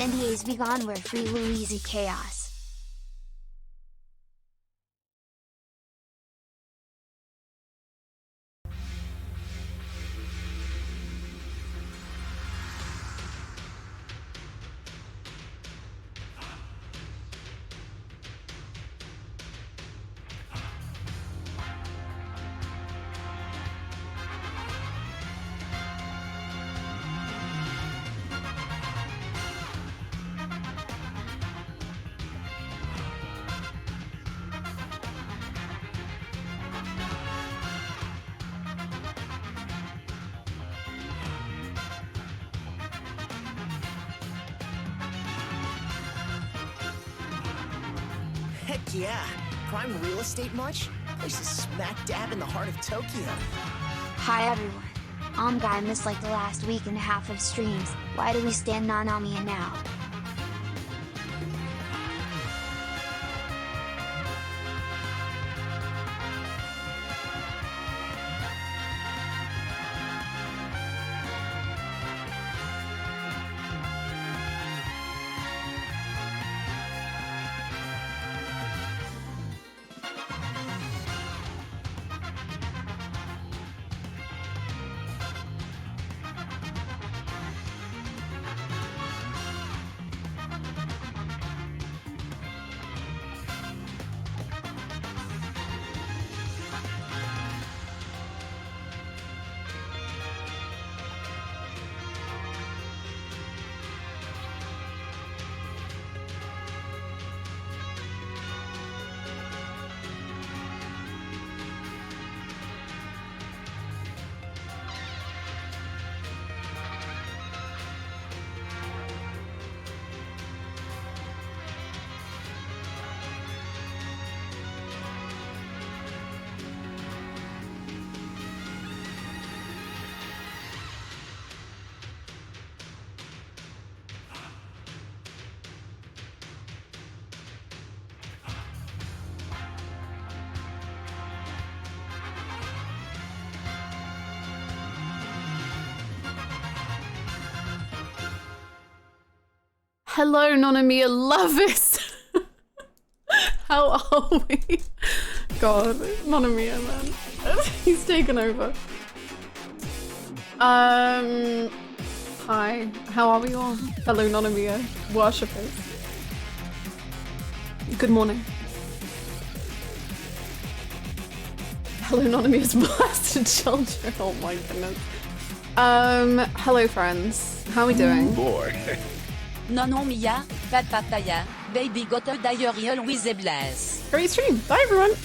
NDAs be gone, we're free Louise chaos. Heck yeah! Prime real estate much? Place is smack dab in the heart of Tokyo. Hi everyone. Guy missed like the last week and a half of streams. Why do we stand Nonomiya now? Hello, Nonomiya lovers. How are we? God, Nonomiya, man. He's taken over. Hi. How are we all? Hello, Nonomiya. Worshippers. Good morning. Hello, Nonomiya's blasted children. Oh my goodness. Hello, friends. How are we doing? Boy. Nonomiya, papaya, baby got a diarrhea with a blast. Great stream. Bye, everyone.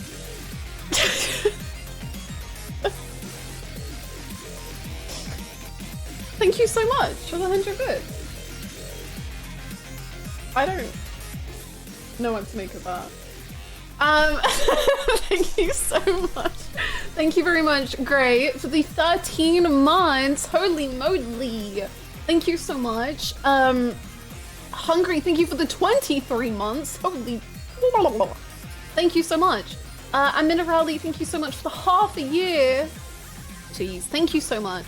Thank you so much for the 100 bits. I don't know what to make of that. Thank you so much. Thank you very much, Gray, for the 13 months. Holy moly. Thank you so much. Hungry, thank you for the 23 months. Holy. Thank you so much. And Minerali, thank you so much for the half a year. Jeez, thank you so much.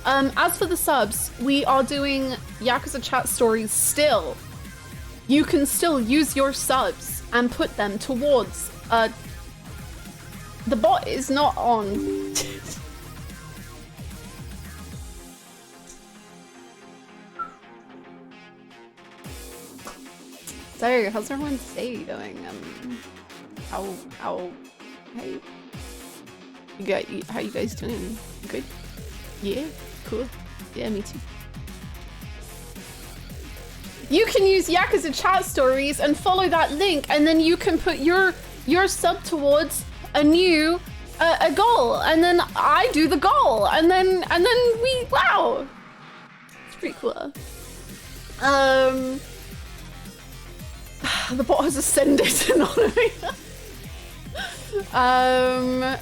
As for the subs, we are doing Yakuza chat stories still. You can still use your subs and put them towards, the bot is not on. So, how's everyone's day doing? Hey, how you guys doing? Good? Yeah, cool. Yeah, me too. You can use Yakuza chat stories and follow that link, and then you can put your sub towards a new a goal, and then I do the goal, and then we wow, it's pretty cool. The bot has ascended to Nonomiya.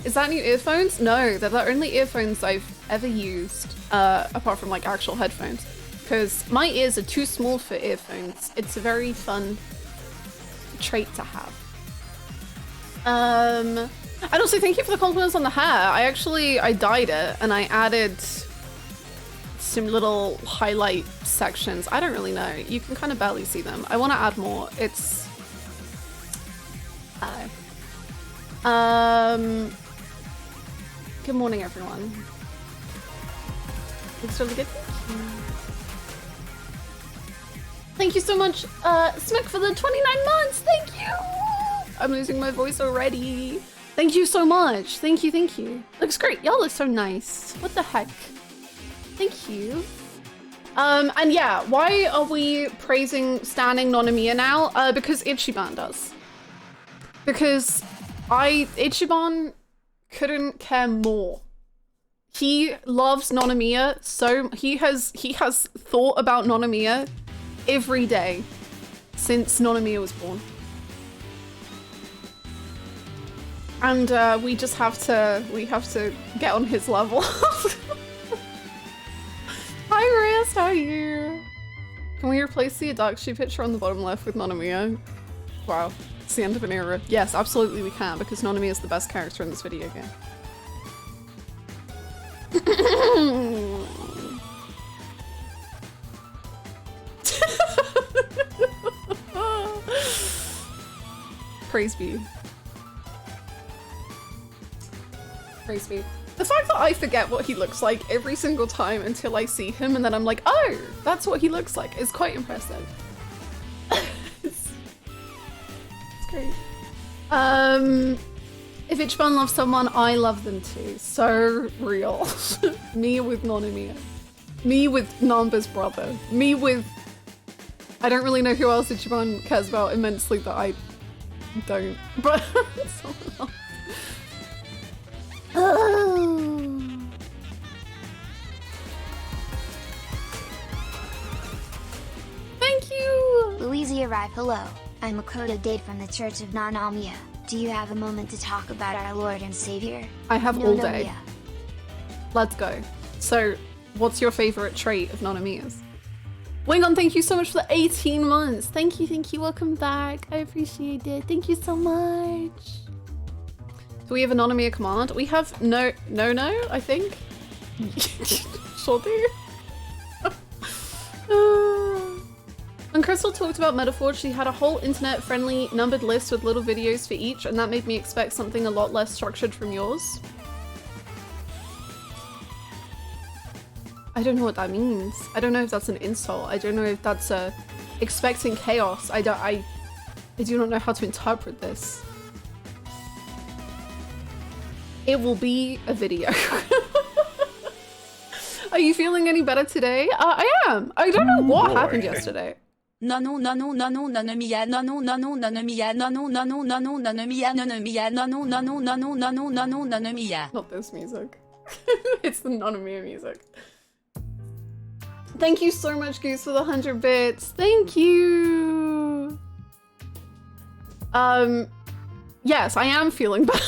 Is that new earphones? No, they're the only earphones I've ever used, apart from like actual headphones, because my ears are too small for earphones. It's a very fun trait to have. And also thank you for the compliments on the hair. I dyed it and I added some little highlight sections. I don't really know. You can kind of barely see them. I want to add more. It's good morning, everyone. Looks really good. Thank you so much, Smick, for the 29 months. Thank you. I'm losing my voice already. Thank you so much. Thank you, thank you. Looks great. Y'all look so nice. What the heck? Thank you. And yeah, why are we standing Nonomiya now? Because Ichiban does. Because Ichiban couldn't care more. He loves Nonomiya, so he has thought about Nonomiya every day since Nonomiya was born. And we have to get on his level. Hi Rest, how are you? Can we replace the Adachi picture on the bottom left with Nonomiya? Wow, it's the end of an era. Yes, absolutely we can, because Nonomiya is the best character in this video game. Praise be. Praise be. The fact that I forget what he looks like every single time until I see him and then I'm like, oh, that's what he looks like, is quite impressive. It's great. If Ichiban loves someone, I love them too. So real. Me with Nonomiya. Me with Namba's brother. Me with... I don't really know who else Ichiban cares about immensely that I don't. But someone else. Thank you! Louise arrived. Hello. I'm Makoto Date from the Church of Nonomiya. Do you have a moment to talk about our Lord and Savior? I have all day. Let's go. So, what's your favorite trait of Nonomiya's? Wingon, thank you so much for the 18 months. Thank you, welcome back. I appreciate it. Thank you so much. Do we have a Nonomiya command? We have no, I think. Sure do. When Crystal talked about Metaphor, she had a whole internet-friendly numbered list with little videos for each, and that made me expect something a lot less structured from yours. I don't know what that means. I don't know if that's an insult. I don't know if that's expecting chaos. I do not know how to interpret this. It will be a video. Are you feeling any better today? I am. I don't know what happened yesterday. Nonomiya, Nonomiya. Not this music. It's the Nonomiya music. Thank you so much, Goose, for the 100 bits. Thank you. Yes, I am feeling bad.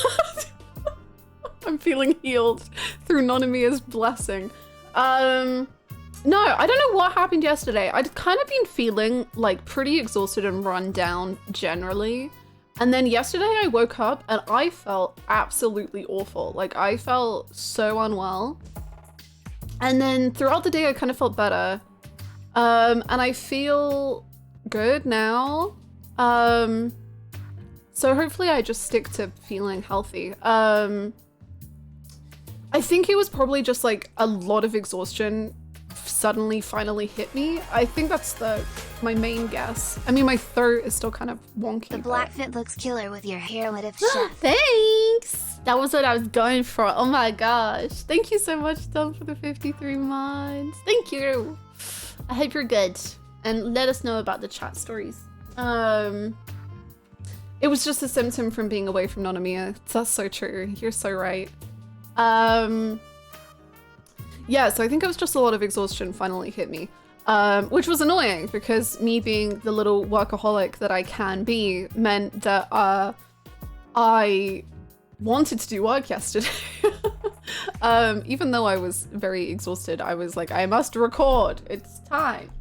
I'm feeling healed through Nonomiya's blessing. No, I don't know what happened yesterday. I'd kind of been feeling like pretty exhausted and run down generally. And then yesterday I woke up and I felt absolutely awful. Like I felt so unwell. And then throughout the day I kind of felt better. And I feel good now. So hopefully I just stick to feeling healthy. I think it was probably just like a lot of exhaustion suddenly finally hit me. I think that's my main guess. I mean, my throat is still kind of wonky. The black fit looks killer with your hair lit of chef. Thanks! That was what I was going for. Oh my gosh. Thank you so much, Tom, for the 53 months. Thank you. I hope you're good. And let us know about the chat stories. It was just a symptom from being away from Nonomiya. That's so true. You're so right. Yeah, so I think it was just a lot of exhaustion finally hit me, which was annoying because me being the little workaholic that I can be meant that I wanted to do work yesterday. Even though I was very exhausted, I was like, I must record, it's time.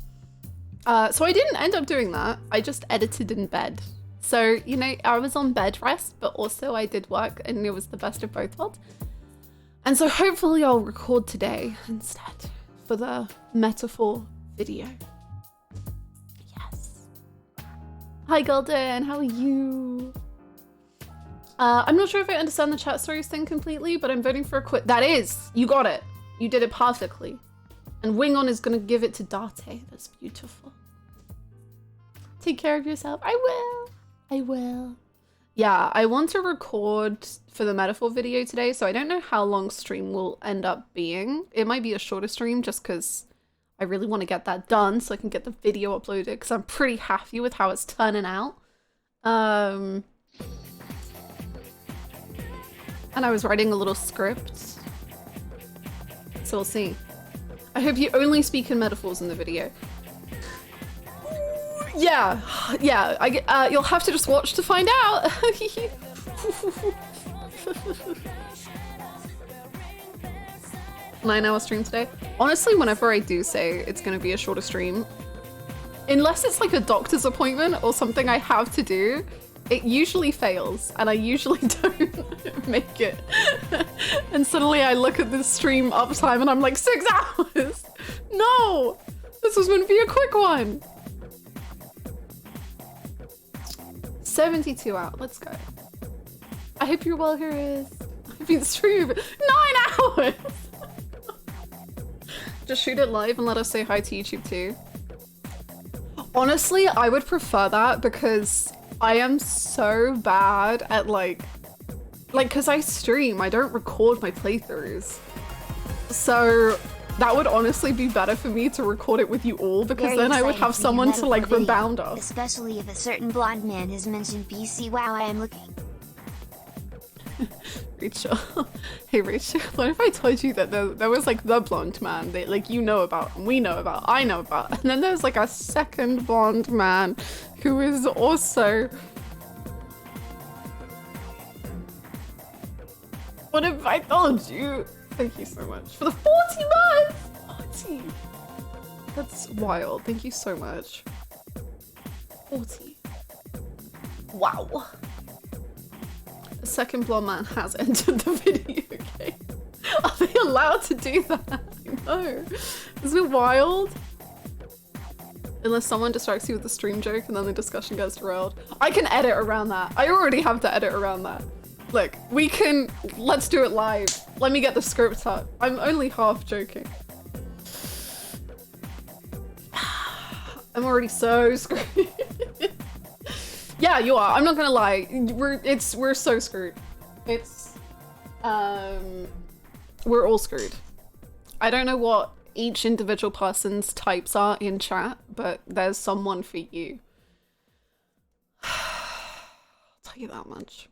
So I didn't end up doing that. I just edited in bed. So, you know, I was on bed rest, but also I did work and it was the best of both worlds. And so hopefully I'll record today instead. for the metaphor video. Yes. Hi Golden, how are you? I'm not sure if I understand the chat stories thing completely, but I'm voting for a quit. That is, you got it. You did it perfectly. And Wingon is gonna give it to Date. That's beautiful. Take care of yourself. I will. I will. Yeah, I want to record for the metaphor video today, so I don't know how long stream will end up being. It might be a shorter stream just because I really want to get that done so I can get the video uploaded because I'm pretty happy with how it's turning out. And I was writing a little script, so we'll see. I hope you only speak in metaphors in the video. Yeah, you'll have to just watch to find out. 9-hour stream today. Honestly, whenever I do say it's gonna be a shorter stream, unless it's like a doctor's appointment or something I have to do, it usually fails and I usually don't make it. And suddenly I look at the stream uptime and I'm like, 6 hours! No! This was gonna be a quick one! 72 out, let's go. I hope you're well, Chris. I've been streaming 9 hours! Just shoot it live and let us say hi to YouTube too. Honestly, I would prefer that because I am so bad at like, cause I stream, I don't record my playthroughs. So that would honestly be better for me to record it with you all because Very then I would excited have for your someone to metaphor like video, rebound us. Especially if a certain blonde man has mentioned PC. Wow, I am looking. Rachel. Hey Rachel, what if I told you that there was like the blonde man that like you know about, and we know about, I know about, and then there's like a second blonde man who is also... What if I told you? Thank you so much for the 40 months! 40! That's wild. Thank you so much. 40. Wow. The second blonde man has entered the video game. Are they allowed to do that? No. Isn't it wild? Unless someone distracts you with the stream joke and then the discussion gets derailed. I can edit around that. I already have to edit around that. Look, we can, let's do it live. Let me get the script up. I'm only half joking. I'm already so screwed. Yeah, you are. I'm not gonna lie. We're so screwed. It's, we're all screwed. I don't know what each individual person's types are in chat, but there's someone for you. I'll tell you that much.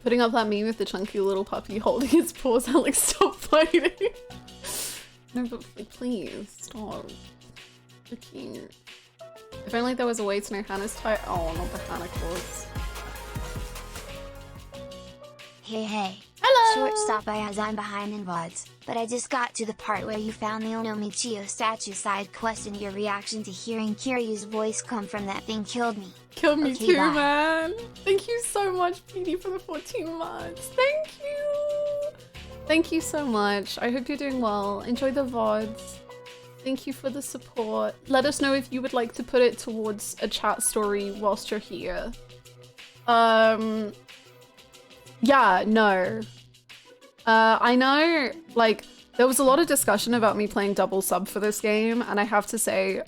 Putting up that meme with the chunky little puppy holding its paws out like, stop fighting. No, but like, please, stop. So cute. If only there was a way to know Hannah's type. Oh, not the Hannah claws. Hey. Hello! Short stop by as I'm behind in VODs, but I just got to the part where you found the Onomichio statue side quest and your reaction to hearing Kiryu's voice come from that thing killed me. Killed me Okay, too, bye. man. Thank you so much, Petey, for the 14 months. Thank you. Thank you so much. I hope you're doing well. Enjoy the VODs. Thank you for the support. Let us know if you would like to put it towards a chat story whilst you're here. Yeah, no. I know, like, there was a lot of discussion about me playing double sub for this game, and I have to say,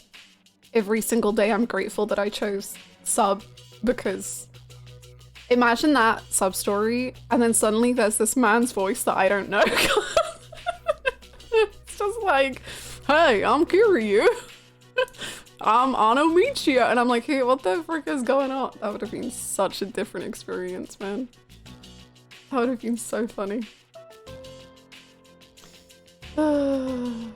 every single day I'm grateful that I chose sub, because imagine that sub story, and then suddenly there's this man's voice that I don't know. It's just like, hey, I'm Kiru. I'm Onomiya, and I'm like, hey, what the frick is going on? That would have been such a different experience, man. That would have been so funny. I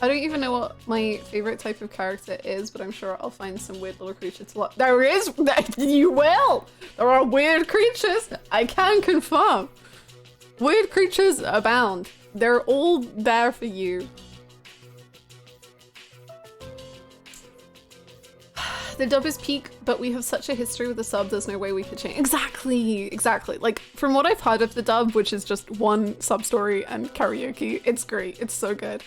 don't even know what my favorite type of character is, but I'm sure I'll find some weird little creature to love. There is! You will! There are weird creatures! I can confirm! Weird creatures abound. They're all there for you. The dub is peak, but we have such a history with the sub, there's no way we could change. Exactly. Like, from what I've heard of the dub, which is just one sub story and karaoke, it's great. It's so good.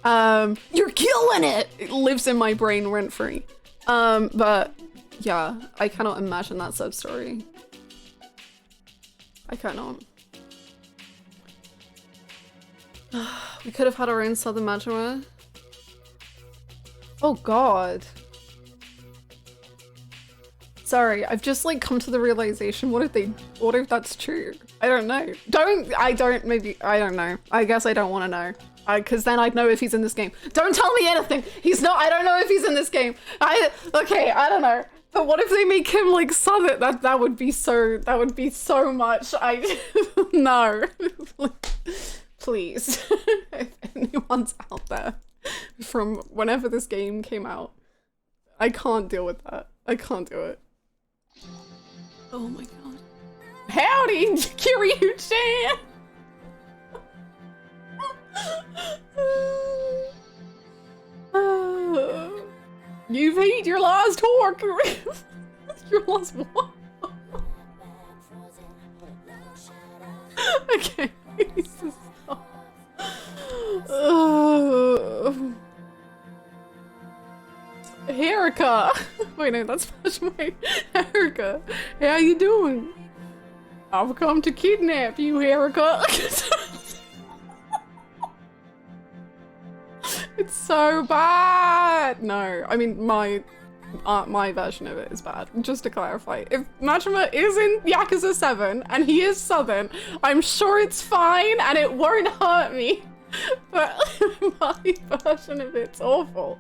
You're killing it! It lives in my brain rent-free. But yeah, I cannot imagine that sub story. I cannot. We could have had our own Southern Majima. Oh god. Sorry, I've just like come to the realization, what if that's true? I don't know. I don't know. I guess I don't want to know. Cause then I'd know if he's in this game. Don't tell me anything! I don't know if he's in this game. Okay, I don't know. But what if they make him like Southern? That would be so much. No. Please. If anyone's out there from whenever this game came out, I can't deal with that. I can't do it. Oh my god. Howdy, Kiryu-chan! You've hit your last whore, Kiryu. Your last what? Okay. Erica! Wait, no, that's Fashion Way. Erica, how you doing? I've come to kidnap you, Erica. It's so bad! No, I mean, my version of it is bad. Just to clarify, if Majima is in Yakuza 7 and he is Southern, I'm sure it's fine and it won't hurt me. But my version of it's awful.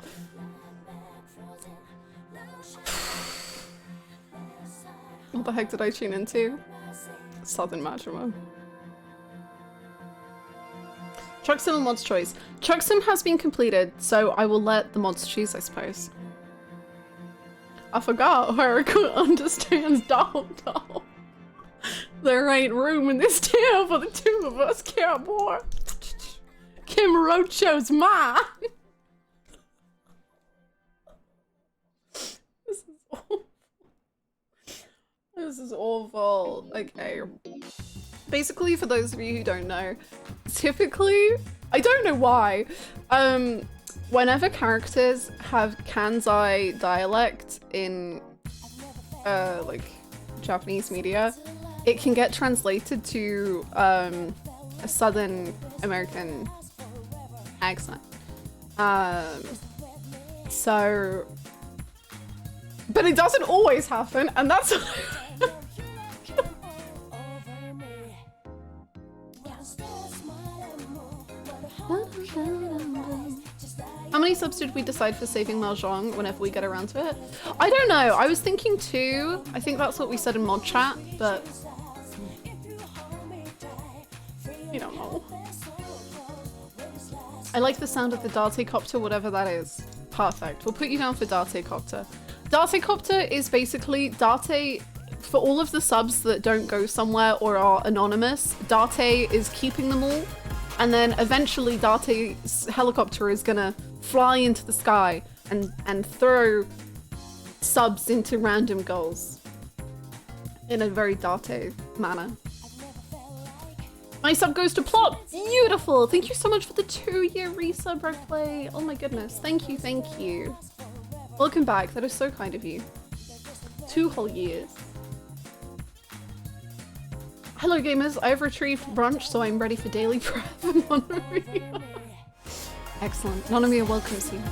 What the heck did I tune into? Southern Majima. Truxim and Mod's choice. Truxim has been completed, so I will let the mods choose, I suppose. I forgot Erica understands doll. There ain't room in this town for the two of us, cowboy. Kimurocho's mine. This is awful. This is awful. Okay. Basically, for those of you who don't know, typically, I don't know why, whenever characters have Kansai dialect in, like, Japanese media, it can get translated to, a Southern American accent. So, but it doesn't always happen, and that's How many subs did we decide for saving Mahjong whenever we get around to it? I don't know. I was thinking 2. I think that's what we said in mod chat, but I don't know. I like the sound of the Date Copter, whatever that is. Perfect. We'll put you down for Date Copter. Date Copter is basically Date, for all of the subs that don't go somewhere or are anonymous, Date is keeping them all. And then eventually Date's helicopter is gonna fly into the sky and throw subs into random goals in a very Date manner. My sub goes to Plot. Beautiful. Thank you so much for the 2-year resub, Replay. Oh my goodness. Thank you. Thank you. Welcome back. That is so kind of you. 2 whole years. Hello gamers, I've retrieved brunch, so I'm ready for daily prep. Nonomiya. Excellent. Nonomiya welcomes you.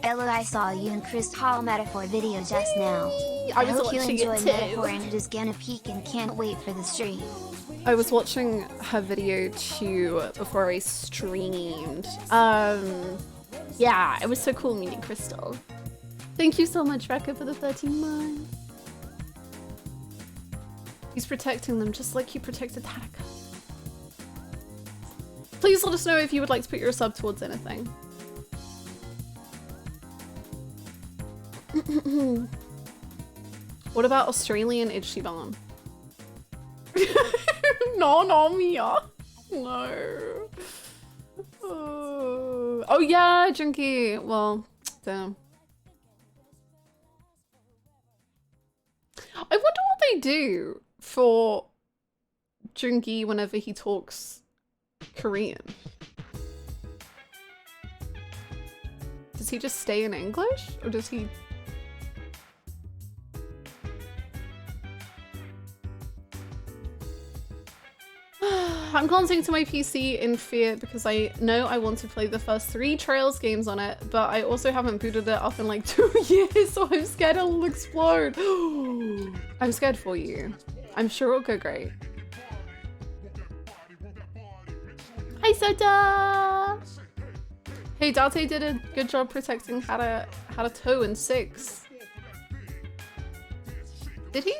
Ella, I saw you in Crystal Metaphor video just now. I was hope you watching enjoy it too. Metaphor and it is gonna peak and can't wait for the stream. I was watching her video too before I streamed. Yeah, it was so cool meeting Crystal. Thank you so much, Rekka, for the 13 months. He's protecting them just like you protected Haruka. Please let us know if you would like to put your sub towards anything. What about Australian Ichiban? Nonomiya. No. Oh yeah, Junkie. Well, Damn. I wonder what they do for Jungi whenever he talks Korean. Does he just stay in English, or does he... I'm glancing to my PC in fear because I know I want to play the first 3 Trails games on it, but I also haven't booted it up in like 2 years, so I'm scared it'll explode. I'm scared for you. I'm sure it'll go great. Hi, Soda! Hey, Date did a good job protecting Hada 2 in 6. Did he?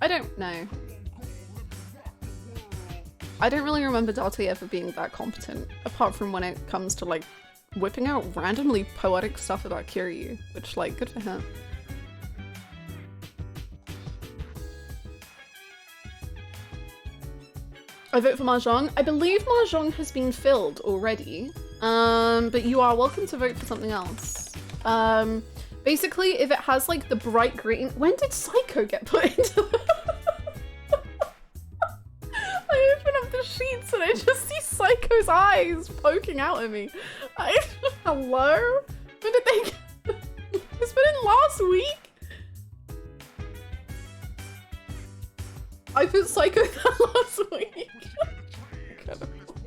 I don't know. I don't really remember Date ever being that competent, apart from when it comes to like whipping out randomly poetic stuff about Kiru, which like, good for him. I vote for Mahjong. I believe Mahjong has been filled already, but you are welcome to vote for something else. Basically, if it has like the bright green... When did Psycho get put into the... I open up the sheets and I just see Psycho's eyes poking out at me. Hello? When did they get... It's been in last week? I put Psycho there last week.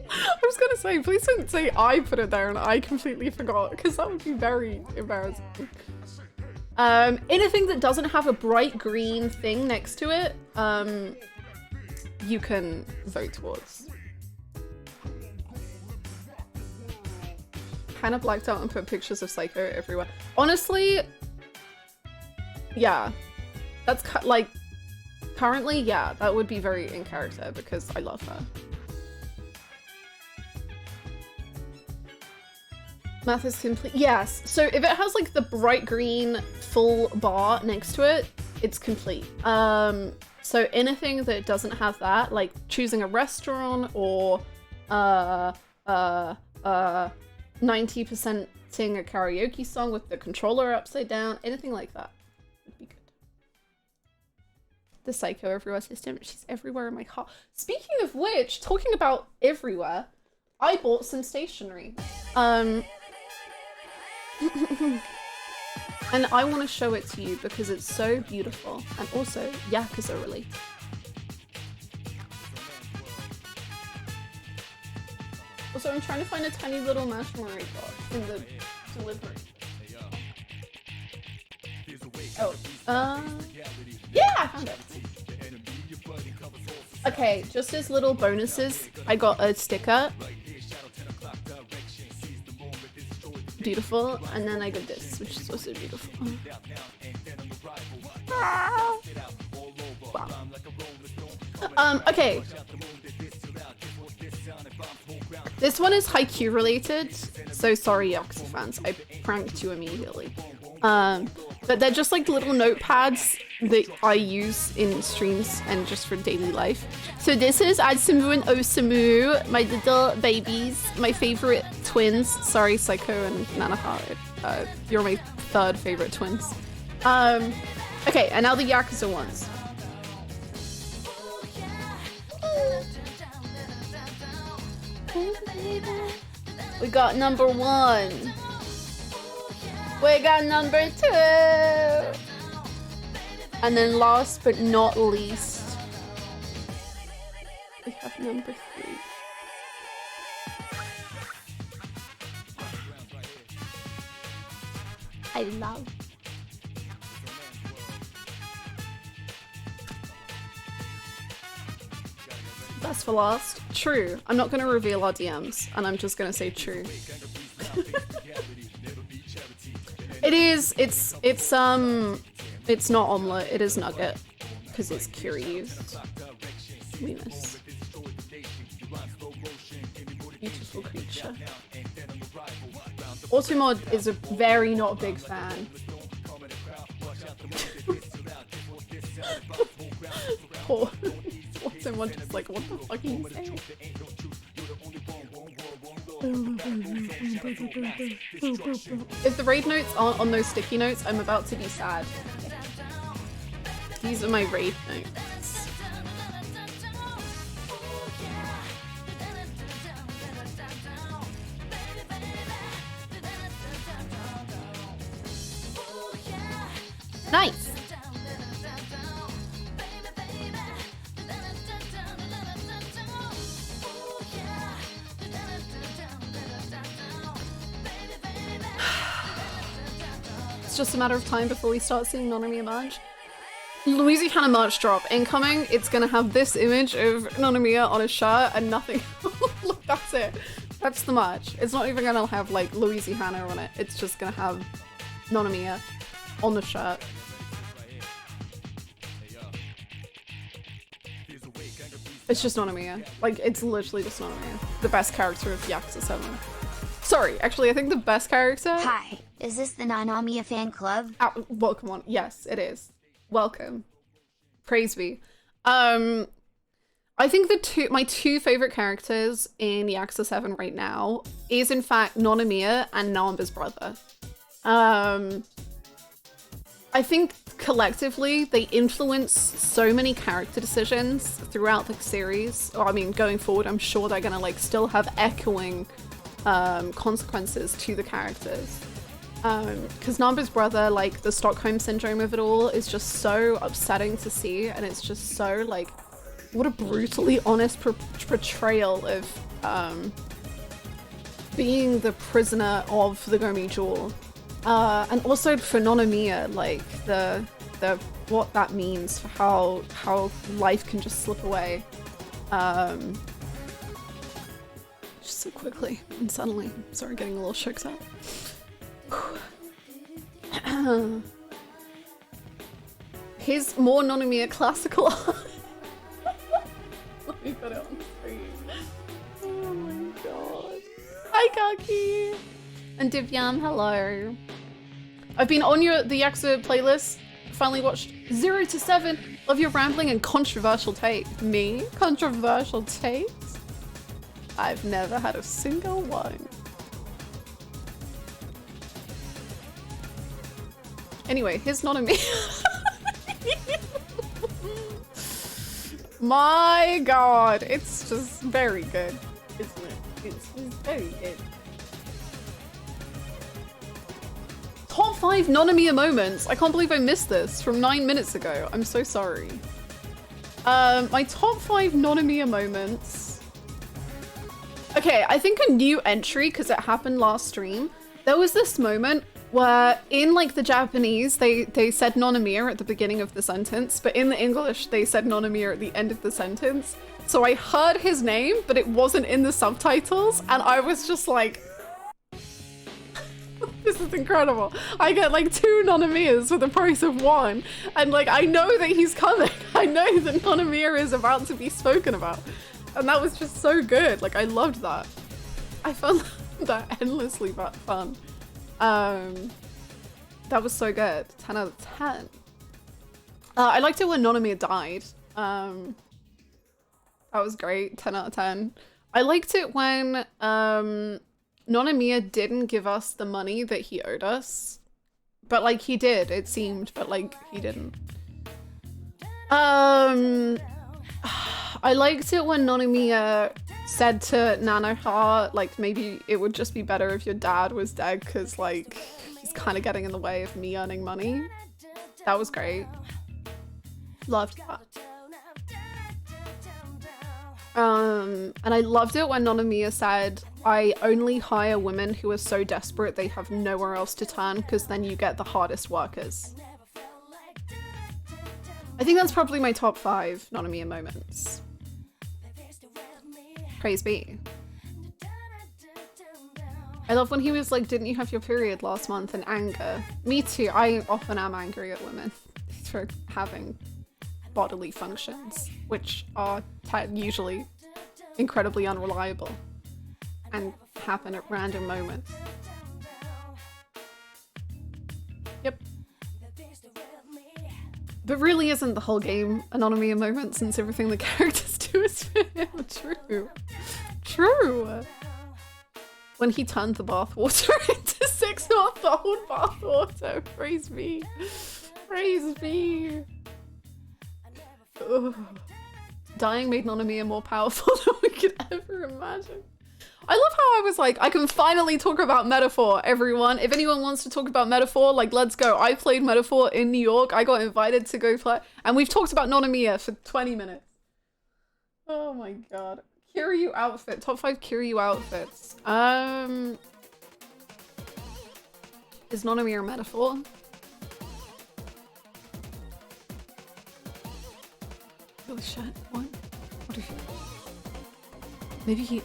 I was gonna say, please don't say I put it there and I completely forgot, because that would be very embarrassing. Anything that doesn't have a bright green thing next to it, you can vote towards. Hannah blacked out and put pictures of Psycho everywhere. Honestly, yeah, that's like, currently, yeah, that would be very in character because I love her. Math is complete. Yes, so if it has like the bright green full bar next to it, it's complete. So anything that doesn't have that, like choosing a restaurant or 90% sing a karaoke song with the controller upside down, anything like that would be good. The Psycho everywhere system, she's everywhere in my car. Speaking of which, talking about everywhere, I bought some stationery. And I want to show it to you because it's so beautiful and also Yakuza related. Also, I'm trying to find a tiny little marshmallow box in the delivery. Oh, yeah, I found it. Okay, just as little bonuses, I got a sticker. Beautiful, and then I got this, which is also beautiful. Wow. Okay. This one is Haikyuu related, so sorry Yakuza fans, I pranked you immediately. But they're just like little notepads that I use in streams and just for daily life. So this is Adsumu and Osamu, my little babies, my favorite twins. Sorry, Psycho and Nanaha, you're my 3rd favorite twins. Okay, and now the Yakuza ones. We got number 1. We got number 2. And then last but not least, we have number 3. I love. Best for last. True. I'm not going to reveal our DMs, and I'm just going to say true. It's not omelette, it is nugget, because it's curious. Venus. Beautiful creature. Automod is a very not big fan. Poor Automod just like, what the fuck are you saying? If the raid notes aren't on those sticky notes, I'm about to be sad. These are my raid notes. Nice. It's just a matter of time before we start seeing Nonomiya merch. Louiseyhannah merch drop incoming. It's gonna have this image of Nonomiya on a shirt and nothing. Look, that's it. That's the merch. It's not even gonna have like Louiseyhannah on it. It's just gonna have Nonomiya on the shirt. It's just Nonomiya. Like, it's literally just Nonomiya. The best character of Yakuza 7. Sorry, actually, I think the best character... Hi, is this the Nonomiya fan club? Welcome on. Yes, it is. Welcome. Praise be. I think my two favorite characters in Yakuza 7 right now is, in fact, Nonomiya and Namba's brother. I think collectively they influence so many character decisions throughout the series. Or I mean, going forward, I'm sure they're gonna like still have echoing consequences to the characters. Because Namba's brother, like the Stockholm syndrome of it all is just so upsetting to see, and it's just so like, what a brutally honest portrayal of being the prisoner of the Gomi Jewel. And also for Nonomiya, like the what that means for how life can just slip away just so quickly and suddenly. Sorry, getting a little shook up. Here's more Nonomiya classical art. Let me put it on screen. Oh my god. Hi Kaki! And Divyam, hello. I've been on the Yakuza playlist. Finally watched 0 to 7. Love your rambling and controversial take. Me? Controversial takes? I've never had a single one. Anyway, here's Nonomiya. My god, it's just very good, isn't it? It's very good. Top 5 Nonomiya moments. I can't believe I missed this from 9 minutes ago. I'm so sorry. My top 5 Nonomiya moments. Okay, I think a new entry, because it happened last stream. There was this moment where in like the Japanese, they said Nonomiya at the beginning of the sentence, but in the English, they said Nonomiya at the end of the sentence. So I heard his name, but it wasn't in the subtitles, and I was just like, this is incredible. I get like 2 Nonomiyas for the price of 1. And like, I know that he's coming. I know that Nonomiya is about to be spoken about. And that was just so good. Like, I loved that. I found that endlessly fun. That was so good. 10 out of 10. I liked it when Nonomiya died. That was great. 10 out of 10. I liked it when, Nonomiya didn't give us the money that he owed us, but like he did, it seemed, but like he didn't. I liked it when Nonomiya said to Nanoha, like, maybe it would just be better if your dad was dead because like he's kind of getting in the way of me earning money. That was great. Loved that. And I loved it when Nonomiya said, I only hire women who are so desperate they have nowhere else to turn because then you get the hardest workers. I think that's probably my top 5 Nonomiya moments. Praise be. I love when he was like, didn't you have your period last month, in anger. Me too, I often am angry at women for having bodily functions, which are usually incredibly unreliable and happen at random moments. Yep. But really isn't the whole game a Nonomiya moment since everything the characters do is for him. True. True. When he turned the bathwater into 6 not the whole bathwater. Praise me. Praise me. Ugh. Dying made Nonomiya more powerful than we could ever imagine. I love how I was like, I can finally talk about Metaphor, everyone. If anyone wants to talk about Metaphor, like, let's go. I played Metaphor in New York. I got invited to go play. And we've talked about Nonomiya for 20 minutes. Oh my god. Kiryu outfit. Top 5 Kiryu outfits. Is Nonomiya a Metaphor? Holy shit. What? What if he... Maybe he...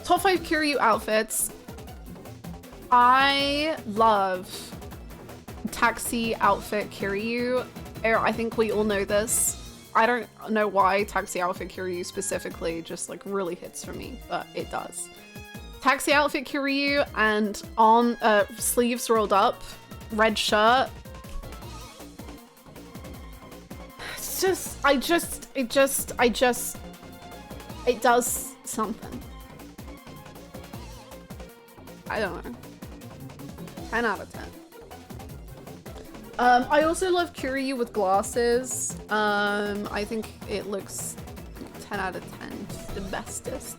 Top 5 Kiryu outfits. I love taxi outfit Kiryu. I think we all know this. I don't know why taxi outfit Kiryu specifically just like really hits for me, but it does. Taxi outfit Kiryu and on sleeves rolled up, red shirt. It's just, it does something. I don't know. 10 out of 10. I also love Kiryu with glasses. I think it looks 10 out of 10. The bestest.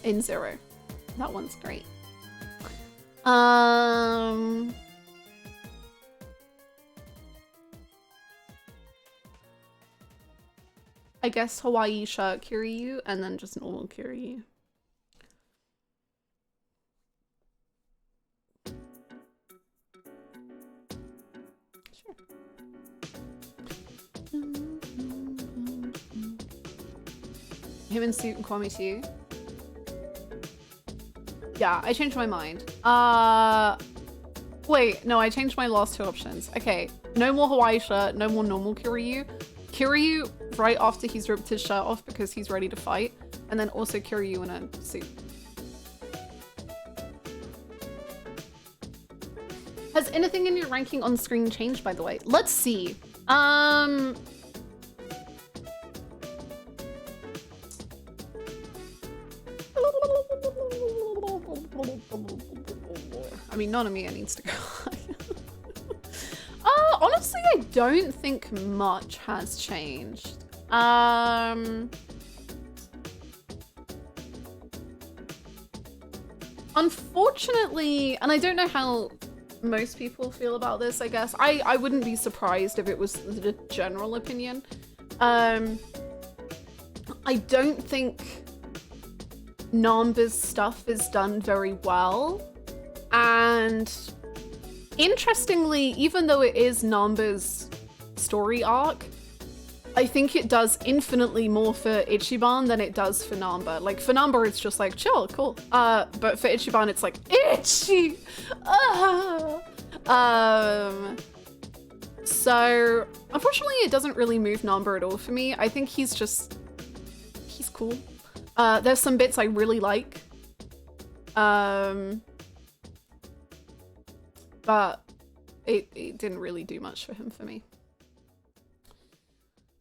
In Zero. That one's great. I guess Hawaii shirt Kiryu and then just normal Kiryu. Him in suit and Kwame too. Yeah, I changed my mind. Wait, no, I changed my last 2 options. Okay, no more Hawaii shirt, no more normal Kiryu. Kiryu right after he's ripped his shirt off because he's ready to fight. And then also Kiryu in a suit. Has anything in your ranking on screen changed, by the way? Let's see. I mean, Nonomiya needs to go higher. Honestly, I don't think much has changed. Unfortunately, and I don't know how most people feel about this, I guess. I wouldn't be surprised if it was the general opinion. I don't think Namba's stuff is done very well. And interestingly, even though it is Namba's story arc, I think it does infinitely more for Ichiban than it does for Namba. Like, for Namba, it's just like, chill, cool. But for Ichiban, it's like, Ichi! So, unfortunately, it doesn't really move Namba at all for me. I think he's cool. There's some bits I really like. But it didn't really do much for him for me.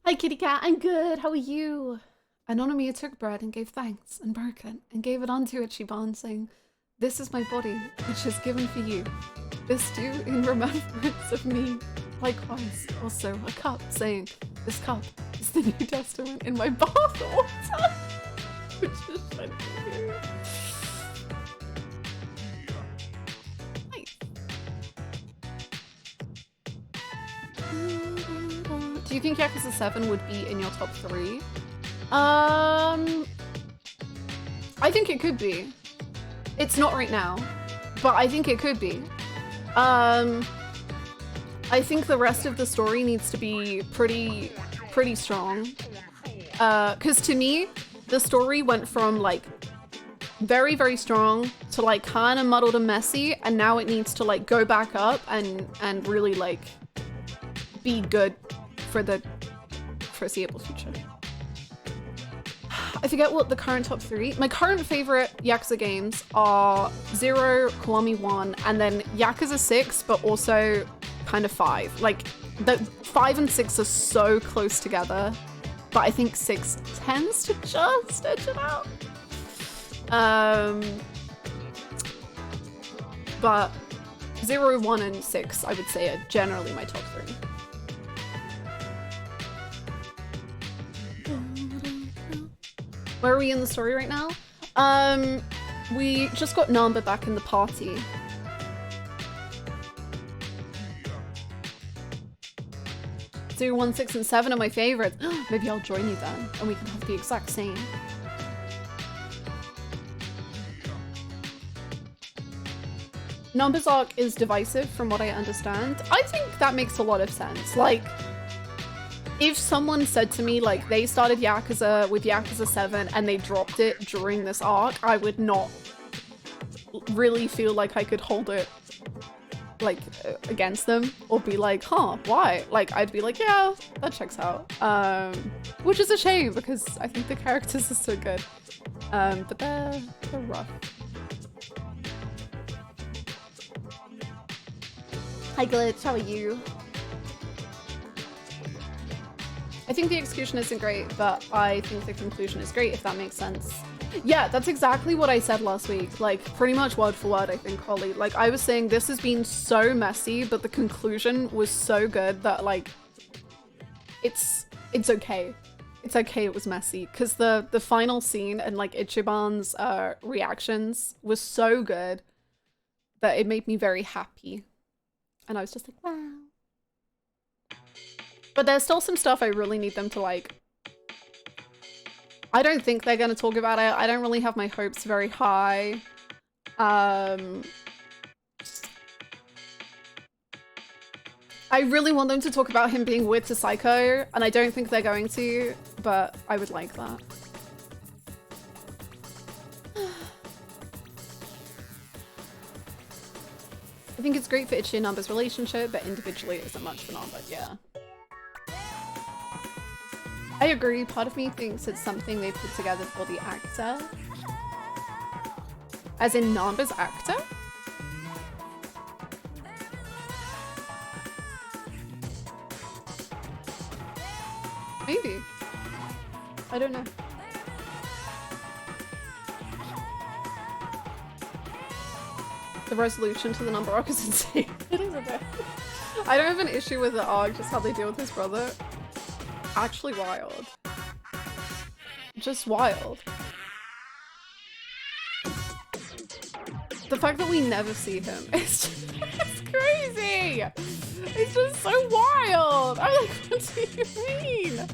Hi kitty cat, I'm good, how are you? Nonomiya took bread and gave thanks and broke it and gave it unto Ichiban, saying, "This is my body, which is given for you. This do in remembrance of me." Likewise, also a cup, saying, "This cup is the New Testament in my bath water." Which is funny. Do you think Yakuza 7 would be in your top 3? I think it could be. It's not right now, but I think it could be. I think the rest of the story needs to be pretty strong. 'Cause to me, the story went from like very, very strong to like kind of muddled and messy, and now it needs to like go back up and really like be good for the foreseeable future. I forget what the current top 3. My current favorite Yakuza games are 0, Kiwami 1, and then Yakuza 6, but also kind of 5. Like, the 5 and 6 are so close together, but I think 6 tends to just edge it out. But 0, 1, and 6, I would say, are generally my top 3. Where are we in the story right now? We just got Namba back in the party. So 1, 6, and 7 are my favorites. Maybe I'll join you then, and we can have the exact same. Namba's arc is divisive from what I understand. I think that makes a lot of sense. Like, if someone said to me, like, they started Yakuza with Yakuza 7 and they dropped it during this arc, I would not really feel like I could hold it, like, against them or be like, huh, why? Like, I'd be like, yeah, that checks out. Which is a shame because I think the characters are so good. But they're rough. Hi Glitch, how are you? I think the execution isn't great, but I think the conclusion is great, if that makes sense. Yeah, that's exactly what I said last week. Like, pretty much word for word, I think, Holly. Like, I was saying this has been so messy, but the conclusion was so good that, like, it's okay. It's okay it was messy. Because the final scene and, like, Ichiban's reactions was so good that it made me very happy. And I was just like, wow. But there's still some stuff I really need them to, like... I don't think they're going to talk about it. I don't really have my hopes very high. I really want them to talk about him being weird to Psycho, and I don't think they're going to, but I would like that. I think it's great for Ichi and Namba's relationship, but individually it isn't much for Namba, yeah. I agree, part of me thinks it's something they put together for the actor. As in Namba's actor? Maybe. I don't know. The resolution to the Namba arc is insane. It is a bit. I don't have an issue with the arc, just how they deal with his brother. Actually wild. Just wild. The fact that we never see him is it's crazy! It's just so wild! I'm like, what do you mean?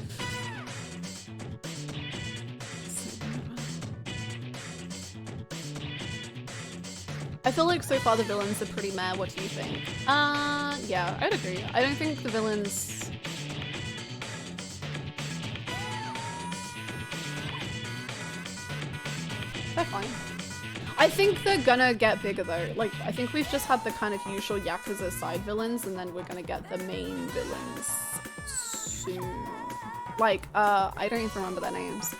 I feel like so far the villains are pretty meh. What do you think? Yeah, I'd agree. I don't think the villains... They're fine. I think they're gonna get bigger though. Like, I think we've just had the kind of usual Yakuza side villains and then we're gonna get the main villains soon. Like, I don't even remember their names.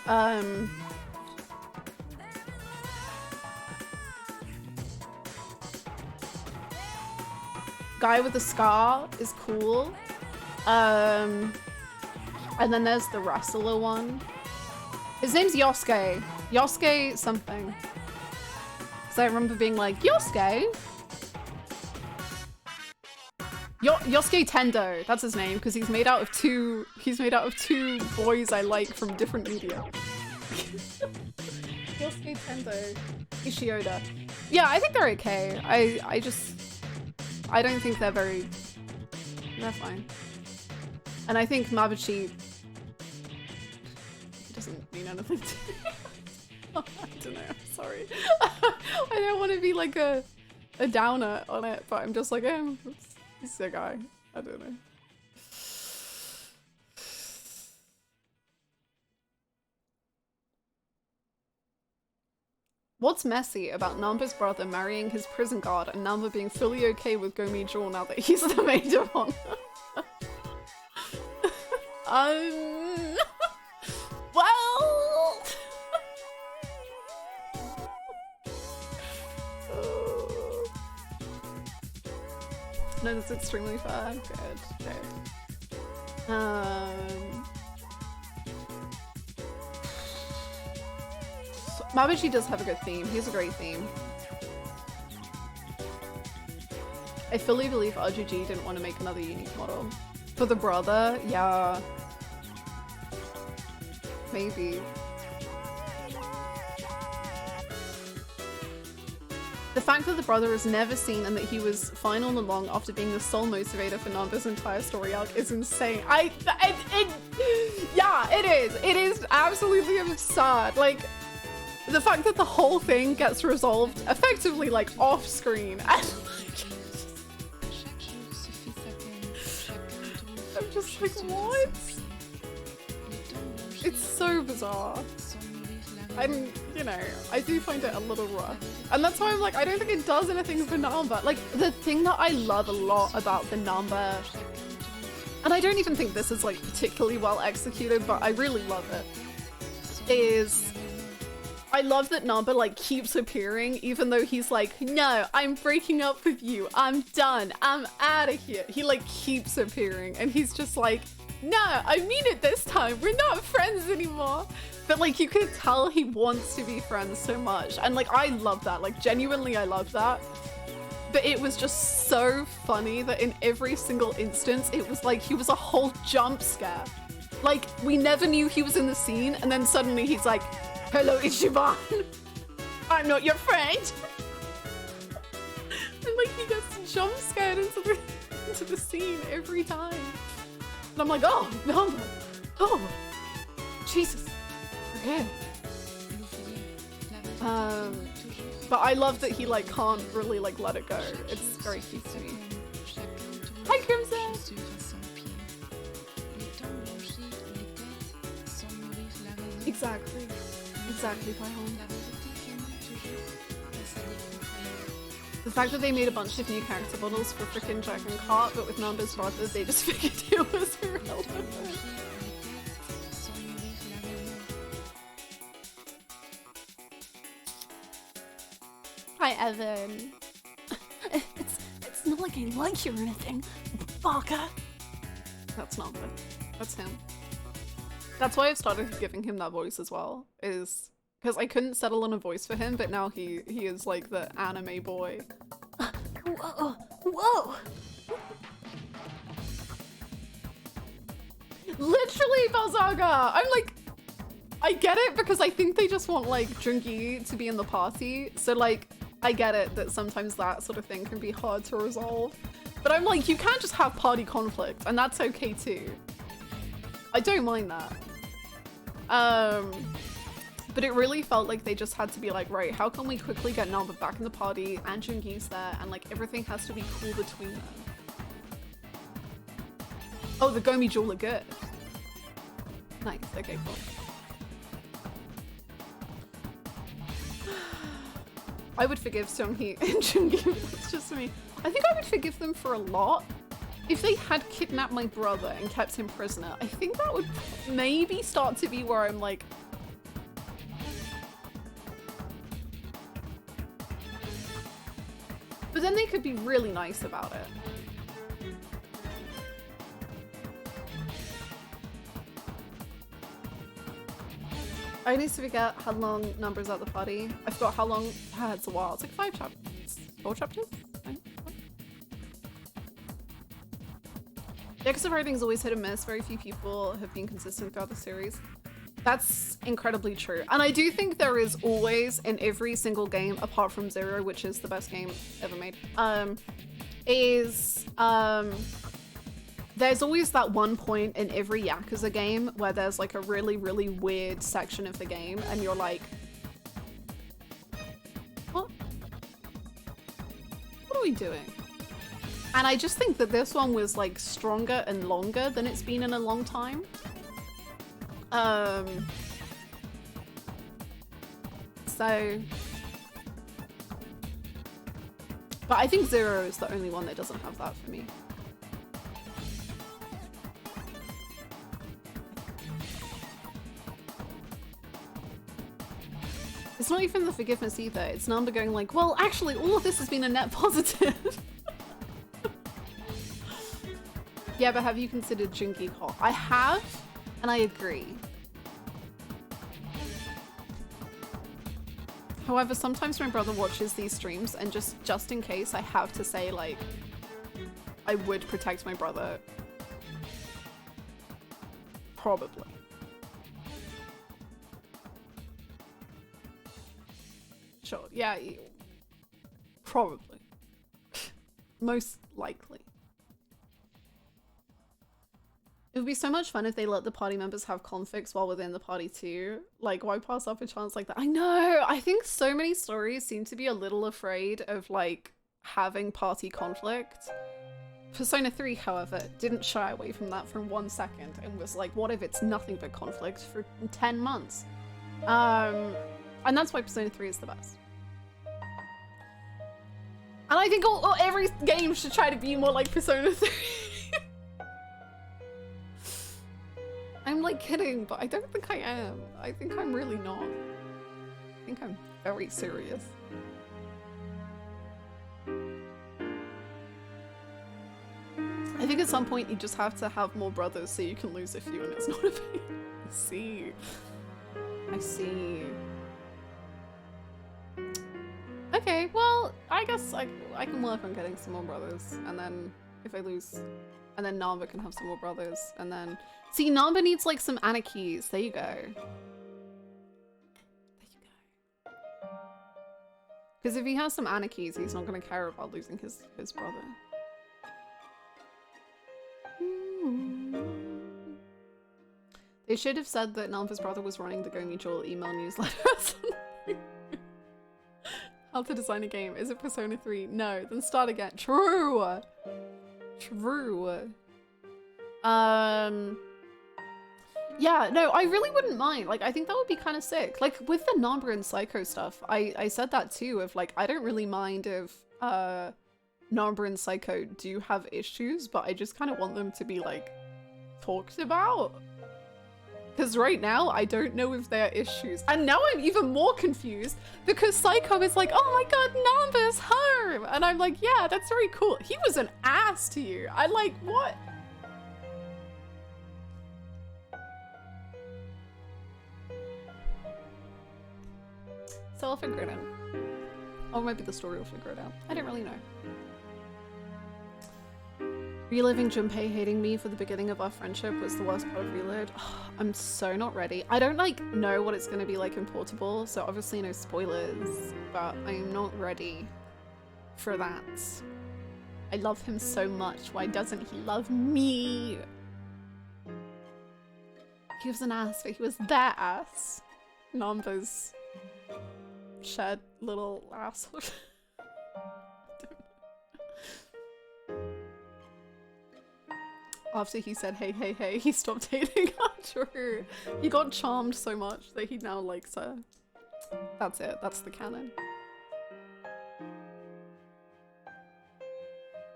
Guy with the scar is cool. And then there's the wrestler one. His name's Yosuke. Yosuke something. Because I remember being like, Yosuke? Yosuke Tendo, that's his name, because he's made out of two boys I like from different media. Yosuke Tendo. Ishioda. Yeah, I think they're okay. I don't think they're fine. And I think Mabuchi doesn't mean anything to me. I don't know, I'm sorry. I don't want to be like a downer on it, but I'm just like, he's a guy. I don't know. What's messy about Namba's brother marrying his prison guard and Namba being fully okay with Gomi Jewel now that he's the maid of honor? Well... No, that's extremely fair. Good, good. Mabuchi does have a good theme. He has a great theme. I fully believe RGG didn't want to make another unique model. For the brother, yeah. Maybe. The fact that the brother is never seen and that he was fine all along after being the sole motivator for Namba's entire story arc is insane. Yeah, it is. It is absolutely absurd. Like, the fact that the whole thing gets resolved effectively, like, off screen. And, like, I'm just like, what? It's so bizarre. I'm, you know, I do find it a little rough. And that's why I'm like, I don't think it does anything for Namba. Like, the thing that I love a lot about the Namba, and I don't even think this is like particularly well executed, but I really love it, is I love that Namba like keeps appearing even though he's like, no, I'm breaking up with you. I'm done. I'm out of here. He like keeps appearing and he's just like, no, I mean it this time. We're not friends anymore. But like you could tell he wants to be friends so much. And like I love that. Like genuinely I love that. But it was just so funny that in every single instance it was like he was a whole jump scare. Like we never knew he was in the scene and then suddenly he's like, hello Ichiban. I'm not your friend. And like he gets jump scared into the scene every time. And I'm like, oh, no, oh, Jesus. Okay. But I love that he like can't really like let it go. It's very cute to me. Hi Crimson! Exactly. Exactly, Pyhon. The fact that they made a bunch of new character models for frickin' Dragon Cart, but with Namba's brother, they just figured it was irrelevant. Hi, Evan. It's not like I like you or anything, baka. That's not good. That's him. That's why I've started giving him that voice as well, is because I couldn't settle on a voice for him, but now he is like the anime boy. Whoa! Whoa! Literally, Balzaga! I'm like, I get it because I think they just want like Jungi to be in the party, so like, I get it that sometimes that sort of thing can be hard to resolve. But I'm like, you can't just have party conflict, and that's okay too. I don't mind that. But it really felt like they just had to be like, right, how can we quickly get Namba back in the party and Jungi's there and like everything has to be cool between them. Oh, the Gomi Jewel are good. Nice, okay, cool. I would forgive Seonghee and Jungi, it's just me. I think I would forgive them for a lot. If they had kidnapped my brother and kept him prisoner, I think that would maybe start to be where I'm like, but then they could be really nice about it. I need to figure out how long Namba's at the party. I forgot how long. It's a while. It's like 5 chapters. 4 chapters? Yakuza writing's always hit and miss. Very few people have been consistent throughout the series. That's incredibly true. And I do think there is always, in every single game, apart from Zero, which is the best game ever made, there's always that one point in every Yakuza game where there's like a really, really weird section of the game and you're like, what? What are we doing? And I just think that this one was like stronger and longer than it's been in a long time. So, but I think Zero is the only one that doesn't have that for me. It's not even the forgiveness either. It's Namba going like, well, actually, all of this has been a net positive. Yeah, but have you considered Jinky hot? I have, and I agree. However, sometimes my brother watches these streams, and just in case, I have to say, like, I would protect my brother. Probably. Sure, yeah, probably. Most likely. It would be so much fun if they let the party members have conflicts while within the party too. Like, why pass up a chance like that? I know! I think so many stories seem to be a little afraid of, like, having party conflict. Persona 3, however, didn't shy away from that for 1 second and was like, what if it's nothing but conflict for 10 months? And that's why Persona 3 is the best. And I think every game should try to be more like Persona 3. I'm like kidding, but I don't think I am. I think I'm really not. I think I'm very serious. I think at some point you just have to have more brothers so you can lose a few and it's not a big... I see. I see. Okay, well, I guess I can work on getting some more brothers, and then if I lose, and then Namba can have some more brothers, and then... See, Namba needs like some Anakis. There you go. There you go. Because if he has some Anakis, he's not going to care about losing his brother. They should have said that Namba's brother was running the Go Mutual email newsletter or something. How to design a game. Is it Persona 3? No. Then start again. True. True. Yeah, no, I really wouldn't mind. Like, I think that would be kind of sick. Like, with the Namba and Psycho stuff, I said that too, of like, I don't really mind if Namba and Psycho do have issues, but I just kind of want them to be like talked about. Because right now, I don't know if there are issues. And now I'm even more confused because Psycho is like, oh my god, Namba's home! And I'm like, yeah, that's very cool. He was an ass to you. I like, what? So I'll figure it out. Or maybe the story will figure it out. I don't really know. Reliving Junpei hating me for the beginning of our friendship was the worst part of Reload. Oh, I'm so not ready. I don't like know what it's going to be like in Portable, so obviously no spoilers, but I'm not ready for that. I love him so much. Why doesn't he love me? He was an ass, but he was that ass. Namba's shed little asshole. After he said hey hey hey, he stopped hating her. True. He got charmed so much that he now likes her. That's it. That's the canon.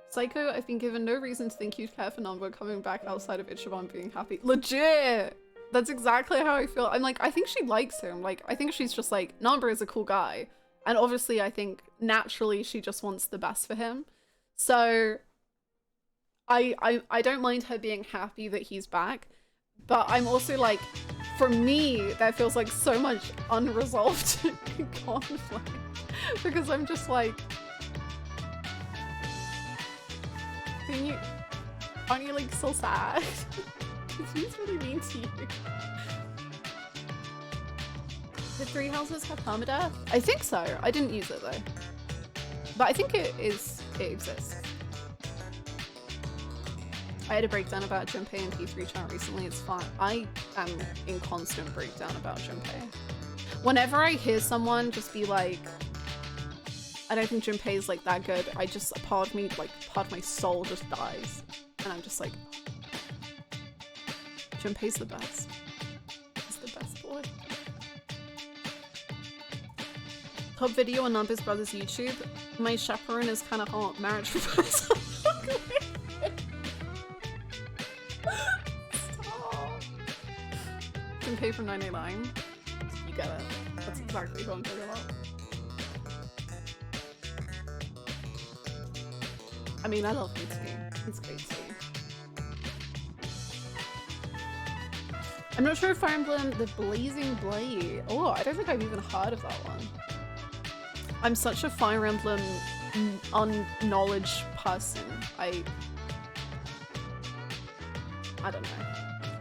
Psycho, I've been given no reason to think you'd care for Namba coming back outside of Ichiban being happy. Legit! That's exactly how I feel. I'm like, I think she likes him. Like, I think she's just like, Namba is a cool guy. And obviously, I think naturally she just wants the best for him. So I don't mind her being happy that he's back. But I'm also like, for me, that feels like so much unresolved conflict. Because I'm just like, aren't you like so sad? He's really mean to you. Did 3 houses have permadeath? I think so. I didn't use it though. But I think it exists. I had a breakdown about Junpei in P3 chat recently. It's fun. I am in constant breakdown about Junpei. Whenever I hear someone just be like, I don't think Junpei is like that good, I just, part of my soul just dies. And I'm just like, Junpei's the best. He's the best boy. Top video on Namba's brother's YouTube. My chaperone is kind of hot. Marriage proposal. Stop. Junpei from 989. You get it. That's exactly who I'm talking about. I mean, I love him too. He's great too. I'm not sure if Fire Emblem the Blazing Blade. Oh, I don't think I've even heard of that one. I'm such a Fire Emblem unknowledge person. I don't know.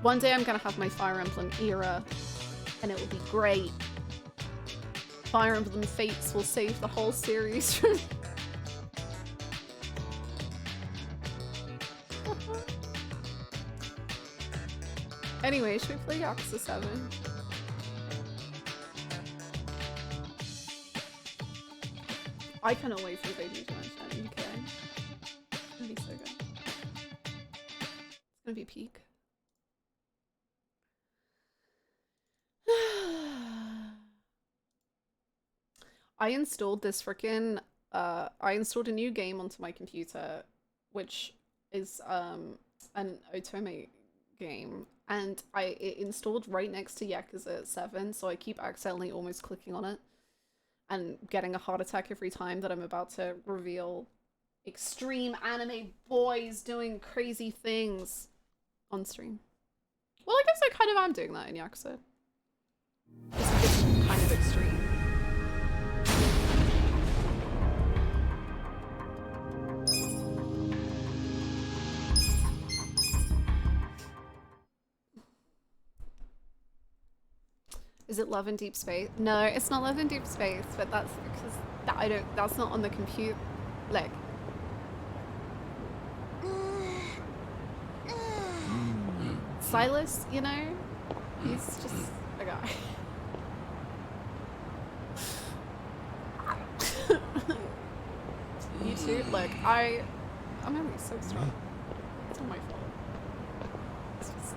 One day I'm gonna have my Fire Emblem era and it will be great. Fire Emblem Fates will save the whole series from Anyway, should we play Yakuza 7? I cannot wait for Baby to mention UK. It's gonna be so good. It's gonna be peak. I installed this frickin' I installed a new game onto my computer, which is an Otome game, and it installed right next to Yakuza 7, so I keep accidentally almost clicking on it and getting a heart attack every time that I'm about to reveal extreme anime boys doing crazy things on stream. Well, I guess I kind of am doing that in Yakuza. It's kind of extreme. Is it Love in Deep Space? No, it's not Love in Deep Space, but that's because that's not on the compute. Like, Silas, you know, he's just a guy. You too? Look, I'm having so strong. It's not my fault. It's just,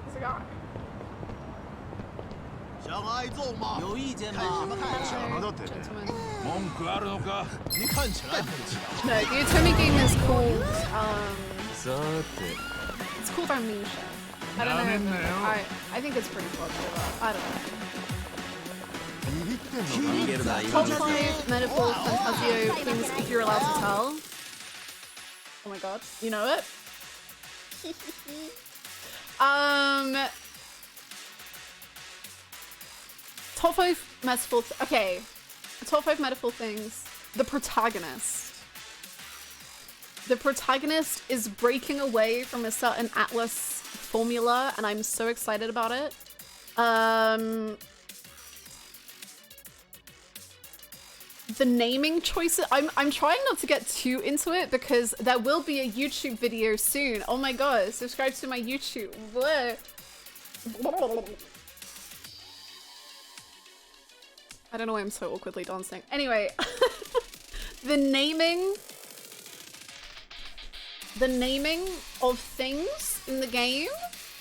he's a guy. 想挨揍吗？有意见吗？看什么看？想得得。文句あるのか？你看起来很强。No, the Otome game is called it's called Amnesia. I don't know. I think it's pretty popular. I don't know. Top 5 medical fantasio things if you're allowed to tell. Oh my god, you know it? Top 5 metaphor. Okay, top 5 metaphor things. The protagonist. The protagonist is breaking away from a certain Atlas formula, and I'm so excited about it. The naming choices. I'm trying not to get too into it because there will be a YouTube video soon. Oh my god! Subscribe to my YouTube. I don't know why I'm so awkwardly dancing. Anyway, the naming of things in the game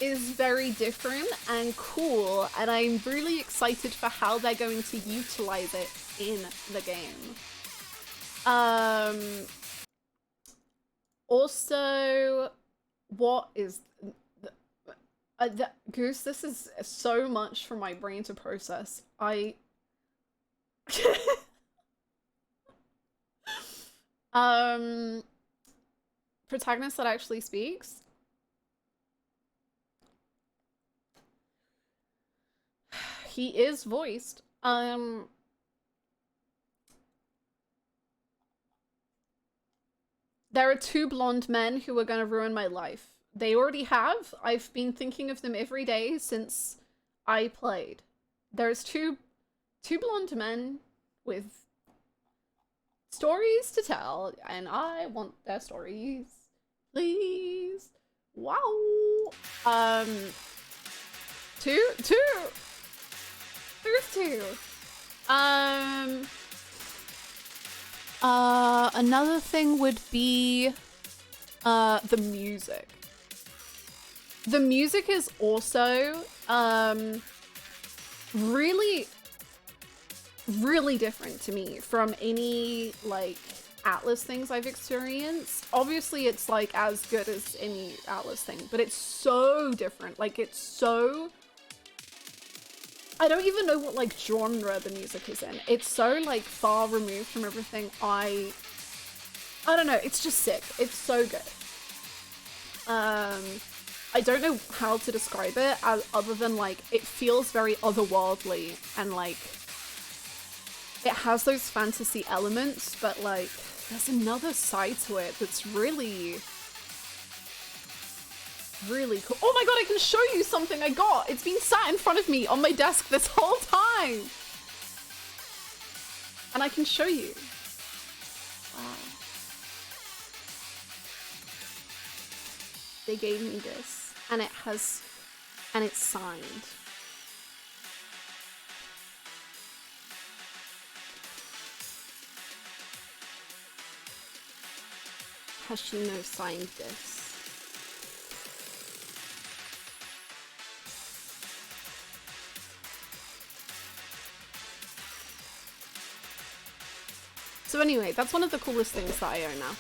is very different and cool, and I'm really excited for how they're going to utilize it in the game. Also, what is Goose? This is so much for my brain to process. Protagonist that actually speaks. He is voiced. There are 2 blonde men who are gonna ruin my life. They already have. I've been thinking of them every day since I played. There's two blonde men with stories to tell, and I want their stories. Please. Wow. There's 2. Another thing would be the music. The music is also really different to me from any like Atlas things I've experienced. Obviously it's like as good as any Atlas thing, but it's so different. Like it's so, I don't even know what like genre the music is in. It's so like far removed from everything. I don't know, it's just sick. It's so good. I don't know how to describe it other than like it feels very otherworldly and like it has those fantasy elements, but like there's another side to it that's really cool. Oh my god, I can show you something I got! It's been sat in front of me on my desk this whole time! And I can show you. Wow. They gave me this, and it's signed. Hashino signed this. So anyway, that's one of the coolest things that I own now.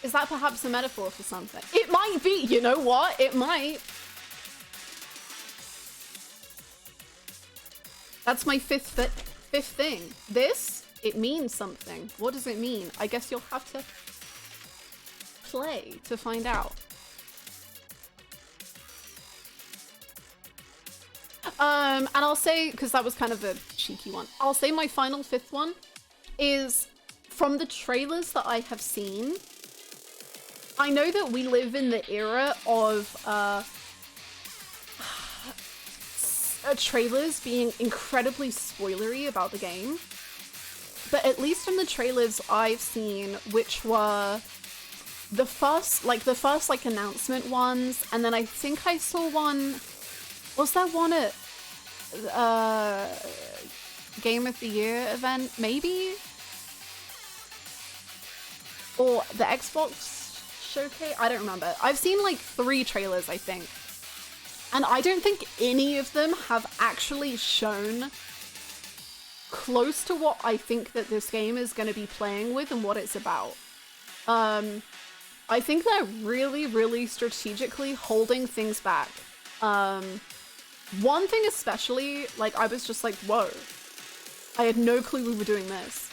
Is that perhaps a metaphor for something? It might be, you know what? It might. That's my fifth thing. This, it means something. What does it mean? I guess you'll have to play to find out. And I'll say, because that was kind of a cheeky one, I'll say my final fifth one is from the trailers that I have seen. I know that we live in the era of trailers being incredibly spoilery about the game, but at least from the trailers I've seen, which were the first announcement ones, and then I think I saw one. Was there one at Game of the Year event, maybe? Or the Xbox showcase? I don't remember. I've seen like 3 trailers, I think. And I don't think any of them have actually shown close to what I think that this game is going to be playing with and what it's about. I think they're really, really strategically holding things back. One thing especially, like, I was just like, whoa. I had no clue we were doing this.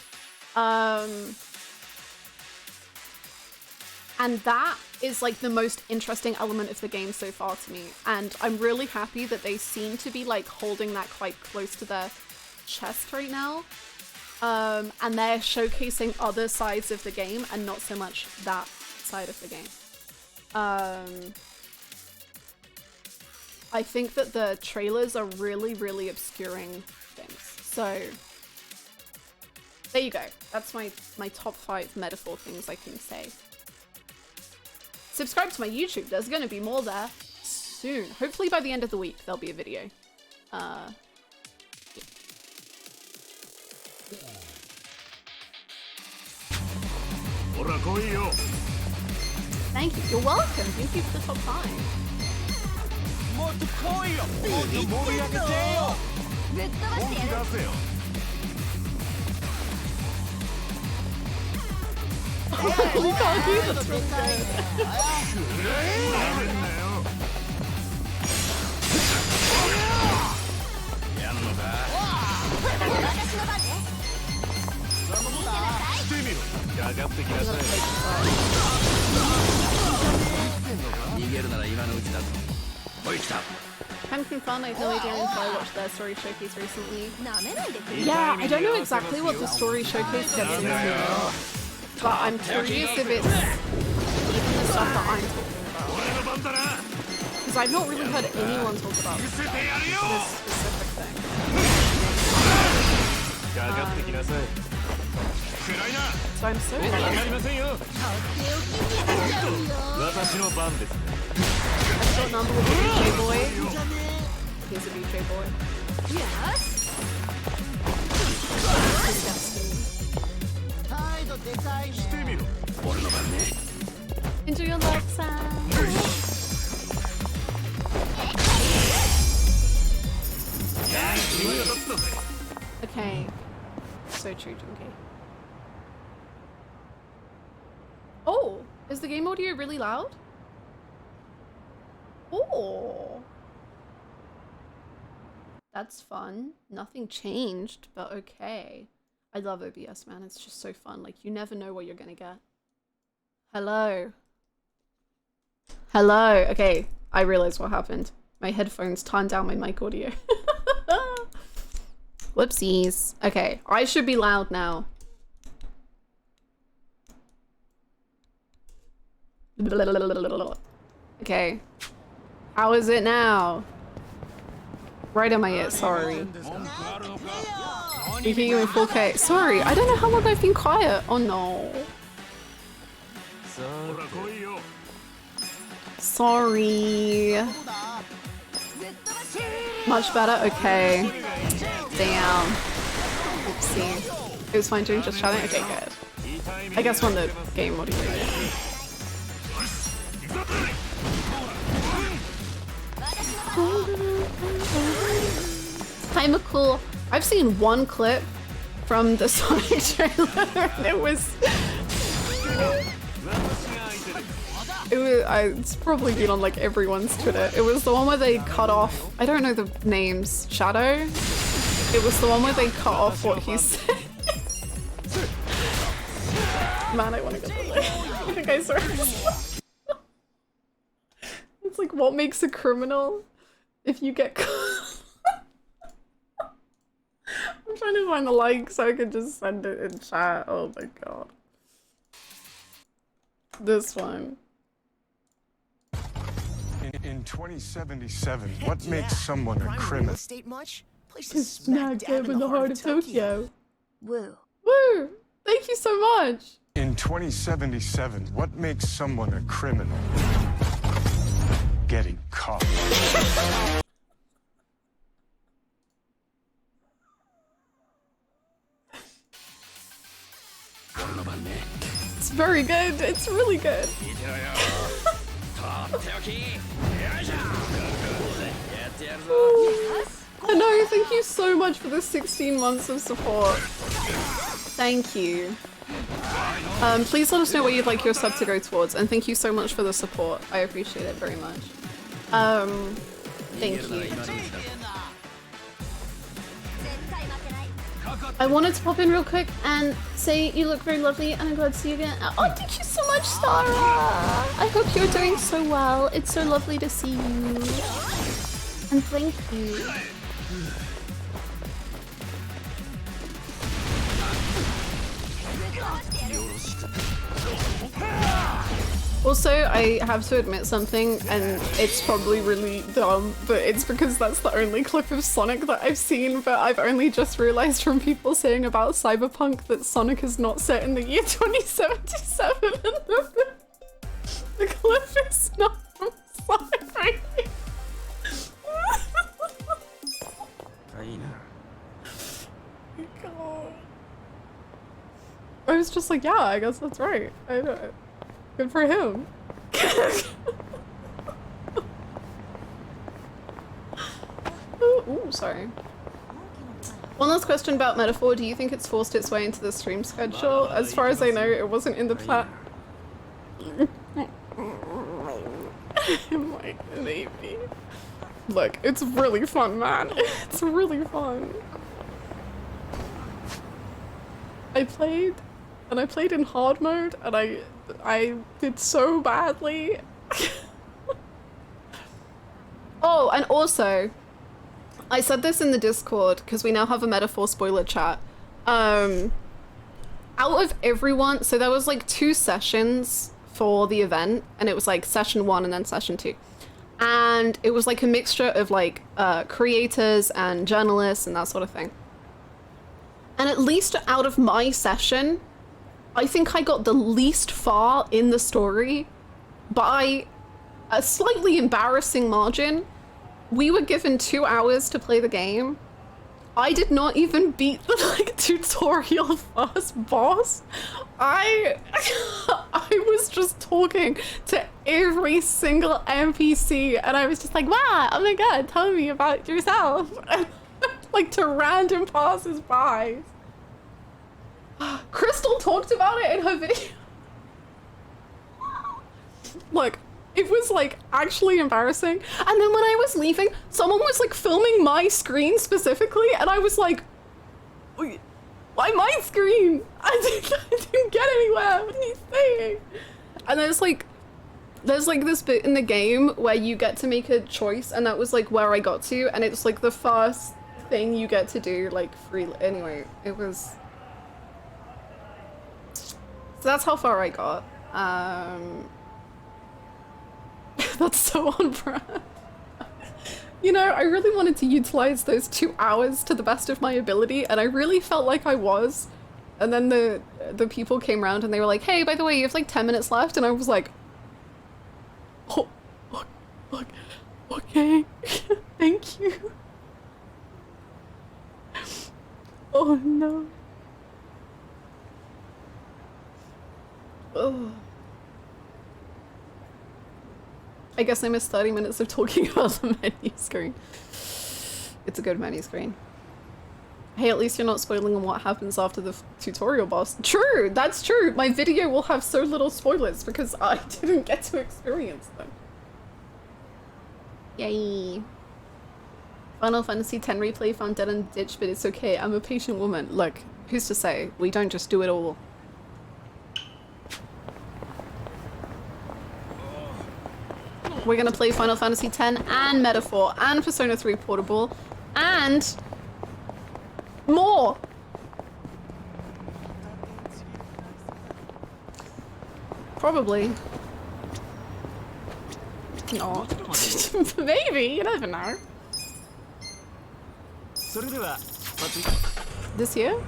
And that is, like, the most interesting element of the game so far to me. And I'm really happy that they seem to be, like, holding that quite close to their chest right now. And they're showcasing other sides of the game and not so much that side of the game. I think that the trailers are really, really obscuring things. So there you go. That's my top 5 metaphor things I can say. Subscribe to my YouTube. There's going to be more there soon. Hopefully by the end of the week, there'll be a video. Thank you. You're welcome. Thank you for the top 5. もっと来いよ。もっと盛り上げてよ。ぶっ飛ばしてやる。本気出せよ。You can't do this. Pumpkin Fun, I really didn't watch their story showcase recently. Yeah, I don't know exactly what the story showcase gets into, but I'm curious if it's even the stuff that I'm talking about. Because I've not really heard anyone talk about this specific thing. So I'm so excited. I thought Number was a VJ boy. He's a VJ boy. Enjoy your love sound. Okay. So true, Junkie. Oh! Is the game audio really loud? Oh! That's fun. Nothing changed, but okay. I love OBS, man. It's just so fun. Like, you never know what you're gonna get. Hello. Hello. Okay, I realized what happened. My headphones turned down my mic audio. Whoopsies. Okay, I should be loud now. Okay. How is it now? Right in my ear, sorry. We hear you in 4K. Sorry, I don't know how long I've been quiet. Oh no. Sorry. Much better? Okay. Damn. Oopsie. It was fine doing just chatting? Okay, good. I guess when the game audio. Hi, McCool. I've seen one clip from the Sonic trailer and it was it's probably been on like everyone's Twitter. It was the one where they cut off, I don't know the names, Shadow? It was the one where they cut off what he said. Man, I want to go to the I think I saw it. It's like, what makes a criminal if you get caught? I'm trying to find the link so I can just send it in chat. Oh my god. This one. In 2077, what makes someone a criminal? Because smack dab in the heart of Tokyo. Woo. Woo! Thank you so much! In 2077, what makes someone a criminal? Getting caught. It's very good. It's really good. Hello, thank you so much for the 16 months of support. Thank you. Please let us know what you'd like your sub to go towards, and thank you so much for the support. I appreciate it very much. Thank you. I wanted to pop in real quick and say you look very lovely and I'm glad to see you again. Oh, thank you so much, Sarah! I hope you're doing so well. It's so lovely to see you. And thank you. Also, I have to admit something, and it's probably really dumb, but it's because that's the only clip of Sonic that I've seen, but I've only just realized from people saying about Cyberpunk that Sonic is not set in the year 2077, and the clip is not from Sonic, right? God. I was just like, yeah, I guess that's right. I know. Good for him. Ooh, sorry. One last question about Metaphor. Do you think it's forced its way into the stream schedule? As far as I know, it wasn't in the plan. Maybe. Look, it's really fun, man. It's really fun. I played in hard mode, and I did so badly. Oh, and also, I said this in the Discord, because we now have a Metaphor spoiler chat. Out of everyone, so there was like 2 sessions for the event, and it was like session 1 and then session 2. And it was like a mixture of like creators and journalists and that sort of thing. And at least out of my session, I think I got the least far in the story by a slightly embarrassing margin. We were given 2 hours to play the game. I did not even beat the like tutorial first boss. I was just talking to every single NPC and I was just like, wow, oh my god, tell me about yourself. Like to random passers-by. Crystal talked about it in her video. Look, it was like actually embarrassing. And then when I was leaving, someone was like filming my screen specifically, and I was like, why my screen? I didn't get anywhere. What are you saying? And I was like, There's like this bit in the game where you get to make a choice, and that was like where I got to, and it's like the first thing you get to do like freely. Anyway, it was. So that's how far I got. That's so on brand. You know, I really wanted to utilize those 2 hours to the best of my ability, and I really felt like I was. And then the people came around and they were like, hey, by the way, you have like 10 minutes left, and I was like, oh, okay, thank you. Oh no. Oh. I guess I missed 30 minutes of talking about the menu screen. It's a good menu screen. Hey, at least you're not spoiling on what happens after the tutorial boss. True, that's true. My video will have so little spoilers because I didn't get to experience them. Yay. Final Fantasy X replay found dead and ditch, but it's okay. I'm a patient woman. Look, who's to say? We don't just do it all. We're gonna play Final Fantasy X and Metaphor and Persona 3 Portable and more. Probably. No. Maybe, you never know. This year?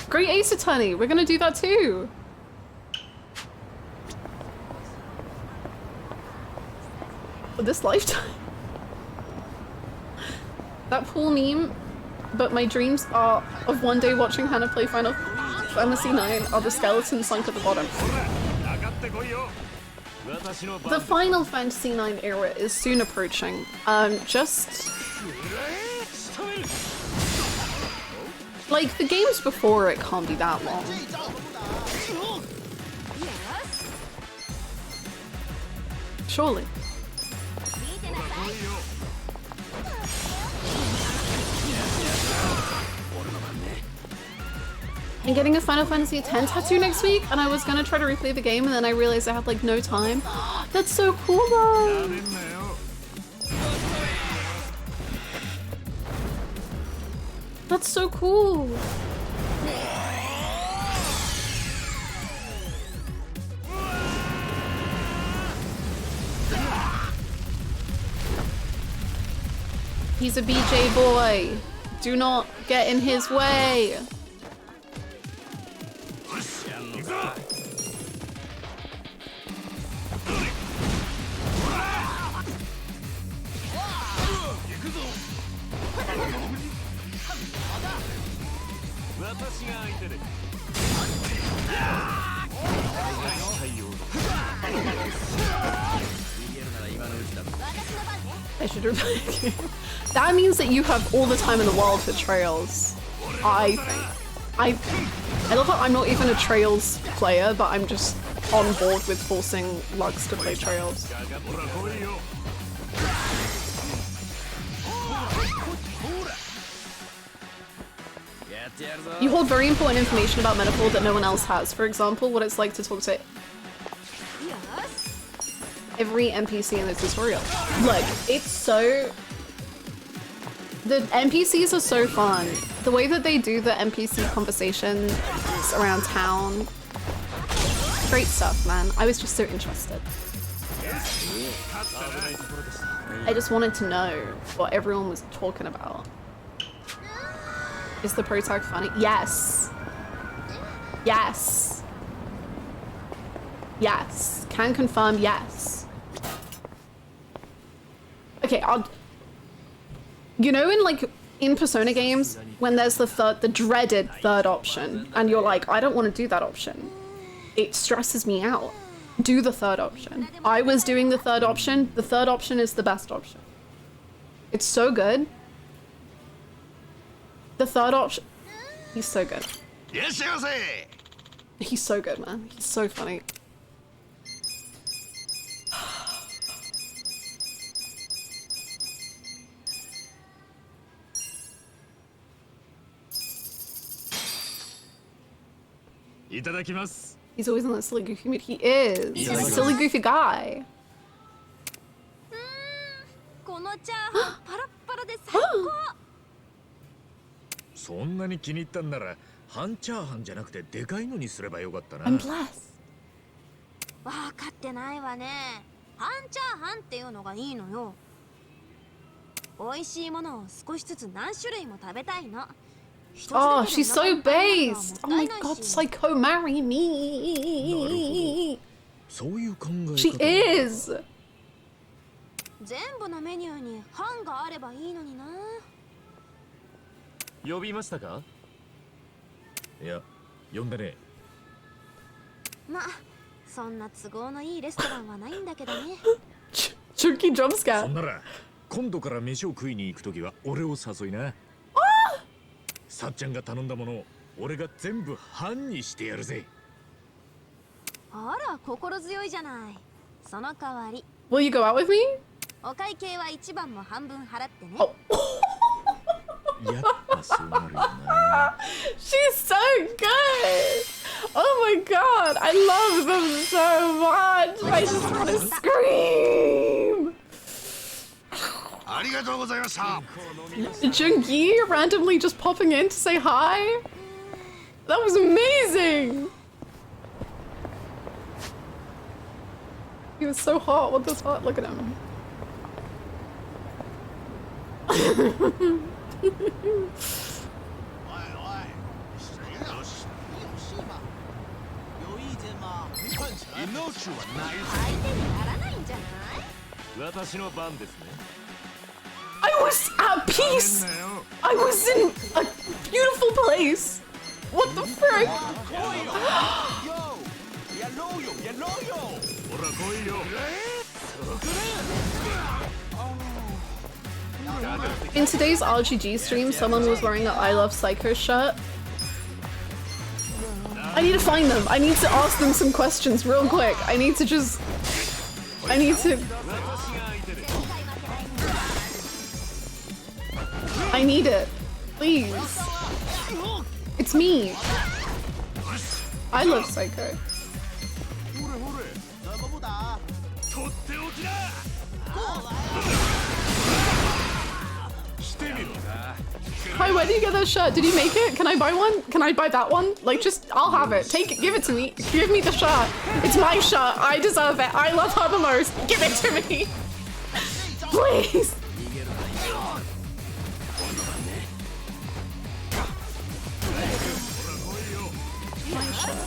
Great Ace Attorney, we're gonna do that too. For this lifetime. That pool meme, but my dreams are of one day watching Hannah play Final Fantasy IX are the skeletons sunk at the bottom. The Final Fantasy IX era is soon approaching. Just like the games before it can't be that long. Surely. I'm getting a Final Fantasy X tattoo next week, and I was gonna try to replay the game, and then I realized I had like no time. That's so cool though! That's so cool! He's a BJ boy. Do not get in his way. I should replay the game. That means that you have all the time in the world for Trails. I love how I'm not even a Trails player, but I'm just on board with forcing Lux to play Trails. You hold very important information about Metaphor that no one else has. For example, what it's like to talk to every NPC in the tutorial. Look, it's so... The NPCs are so fun. The way that they do the NPC conversations around town. Great stuff, man. I was just so interested. I just wanted to know what everyone was talking about. Is the pro tag funny? Yes. Yes. Yes. Can confirm yes. Okay, you know, in Persona games, when there's the dreaded third option, and you're like, I don't want to do that option. It stresses me out. Do the third option. I was doing the third option. The third option is the best option. It's so good. The third option. He's so good. He's so good, man. He's so funny. He's always in that silly goofy mood. He is. He's a silly goofy guy. このチャーハンパラッパラで最高。そんなに気に入ったんなら半チャーハンじゃなくてでかいのにすればよかったな。 I'm blessed. わかってないわね。半チャーハンっていうのがいいのよ。美味しいものを少しずつ何種類も食べたいの。 Oh, she's so based. Oh my god, Psycho, marry me. She is. 全部のメニューに半があればいいのにな。呼びましたか？いや、呼んでね。ま、そんな都合のいいレストランはないんだけどね。Chunky jump scare. そんなら今度から飯を食いに行くときは俺を誘いな。さっちゃんが頼んだものを俺が全部半にしてやるぜ。あら、心強いじゃない。その代わり。Will you go out with me? お会計は一番も半分払ってね。Oh. やっぱそうなるよな。 She's so good. Oh my god, I love them so much. I just want to scream. ありがとうございました。 Jungi randomly just popping in to say hi. That was amazing. He was so hot. What this hot? Look at him. I was at peace. I was in a beautiful place. What the frick? In today's RGG stream, someone was wearing an I Love Psycho shirt. I need to find them. I need to ask them some questions real quick. I need to. I need it. Please. It's me. I love Psycho. Hi, where did you get that shirt? Did you make it? Can I buy one? Can I buy that one? Like, just, I'll have it. Take it, give it to me. Give me the shirt. It's my shirt. I deserve it. I love her the most. Give it to me. Please. My shirt.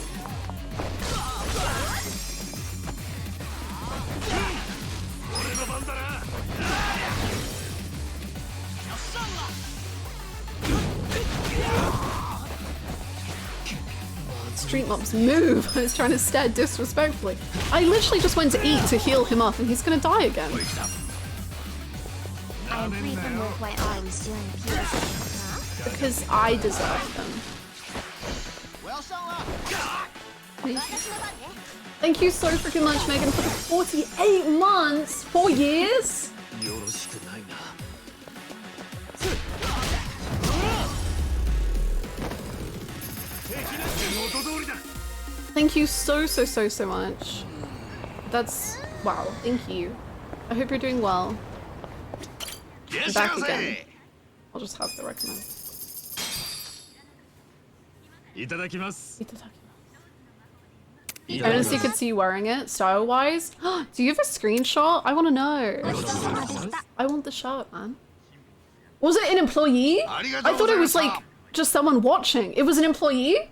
Street mobs move. I was trying to stare disrespectfully. I literally just went to eat to heal him up and he's gonna die again. I am free from work while I was doing PvP. Because I deserve them. Thank you so freaking much, Megan, for the 48 months, 4 years. Thank you so much. That's wow. Thank you. I hope you're doing well. I'm back again. I'll just have the recommend. I honestly could see you wearing it style-wise. Do you have a screenshot? I want to know. I want the shirt, man. Was it an employee? I thought it was like just someone watching. It was an employee?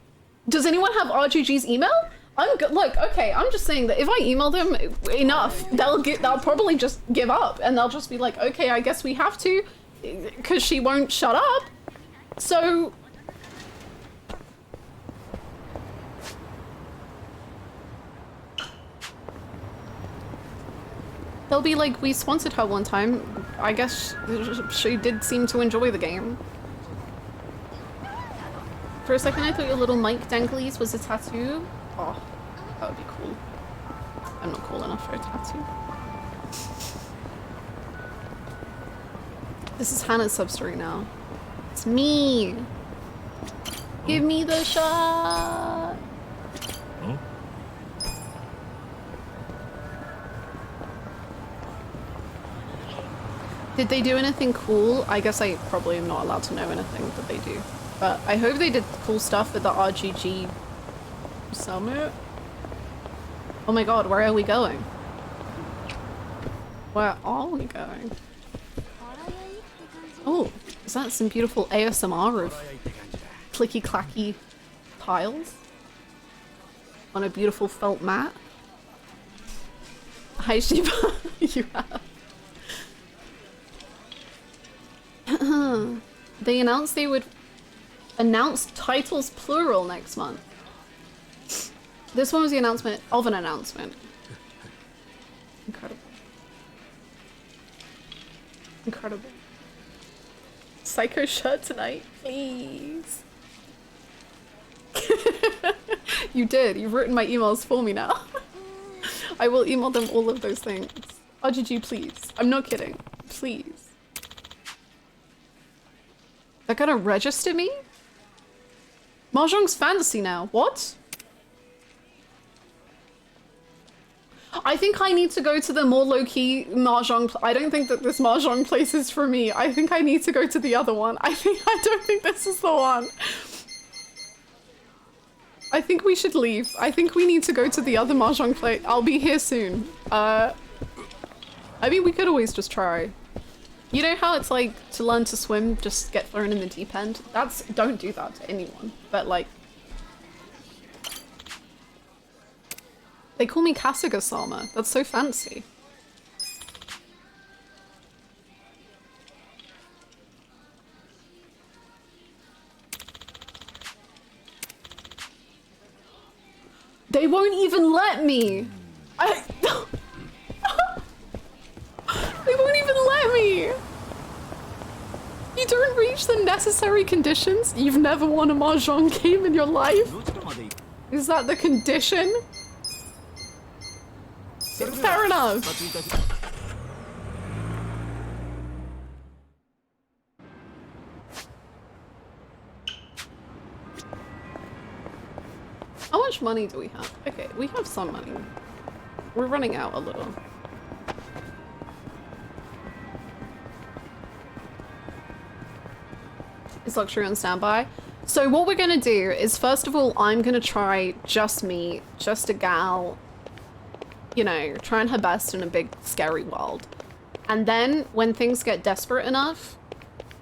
Does anyone have RGG's email? I'm good. Look, okay, I'm just saying that if I email them enough, they'll probably just give up and they'll just be like, okay, I guess we have to, because she won't shut up. So they'll be like, we sponsored her one time. I guess she did seem to enjoy the game. For a second, I thought your little mic danglies was a tattoo. Oh, that would be cool. I'm not cool enough for a tattoo. This is Hannah's sub-story now. It's me! Give me the shot! Did they do anything cool? I guess I probably am not allowed to know anything that they do. But I hope they did cool stuff at the RGG summit. Oh my god, where are we going? Where are we going? Oh, is that some beautiful ASMR of clicky clacky tiles on a beautiful felt mat? Hi Shiba, you have. They announced they would announce titles plural next month. This one was the announcement of an announcement. Incredible. Incredible. Psycho shirt tonight, please. You did. You've written my emails for me now. I will email them all of those things. RGG, please. I'm not kidding. Please. They're gonna register me? Mahjong's fantasy now. What? I think I need to go to the more low-key Mahjong. I don't think that this Mahjong place is for me. I think I need to go to the other one. I don't think this is the one. I think we should leave. I think we need to go to the other Mahjong place. I'll be here soon. I mean, we could always just try. You know how it's like to learn to swim, just get thrown in the deep end? Don't do that to anyone. But like, they call me Kasuga-sama. That's so fancy. They won't even let me. They won't even let me. You don't reach the necessary conditions? You've never won a Mahjong game in your life? Is that the condition? Fair enough. How much money do we have? Okay, we have some money. We're running out a little. Is luxury on standby? So what we're gonna do is, first of all, I'm gonna try just me, just a gal, you know, trying her best in a big scary world. And then when things get desperate enough,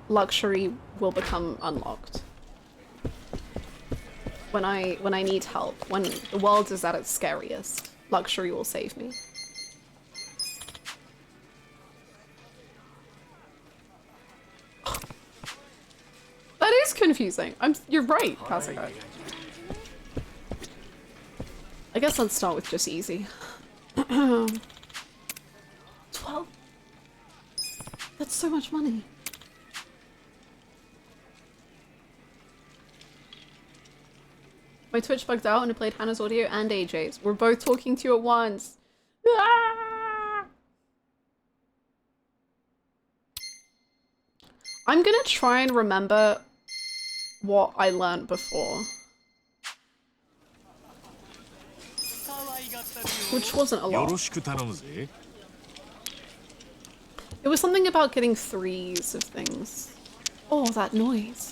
luxury will become unlocked. When I need help, when the world is at its scariest, luxury will save me. That is confusing. You're right, Kasuga. I guess let's start with just easy. 12. That's so much money. My Twitch bugged out and it played Hannah's audio and AJ's. We're both talking to you at once. Ah! I'm gonna try and remember what I learned before. Which wasn't a lot. It was something about getting 3s of things. Oh, that noise.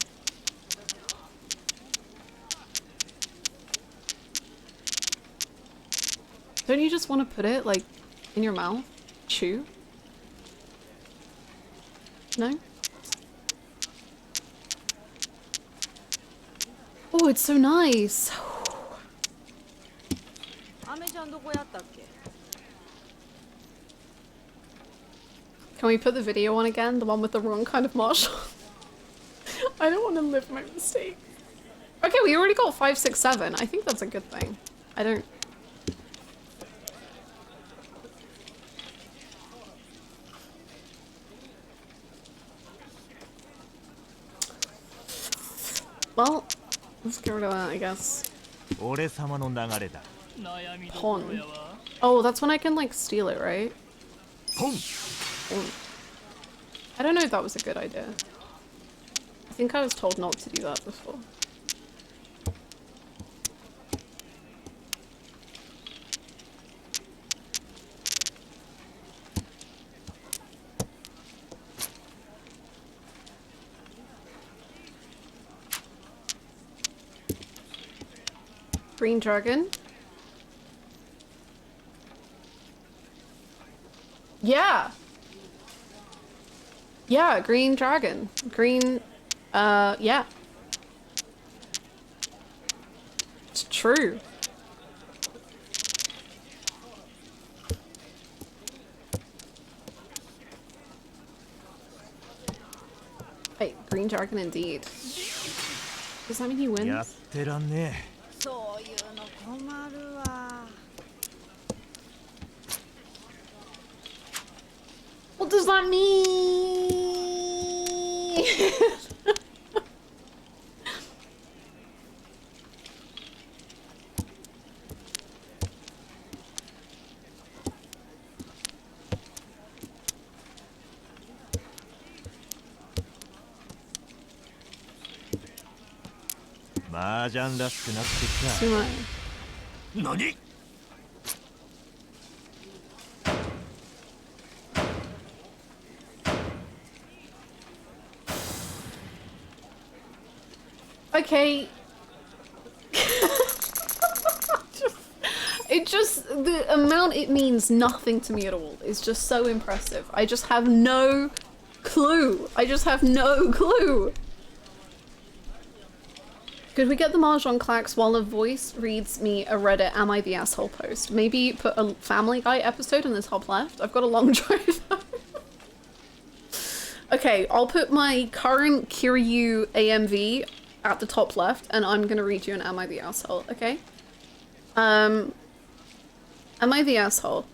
Don't you just want to put it, like, in your mouth? Chew? No? Oh, it's so nice. Can we put the video on again? The one with the wrong kind of marshal? I don't want to live my mistake. Okay, we already got 5, 6, 7. I think that's a good thing. I don't... Well, let's get rid of that, I guess. Pawn. Oh, that's when I can, like, steal it, right? Pawn. I don't know if that was a good idea. I think I was told not to do that before. Green dragon. Yeah. Yeah, green dragon. Green, yeah. It's true. Wait, green dragon indeed. Does that mean he wins? What does that mean? Too much. 何 Okay. The amount it means nothing to me at all is just so impressive. I just have no clue. I just have no clue. Could we get the Mahjong clacks while a voice reads me a Reddit Am I the Asshole post? Maybe put a Family Guy episode in the top left. I've got a long drive. Okay, I'll put my current Kiru AMV at the top left, and I'm gonna read you an Am I the Asshole, okay? Am I the asshole?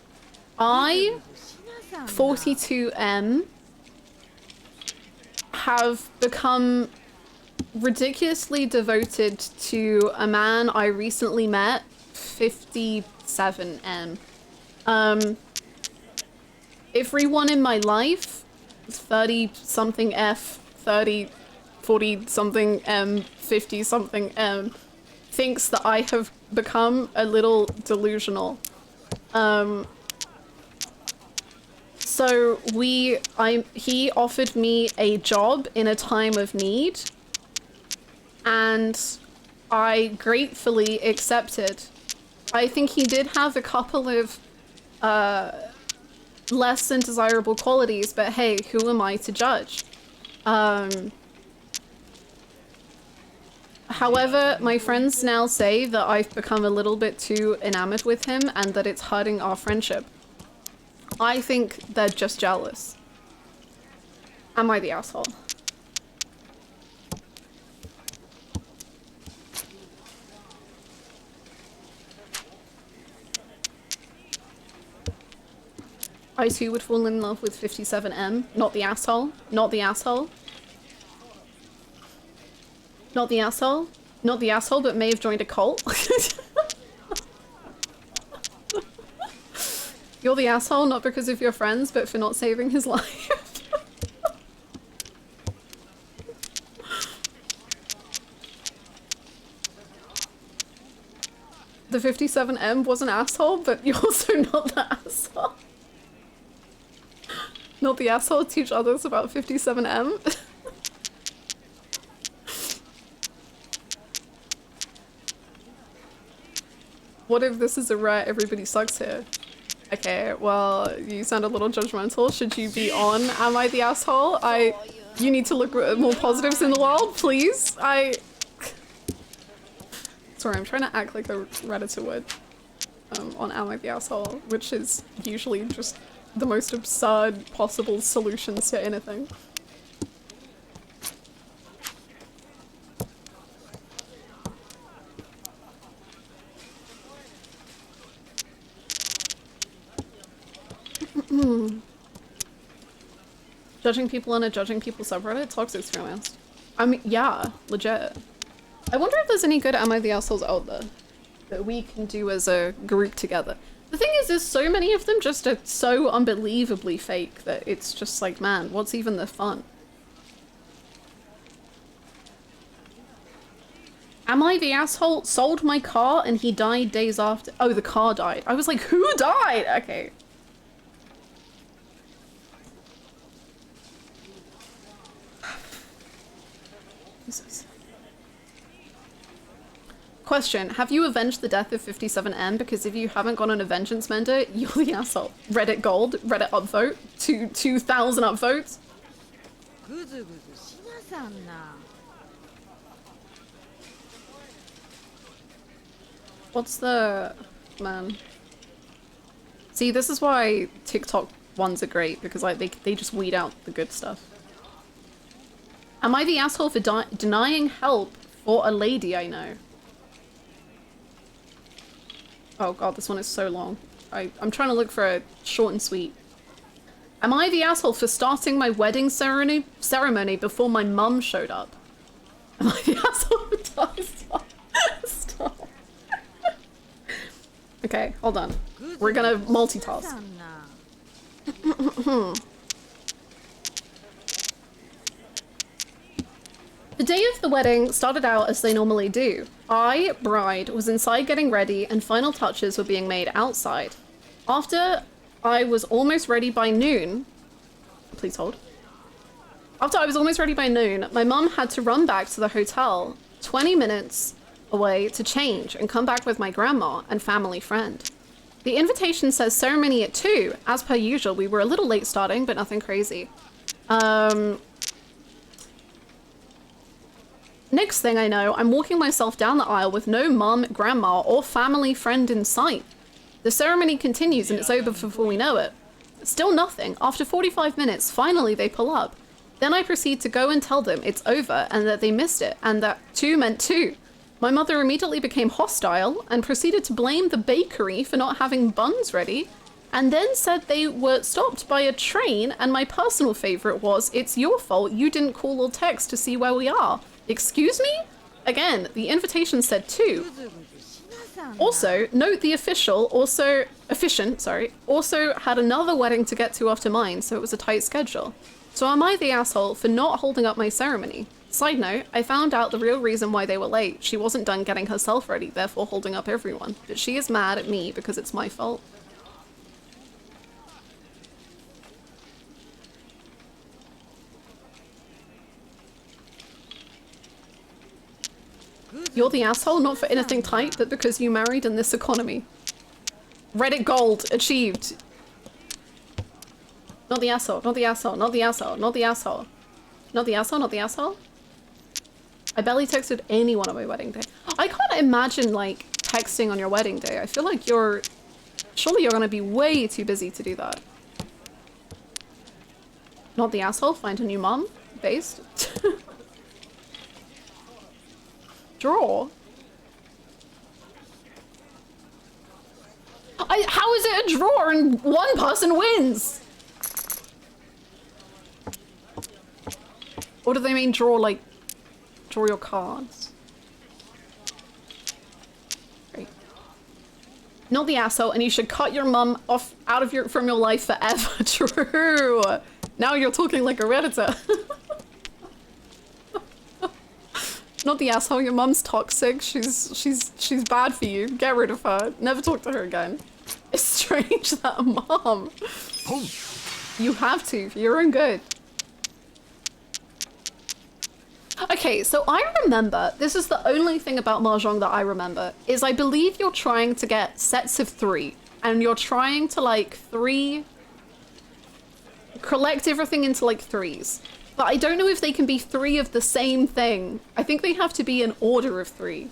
I, 42M, have become ridiculously devoted to a man I recently met, 57M. Everyone in my life, 30-something F, 30, 40-something M, 50-something M, thinks that I have become a little delusional. So he offered me a job in a time of need, and I gratefully accepted. I think he did have a couple of less than desirable qualities, but hey, who am I to judge? However, my friends now say that I've become a little bit too enamored with him and that it's hurting our friendship. I think they're just jealous. Am I the asshole? I too would fall in love with 57M. Not the asshole. Not the asshole. Not the asshole. Not the asshole, but may have joined a cult. You're the asshole, not because of your friends, but for not saving his life. The 57M was an asshole, but you're also not the asshole. Not the asshole, teach others about 57M. What if this is a rare everybody sucks here? Okay, well, you sound a little judgmental. Should you be on Am I the Asshole? You need to look at more positives in the world, please. Sorry, I'm trying to act like a Redditor would on Am I the Asshole, which is usually just the most absurd possible solutions to anything. Judging people on a judging people subreddit? Toxic romance. I mean, yeah, legit. I wonder if there's any good Am I the Assholes out there that we can do as a group together. The thing is, there's so many of them just are so unbelievably fake that it's just like, man, what's even the fun? Am I the asshole? Sold my car and he died days after. Oh, the car died. I was like, who died? Okay. Jesus. Question, have you avenged the death of 57M? Because if you haven't gone on a vengeance mender, you're the asshole. Reddit gold, Reddit upvote, 2,000 upvotes. What's the... man. See, this is why TikTok ones are great, because like they just weed out the good stuff. Am I the asshole for denying help for a lady I know? Oh god, this one is so long. I'm trying to look for a short and sweet. Am I the asshole for starting my wedding ceremony before my mum showed up? Am I the asshole for stop. Okay, hold on. We're gonna multitask. The day of the wedding started out as they normally do. I, bride, was inside getting ready and final touches were being made outside. After I was almost ready by noon, please hold. After I was almost ready by noon, my mum had to run back to the hotel 20 minutes away to change and come back with my grandma and family friend. The invitation says ceremony at 2. As per usual, we were a little late starting, but nothing crazy. Next thing I know, I'm walking myself down the aisle with no mum, grandma, or family friend in sight. The ceremony continues and it's over before we know it. Still nothing. After 45 minutes, finally they pull up. Then I proceed to go and tell them it's over and that they missed it and that 2 meant 2. My mother immediately became hostile and proceeded to blame the bakery for not having buns ready, and then said they were stopped by a train, and my personal favorite was, "It's your fault, you didn't call or text to see where we are." Excuse me? Again, the invitation said 2. Also, note the officiant, also had another wedding to get to after mine, so it was a tight schedule. So am I the asshole for not holding up my ceremony? Side note, I found out the real reason why they were late. She wasn't done getting herself ready, therefore holding up everyone. But she is mad at me because it's my fault. You're the asshole, not for anything tight, but because you married in this economy. Reddit gold, achieved. Not the asshole, not the asshole, not the asshole, not the asshole. Not the asshole, not the asshole. I barely texted anyone on my wedding day. I can't imagine like texting on your wedding day. I feel like surely you're gonna be way too busy to do that. Not the asshole, find a new mom. Based. Draw. How is it a draw and one person wins? Or do they mean draw like draw your cards? Great. Not the asshole, and you should cut your mum off from your life forever. True. Now you're talking like a Redditor. Not the asshole, your mum's toxic. She's bad for you. Get rid of her. Never talk to her again. It's strange that a mom. You have to for your own good. Okay, so I remember, this is the only thing about Mahjong that I remember, is I believe you're trying to get sets of 3, and you're trying to like collect everything into like 3s. But I don't know if they can be 3 of the same thing. I think they have to be in order of 3.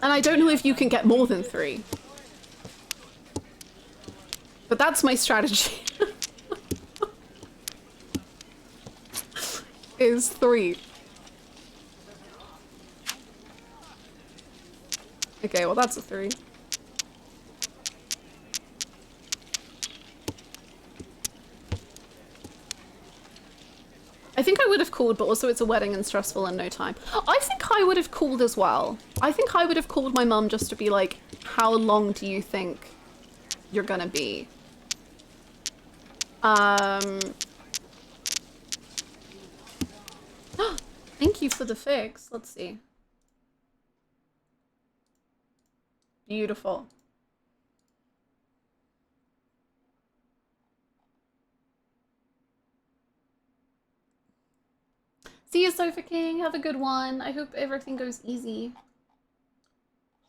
And I don't know if you can get more than 3. But that's my strategy. Is 3. Okay, well that's a 3. I think I would have called, but also it's a wedding and stressful and no time. I think I would have called as well. I think I would have called my mum just to be like, how long do you think you're gonna be? Thank you for the fix. Let's see. Beautiful. See you, Sofa King. Have a good one. I hope everything goes easy.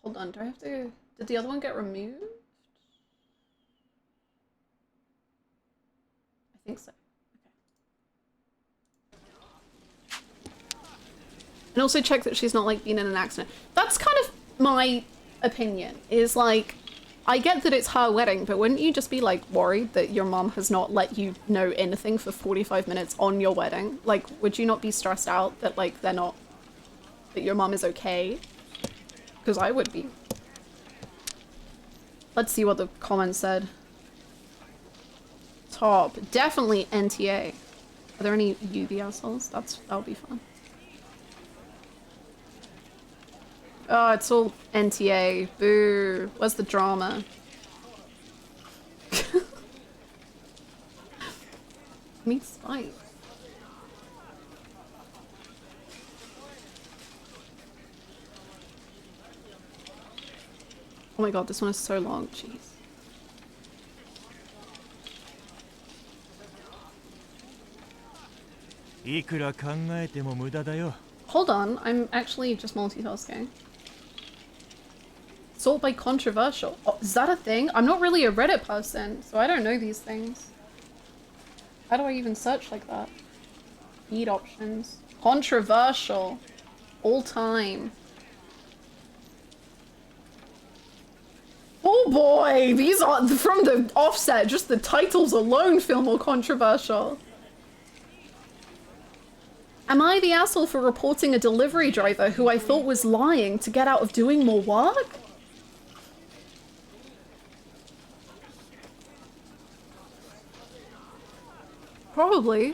Hold on, do I have to... Did the other one get removed? I think so. Okay. And also check that she's not, like, been in an accident. That's kind of my opinion, is, like, I get that it's her wedding, but wouldn't you just be, like, worried that your mom has not let you know anything for 45 minutes on your wedding? Like, would you not be stressed out that, like, they're not... that your mom is okay? Because I would be. Let's see what the comments said. Top. Definitely NTA. Are there any UV assholes? That'll be fun. Oh, it's all NTA. Boo. Where's the drama? Meet Spike. Oh my god, this one is so long. Jeez. Hold on, I'm actually just multitasking. Sort by controversial. Oh, is that a thing? I'm not really a Reddit person, so I don't know these things. How do I even search like that? Feed options. Controversial. All time. Oh boy! These are, from the offset, just the titles alone feel more controversial. Am I the asshole for reporting a delivery driver who I thought was lying to get out of doing more work? Probably.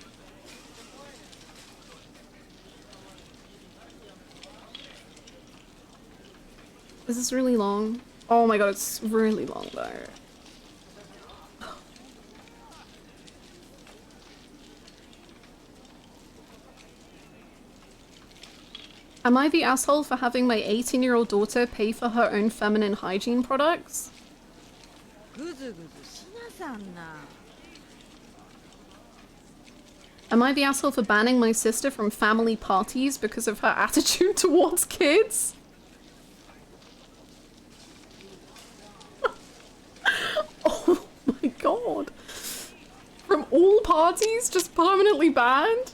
Is this really long? Oh my god, it's really long though. Am I the asshole for having my 18-year-old daughter pay for her own feminine hygiene products? Am I the asshole for banning my sister from family parties because of her attitude towards kids? Oh my god. From all parties, just permanently banned?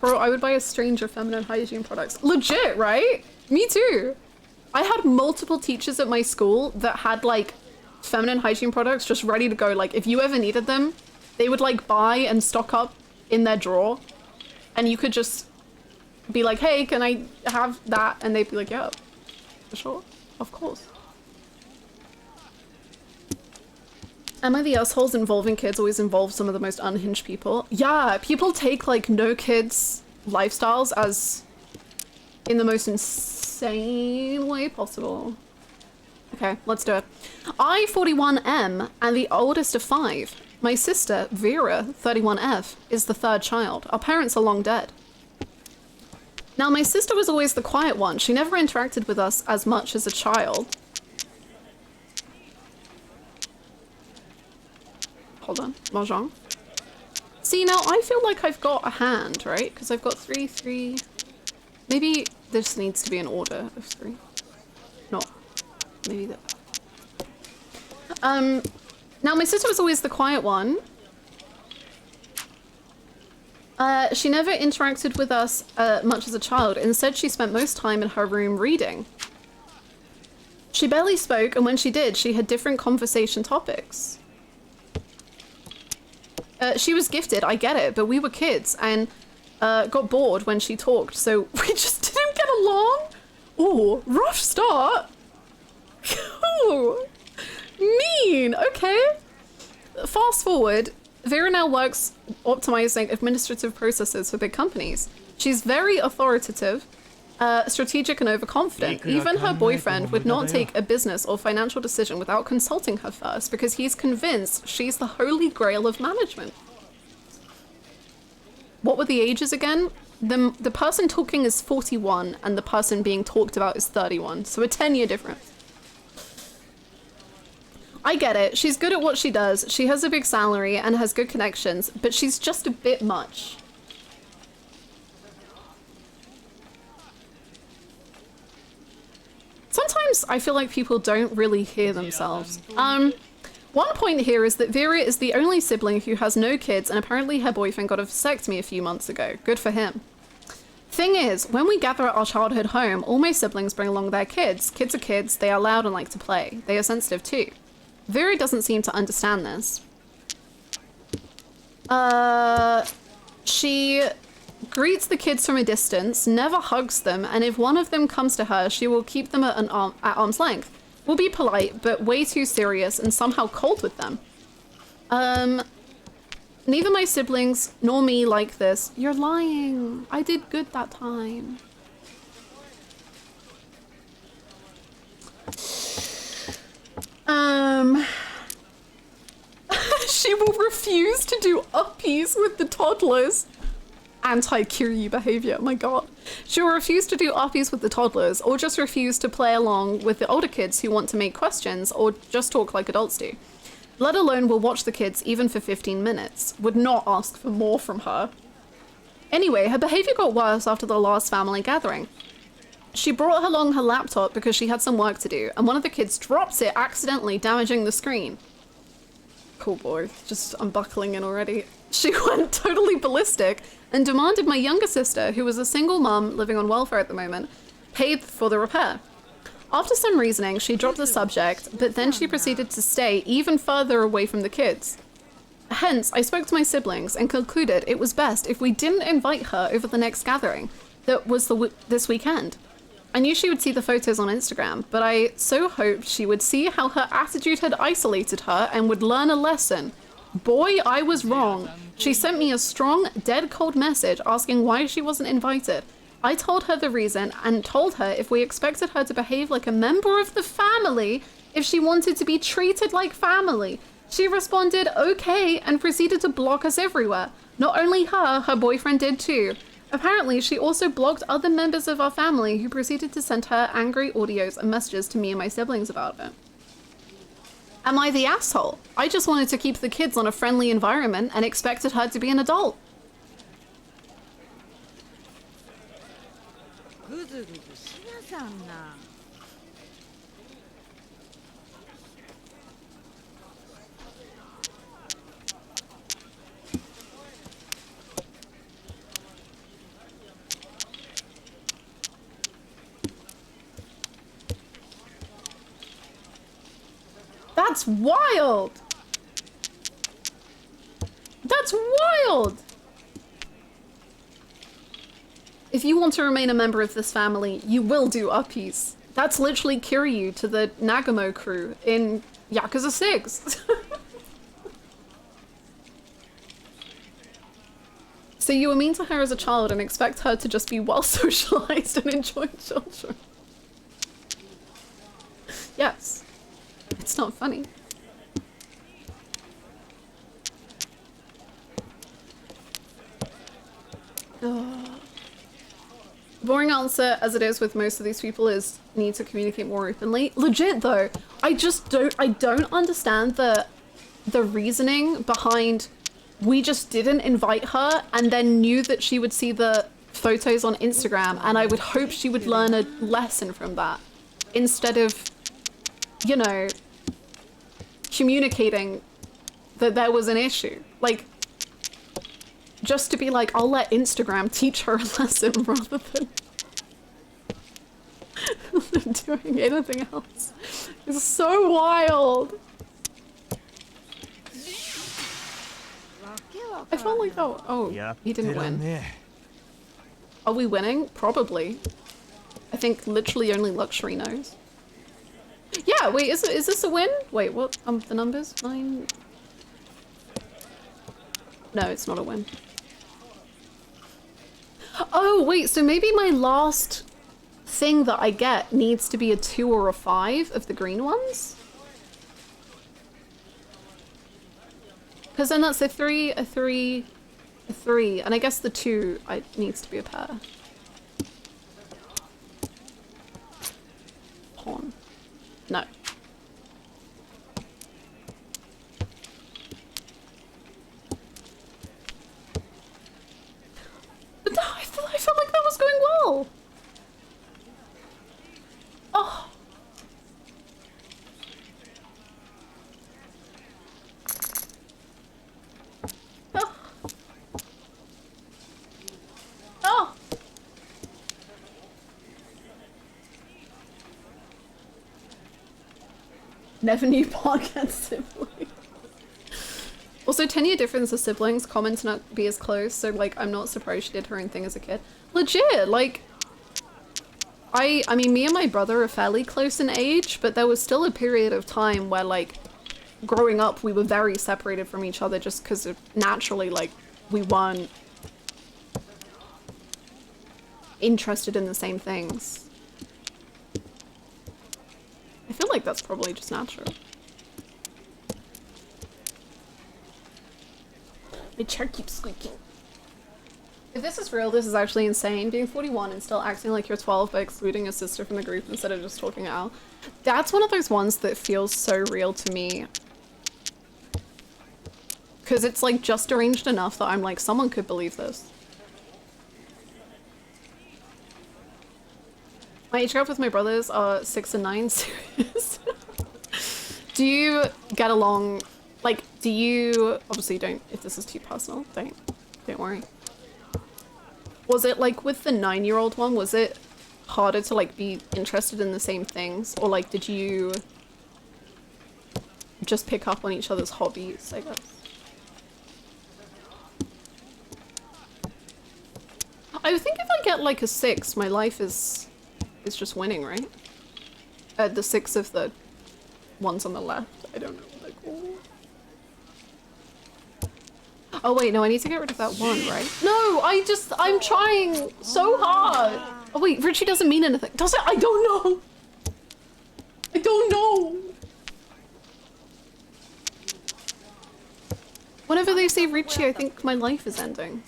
Bro, I would buy a stranger feminine hygiene products. Legit, right? Me too. I had multiple teachers at my school that had like feminine hygiene products just ready to go. Like if you ever needed them, they would like buy and stock up in their drawer. And you could just be like, hey, can I have that? And they'd be like, yeah, for sure. Of course. Am I the assholes involving kids always involve some of the most unhinged people? Yeah, people take like no kids lifestyles as in the most insane way possible. Okay, let's do it. I, 41M, and the oldest of 5. My sister, Vera, 31F, is the 3rd child. Our parents are long dead. Now, my sister was always the quiet one. She never interacted with us as much as a child. Hold on, Mahjong. See, now I feel like I've got a hand, right? Because I've got 3, 3. Maybe this needs to be an order of 3. No, maybe that. Now my sister was always the quiet one. She never interacted with us much as a child. Instead, she spent most time in her room reading. She barely spoke, and when she did, she had different conversation topics. She was gifted, I get it, but we were kids and got bored when she talked, so we just didn't get along. Ooh, rough start. Ooh, mean, okay. Fast forward, Vera now works optimizing administrative processes for big companies. She's very authoritative, strategic and overconfident. Even her boyfriend would not take a business or financial decision without consulting her first because he's convinced she's the holy grail of management. What were the ages again? The person talking is 41 and the person being talked about is 31, so a 10-year difference. I get it, she's good at what she does, she has a big salary and has good connections, but she's just a bit much. sometimes I feel like people don't really hear themselves. One point here is that Vera is the only sibling who has no kids, and apparently her boyfriend got a vasectomy a few months ago. Good for him. Thing is, when we gather at our childhood home, all my siblings bring along their kids. Kids are kids, they are loud and like to play. They are sensitive too. Vera doesn't seem to understand this. She greets the kids from a distance, never hugs them, and if one of them comes to her, she will keep them at arm's length. We'll be polite, but way too serious and somehow cold with them. Neither my siblings nor me like this. You're lying. I did good that time. She will refuse to do uppies with the toddlers. Anti-Kiryu behavior, my god. She will refuse to do uppies with the toddlers, or just refuse to play along with the older kids who want to make questions, or just talk like adults do. Let alone will watch the kids even for 15 minutes. Would not ask for more from her. Anyway, her behavior got worse after the last family gathering. She brought along her laptop because she had some work to do, and one of the kids drops it, accidentally damaging the screen. Cool boy, just unbuckling in already. She went totally ballistic and demanded my younger sister, who was a single mum living on welfare at the moment, paid for the repair. After some reasoning, she dropped the subject, but then she proceeded to stay even further away from the kids. Hence, I spoke to my siblings and concluded it was best if we didn't invite her over the next gathering that was this weekend. I knew she would see the photos on Instagram, but I so hoped she would see how her attitude had isolated her and would learn a lesson. Boy, I was wrong. She sent me a strong, dead cold message asking why she wasn't invited. I told her the reason and told her if we expected her to behave like a member of the family, if she wanted to be treated like family. She responded okay and proceeded to block us everywhere. Not only her boyfriend did too. Apparently, she also blocked other members of our family who proceeded to send her angry audios and messages to me and my siblings about it. Am I the asshole? I just wanted to keep the kids on a friendly environment and expected her to be an adult. That's wild! That's wild! If you want to remain a member of this family, you will do uppies. That's literally Kiryu to the Nagamo crew in Yakuza 6. So you were mean to her as a child and expect her to just be well socialized and enjoy children. Yes. It's not funny. Boring answer as it is with most of these people is need to communicate more openly. Legit though, I don't understand the reasoning behind we just didn't invite her and then knew that she would see the photos on Instagram, and I would hope she would learn a lesson from that instead of, you know, communicating that there was an issue. Like, just to be like, I'll let Instagram teach her a lesson rather than doing anything else. It's so wild. I felt like, oh, he didn't win. Are we winning? Probably. I think literally only Luxury knows. Yeah, wait, is this a win? Wait, what? The numbers? 9? No, it's not a win. Oh, wait, so maybe my last thing that I get needs to be a 2 or a 5 of the green ones? Because then that's a 3, a 3, a 3, and I guess the 2 needs to be a pair. Pawn. No. But I felt like that was going well. Oh, Never knew Park had siblings. Also, 10-year difference of siblings, common to not be as close, so like I'm not surprised she did her own thing as a kid. Legit, like I mean me and my brother are fairly close in age, but there was still a period of time where like growing up we were very separated from each other just because naturally like we weren't interested in the same things. I feel like that's probably just natural. My chair keeps squeaking. If this is real, this is actually insane. Being 41 and still acting like you're 12 by excluding your sister from the group instead of just talking out. That's one of those ones that feels so real to me. Because it's like just deranged enough that I'm like, someone could believe this. My age gap with my brothers are 6 and 9. Serious. Do you get along? Like, do you? Obviously, don't. If this is too personal, don't worry. Was it like with the 9-year-old one? Was it harder to like be interested in the same things, or like did you just pick up on each other's hobbies? I guess. I think if I get like a 6, my life is just winning, right? The 6 of the ones on the left. I don't know. Like, oh wait, no, I need to get rid of that one, right? No, I'm trying so hard. Oh wait, Richie doesn't mean anything. Does it? I don't know. I don't know. Whenever they say Richie, I think my life is ending.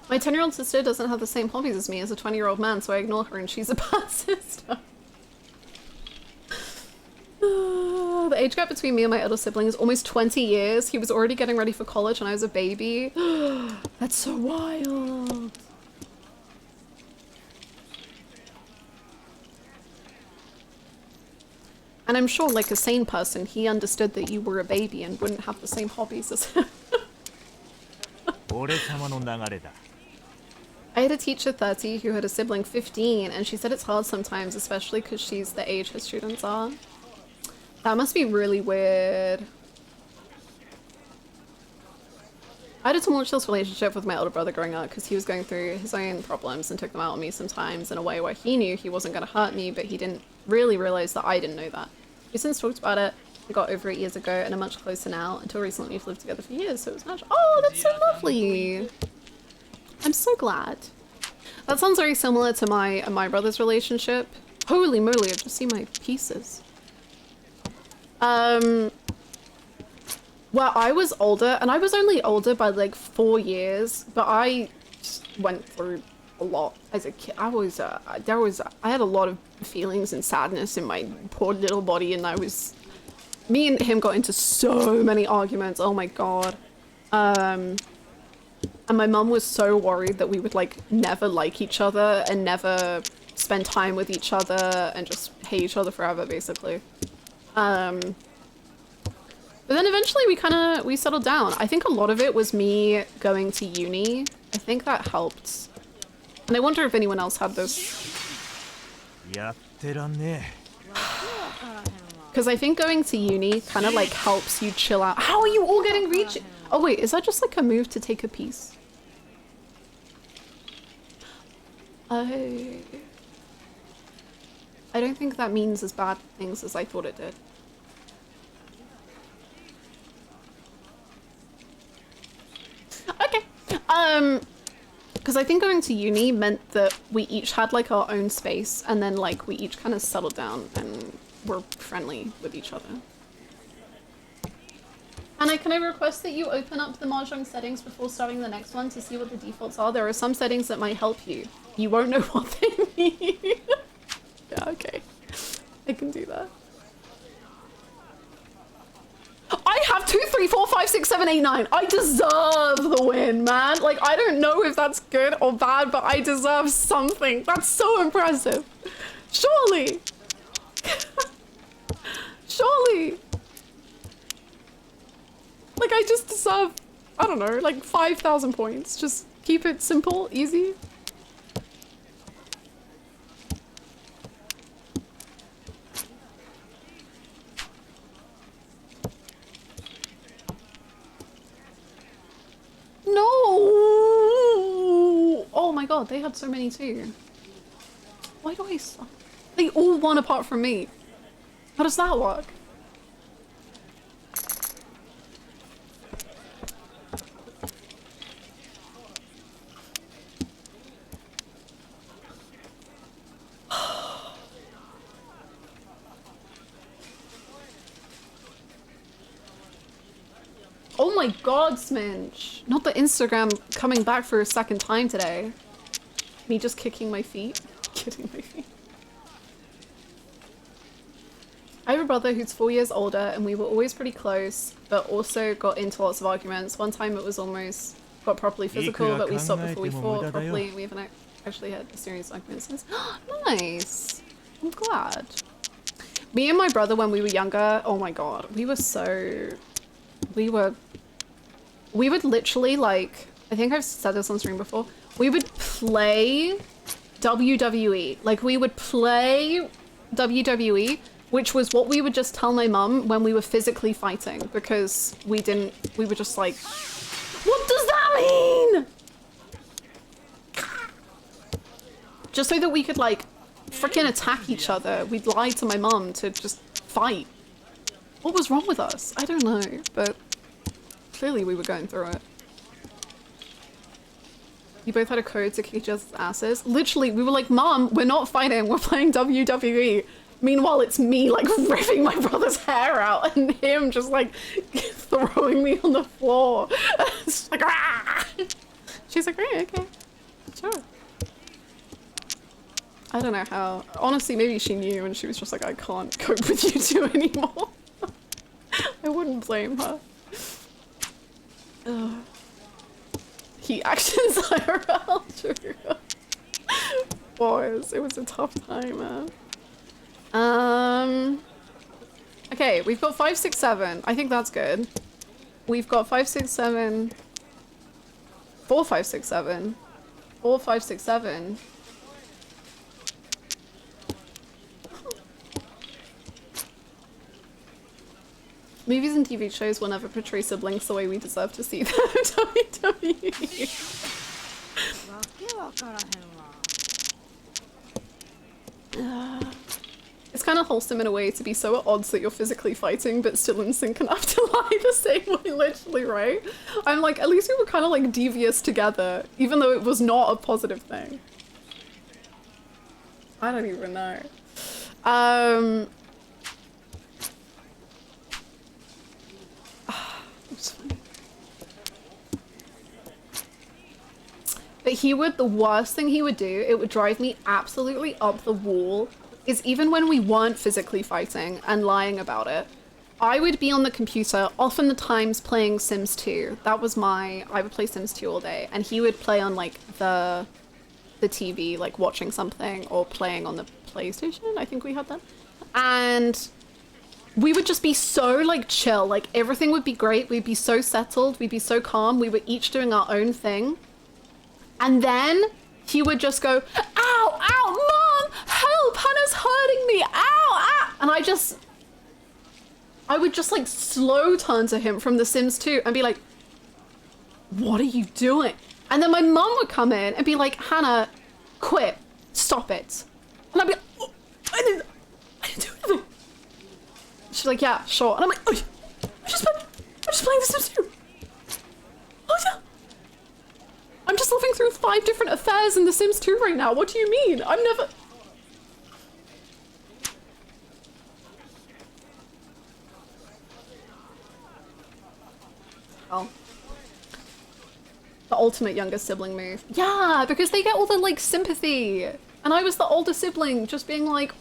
My 10-year-old sister doesn't have the same hobbies as me as a 20-year-old man, so I ignore her and she's a bad sister. The age gap between me and my other sibling is almost 20 years. He was already getting ready for college when I was a baby. That's so wild. And I'm sure, like a sane person, he understood that you were a baby and wouldn't have the same hobbies as him. I had a teacher 30 who had a sibling 15, and she said it's hard sometimes, especially because she's the age her students are. That must be really weird. I had a tumultuous relationship with my older brother growing up because he was going through his own problems and took them out on me sometimes in a way where he knew he wasn't going to hurt me, but he didn't really realize that I didn't know that. We since talked about it. We got over it years ago and are much closer now. Until recently, we've lived together for years, so it was magical. Oh, that's so lovely. I'm so glad. That sounds very similar to my brother's relationship. Holy moly, I've just seen my pieces. Well, I was older, and I was only older by like 4 years, but I just went through a lot as a kid. I had a lot of feelings and sadness in my poor little body, and me and him got into so many arguments. Oh my god. And my mum was so worried that we would like never like each other and never spend time with each other and just hate each other forever, basically. But then eventually we settled down. I think a lot of it was me going to uni. I think that helped. And I wonder if anyone else had this. Because I think going to uni kind of like helps you chill out. How are you all getting reach? Oh wait, is that just like a move to take a piece? I don't think that means as bad things as I thought it did. Okay. Because I think going to uni meant that we each had like our own space, and then like we each kind of settled down and were friendly with each other. And can I request that you open up the Mahjong settings before starting the next one to see what the defaults are? There are some settings that might help you. You won't know what they mean. Yeah, okay. I can do that. I have 2, 3, 3, 4, 5, 6, 7, 8, 9. I deserve the win, man. Like, I don't know if that's good or bad, but I deserve something. That's so impressive. Surely. Surely. Like, I just deserve, I don't know, like 5,000 points. Just keep it simple, easy. No! Oh my god, they had so many too. Why do I suck? They all won apart from me. How does that work? Oh my god, Sminch! Not the Instagram coming back for a second time today. Me just kicking my feet. Kicking my feet. I have a brother who's 4 years older and we were always pretty close, but also got into lots of arguments. One time it was almost got properly physical, but we stopped before we fought properly. We haven't actually had a serious argument since. Nice! I'm glad. Me and my brother when we were younger, oh my god, we were so... We would literally, like, I think I've said this on stream before, we would play WWE. Like, we would play WWE, which was what we would just tell my mum when we were physically fighting, because we were just like, what does that mean? Just so that we could, like, freaking attack each other. We'd lie to my mum to just fight. What was wrong with us? I don't know, but clearly we were going through it. You both had a code to kick each other's asses. Literally, we were like, Mom, we're not fighting, we're playing WWE. Meanwhile, it's me, like, ripping my brother's hair out and him just, like, throwing me on the floor. It's like, ah! She's like, right, okay, sure. I don't know how. Honestly, maybe she knew and she was just like, I can't cope with you two anymore. I wouldn't blame her. Ugh. Heat actions IRL, true. Boys, it was a tough time, man. Okay, we've got 5, 6, 7. I think that's good. We've got 5, 6, 7. 4, 5, 6, 7. 4, 5, 6, 7. Movies and TV shows will never portray siblings the way we deserve to see them. WWE. It's kind of wholesome in a way to be so at odds that you're physically fighting but still in sync enough to lie the same way, literally, right? I'm like, at least we were kind of like devious together, even though it was not a positive thing. I don't even know. But the worst thing he would do, it would drive me absolutely up the wall, is even when we weren't physically fighting and lying about it, I would be on the computer, often the times playing Sims 2. That was I would play Sims 2 all day, and he would play on like the TV, like watching something, or playing on the PlayStation, I think we had that. And we would just be so like chill, like everything would be great, we'd be so settled, we'd be so calm, we were each doing our own thing. And then he would just go, ow, ow, Mom, help, Hannah's hurting me, ow, ow. And I would just like slow turn to him from The Sims 2 and be like, what are you doing? And then my mum would come in and be like, Hannah, quit, stop it. And I'd be like, oh, I didn't do anything. She's like, yeah, sure. And I'm like, oh, I'm just playing The Sims 2. Oh yeah. I'm just living through 5 different affairs in The Sims 2 right now. What do you mean? I'm never... Oh. The ultimate younger sibling move. Yeah, because they get all the, like, sympathy. And I was the older sibling, just being like...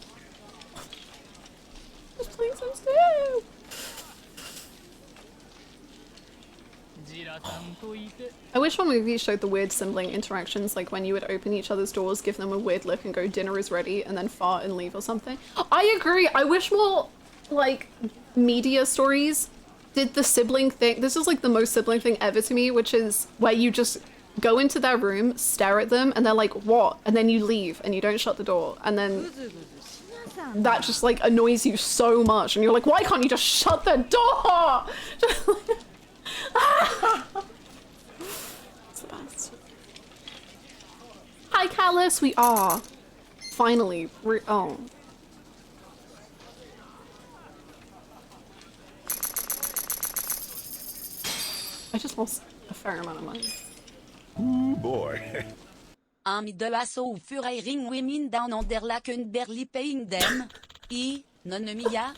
Just playing Sims 2. I wish more movies showed the weird sibling interactions, like when you would open each other's doors, give them a weird look and go, dinner is ready, and then fart and leave or something. I agree. I wish more, like, media stories did the sibling thing. This is like the most sibling thing ever to me, which is where you just go into their room, stare at them, and they're like, what? And then you leave and you don't shut the door. And then that just like annoys you so much. And you're like, why can't you just shut the door? It's the best. Hi, Callus. We are finally. Oh. I just lost a fair amount of money. Ooh, boy. En middle assault furiring women down under like and barely paying them. Nonomiya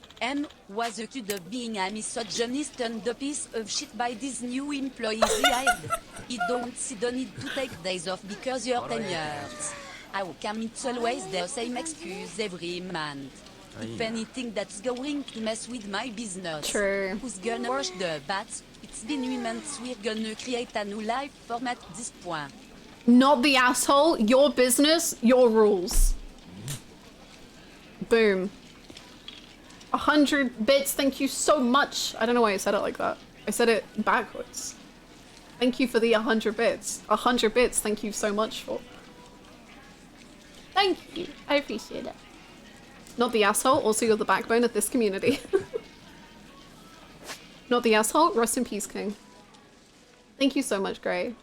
was accused of being a misogynist and a piece of shit by these new employees hired. You don't see the need to take days off because you're tenured. How come it's always the same excuse every month? If anything that's going to mess with my business. True. Who's gonna wash the bats? It's been 8 months, we're gonna create a new life format this point. Not the asshole. Your business, your rules. Boom. 100 bits, thank you so much. I don't know why I said it like that. I said it backwards. Thank you for the 100 bits. 100 bits, thank you so much for. Thank you. I appreciate it. Not the asshole, also you're the backbone of this community. Not the asshole, rest in peace, King. Thank you so much, Gray.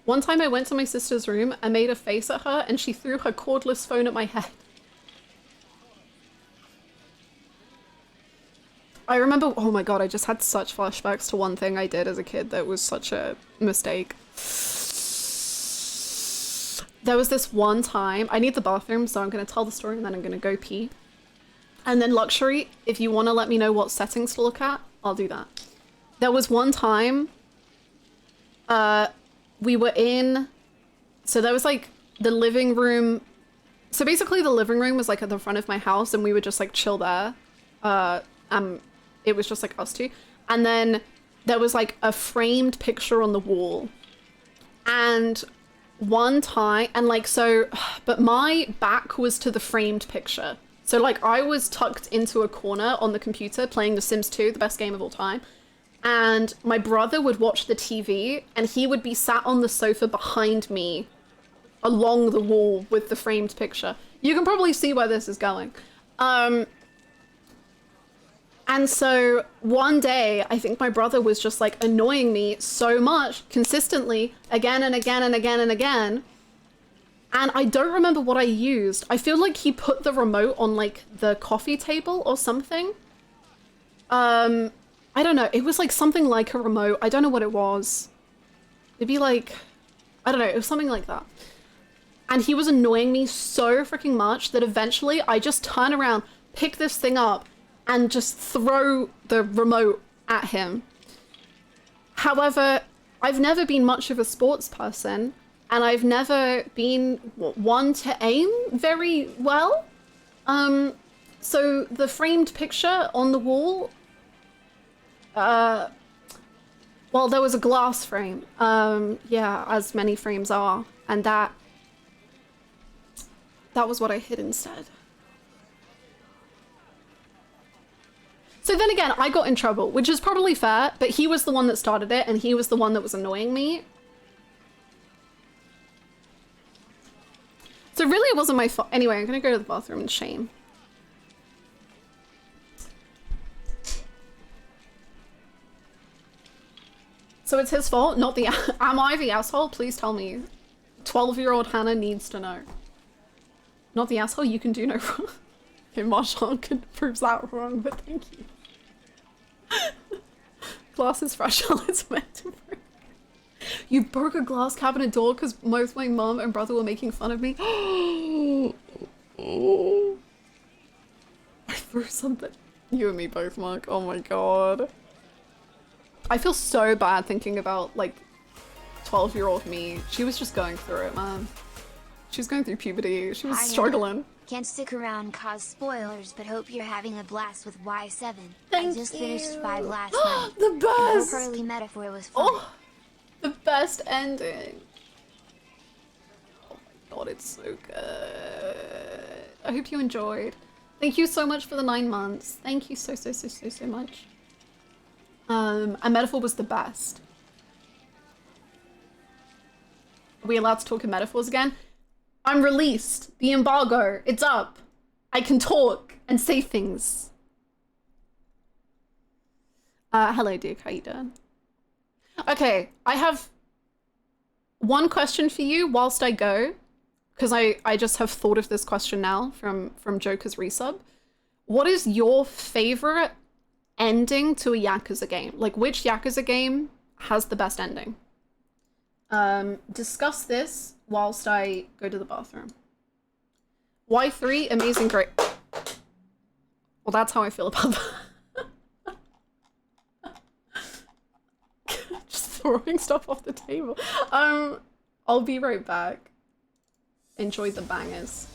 One time I went to my sister's room, I made a face at her, and she threw her cordless phone at my head. I remember, oh my god, I just had such flashbacks to one thing I did as a kid that was such a mistake. There was this one time, I need the bathroom, so I'm going to tell the story and then I'm going to go pee. And then Luxury, if you want to let me know what settings to look at, I'll do that. There was one time, we were in, so there was like the living room. So basically the living room was like at the front of my house and we would just like chill there. It was just like us two. And then there was like a framed picture on the wall. And one time, and like, so, but my back was to the framed picture. So like I was tucked into a corner on the computer playing The Sims 2, the best game of all time. And my brother would watch the TV and he would be sat on the sofa behind me along the wall with the framed picture. You can probably see where this is going. And so one day, I think my brother was just like annoying me so much consistently again and again and again and again. And I don't remember what I used. I feel like he put the remote on like the coffee table or something. I don't know. It was like something like a remote. I don't know what it was. It'd be like, I don't know. It was something like that. And he was annoying me so freaking much that eventually I just turn around, pick this thing up, and just throw the remote at him. However, I've never been much of a sports person, and I've never been one to aim very well. So the framed picture on the wall, well, there was a glass frame, yeah, as many frames are, and that was what I hid instead. So then again, I got in trouble, which is probably fair, but he was the one that started it, and he was the one that was annoying me. So really it wasn't my fault. Anyway, I'm gonna go to the bathroom in shame. So it's his fault, not the- am I the asshole? Please tell me. 12-year-old Hannah needs to know. Not the asshole, you can do no wrong. Okay, Mahjong proves that wrong, but thank you. Glass is fragile, it's meant to break. You broke a glass cabinet door because both my mom and brother were making fun of me. Oh. I threw something. You and me both, Mark. Oh my god. I feel so bad thinking about, like, 12-year-old me. She was just going through it, man. She was going through puberty. She was struggling. Can't stick around cause spoilers, but hope you're having a blast with Y7. Thank I just you. finished 5 last night. The And the best! early metaphor was fun. Oh, the best ending. Oh my god, it's so good. I hope you enjoyed. Thank you so much for the 9 months. Thank you so much. A metaphor was the best. Are we allowed to talk in metaphors again? I'm released. The embargo. It's up. I can talk and say things. Hello, Duke. How you doing? Okay, I have one question for you whilst I go, because I just have thought of this question now from Joker's resub. What is your favorite ending to a Yakuza game? Like, which Yakuza game has the best ending? Discuss this whilst I go to the bathroom. Y3, amazing, great. Well, that's how I feel about that. Just throwing stuff off the table. I'll be right back. Enjoy the bangers.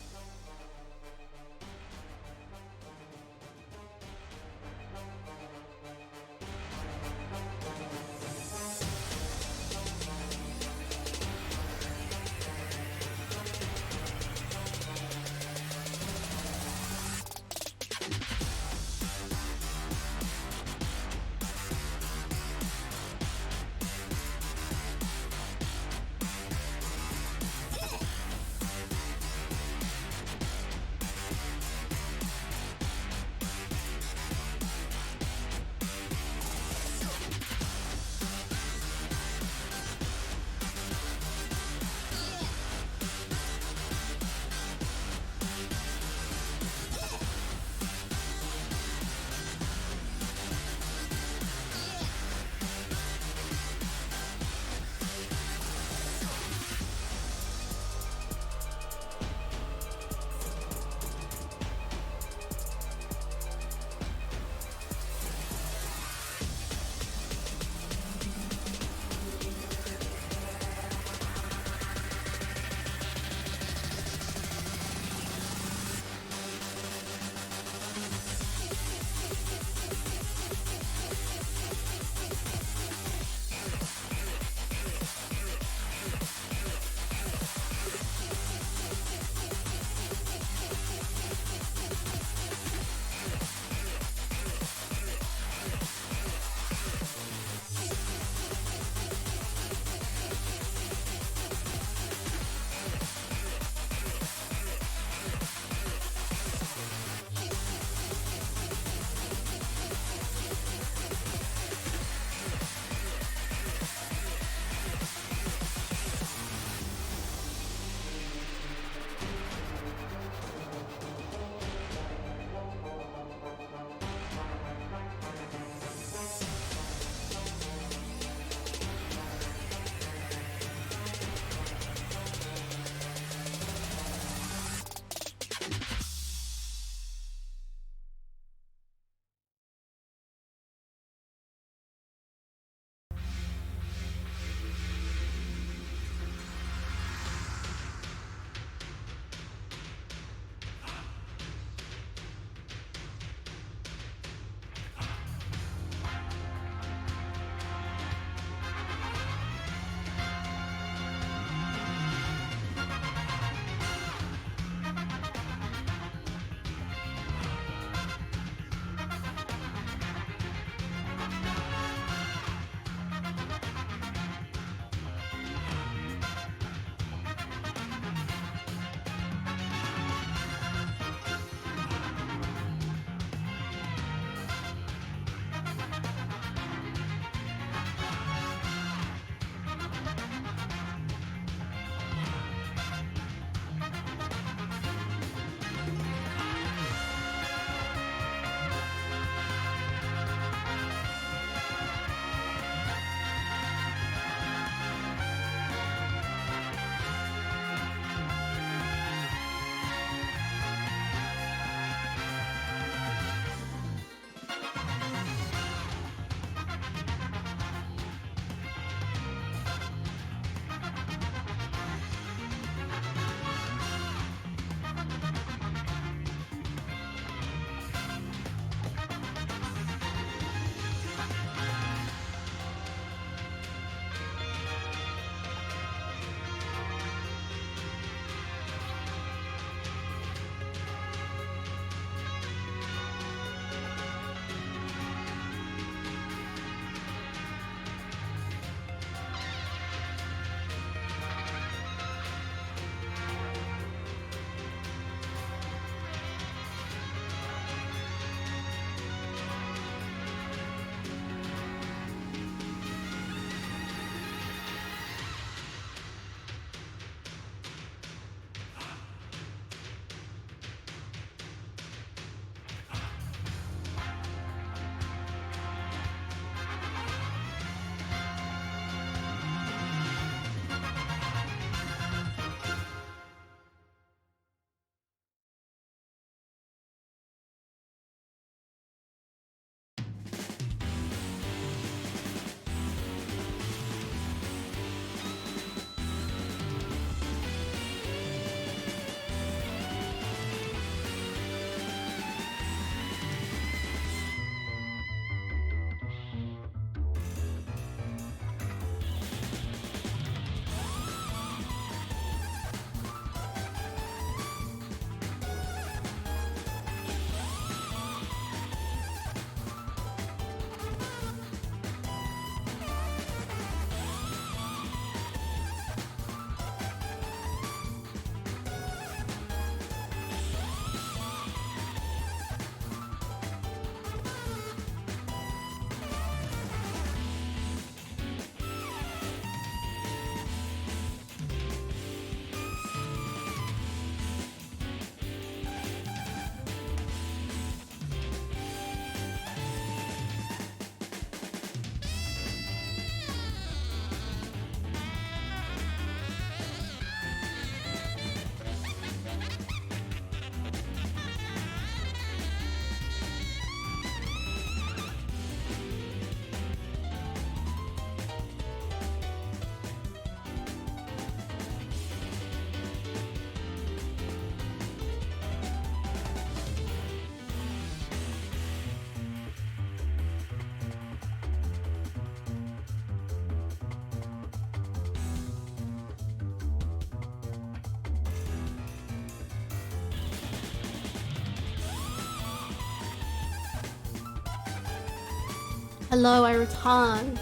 Hello, I return.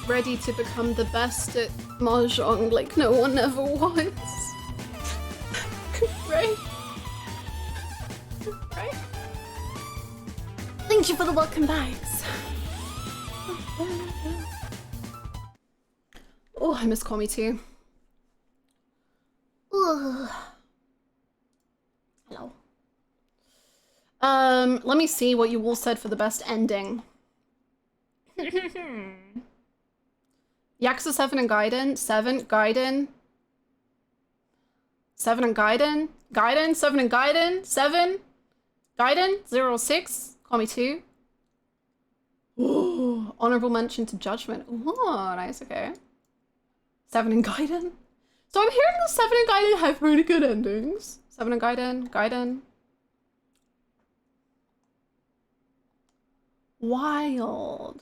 Ready to become the best at Mahjong like no one ever was. Right? Right? Thank you for the welcome backs. Oh, I miss Call Me too. Ugh. Hello. Let me see what you all said for the best ending. Yakuza 7 and Gaiden, 7, Gaiden. 7 and Gaiden, Gaiden, 7 and Gaiden, 7, Gaiden, 06, Call Me 2. Ooh, honorable mention to Judgment. Ooh, nice, okay. 7 and Gaiden. So I'm hearing the 7 and Gaiden have pretty good endings. 7 and Gaiden, Gaiden. Wild.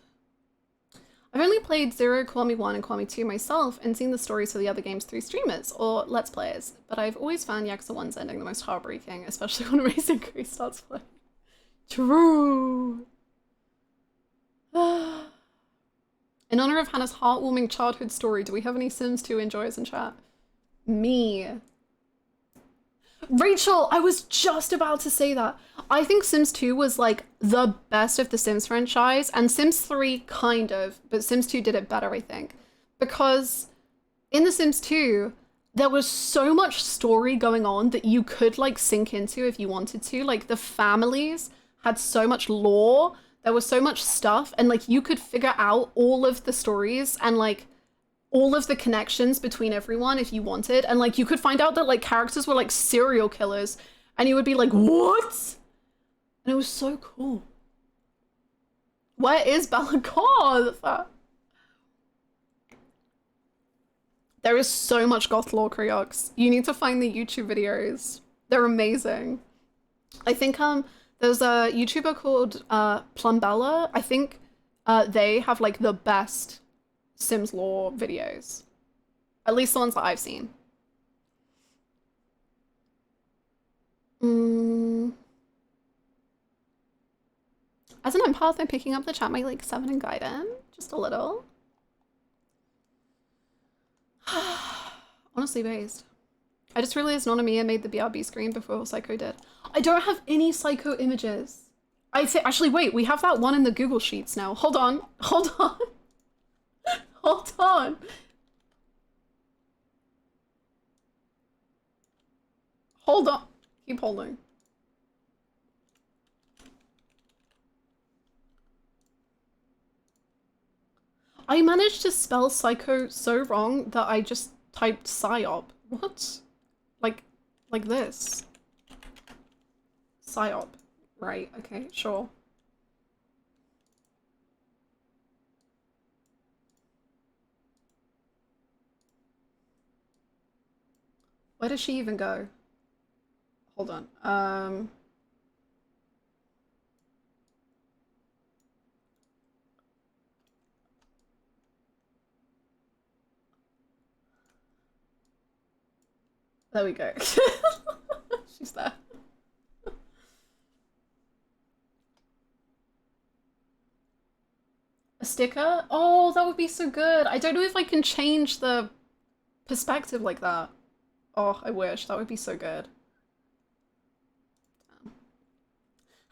I've only played 0, Call Me 1, and Call Me 2 myself and seen the stories for the other games through streamers or Let's Players, but I've always found Yakuza 1's ending the most heartbreaking, especially when Amazing Grace starts playing. True! In honor of Hannah's heartwarming childhood story, do we have any Sims 2 enjoyers in chat? Me. Rachel, I was just about to say that. I think Sims 2 was like the best of the Sims franchise, and Sims 3 kind of, but Sims 2 did it better, I think. Because in The Sims 2, there was so much story going on that you could like sink into if you wanted to. Like the families had so much lore, there was so much stuff, and like you could figure out all of the stories and like all of the connections between everyone if you wanted, and like you could find out that like characters were like serial killers and you would be like, what? And it was so cool. Where is Balakor? There is so much goth lore, Kriox. You need to find the YouTube videos. They're amazing. I think there's a YouTuber called Plumbella. I think they have like the best Sims lore videos, at least the ones that I've seen. As an empath, I'm picking up the chat my like 7 and Gaiden, just a little. Honestly based. I just realized Nonomiya made the BRB screen before Psycho did. I don't have any Psycho images. I think actually wait, we have that one in the Google Sheets now. Hold on, hold on. Hold on. Hold on. Keep holding. I managed to spell psycho so wrong that I just typed psyop. What? Like this. Psyop. Right, okay, sure. Where does she even go? Hold on. There we go. She's there. A sticker? Oh, that would be so good. I don't know if I can change the perspective like that. Oh, I wish. That would be so good.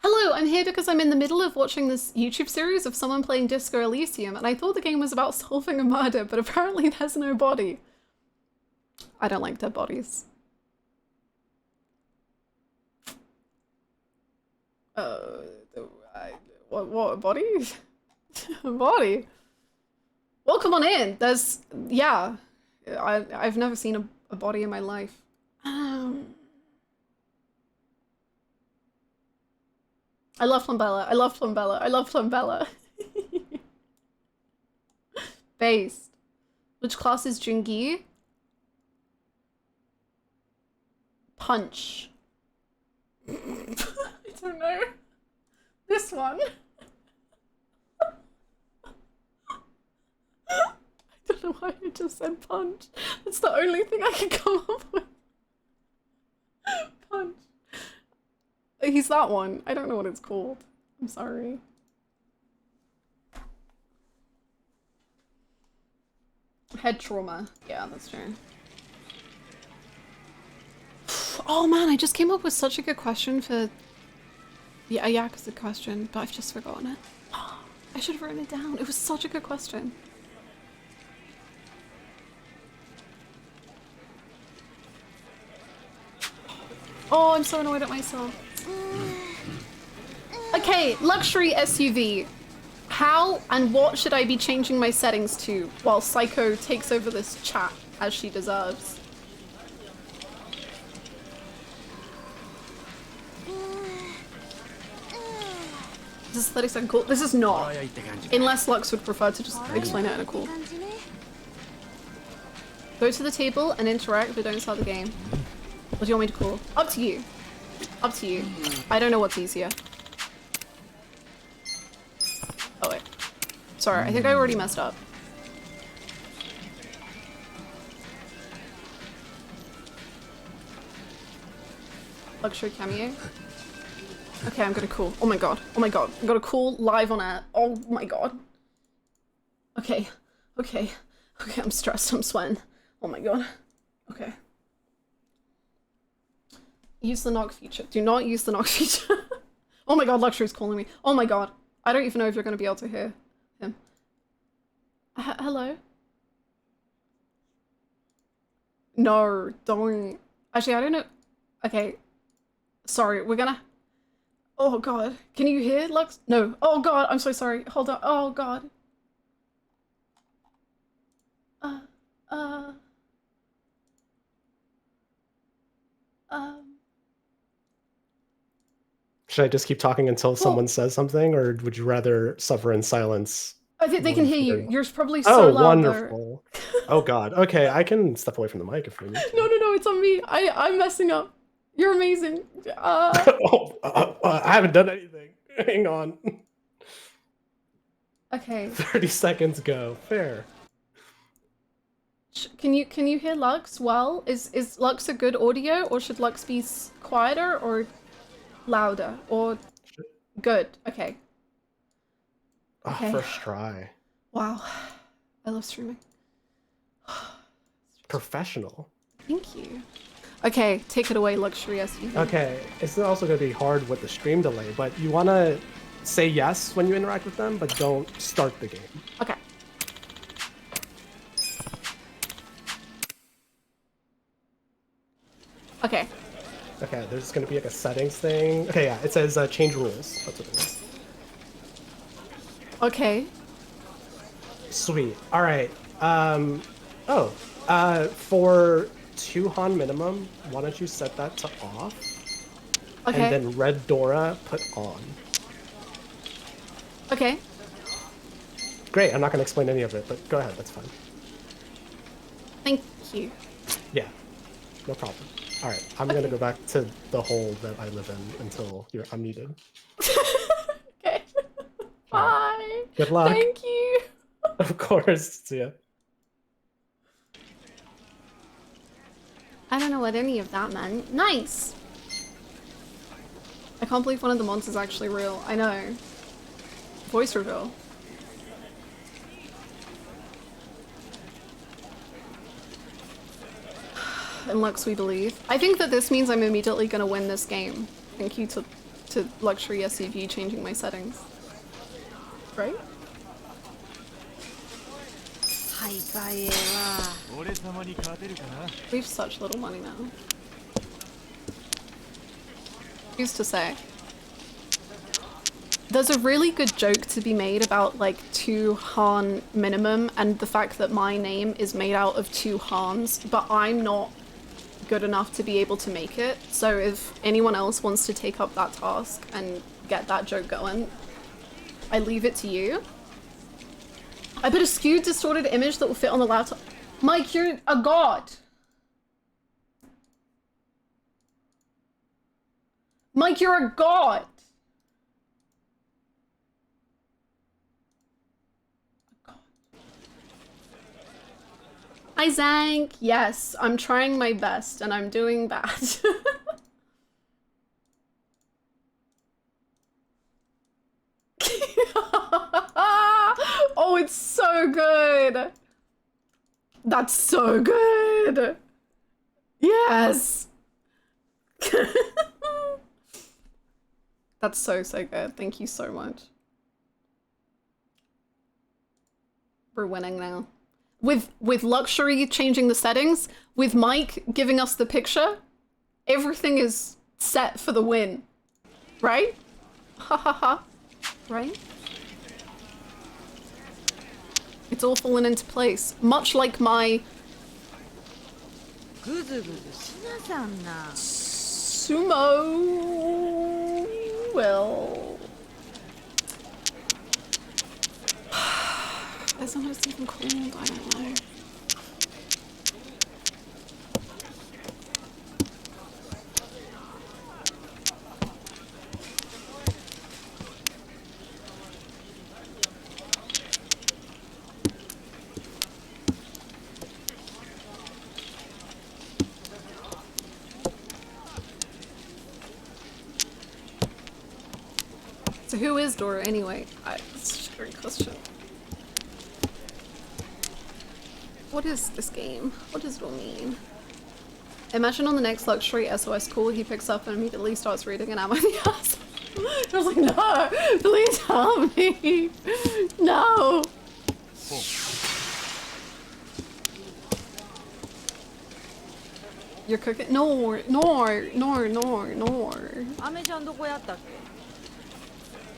Hello, I'm here because I'm in the middle of watching this YouTube series of someone playing Disco Elysium, and I thought the game was about solving a murder, but apparently there's no body. I don't like dead bodies. What, a body? A body? Well, come on in. There's, yeah. I've never seen a body in my life. I love Plumbella. I love Plumbella. I love Plumbella. Based. Which class is Jungi? Punch. I don't know. This one. I don't know why I just said punch. That's the only thing I can come up with. Punch. He's that one. I don't know what it's called. I'm sorry. Head trauma. Yeah, that's true. Oh man, I just came up with such a good question for the Yakuza question, but I've just forgotten it. I should have written it down. It was such a good question. Oh, I'm so annoyed at myself. Okay, luxury SUV. How and what should I be changing my settings to while Psycho takes over this chat as she deserves? This is 30 second cool. This is not. Unless Lux would prefer to just explain it in a call. Go to the table and interact, but don't start the game. What do you want me to call? Up to you. Up to you. I don't know what's easier. Oh wait. Sorry, I think I already messed up. Luxury cameo. Okay, I'm gonna call. Oh my god. Oh my god. I'm gonna call live on air. Oh my god. Okay. Okay. Okay, I'm stressed. I'm sweating. Oh my god. Okay. Use the knock feature. Do not use the knock feature. Oh my god, Luxury's calling me. Oh my god. I don't even know if you're gonna be able to hear him. Hello? No, don't. Actually, I don't know. Okay. Sorry, we're gonna... Oh god. Can you hear, Lux? No. Oh god, I'm so sorry. Hold on. Oh god. Should I just keep talking until someone says something, or would you rather suffer in silence? I think they can hear you. You're probably so loud. Oh, wonderful. Oh god. Okay, I can step away from the mic if we need to. No, it's on me. I'm messing up. You're amazing. I haven't done anything. Hang on. Okay. 30 seconds go. Fair. Can you hear Lux well? Is Lux a good audio, or should Lux be quieter or louder or good? Okay. Okay. First try. Wow. I love streaming. Professional. Thank you. Okay, take it away, Luxury SUV. Okay, it's also going to be hard with the stream delay, but you want to say yes when you interact with them, but don't start the game. Okay. Okay. Okay, there's going to be like a settings thing. Okay, yeah, it says change rules. That's what it is. Okay. Sweet. All right. For 2 Han minimum, why don't you set that to off? Okay. And then Red Dora put on. Okay. Great, I'm not going to explain any of it, but go ahead, that's fine. Thank you. Yeah, no problem. All right, I'm going to go back to the hole that I live in until you're unmuted. Okay. Bye. Good luck. Thank you. Of course. See ya. I don't know what any of that meant. Nice! I can't believe one of the mods is actually real. I know. Voice reveal. In Lux we believe. I think that this means I'm immediately gonna win this game. Thank you to Luxury SUV changing my settings. Right? We have such little money now. Used to say. There's a really good joke to be made about like 2 Han minimum and the fact that my name is made out of 2 Hans, but I'm not good enough to be able to make it. So if anyone else wants to take up that task and get that joke going, I leave it to you. I put a skewed, distorted image that will fit on the laptop. Mike, you're a god. Mike, you're a god. Hi, Zank. Yes, I'm trying my best and I'm doing bad. Oh, it's so good. That's so good. Yes. That's so good. Thank you so much. We're winning now. With luxury changing the settings, with Mike giving us the picture, everything is set for the win. Right? Ha ha ha. Right? It's all fallen into place. Much like my sumo. Well, there's something it's even called. I don't know. So who is Dora anyway? That's a great question. What is this game? What does it all mean? Imagine on the next luxury SOS call he picks up and immediately starts reading and am I the ass? I was like, no, please help me. No. You're cooking? No.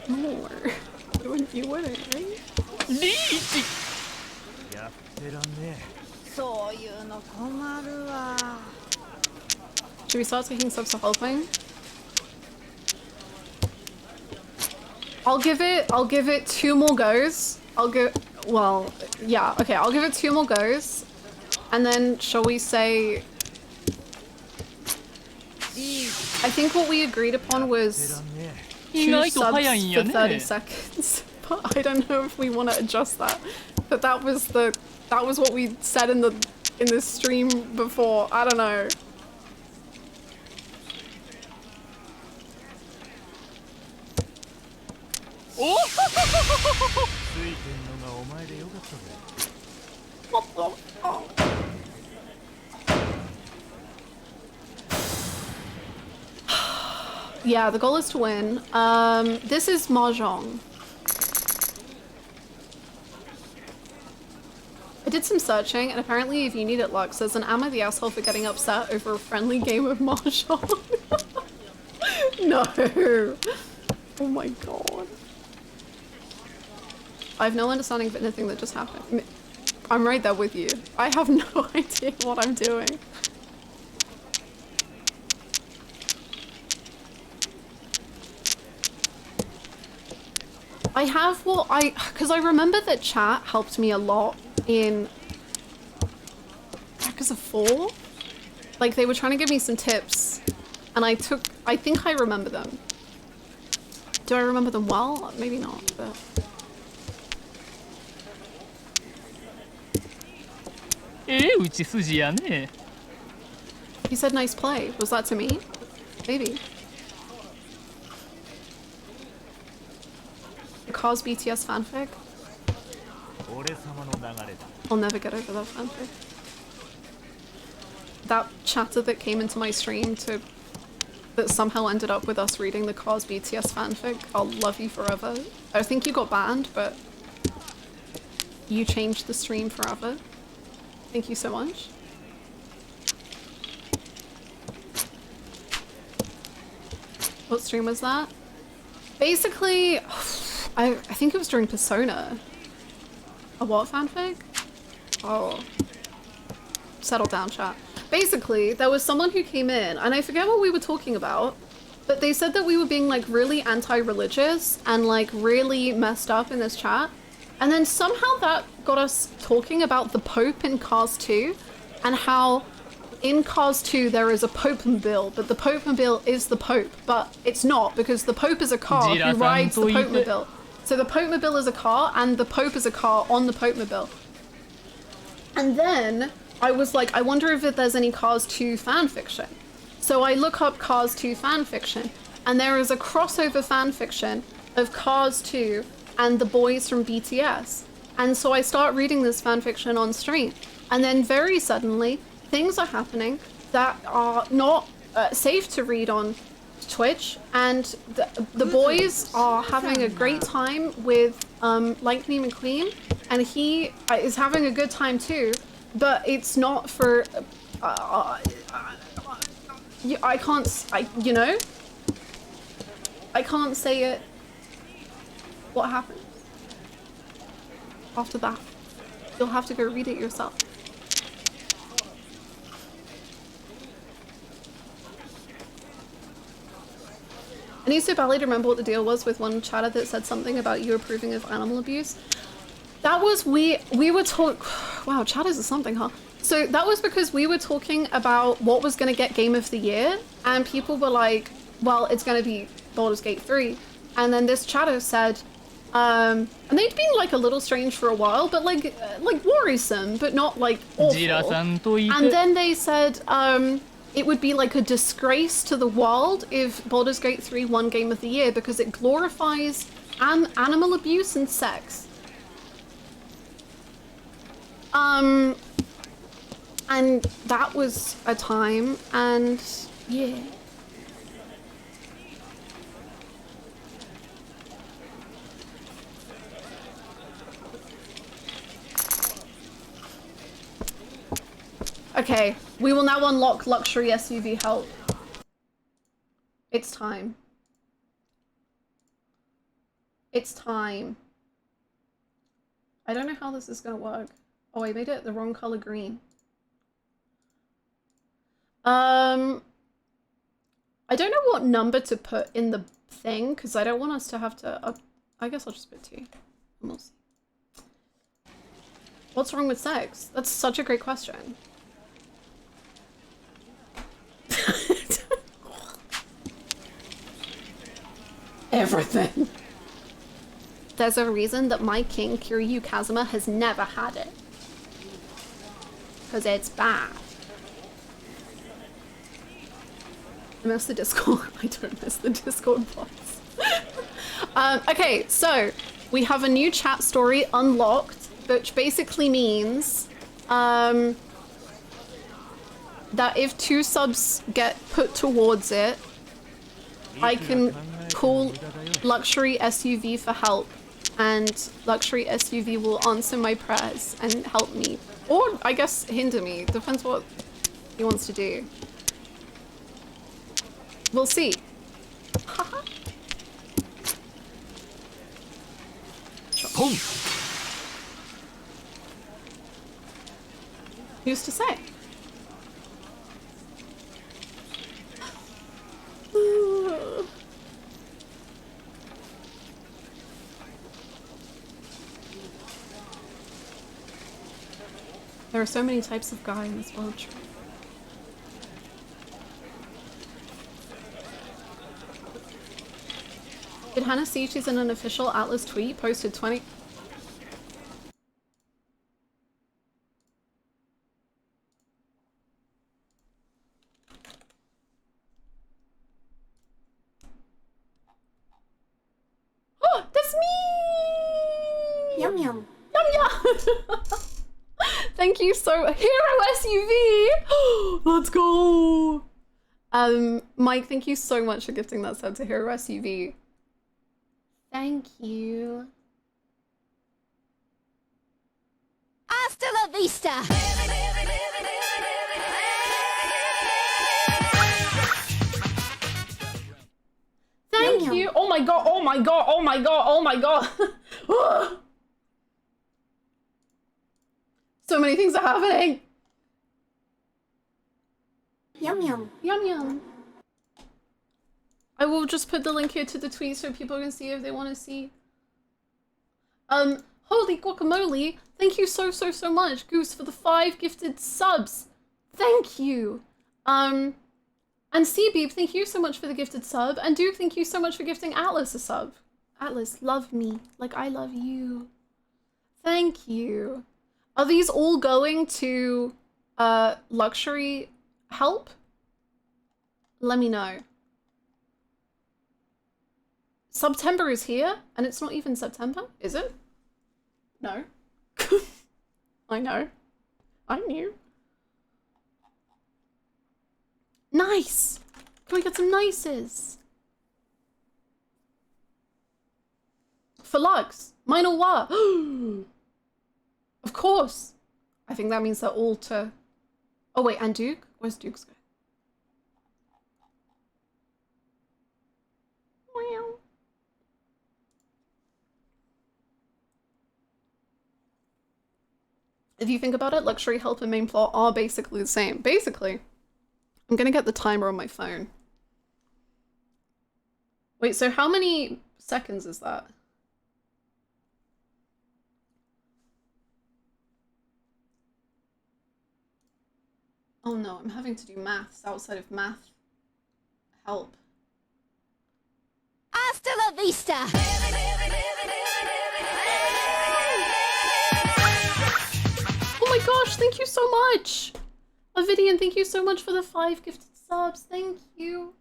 More. You wouldn't, right? Should we start taking subs to helping? I'll give it 2 more goes. I'll give it 2 more goes. And then shall we say I think what we agreed upon was 2 subs for 30 seconds. But I don't know if we want to adjust that. But that was what we said in the stream before. I don't know. Yeah, the goal is to win. This is Mahjong. I did some searching, and apparently if you need it Lux, there's an Am I the Asshole for getting upset over a friendly game of Mahjong. No. Oh my god. I have no understanding of anything that just happened. I'm right there with you. I have no idea what I'm doing. because I remember that chat helped me a lot in Yakuza 4. Like, they were trying to give me some tips, and I think I remember them. Do I remember them well? Maybe not, but... He said nice play. Was that to me? Maybe. The Cause BTS fanfic? I'll never get over that fanfic. That chatter that came into my stream that somehow ended up with us reading the Cause BTS fanfic, I'll love you forever. I think you got banned, but you changed the stream forever. Thank you so much. What stream was that? Basically, I think it was during Persona. A what fanfic? Oh. Settle down, chat. Basically, there was someone who came in, and I forget what we were talking about, but they said that we were being like really anti-religious and like really messed up in this chat. And then somehow that got us talking about the Pope in Cars 2 and how in Cars 2 there is a Pope-mobile, but the Pope-mobile is the Pope, but it's not because the Pope is a car who rides the Pope-mobile. So the Pope-mobile is a car and the Pope is a car on the Pope-mobile. And then I was like, I wonder if there's any Cars 2 fanfiction. So I look up Cars 2 fanfiction and there is a crossover fanfiction of Cars 2 and the boys from BTS. And so I start reading this fanfiction on stream. And then very suddenly, things are happening that are not safe to read on Twitch, and the boys are having a great time with Like Me McQueen, and he is having a good time too, but it's not for I can't say it. What happened after that? You'll have to go read it yourself. I need so badly to remember what the deal was with one chatter that said something about you approving of animal abuse. That was, we were wow, chatters are something, huh? So that was because we were talking about what was going to get Game of the Year, and people were like, well, it's going to be Baldur's Gate 3. And then this chatter said, and they'd been like a little strange for a while, but like worrisome, but not like awful. And then they said, it would be like a disgrace to the world if Baldur's Gate 3 won Game of the Year because it glorifies animal abuse and sex. And that was a time, and yeah. Okay, we will now unlock luxury SUV help. It's time. It's time. I don't know how this is gonna work. Oh, I made it the wrong color green. I don't know what number to put in the thing, because I don't want us to have to... I guess I'll just put 2. And we'll see. What's wrong with sex? That's such a great question. Everything. There's a reason that my king, Kiru Kazuma, has never had it. Because it's bad. I miss the Discord. I don't miss the Discord bots. Okay, so we have a new chat story unlocked, which basically means that if 2 subs get put towards it, I can call luxury SUV for help, and luxury SUV will answer my prayers and help me, or I guess hinder me. Depends what he wants to do. We'll see. Who's to say? There are so many types of guy in this world. Did Hannah see she's in an official Atlas tweet posted 20... Oh, that's me! Yum yum. Yum yum! Thank you so... Hero SUV! Let's go! Mike, thank you so much for gifting that sub to Hero SUV. Thank you. Hasta la vista! Thank you! Oh my god, oh my god, oh my god, oh my god! So many things are happening! Yum yum. Yum yum. I will just put the link here to the tweet so people can see if they want to see. Holy guacamole! Thank you so much, Goose, for the 5 gifted subs. Thank you. And Seabeep, thank you so much for the gifted sub. And Duke, thank you so much for gifting Atlas a sub. Atlas, love me like I love you. Thank you. Are these all going to luxury help? Let me know. September is here, and it's not even September, is it? No. I know. I knew. Nice! Can we get some nices? For Lux, mine or what? Of course. I think that means they're all to... Oh wait, and Duke? Where's Duke's guy? Wow. If you think about it, luxury, help, and main plot are basically the same. Basically. I'm gonna get the timer on my phone. Wait, so how many seconds is that? Oh no, I'm having to do maths outside of math. Help. Hasta la vista! Oh my gosh, thank you so much! Ovidian, thank you so much for the 5 gifted subs. Thank you.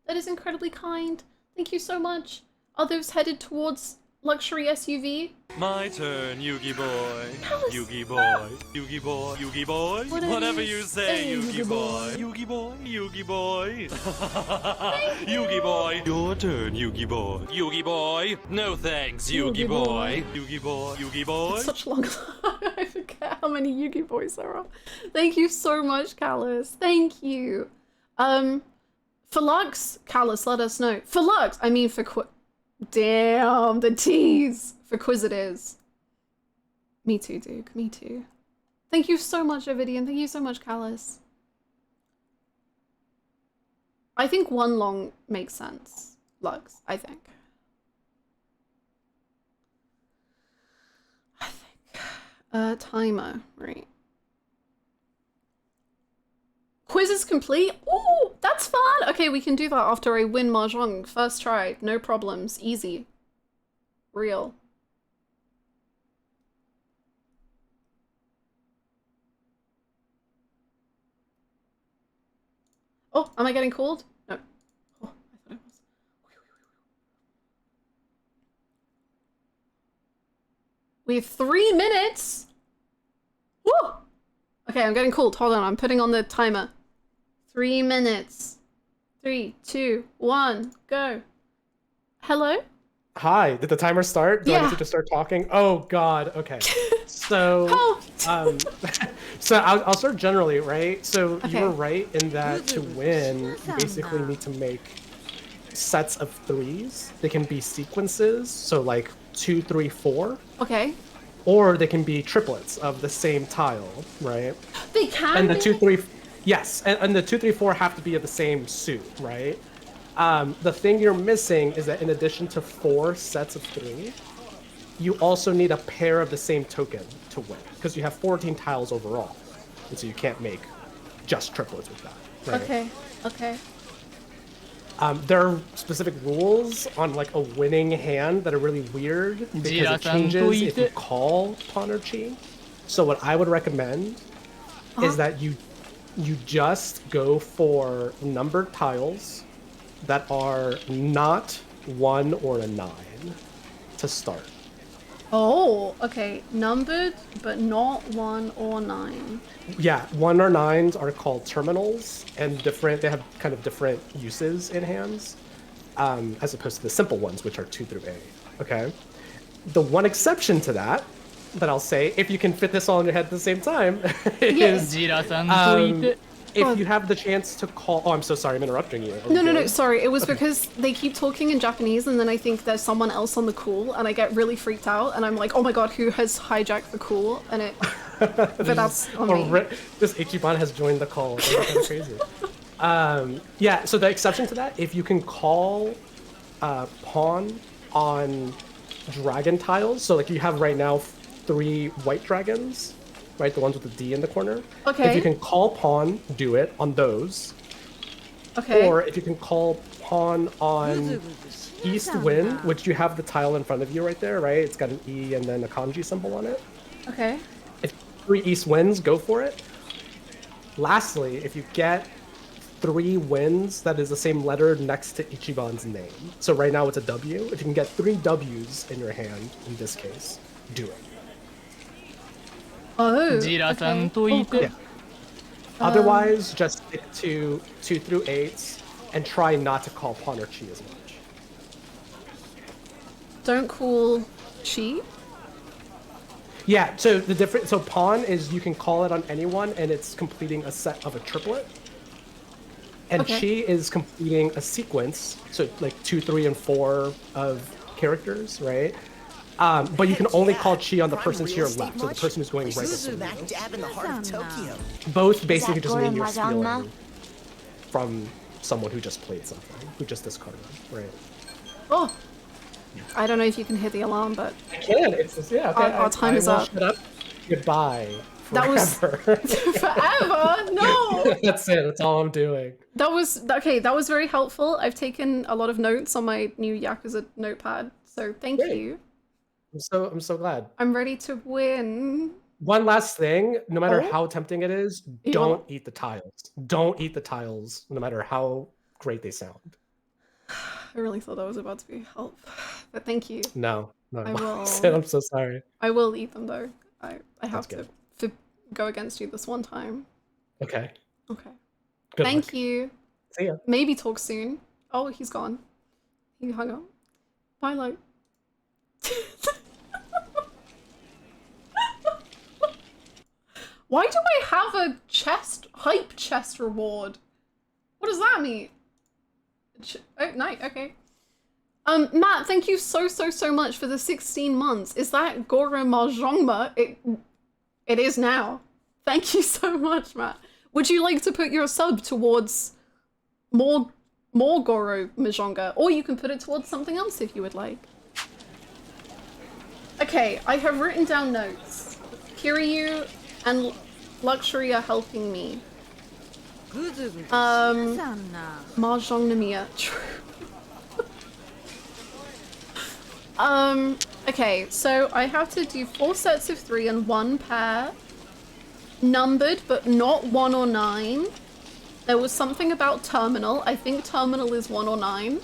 That is incredibly kind. Thank you so much. Are those headed towards luxury SUV? My turn, Yugi boy. Alice. Yugi boy. Yugi boy. Yugi boy. Whatever you say, Yugi boy. Yugi boy. Yugi boy. Yugi boy. Your turn, Yugi boy. Yugi boy. No thanks, Yugi boy. Yugi boy. Yugi boy. It's such long. I forget how many Yugi boys there are. Thank you so much, Callus. Thank you. For Lux, Callus, let us know. For Lux, I mean for damn, the tease for Quizitors. Me too, Duke. Me too. Thank you so much, Ovidian. Thank you so much, Callus. I think one long makes sense. Lux, I think. Timer, right. Quiz is complete? Ooh, that's fun! Okay, we can do that after I win Mahjong. First try, no problems, easy. Real. Oh, am I getting called? No. Oh, I thought I was. We have 3 minutes! Woo! Okay, I'm getting called. Hold on, I'm putting on the timer. 3 minutes. 3, 2, 1, go. Hello? Hi, did the timer start? Do I Yeah. need to just start talking? Oh God, okay. So, so I'll start generally, right? So Okay. you were right in that to win, you basically need to make sets of 3s. They can be sequences, so like 2, 3, 4. Okay. Or they can be triplets of the same tile, right? They can And the be? 2, 3, yes, and the 2, 3, 4 have to be of the same suit, right? The thing you're missing is that in addition to 4 sets of 3, you also need a pair of the same token to win, because you have 14 tiles overall, and so you can't make just triplets with that, right? Okay, okay. There are specific rules on like a winning hand that are really weird because it changes if you call pawn or chi. So what I would recommend is that you just go for numbered tiles that are not 1 or a 9 to start. Oh, okay. Numbered, but not 1 or 9. Yeah, 1 or 9s are called terminals, and they have kind of different uses in hands, as opposed to the simple ones, which are 2 through 8. Okay? The one exception to that I'll say, if you can fit this all in your head at the same time, is if you have the chance to call. Oh, I'm so sorry, I'm interrupting you. No, sorry. It was because they keep talking in Japanese and then I think there's someone else on the call and I get really freaked out and I'm like, oh my god, who has hijacked the call? And it... but that's on me. This Ichiban has joined the call. That's kind of crazy. Yeah, so the exception to that, if you can call pawn on dragon tiles, so like you have right now 3 white dragons, right? The ones with the D in the corner. Okay. If you can call pawn, do it on those. Okay. Or if you can call pawn on east wind, which you have the tile in front of you right there, right? It's got an E and then a kanji symbol on it. Okay. If 3 east winds, go for it. Lastly, if you get 3 winds that is the same letter next to Ichiban's name. So right now it's a W. If you can get 3 W's in your hand, in this case, do it. Oh, ジラさん okay. とい Oh, て good. Otherwise, just stick to 2 through 8s and try not to call pawn or chi as much. Don't call chi? Yeah, so the different so pawn is you can call it on anyone and it's completing a set of a triplet. And Okay. chi is completing a sequence, so like 2, 3, and 4 of characters, right? But you can only call chi on the person to your left, so the person who's going right before Smack you. dab in the heart of Tokyo. Both basically that just Goro mean you're Mahjong, Ma? stealing from someone who just played something, who just discarded, right? Oh. I don't know if you can hear the alarm, but I can. It's just, yeah. Okay. our time is up. Shut up. Goodbye. That was Forever. forever. No. That's it. That's all I'm doing. That was okay. That was very helpful. I've taken a lot of notes on my new Yakuza notepad, so thank Great. you. I'm so glad. I'm ready to win. One last thing, no matter Oh? how tempting it is, You don't eat the tiles. Don't eat the tiles, no matter how great they sound. I really thought that was about to be help, but thank you. No, I will. I'm so sorry. I will eat them though. I have That's to go against you this one time. Okay. Okay. Good Thank luck. you. See ya. Maybe talk soon. Oh, he's gone. He hung up. Bye, Lo. Why do I have a hype chest reward? What does that mean? Oh, night, okay. Matt, thank you so much for the 16 months. Is that Goro Mahjong? It is now. Thank you so much, Matt. Would you like to put your sub towards more Goro Mahjong? Or you can put it towards something else if you would like. Okay, I have written down notes. Kiryu and Luxury are helping me. Mahjong Nonomiya. True. Okay, so I have to do 4 sets of 3 and 1 pair. Numbered, but not 1 or 9. There was something about terminal. I think terminal is 1 or 9.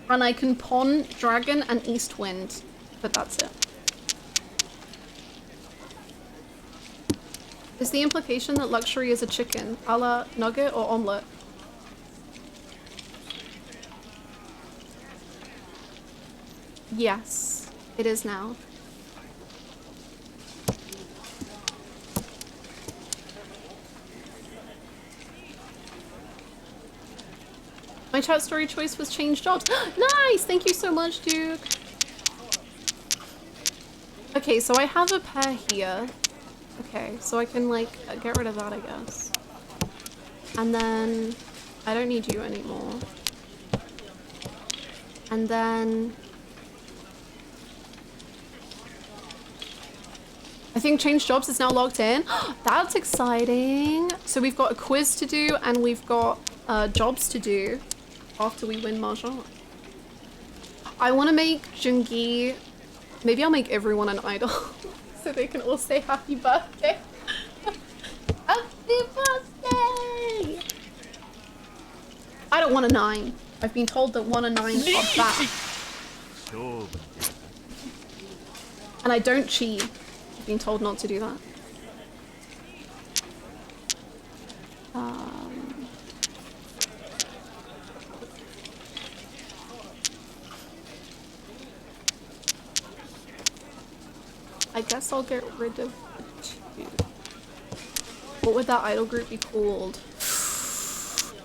And I can pawn dragon and east wind, but that's it. Is the implication that luxury is a chicken, a la nugget or omelette? Yes, it is now. My chat story choice was change jobs. Nice! Thank you so much, Duke. Okay, so I have a pair here. Okay, so I can like get rid of that, I guess. And then I don't need you anymore. And then I think change jobs is now logged in. That's exciting. So we've got a quiz to do and we've got jobs to do after we win Mahjong. I want to make Jungi, maybe I'll make everyone an idol so they can all say happy birthday. Happy birthday! I don't want a 9. I've been told that 1 and 9 are bad. And I don't cheat. I've been told not to do that. I guess I'll get rid of the 2. What would that idol group be called?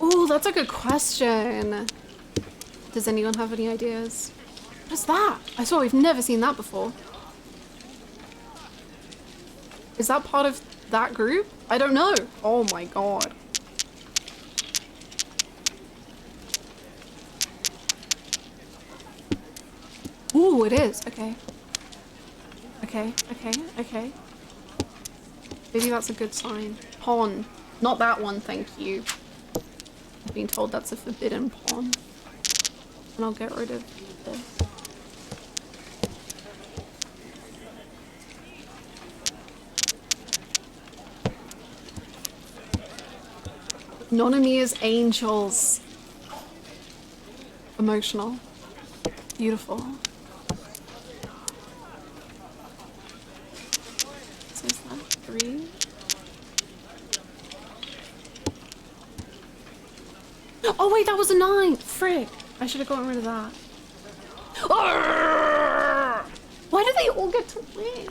Oh, that's a good question. Does anyone have any ideas? What is that? I swear we've never seen that before. Is that part of that group? I don't know. Oh my god. Ooh, it is. Okay. Okay. Maybe that's a good sign. Pawn. Not that one, thank you. I've been told that's a forbidden pawn. And I'll get rid of this. Nonomiya's angels. Emotional. Beautiful. is that 3? Oh wait, that was a 9! Frick! I should have gotten rid of that. Arrgh! Why do they all get to win?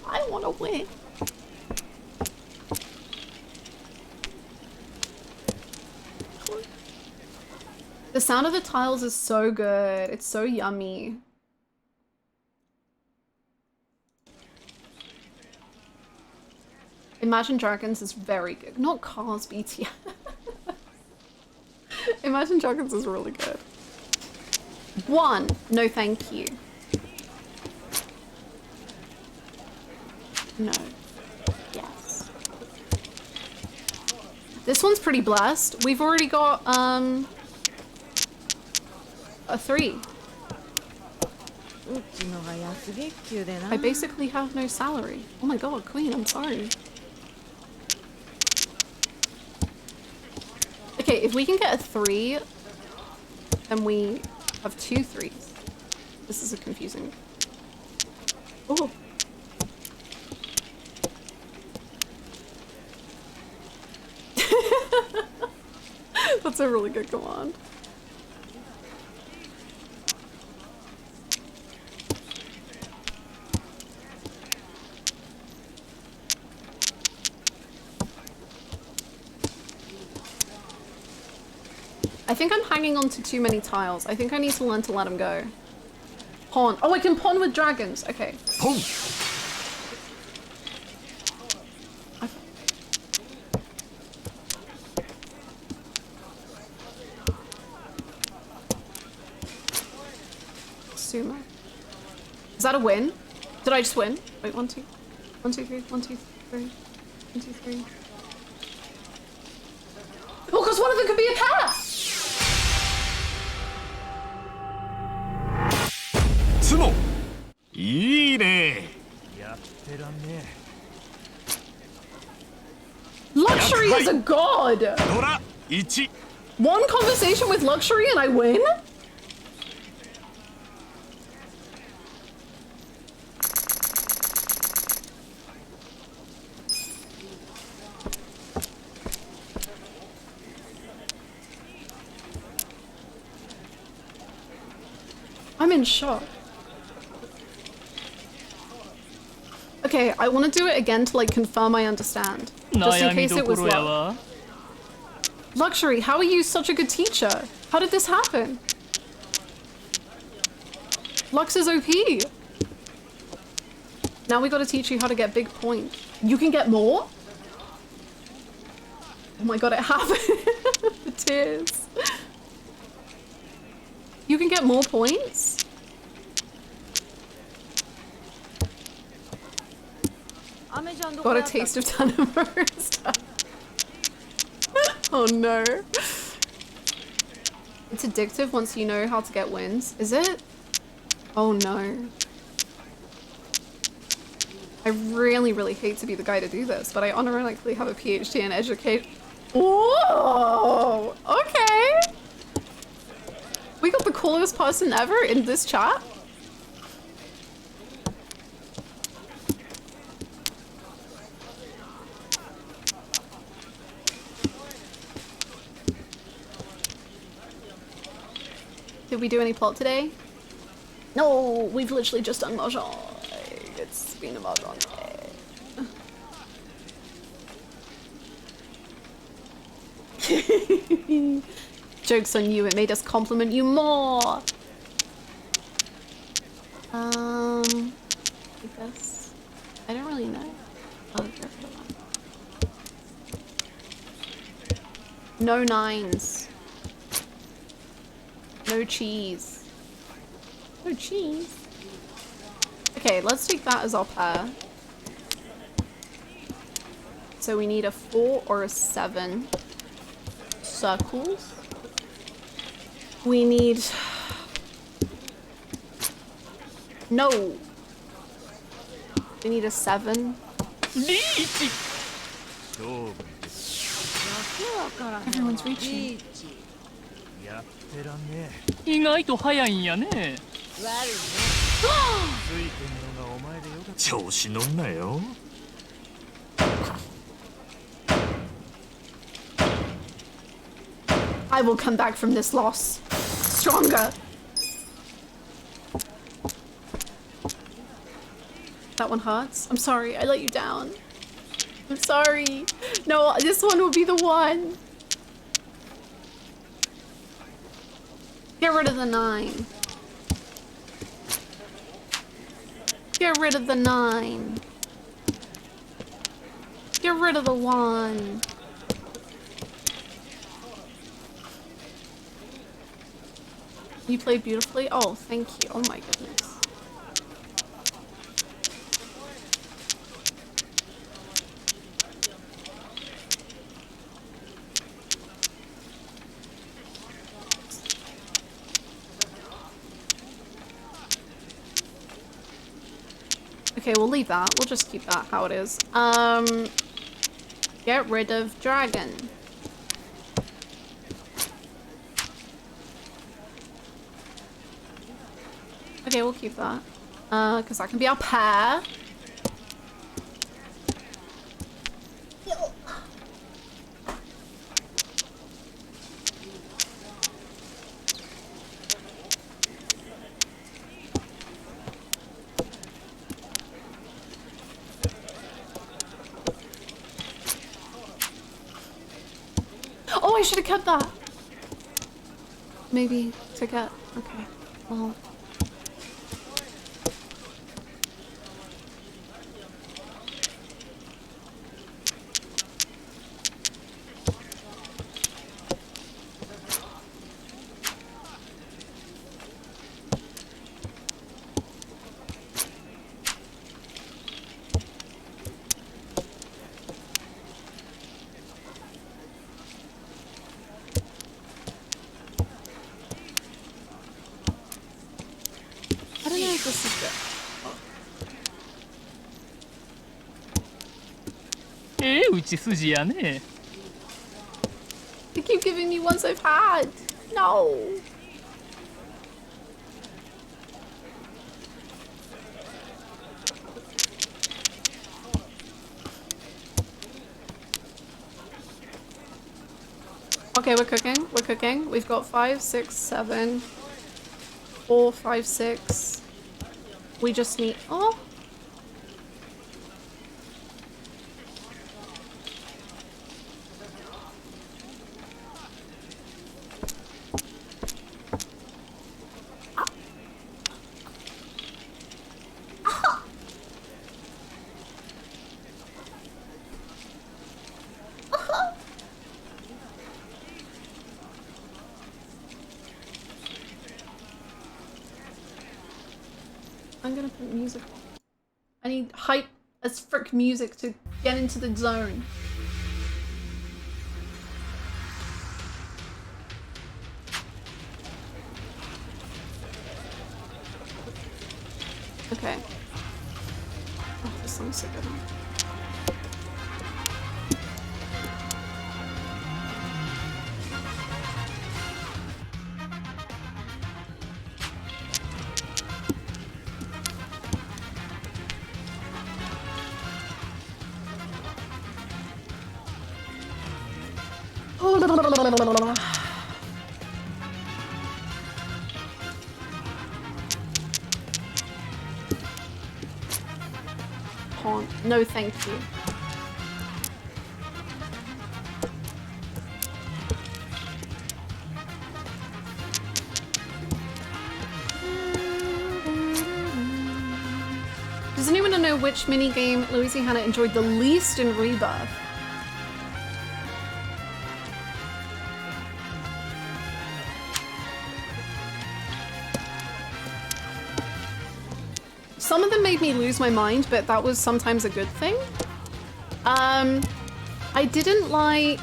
I want to win. The sound of the tiles is so good. It's so yummy. Imagine Dragons is very good. Not Cars BTS. Imagine Dragons is really good. 1. No thank you. No. Yes. This one's pretty blessed. We've already got a 3. I basically have no salary. Oh my god, Queen, I'm sorry. Okay, if we can get a 3, then we have 2 3s. This is a confusing. Oh. That's a really good command. I think I'm hanging on to too many tiles. I think I need to learn to let them go. Pawn. Oh, I can pawn with dragons. Okay. Pawn. Sumo. Is that a win? Did I just win? Wait, 1 2. 1 2 3. 1 2 3. 1 2 3. Oh, because one of them could be a pair! Tsumo! いいね! Luxury is a god! ドラ1! One conversation with Luxury and I win? I'm in shock. Okay, I want to do it again to like confirm I understand. Just in case it was luck. Luxury, how are you such a good teacher? How did this happen? Lux is OP. Now we gotta teach you how to get big points. You can get more? Oh my god, it happened. The tears. You can get more points? Got a taste of Tanamura. Oh no. It's addictive once you know how to get wins. Is it? Oh no. I really, really hate to be the guy to do this, but I unironically have a PhD in education. Whoa! Okay! We got the coolest person ever in this chat? Did we do any plot today? No, we've literally just done Mahjong. It's been a Mahjong day. Joke's on you, it made us compliment you more. I guess. I don't really know. Oh, no 9s. No cheese. No cheese. Okay, let's take that as our pair. So we need a 4 or a 7 circles. We need... No! We need a 7. Everyone's reaching. 意外と早いんやね。調子乗んなよ。I will come back from this loss stronger. That one hurts. I'm sorry, I let you down. I'm sorry. No, this one will be the one. Get rid of the 9. Get rid of the 9. Get rid of the 1. You played beautifully? Oh, thank you. Oh my goodness. Okay, we'll leave that. We'll just keep that how it is. Get rid of dragon. Okay, we'll keep that. Because that can be our pair. Oh, I should have kept that. Maybe to get. Okay. Well. I don't know if this is good. 打ち筋やね。 They keep giving me ones I've had. No. Okay, we're cooking. We're cooking. We've got 5, 6, 7, 4, 5, 6. We just need. Oh. I'm gonna put music on. I need hype as frick music to get into the zone. Okay. Oh, this song's so good. No, thank you. Does anyone know which minigame louiseyhannah enjoyed the least in Rebirth? Some of them made me lose my mind, but that was sometimes a good thing. I didn't like...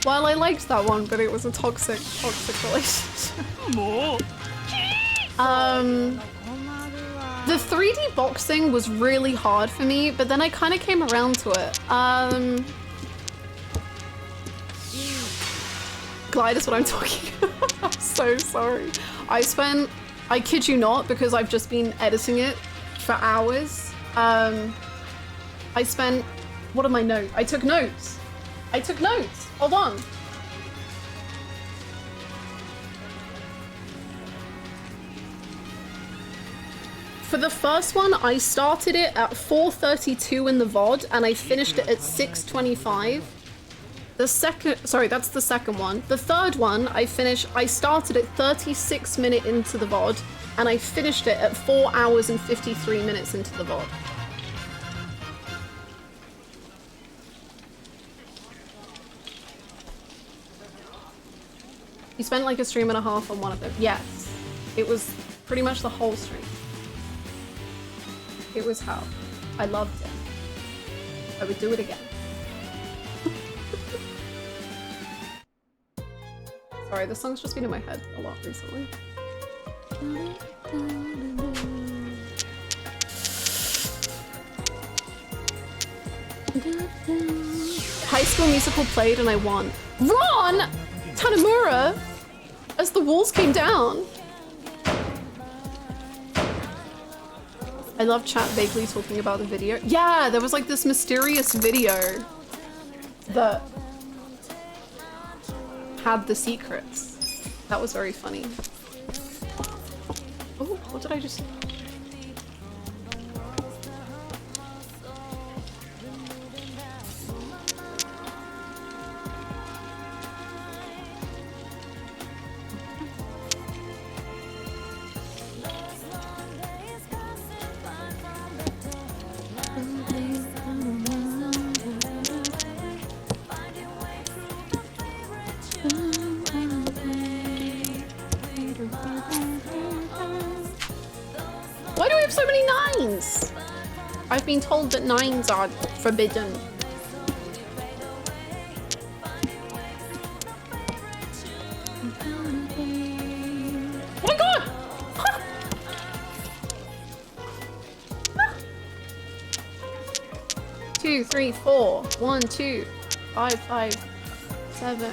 While I liked that one, but it was a toxic relationship. The 3D boxing was really hard for me, but then I kind of came around to it. Glide is what I'm talking about. I'm so sorry. I kid you not, because I've just been editing it for hours. I spent, what are my notes? I took notes. I took notes. Hold on. For the first one, I started it at 4:32 in the VOD and I finished it at 6:25. The second, sorry, that's the second one. The third one, I started at 36 minutes into the VOD and I finished it at 4 hours and 53 minutes into the VOD. You spent like a stream and a half on one of them. Yes, it was pretty much the whole stream. It was hell. I loved it. I would do it again. Sorry, this song's just been in my head a lot recently. High School Musical played and I won. Ron! Tanamura! As the walls came down. I love chat vaguely talking about the video. Yeah, there was like this mysterious video that had the secrets. That was very funny. Oh, what did I just... Why do we have so many 9s? I've been told that 9s are forbidden. Oh my god! Ah! Ah! 2, 3, 4. 1, 2, 5, 5, 7.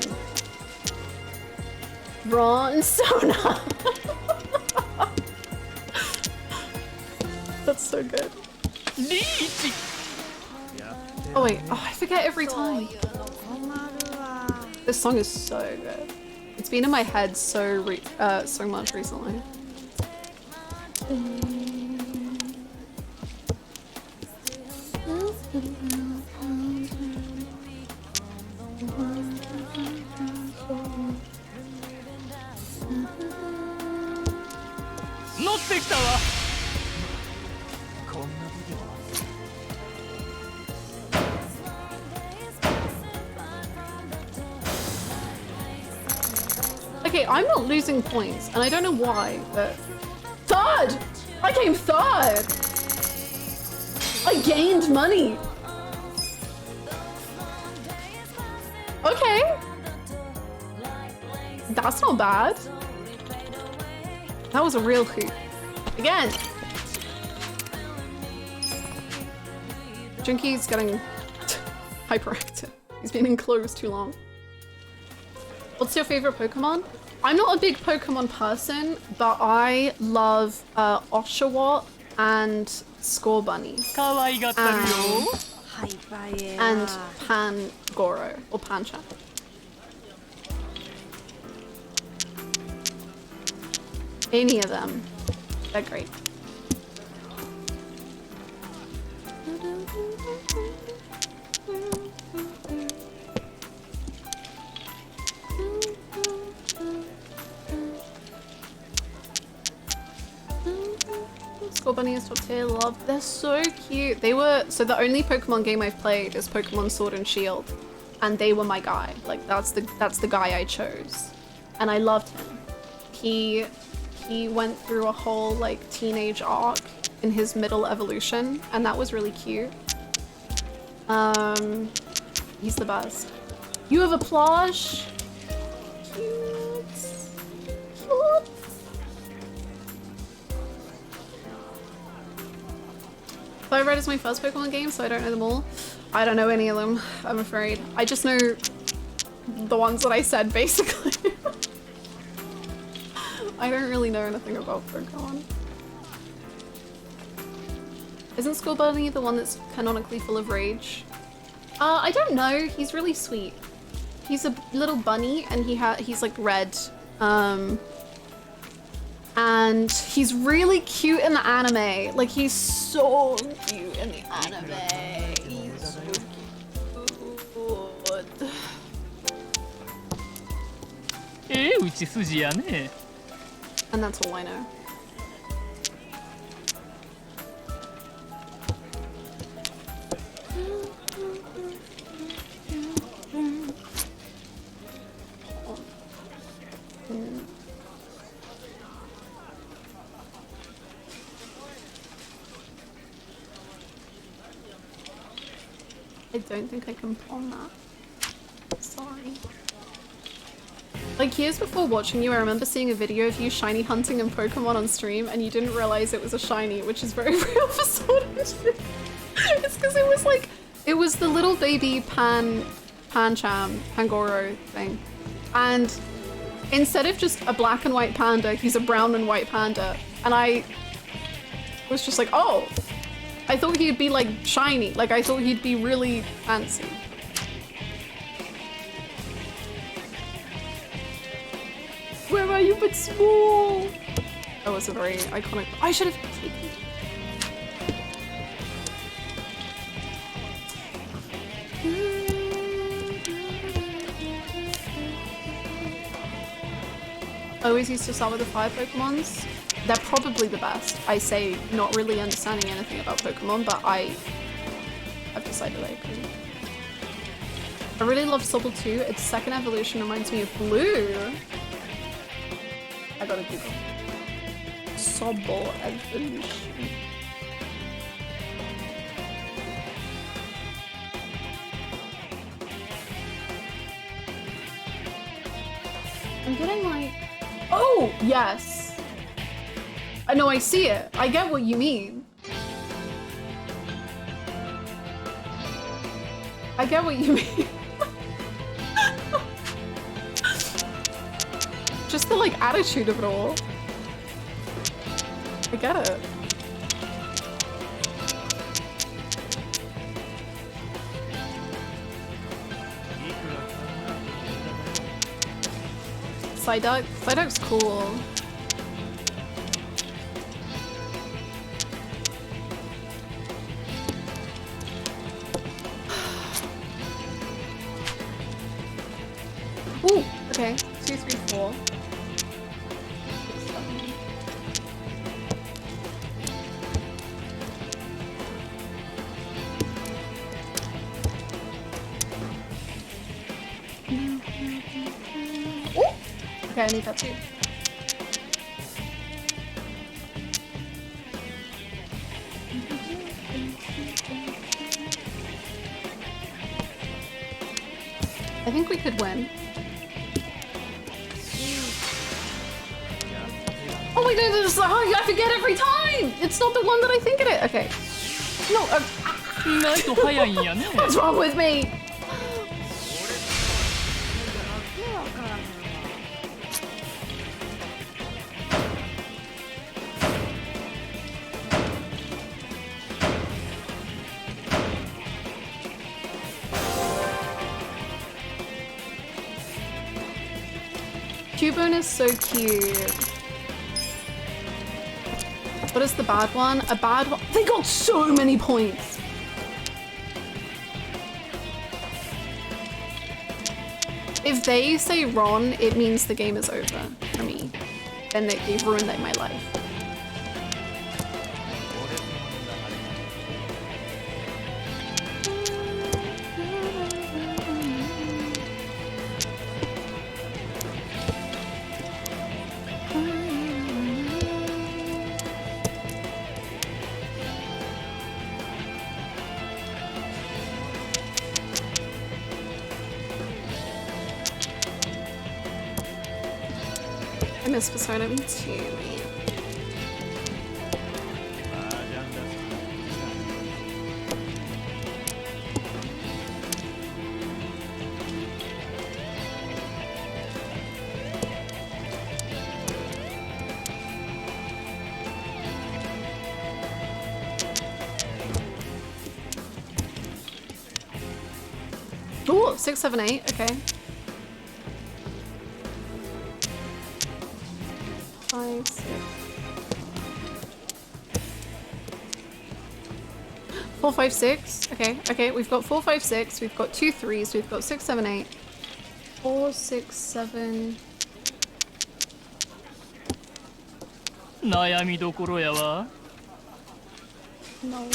Ron Sona. That's so good. Oh wait, oh, I forget every time. This song is so good. It's been in my head so much recently. Okay, I'm not losing points, and I don't know why, but... Third! I came third! I gained money! Okay! That's not bad. That was a real hoot. Again! Junky's getting hyperactive. He's been enclosed too long. What's your favorite Pokemon? I'm not a big Pokemon person, but I love Oshawott and Scorbunny. And Pangoro, or Pancha. Any of them. They're great. Scorbunny is top tier, love. They're so cute. They were, so the only Pokemon game I've played is Pokemon Sword and Shield. And they were my guy. Like that's the guy I chose. And I loved him. He went through a whole like teenage arc in his middle evolution, and that was really cute. He's the best. You have a plush? Cute. Cute. Fire Red is my first Pokemon game, so I don't know them all. I don't know any of them, I'm afraid. I just know the ones that I said, basically. I don't really know anything about Pokemon. Isn't School Bunny the one that's canonically full of rage? I don't know. He's really sweet. He's a little bunny and he's like red. And he's really cute in the anime. Like he's so cute in the anime. He's so cute. 打ち筋やね And that's all I know. I don't think I can pawn that. Sorry. Like years before watching you, I remember seeing a video of you shiny hunting in Pokemon on stream and you didn't realize it was a shiny, which is very real for Sword and Shield. It's because it was like, it was the little baby Pancham, Pangoro thing. And instead of just a black and white panda, he's a brown and white panda. And I was just like, oh, I thought he'd be like shiny. Like I thought he'd be really fancy. Where are you but small? That was a very iconic. I should have taken. I always used to start with the fire Pokemons. They're probably the best. I say not really understanding anything about Pokemon, but I've decided I agree. I really love Sobble too. Its second evolution reminds me of Blue. I gotta Google. Sobble evolution. I'm getting like, oh yes. I know, I see it. I get what you mean. I get what you mean. Just the like attitude of it all. I get it. Psyduck's cool. Ooh, okay. 2, 3, 4. Okay, I need that too. I think we could win. Oh my god, this is, oh, I forget every time! It's not the one that I think it is. Okay. No, what's wrong with me? Cubone is so cute. What is the bad one? A bad one? They got so many points. If they say Ron, it means the game is over for me. Then they've ruined my life. I miss Persona, me too, man. Ooh, 6, 7, 8. Okay. 5, 6. 4, 5, 6. Okay, okay. We've got 4, 5, 6. We've got 2 3s. We've got 6, 7, 8. 4, 6, 7. 悩みどころやわ。 No.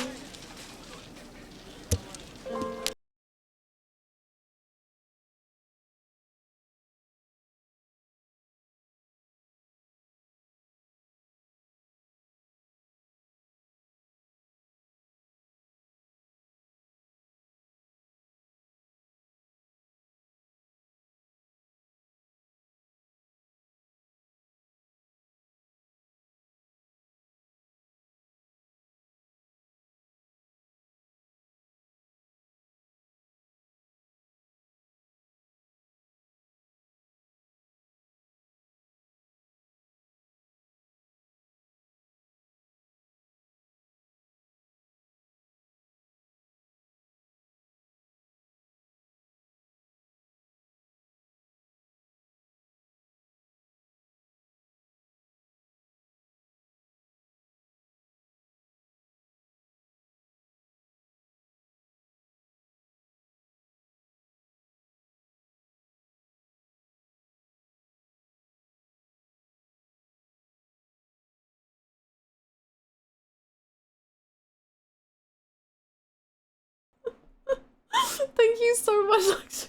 Thank you so much.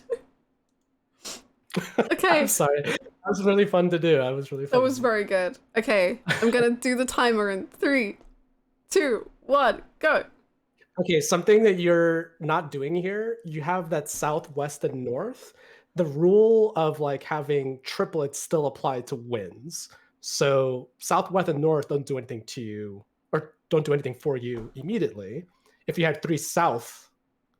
Okay. I'm sorry. That was really fun to do. That was very good. Okay, I'm gonna do the timer in 3, 2, 1, go. Okay, something that you're not doing here, you have that south, west, and north. The rule of like having triplets still apply to wins. So south, west, and north don't do anything to you, or don't do anything for you immediately. If you had 3 south,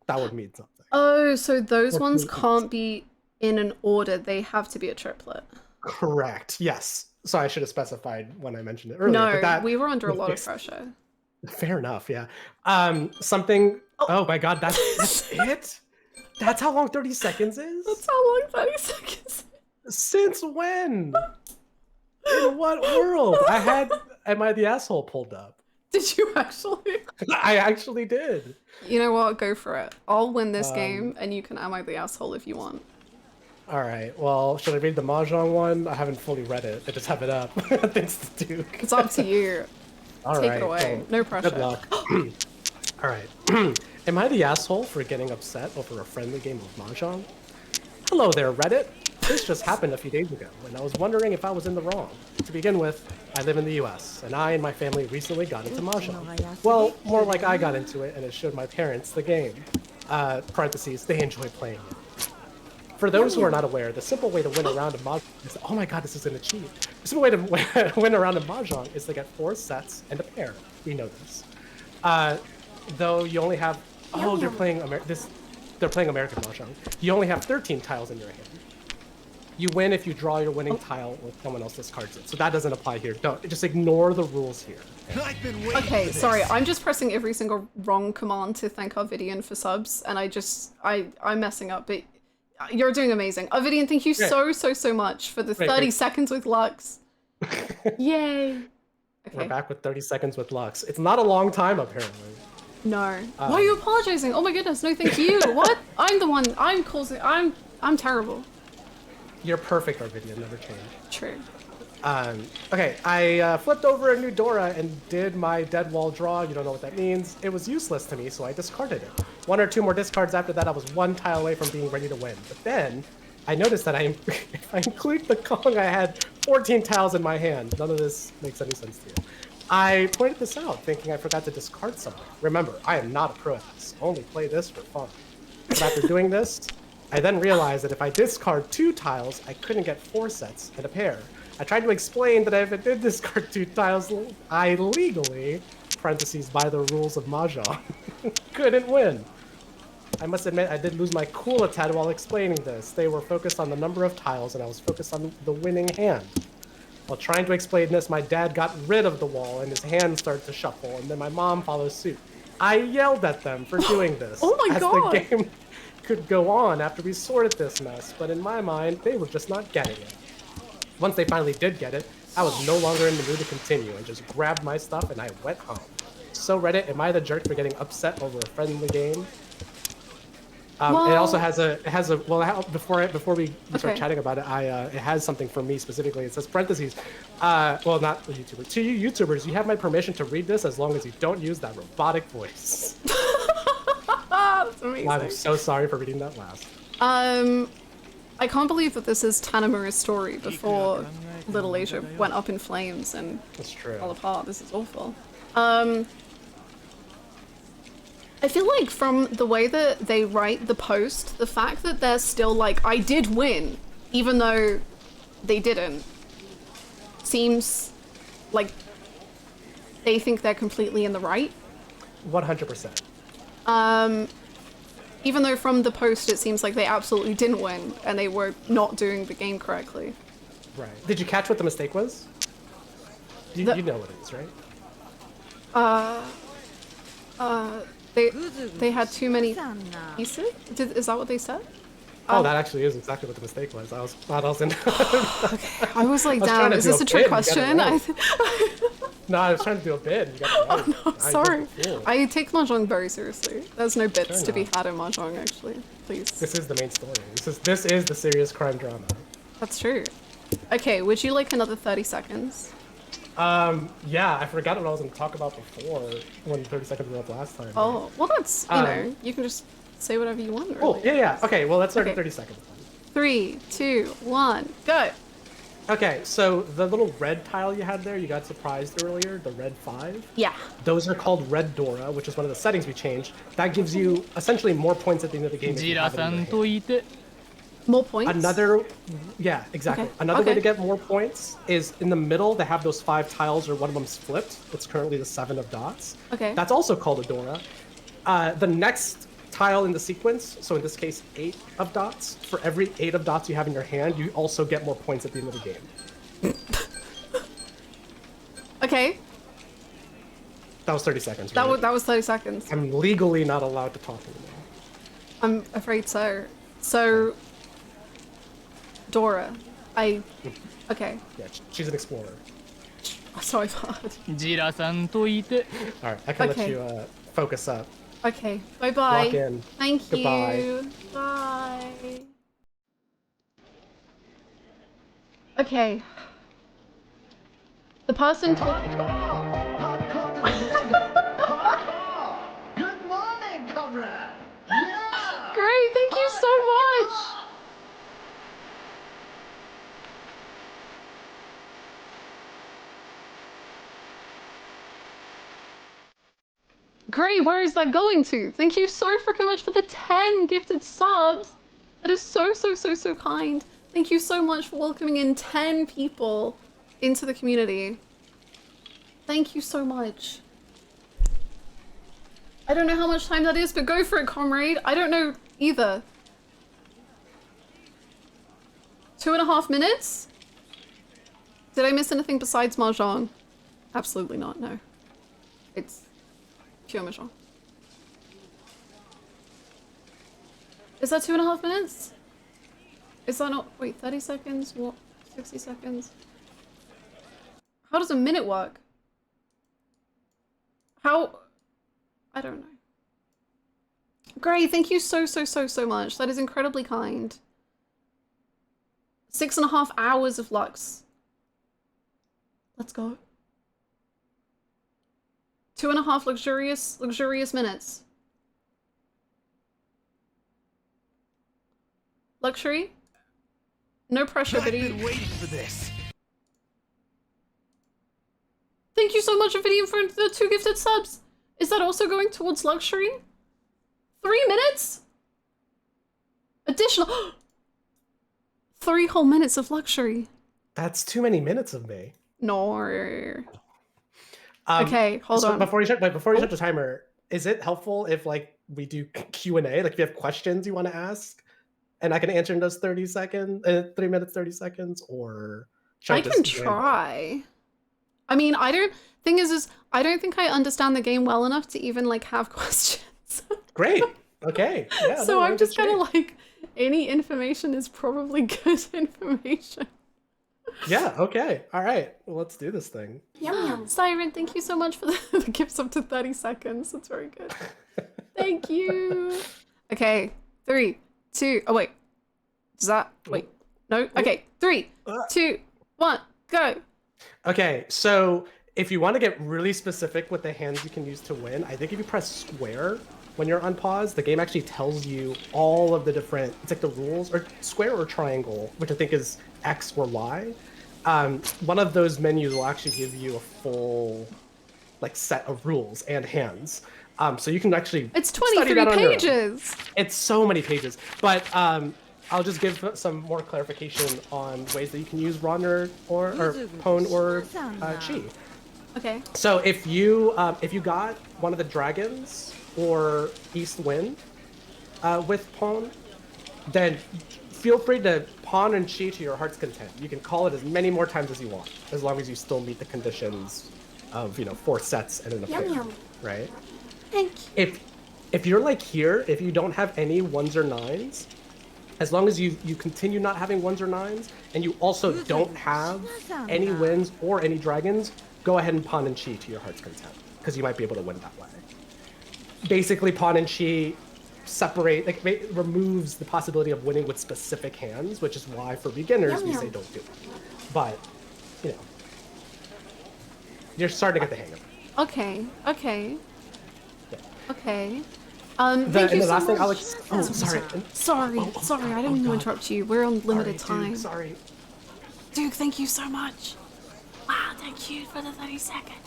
that would mean something. Oh, so those ones can't be in an order. They have to be a triplet. Correct. Yes. So I should have specified when I mentioned it earlier. No, but that, we were under a lot of pressure. Fair enough. Yeah. Something. Oh my God. That's it. That's how long 30 seconds is. That's how long 30 seconds is. Since when? In what world? Am I the asshole pulled up? Did you actually? I actually did. You know what? Go for it. I'll win this game, and you can am I the asshole if you want. All right. Well, should I read the Mahjong one? I haven't fully read it. I just have it up. Thanks to Duke. It's up to you. All Take right, it away. well, No pressure. Good luck. All right. Am I the asshole for getting upset over a friendly game of Mahjong? Hello there, Reddit. This just happened a few days ago, and I was wondering if I was in the wrong. To begin with, I live in the US, and I and my family recently got into Mahjong. Well, more like I got into it, and it showed my parents the game. Parentheses, they enjoy playing it. For those who are not aware, the simple way to win a round of Mahjong is... Oh my God, this is gonna cheat. The simple way to win a round of Mahjong is to get 4 sets and a pair. We know this. Though you only have... Oh, they're playing American Mahjong. You only have 13 tiles in your hand. You win if you draw your winning tile or someone else discards it. So that doesn't apply here. Don't just ignore the rules here. Okay, sorry. I'm just pressing every single wrong command to thank Arvidian for subs, and I'm messing up. But you're doing amazing, Arvidian. Thank you so much for the 30 seconds with Lux. Yay! Okay. We're back with 30 seconds with Lux. It's not a long time apparently. No. Why are you apologizing? Oh my goodness! No, thank you. What? I'm the one. I'm causing. I'm terrible. You're perfect, Arvidian. Never change. True. Okay, I flipped over a new Dora and did my dead wall draw. You don't know what that means. It was useless to me, so I discarded it. 1 or 2 more discards after that, I was 1 tile away from being ready to win. But then, I noticed that if I include the Kong, I had 14 tiles in my hand. None of this makes any sense to you. I pointed this out, thinking I forgot to discard something. Remember, I am not a pro at this. Only play this for fun. But after doing this, I then realized that if I discard 2 tiles, I couldn't get 4 sets and a pair. I tried to explain that if I did discard 2 tiles, I legally, parentheses, by the rules of Mahjong, couldn't win. I must admit, I did lose my cool a tad while explaining this. They were focused on the number of tiles, and I was focused on the winning hand. While trying to explain this, my dad got rid of the wall, and his hand started to shuffle, and then my mom followed suit. I yelled at them for doing this. Oh my God! could go on after we sorted this mess, but in my mind, they were just not getting it. Once they finally did get it, I was no longer in the mood to continue and just grabbed my stuff and I went home. So Reddit, am I the jerk for getting upset over a friendly game? It also has before we start chatting about it, it has something for me specifically. It says parentheses, well, not the YouTuber. To you YouTubers, you have my permission to read this as long as you don't use that robotic voice. That's amazing. I'm so sorry for reading that last. I can't believe that this is Tanamura's story before Little Asia went up in flames and fell apart. This is awful. I feel like from the way that they write the post, the fact that they're still like, I did win, even though they didn't, seems like they think they're completely in the right. 100%. Even though from the post it seems like they absolutely didn't win and they were not doing the game correctly. Right. Did you catch what the mistake was? You know what it is, right? They had too many pieces? Is that what they said? Oh, that actually is exactly what the mistake was. I was in. Okay, I was like, damn, is this a trick question? No, I was trying to do a bid. You got it right. Oh, no, sorry. I take Mahjong very seriously. There's no bits to be had in Mahjong, actually. Please. This is the main story. This is the serious crime drama. That's true. Okay, would you like another 30 seconds? Yeah, I forgot what I was going to talk about before when 30 seconds was up last time. Oh, well that's, you know, you can just say whatever you want, really. Oh, yeah. Okay, well let's start at 30 seconds. 3, 2, 1, go! Okay, so the little red tile you had there, you got surprised earlier, the red 5. Yeah. Those are called Red Dora, which is one of the settings we changed. That gives you essentially more points at the end of the game. More points? Yeah, exactly. Okay. Another way to get more points is in the middle, they have those 5 tiles, or one of them's flipped. It's currently the 7 of dots. Okay. That's also called a Dora. The next tile in the sequence, so in this case 8 of dots, for every 8 of dots you have in your hand, you also get more points at the end of the game. Okay. That was 30 seconds, right? That was 30 seconds. I'm legally not allowed to talk anymore. I'm afraid so. So, Dora, okay. Yeah, she's an explorer. So I've heard. Alright, I can let you focus up. Okay, bye-bye. Lock in. Thank Goodbye. you. Bye. Okay. The person talking. Good morning, comrade. Yeah. Great, thank you so much. Great, where is that going to? Thank you so freaking much for the 10 gifted subs. That is so kind. Thank you so much for welcoming in 10 people into the community. Thank you so much. I don't know how much time that is, but go for it, comrade. I don't know either. 2.5 minutes? Did I miss anything besides Mahjong? Absolutely not, no. It's pure Mahjong. Is that 2.5 minutes? Is that not, wait, 30 seconds? What, 60 seconds? How does a minute work? How? I don't know. Great, thank you so much. That is incredibly kind. 6.5 hours of Lux. Let's go. 2.5 luxurious minutes. Luxury? No pressure, but I've been waiting for this. Thank you so much, Avidian, for the 2 gifted subs. Is that also going towards luxury? 3 minutes? Additional 3 whole minutes of luxury. That's too many minutes of me. No. Okay, hold on. Before you shut the timer, is it helpful if like we do Q&A? Like if you have questions you want to ask, and I can answer in those 30 seconds, 3 minutes 30 seconds, or I can try. I mean, thing is I don't think I understand the game well enough to even like have questions. Great. Okay. Yeah. So I'm just kind of like, any information is probably good information. Yeah. Okay. All right. Well, let's do this thing. Yum yum. Siren, thank you so much for the gifts up to 30 seconds. That's very good. Thank you. Okay. 3, 2. Oh wait. Does that? Wait. No. Okay. 3, 2, 1. Go. Okay. So if you want to get really specific with the hands you can use to win, I think if you press square when you're on pause, the game actually tells you all of the different, it's like the rules, or square or triangle, which I think is X or Y. One of those menus will actually give you a full like set of rules and hands. So you can actually It's 23 pages. It's so many pages. But I'll just give some more clarification on ways that you can use Ron or Pone or Chi. Okay. So if you got one of the dragons or East Wind with Pawn, then feel free to pawn and chi to your heart's content. You can call it as many more times as you want, as long as you still meet the conditions of 4 sets and an affair, right? Thank you. If you're like here, if you don't have any 1s or 9s, as long as you continue not having 1s or 9s, and you also don't have any wins or any dragons, go ahead and pawn and chi to your heart's content, because you might be able to win that way. Basically, pawn and chi separate, like, removes the possibility of winning with specific hands, which is why for beginners we say don't do it. But, you're starting to get the hang of it. Okay. Okay. Yeah. Okay. And Thank you the so last thing, much. Alex. Oh, sorry. Sorry. I didn't mean to interrupt you. We're on limited time. Sorry. Duke, thank you so much. Wow, thank you for the 30 seconds.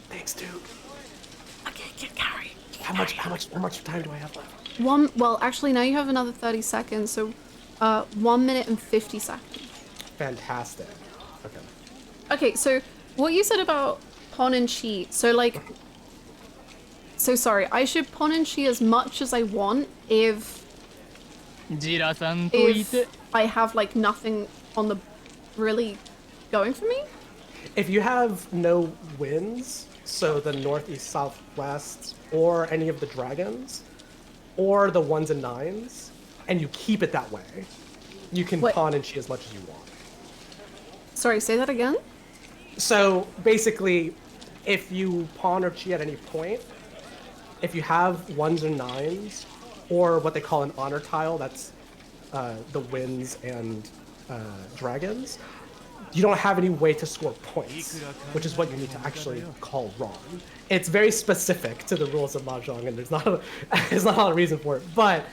Thanks, Duke. Okay, get carried. How much time do I have left? Well, actually, now you have another 30 seconds, so 1 minute and 50 seconds. Fantastic. Okay. Okay, so what you said about pawn and chi, so sorry, I should pawn and chi as much as I want if I have like nothing on the really going for me? If you have no wins, so the north, east, south, west, or any of the dragons, or the 1s and 9s, and you keep it that way, you can pawn and chi as much as you want. Sorry, say that again? So basically, if you pawn or chi at any point, if you have 1s or 9s, or what they call an honor tile, that's the wins and dragons, you don't have any way to score points, which is what you need to actually call wrong. It's very specific to the rules of Mahjong, and there's not a lot of reason for it. But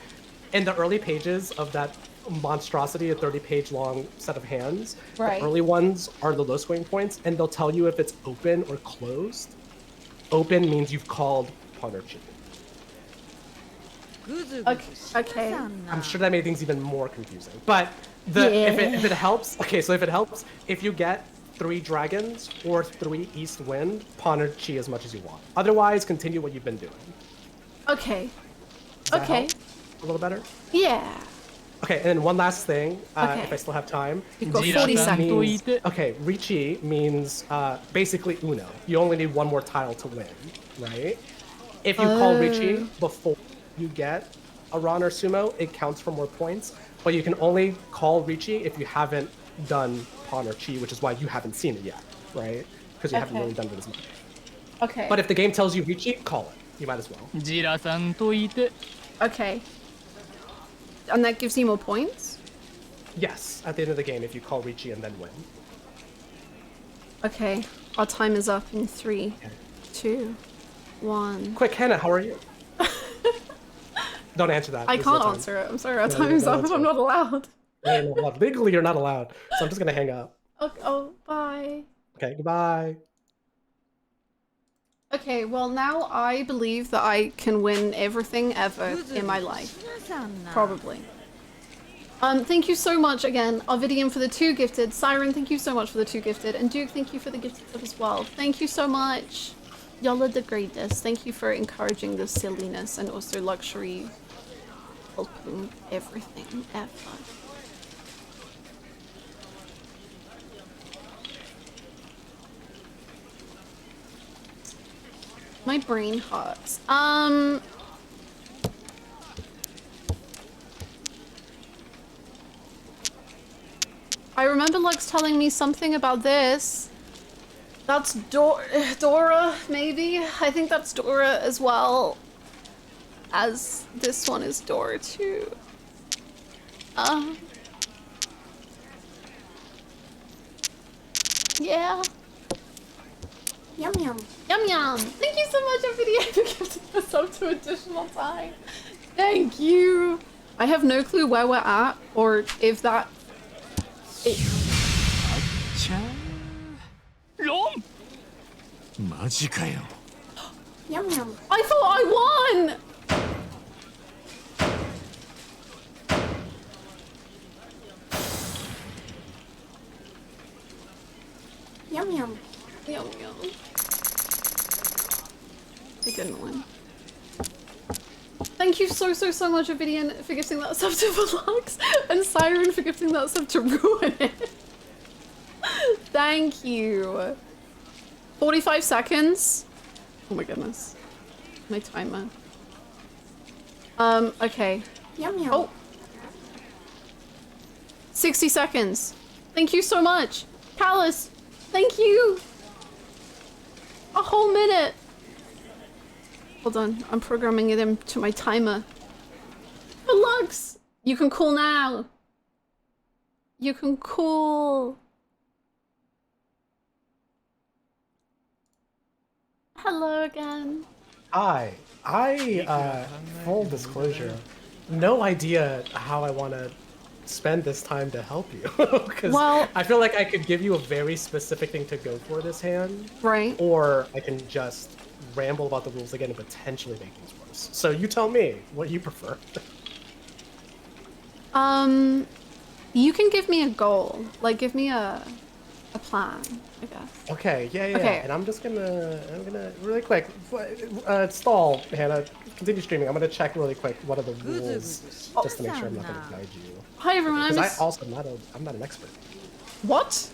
in the early pages of that monstrosity, a 30-page long set of hands, the early ones are the low scoring points, and they'll tell you if it's open or closed. Open means you've called pawn or chi. Okay. I'm sure that made things even more confusing. But if it helps, if you get 3 dragons or 3 east wind, pawn or chi as much as you want. Otherwise, continue what you've been doing. Okay. Does that help a little better? Yeah. Okay, and then one last thing, if I still have time. You've got 40 seconds. Okay, Richi means basically Uno. You only need 1 more tile to win, right? If you call Richi before you get a Ron or Sumo, it counts for more points. But you can only call Richi if you haven't done pawn or chi, which is why you haven't seen it yet, right? Because you haven't really done it as much. Okay. But if the game tells you Richi, call it. You might as well. Okay. And that gives you more points? Yes, at the end of the game, if you call Richi and then win. Okay. Our time is up in 3, 2, 1. Quick, Hannah, how are you? Don't answer that. I can't answer it. I'm sorry, our time is up. I'm not allowed. Legally, you're not allowed. So I'm just gonna hang up. Okay, oh, bye. Okay, goodbye. Okay, well now I believe that I can win everything ever in my life. Probably. Thank you so much again, Ovidian for the 2 gifted, Siren, thank you so much for the 2 gifted, and Duke, thank you for the gifted as well. Thank you so much. Y'all are the greatest. Thank you for encouraging this silliness and also luxury, helping everything ever. My brain hurts. I remember Lux telling me something about this. That's Dora, maybe? I think that's Dora as well. As this one is Dora too. Yeah. Yum yum. Yum yum. Thank you so much, Nvidia, for gifting us up to additional time. Thank you. I have no clue where we're at or if that. Yum yum. I thought I won. Yum yum. Yum yum. I didn't win. Thank you so much, Ovidian, for gifting that sub to Velux, and Siren for gifting that sub to Ruin It. Thank you. 45 seconds. Oh my goodness. My timer. Okay. Yum yum. Oh. 60 seconds. Thank you so much. Callus, thank you. A whole minute. Hold on, I'm programming it into my timer. Velux, you can call now. You can call. Hello again. Hi. Full disclosure, no idea how I want to spend this time to help you. Because I feel like I could give you a very specific thing to go for this hand. Right. Or I can just ramble about the rules again and potentially make things worse. So you tell me what you prefer. You can give me a goal. Like, give me a plan, I guess. Okay, yeah. Okay. And I'm gonna really quick, stall, Hannah, continue streaming. I'm gonna check really quick what are the rules, just to make sure I'm not gonna guide you. Hi everyone, I'm not an expert. What?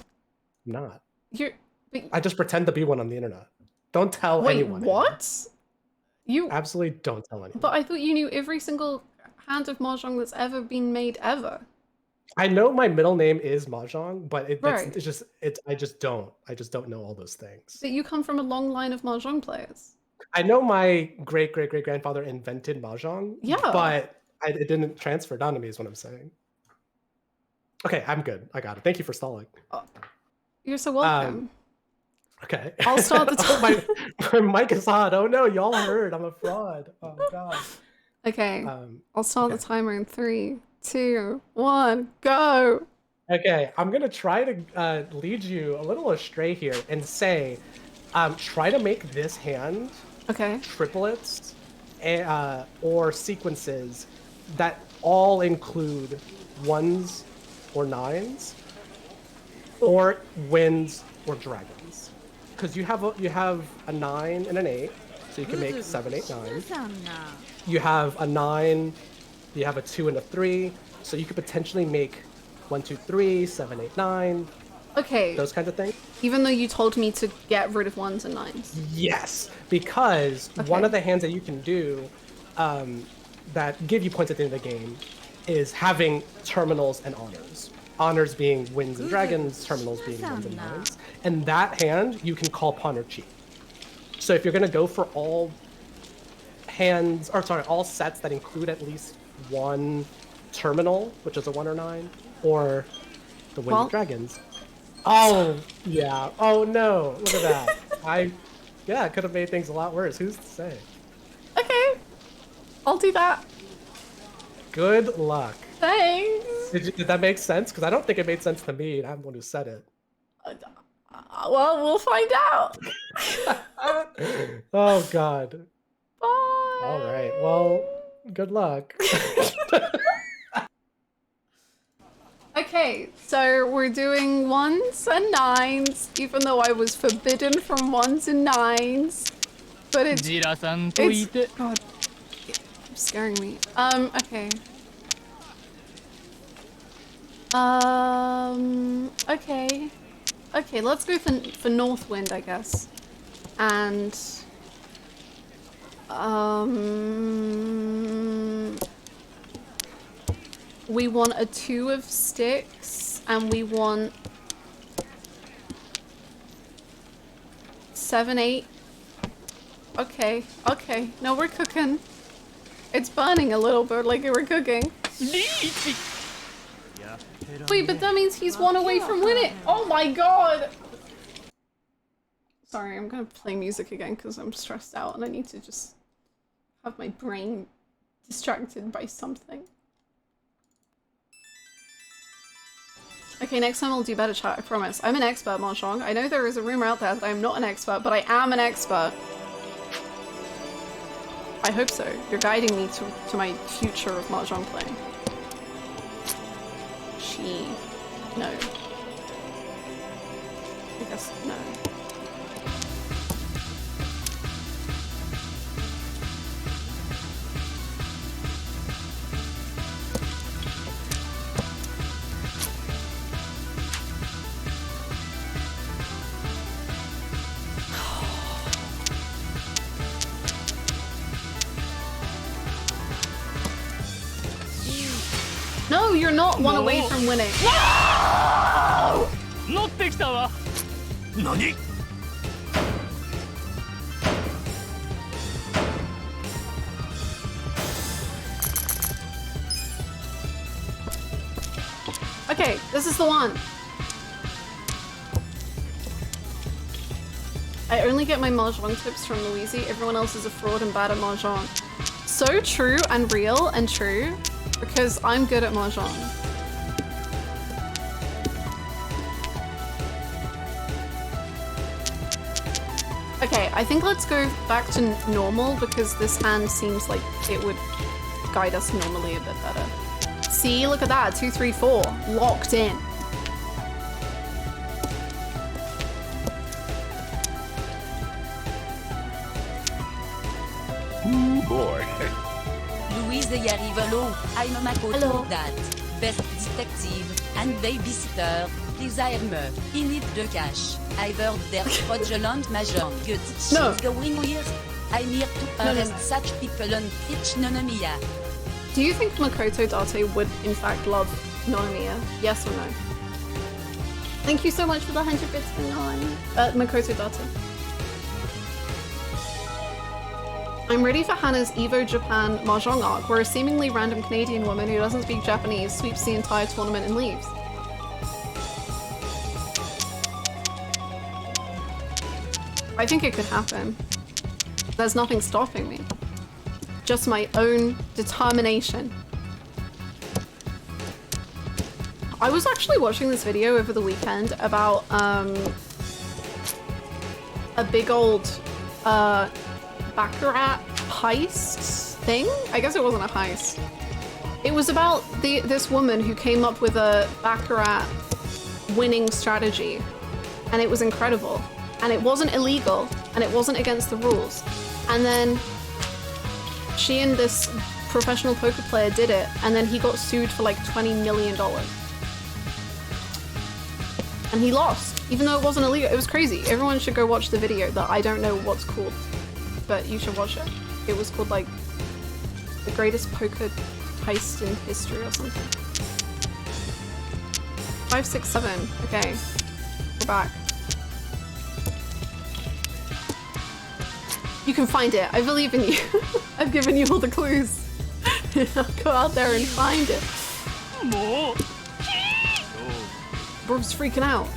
I'm not. But I just pretend to be one on the internet. Don't tell anyone. Wait, what? You absolutely don't tell anyone. But I thought you knew every single hand of Mahjong that's ever been made ever. I know my middle name is Mahjong, but Right. I just don't know all those things. But you come from a long line of Mahjong players. I know my great grandfather invented Mahjong. Yeah. But it didn't transfer down to me is what I'm saying. Okay, I'm good. I got it. Thank you for stalling. You're so welcome. Okay. I'll start the time. my mic is hot. Oh no, y'all heard. I'm a fraud. Oh god. Okay. I'll start the timer in 3, 2, 1, go. Okay, I'm gonna try to lead you a little astray here and say, try to make this hand triplets or sequences that all include 1s or 9s or winds or dragons. Because you have a 9 and an 8, so you can make 7, 8, 9. You have a 9, you have a 2 and a 3, so you could potentially make 1, 2, 3, 7, 8, 9. Okay. Those kinds of things. Even though you told me to get rid of 1s and 9s. Yes, because one of the hands that you can do that give you points at the end of the game is having terminals and honors. Honors being winds and dragons, terminals being winds and nines. And that hand, you can call pawn or cheat. So if you're going to go for all all sets that include at least one terminal, which is a 1 or 9, or the wind and dragons. Oh, yeah. Oh, no. Look at that. I could have made things a lot worse. Who's to say? Okay. I'll do that. Good luck. Thanks. Did that make sense? Because I don't think it made sense to me, and I'm the one who said it. Well, we'll find out. Oh, God. Bye. All right. Well, good luck. Okay, so we're doing 1s and 9s, even though I was forbidden from 1s and 9s. But it's God, you're scaring me. Okay. Okay, let's go for North Wind, I guess. And we want a 2 of sticks and we want 7, 8. Okay, okay. No, we're cooking. It's burning a little bit like we're cooking. Wait, but that means he's 1 away from winning. Oh my god! Sorry, I'm gonna play music again because I'm stressed out and I need to just have my brain distracted by something. Okay, next time I'll do better, chat, I promise. I'm an expert, Mahjong. I know there is a rumor out there that I'm not an expert, but I am an expert. I hope so. You're guiding me to my future of Mahjong playing. No. I guess no. No, you're not 1 away from winning. No! Nani? Okay, this is the one. I only get my Mahjong tips from Louisey. Everyone else is a fraud and bad at Mahjong. So true and real and true, because I'm good at Mahjong. Okay, I think let's go back to normal because this hand seems like it would guide us normally a bit better. See, look at that, 2, 3, 4, locked in. Ooh, boy. Louise y arrive l'eau. I'm Makoto that. Best detective and babysitter. Please hire me. He need the cash. I've heard there's fraudulent Mahjong. Good. No. She's going here. I'm here to arrest such people and teach Nonomiya. Do you think Makoto Date would in fact love Nonomiya? Yes or no? Thank you so much for the 100 bits for Makoto Date. I'm ready for Hannah's Evo Japan Mahjong arc, where a seemingly random Canadian woman who doesn't speak Japanese sweeps the entire tournament and leaves. I think it could happen. There's nothing stopping me. Just my own determination. I was actually watching this video over the weekend about a big old Baccarat heist thing? I guess it wasn't a heist. It was about this woman who came up with a Baccarat winning strategy, and it was incredible. And it wasn't illegal, and it wasn't against the rules. And then she and this professional poker player did it, and then he got sued for like $20 million. And he lost, even though it wasn't illegal. It was crazy. Everyone should go watch the video that I don't know what's called, but you should watch it. It was called like the greatest poker heist in history or something. 5, 6, 7. Okay, we're back. You can find it. I believe in you. I've given you all the clues. Go out there and find it. Bro's freaking out.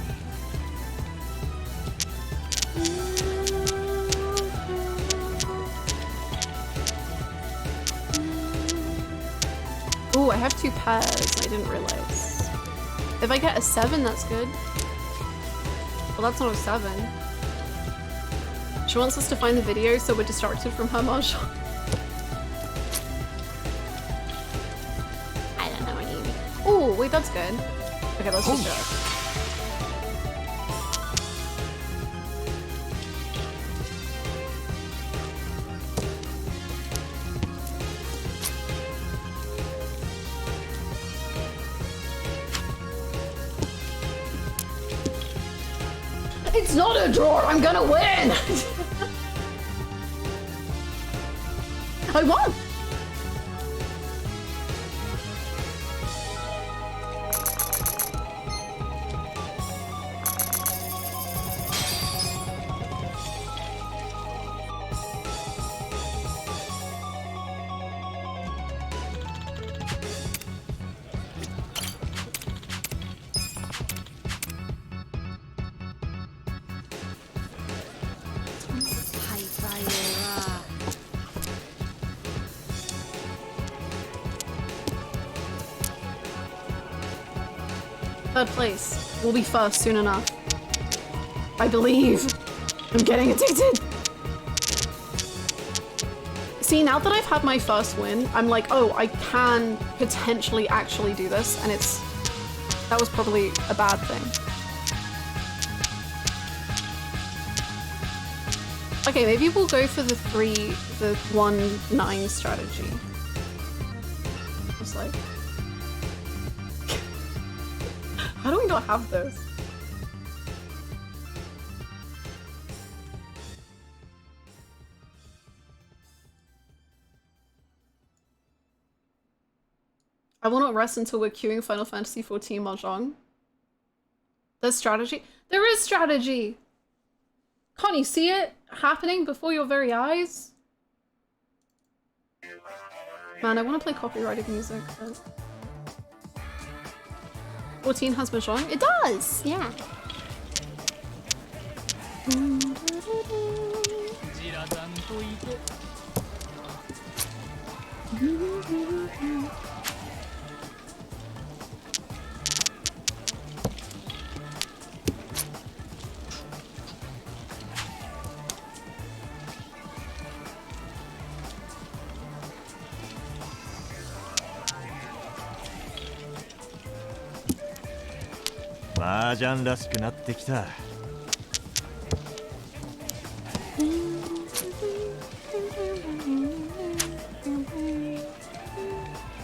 Ooh, I have 2 pairs. I didn't realize. If I get a 7, that's good. Well, that's not a 7. She wants us to find the video so we're distracted from her Mahjong. I don't know what you mean. Ooh, wait, that's good. Okay, let's just do it. It's not a draw, I'm gonna win! I won! Third place. We'll be first soon enough. I believe. I'm getting addicted. See, now that I've had my first win, I'm like, oh, I can potentially actually do this, and that was probably a bad thing. Okay, maybe we'll go for the 1-9 strategy. Just like, how do we not have those? I will not rest until we're queuing Final Fantasy XIV Mahjong. There's strategy? There is strategy! Can't you see it happening before your very eyes? Man, I want to play copyrighted music, but... 14 has Mahjong? It does! Yeah. Mahjong らしくなってきた。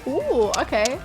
Ooh, okay.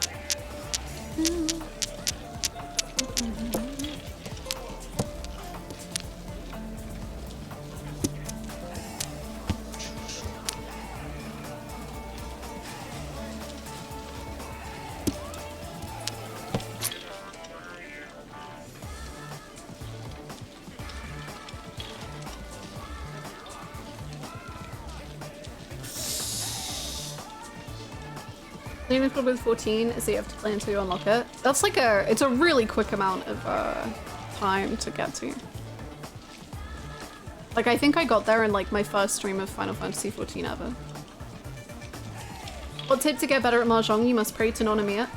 The only problem with 14 is that you have to play until you unlock it. That's like it's a really quick amount of time to get to. Like, I think I got there in like my first stream of Final Fantasy XIV ever. What tip to get better at Mahjong? You must pray to Nonomiya.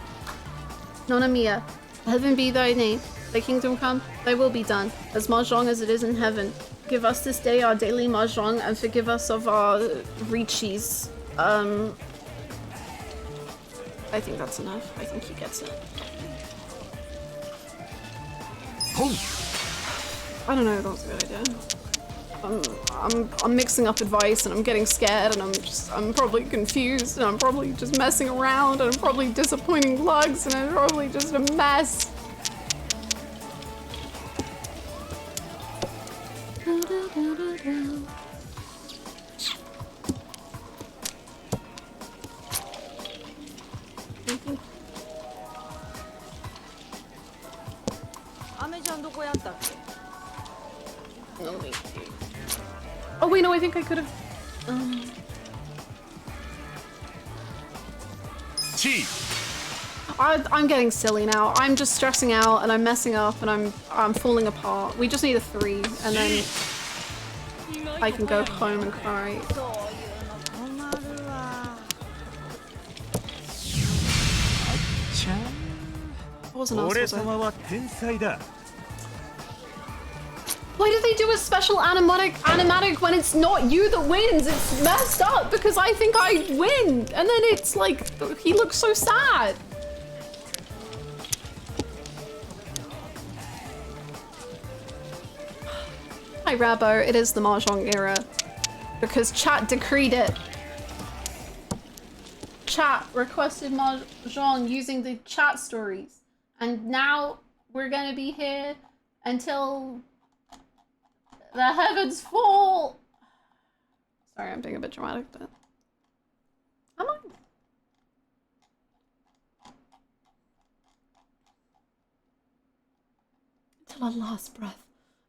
Nonomiya, heaven be thy name. Thy kingdom come, thy will be done. As Mahjong as it is in heaven. Give us this day our daily Mahjong and forgive us of our reaches. I think that's enough. I think he gets it. I don't know, that was a good idea. I'm mixing up advice and I'm getting scared and I'm probably confused and I'm probably just messing around and I'm probably disappointing lugs and I'm probably just a mess. Oh wait, no, I think I could have. I'm getting silly now. I'm just stressing out and I'm messing up and I'm falling apart. We just need a 3 and then I can go home and cry. Wasn't us, was it? Why did they do a special animatic when it's not you that wins? It's messed up because I think I win. And then it's like, he looks so sad. Hi Rabo, it is the Mahjong era. Because chat decreed it. Chat requested Mahjong using the chat stories. And now we're gonna be here until the heavens fall! Sorry, I'm being a bit dramatic, but... Am I? Until our last breath.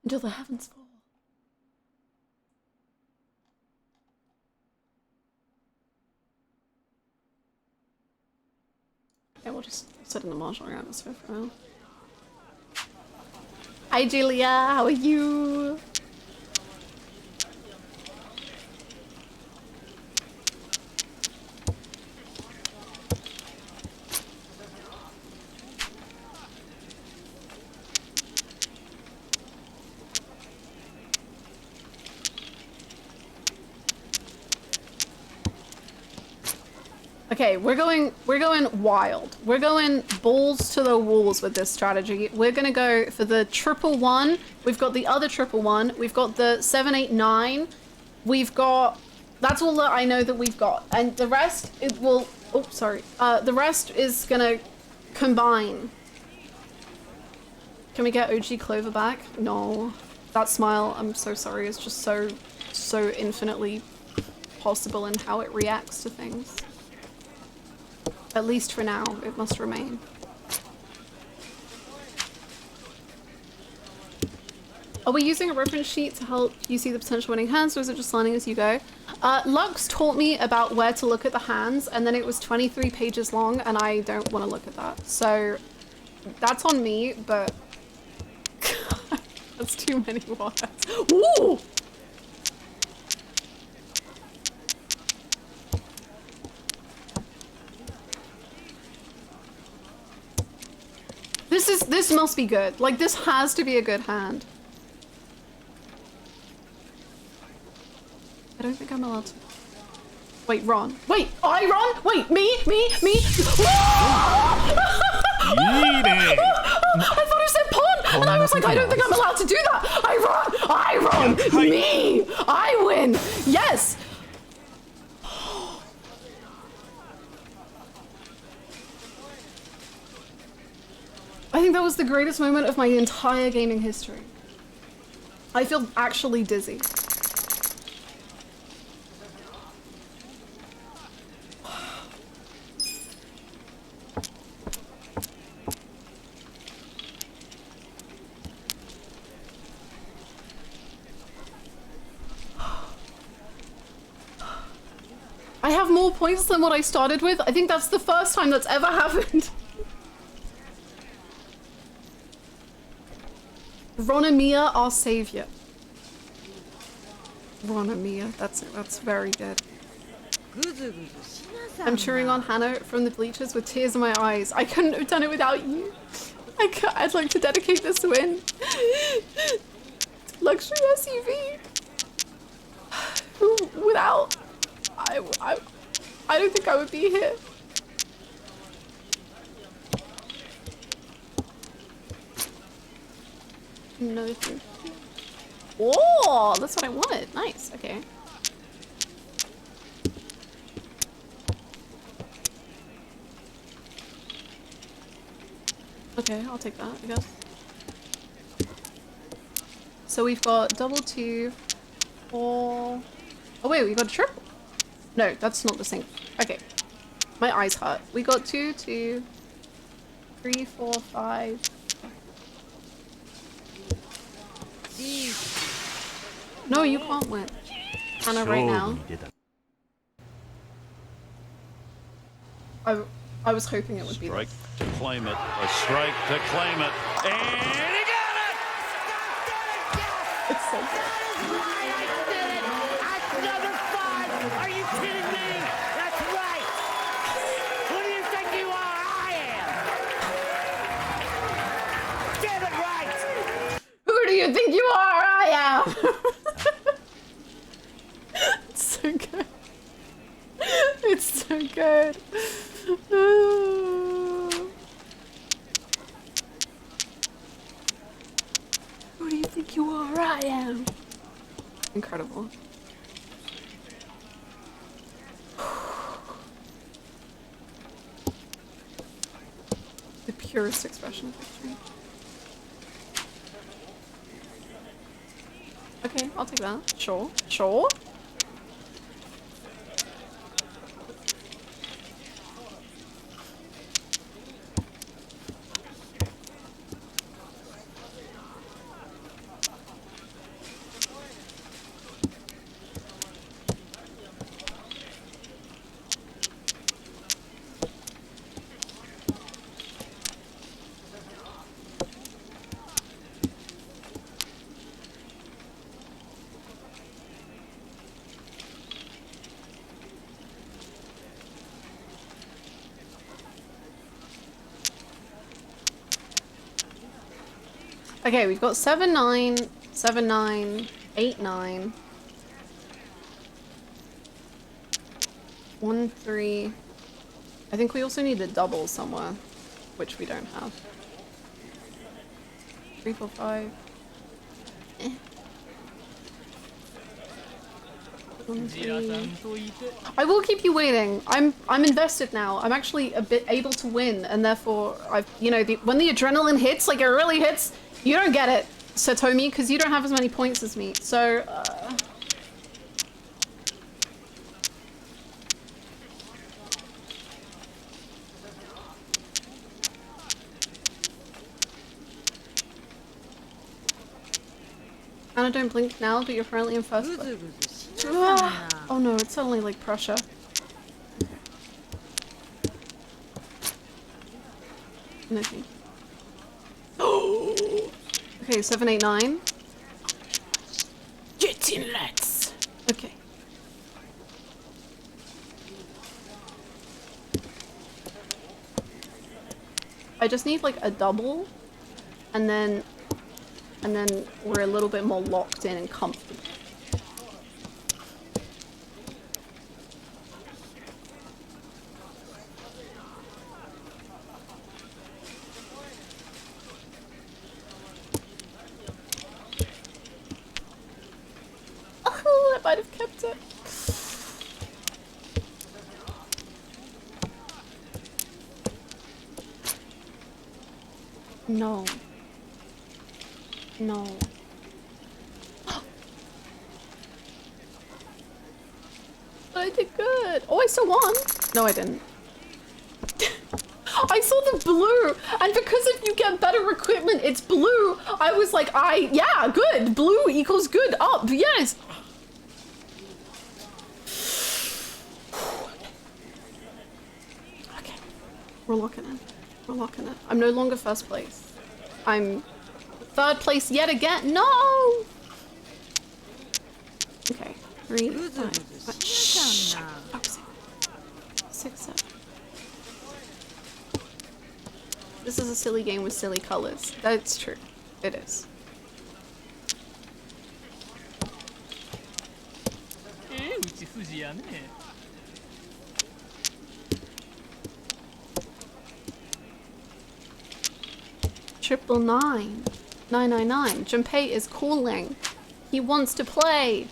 Until the heavens fall. Yeah, we'll just sit in the Mahjong atmosphere for now. Hi Julia, how are you? Okay, we're going wild. We're going balls to the walls with this strategy. We're gonna go for the 111. We've got the other 111. We've got the 789. We've got, that's all that I know that we've got. And the rest, it will, oh, sorry. The rest is gonna combine. Can we get OG Clover back? No. That smile, I'm so sorry, is just so infinitely possible in how it reacts to things. At least for now, it must remain. Are we using a reference sheet to help you see the potential winning hands, or is it just learning as you go? Lux taught me about where to look at the hands, and then it was 23 pages long, and I don't want to look at that. So that's on me, but that's too many words. Ooh! This must be good. Like, this has to be a good hand. I don't think I'm allowed to. Wait, Ron. Wait, I Ron? Wait, me? I thought it said pawn, and I was like, I don't think I'm allowed to do that. I run, me, I win. Yes. I think that was the greatest moment of my entire gaming history. I feel actually dizzy. I have more points than what I started with. I think that's the first time that's ever happened. Nonomiya, our savior. Nonomiya, that's very good. I'm cheering on Hannah from the bleachers with tears in my eyes. I couldn't have done it without you. I'd like to dedicate this win to Luxury SUV. Without, I don't think I would be here. No, thank you. Oh, that's what I wanted. Nice. Okay. Okay, I'll take that, I guess. So we've got double 2, 4. Oh wait, we got a triple. No, that's not the same. Okay. My eyes hurt. We got 2, 2, 3, 4, 5. No, you can't win. Hannah, right now. I was hoping it would be strike to claim it. A strike to claim it. And he got it! It's so good. Another 5! Are you kidding me? That's right! Who do you think you are? I am! Get it right! Who do you think you are? I am! It's so good. It's so good. Who do you think you are? I am. Incredible. The purest expression of victory. Okay, I'll take that. Sure. Sure. Okay, we've got 7, 9, 7, 9, 8, 9. 1, 3, I think we also need a double somewhere, which we don't have. 3, 4, 5. I will keep you waiting. I'm invested now. I'm actually a bit able to win, and therefore you know, when the adrenaline hits, like it really hits, you don't get it, Satomi, because you don't have as many points as me. So Anna, don't blink now, but you're currently in first place. Oh no, it's only like Prussia. No thank you. Okay, 7, 8, 9. Get in, let's. Okay. I just need like a double, and then we're a little bit more locked in and comfortable. Oh, I might have kept it. No. No. I did good. Oh, I still won. No, I didn't. I saw the blue, and because if you get better equipment, it's blue. I was like, yeah, good. Blue equals good. Up, yes. Okay, we're locking in. We're locking in. I'm no longer first place. I'm third place yet again. No. Okay. 3, 5, 5. Shh. 6, 7. This is a silly game with silly colors. That's true. It is. Triple 9. 999. Junpei is calling. He wants to play.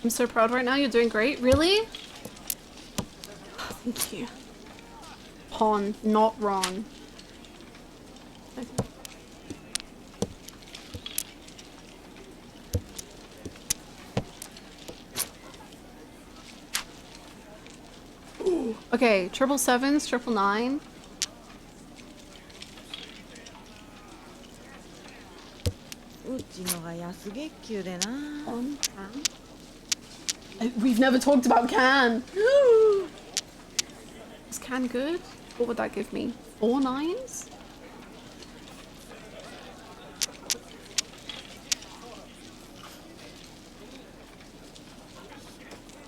I'm so proud right now. You're doing great. Really? Thank you. Pawn, not wrong. Ooh. Okay, 777s, 999. We've never talked about Can. Is Can good? What would that give me? 4 9s?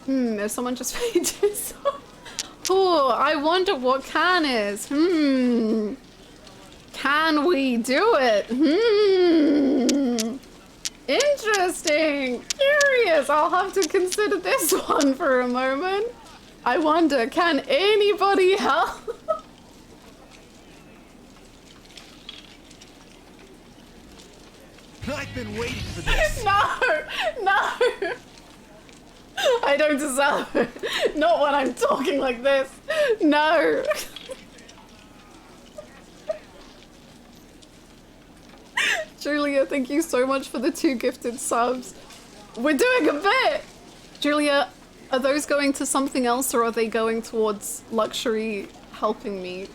If someone just paid this. Oh, I wonder what Can is. Can we do it? Interesting. Curious. I'll have to consider this one for a moment. I wonder, can anybody help? I've been waiting for this. No. I don't deserve it. Not when I'm talking like this. No. Julia, thank you so much for the 2 gifted subs. We're doing a bit! Julia, are those going to something else or are they going towards luxury helping me?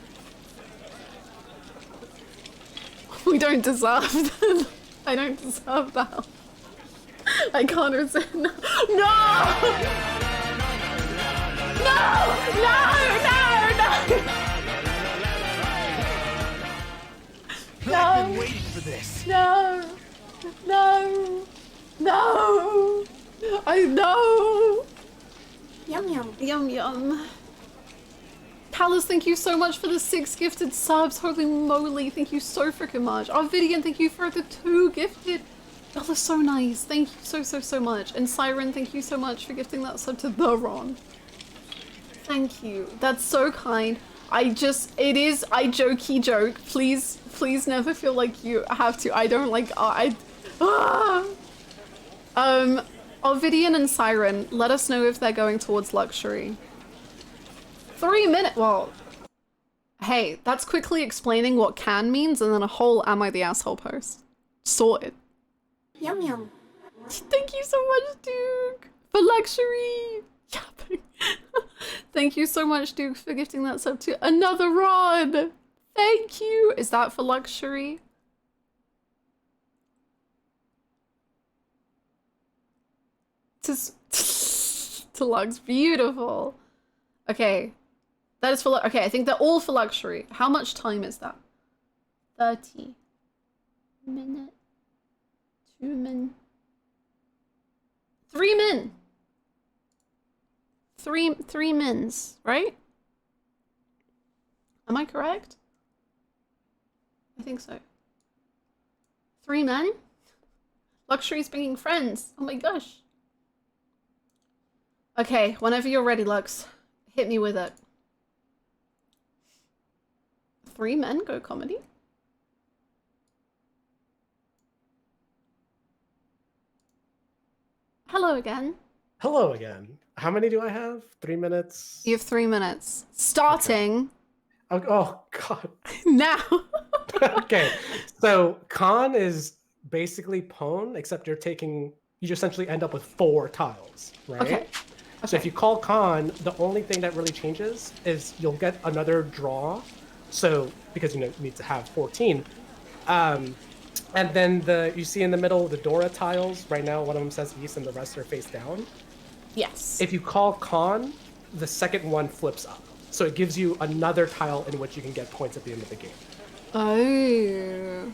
We don't deserve that. I don't deserve that. I can't resist. No! No! No! I've been waiting for this. No! No! No! I know! Yum yum. Yum yum. Palace, thank you so much for the 6 gifted subs. Holy moly, thank you so freaking much. Arvidian, thank you for the 2 gifted. Y'all are so nice. Thank you so much. And Siren, thank you so much for gifting that sub to the Ron. Thank you. That's so kind. I jokey joke. Please never feel like you have to. I don't like, Arvidian and Siren, let us know if they're going towards luxury. 3 minutes, well, hey, that's quickly explaining what can means and then a whole am I the asshole post. Sorted. Yum yum. Thank you so much, Duke, for luxury. Yapping. Thank you so much, Duke, for gifting that sub to another Rod. Thank you. Is that for luxury? To Lux, beautiful. Okay. That is for, okay, I think they're all for luxury. How much time is that? 30 minutes. 2 min. 3 min. 3 mins, right? Am I correct? I think so. 3 men? Luxury's bringing friends. Oh my gosh. Okay, whenever you're ready, Lux, hit me with it. 3 men go comedy? Hello again. Hello again. How many do I have? 3 minutes? You have 3 minutes. Starting. Okay. Oh, God. Now. Okay. So Con is basically Pwn, except you essentially end up with 4 tiles, right? Okay. So if you call Con, the only thing that really changes is you'll get another draw. So, because you need to have 14. And then you see in the middle, the Dora tiles. Right now, one of them says east and the rest are face down. Yes. If you call Con, the second one flips up. So it gives you another tile in which you can get points at the end of the game. Oh.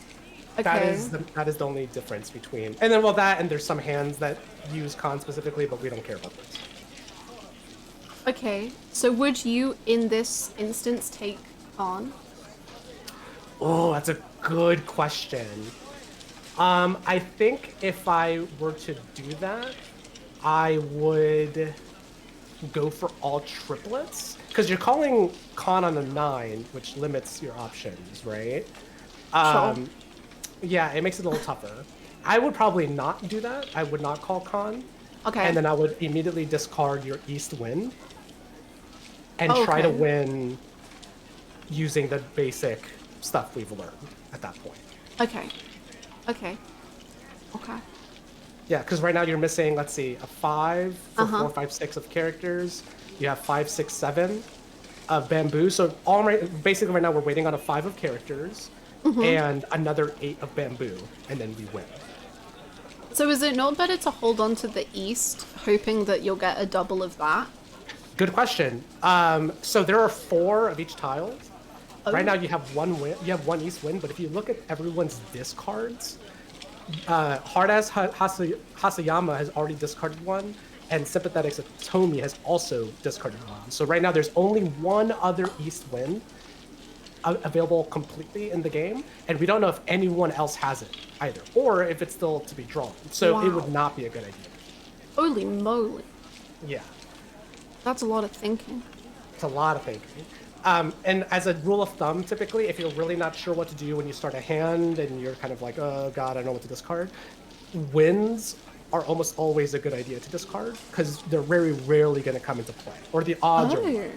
Okay. That is the only difference between. And then, well, that and there's some hands that use Con specifically, but we don't care about those. Okay. So would you, in this instance, take on? Oh, that's a good question. I think if I were to do that, I would go for all triplets. Because you're calling Con on a 9, which limits your options, right? Sure. Yeah, it makes it a little tougher. I would probably not do that. I would not call Con. Okay. And then I would immediately discard your East win. And try to win using the basic stuff we've learned at that point. Okay. Okay. Okay. Yeah, because right now you're missing, let's see, a 5 for 4, 5, 6 of characters. You have 5, 6, 7 of bamboo. So basically right now we're waiting on a 5 of characters and another 8 of bamboo, and then we win. So is it not better to hold on to the east, hoping that you'll get a double of that? Good question. So there are 4 of each tile. Oh. Right now you have 1 win. You have 1 east win, but if you look at everyone's discards, Hard-Ass Hasayama has already discarded 1, and Sympathetic Satomi has also discarded 1. So right now there's only 1 other east win available completely in the game, and we don't know if anyone else has it either, or if it's still to be drawn. So it would not be a good idea. Holy moly. Yeah. That's a lot of thinking. It's a lot of thinking. And as a rule of thumb, typically, if you're really not sure what to do when you start a hand and you're kind of like, oh god, I don't know what to discard, wins are almost always a good idea to discard because they're very rarely going to come into play, or the odds are.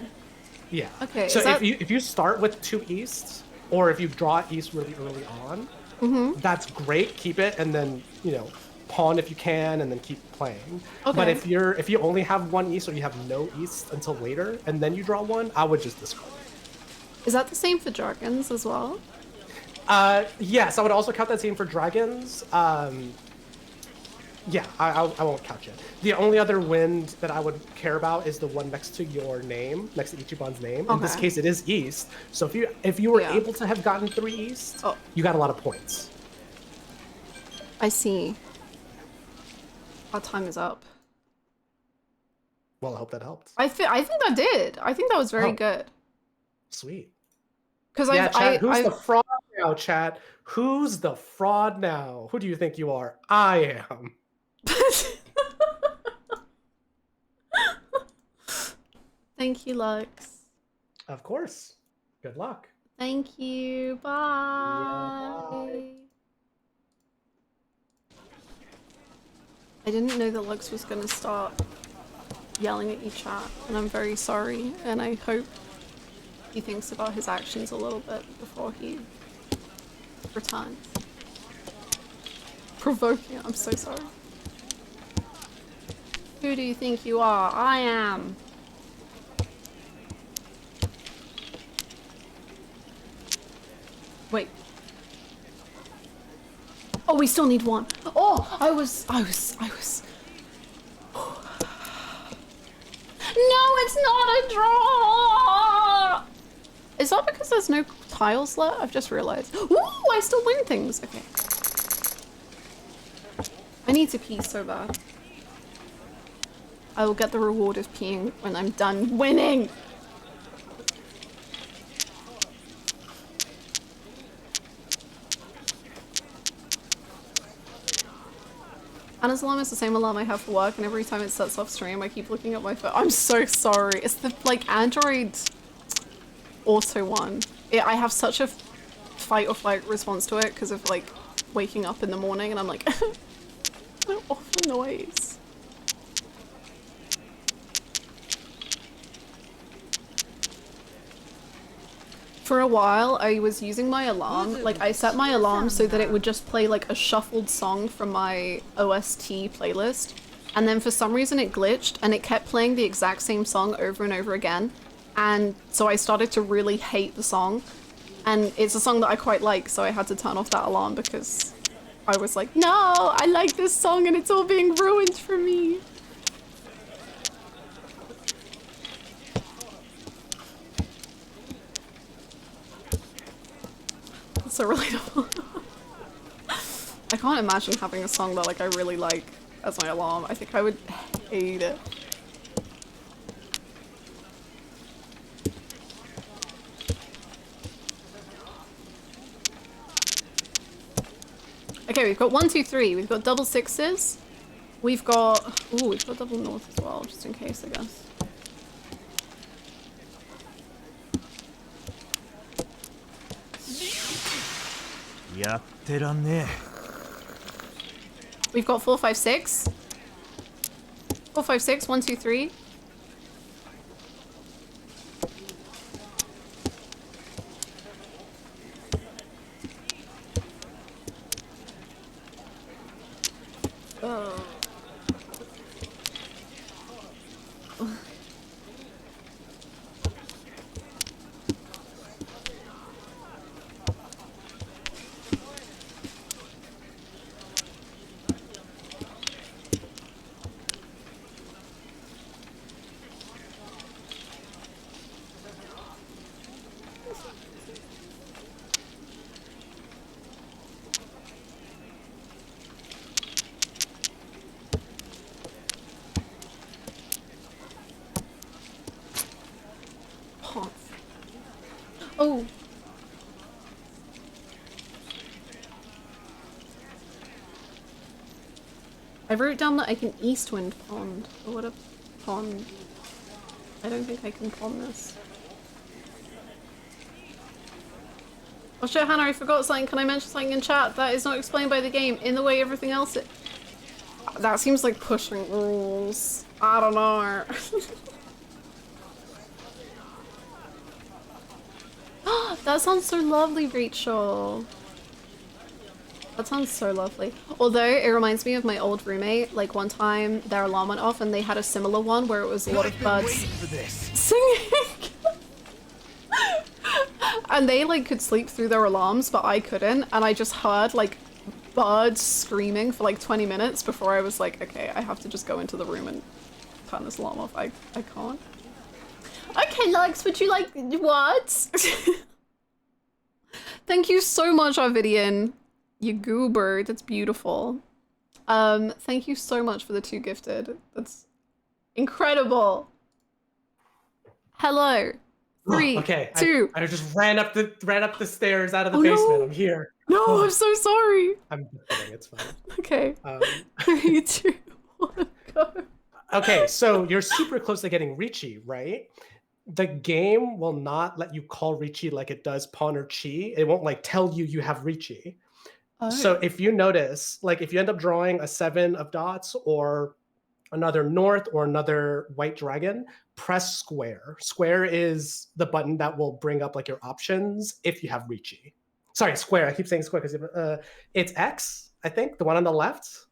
Yeah. Okay. So if you start with 2 easts, or if you draw east really early on, that's great. Keep it, and then pawn if you can, and then keep playing. Okay. But if you only have 1 east or you have no east until later, and then you draw 1, I would just discard. Is that the same for dragons as well? Yes, I would also count that same for dragons. Yeah, I won't count it. The only other wind that I would care about is the one next to your name, next to Ichiban's name. In this case, it is east. So if you were able to have gotten 3 east, you got a lot of points. I see. Our time is up. Well, I hope that helped. I think that did. I think that was very good. Sweet. Because who's the fraud now, chat? Who's the fraud now? Who do you think you are? I am. Thank you, Lux. Of course. Good luck. Thank you. Bye. Yeah, bye. I didn't know that Lux was gonna start yelling at you, chat, and I'm very sorry, and I hope he thinks about his actions a little bit before he returns. Provoking, I'm so sorry. Who do you think you are? I am. Wait. Oh, we still need one. Oh, I was. No, it's not a draw! Is that because there's no tiles left? I've just realized. Ooh, I still win things. Okay. I need to pee so bad. I will get the reward of peeing when I'm done winning. Anna's alarm is the same alarm I have for work, and every time it sets off stream, I keep looking at my phone. I'm so sorry. It's the, like, Android Auto one. I have such a fight or flight response to it because of, like, waking up in the morning, and I'm like, off the noise. For a while, I was using my alarm, like I set my alarm so that it would just play like a shuffled song from my OST playlist, and then for some reason it glitched and it kept playing the exact same song over and over again, and so I started to really hate the song, and it's a song that I quite like, so I had to turn off that alarm because I was like, no, I like this song and it's all being ruined for me. So relatable. I can't imagine having a song that like I really like as my alarm. I think I would hate it. Okay, we've got 1, 2, 3. We've got double sixes. We've got we've got double north as well, just in case, I guess. We've got 4, 5, 6. 4, 5, 6. 1, 2, 3. Oh. Oh. I wrote down that I can Eastwind pond. But what a pond. I don't think I can pond this. Oh shit, Hannah, I forgot something. Can I mention something in chat that is not explained by the game in the way everything else is? That seems like pushing rules. I don't know. That sounds so lovely, Rachel. That sounds so lovely. Although, it reminds me of my old roommate. Like, one time, their alarm went off and they had a similar one where it was a lot of birds singing. and they like could sleep through their alarms, but I couldn't, and I just heard like birds screaming for like 20 minutes before I was like, okay, I have to just go into the room and turn this alarm off. I can't. Okay, Lux, would you like what? Thank you so much, Arvidian. You goober, that's beautiful. Thank you so much for the 2 gifted. That's incredible. Hello. 3, okay, 2. I just ran up the stairs out of the basement. No. I'm here. No, I'm so sorry. I'm kidding, it's fine. Okay. 3, 2, 1, go. Okay, so you're super close to getting Ricci, right? The game will not let you call Ricci like it does Pawn or Chi. It won't like tell you have Ricci. Oh. So if you notice, like if you end up drawing a 7 of dots or another north or another white dragon, press square. Square is the button that will bring up like your options if you have Ricci. Sorry, square. I keep saying square because it's X, I think, the one on the left.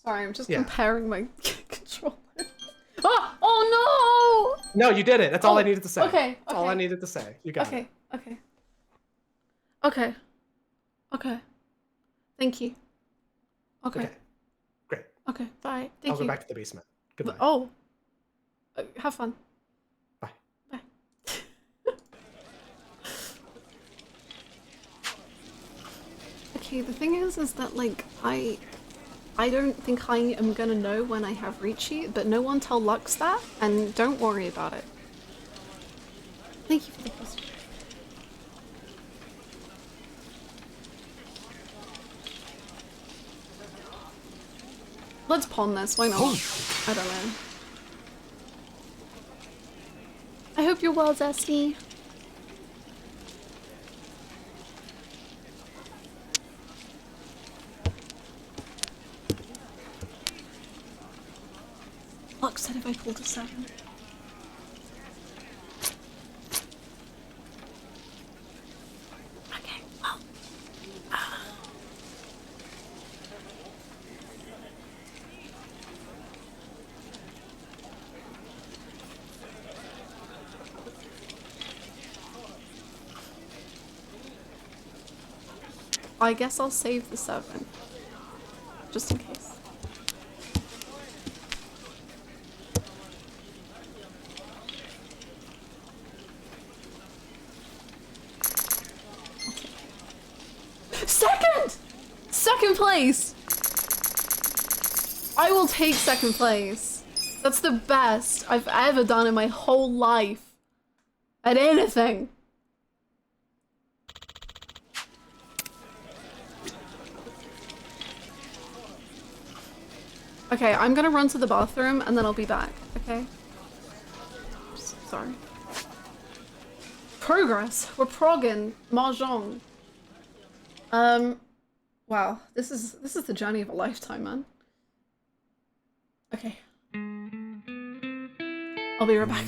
Sorry, I'm just comparing my controller. Oh no! No, you did it. That's all I needed to say. Okay. That's all I needed to say. You got it. Okay. Thank you. Okay. Great. Okay, bye. Thank you. I'll go back to the basement. Goodbye. Oh. Have fun. Bye. Bye. Okay, the thing is that like I don't think I am gonna know when I have Ricci, but no one tell Lux that, and don't worry about it. Thank you for the question. Let's pawn this, why not? I don't know. I hope you're well, Zesty. Lux said if I pulled a 7. Okay, well. I guess I'll save the 7. Just in case. Second place! I will take 2nd place. That's the best I've ever done in my whole life. At anything. Okay, I'm gonna run to the bathroom and then I'll be back, okay? Sorry. Progress. We're progging. Mahjong. Wow, this is the journey of a lifetime, man. Okay. I'll be right back.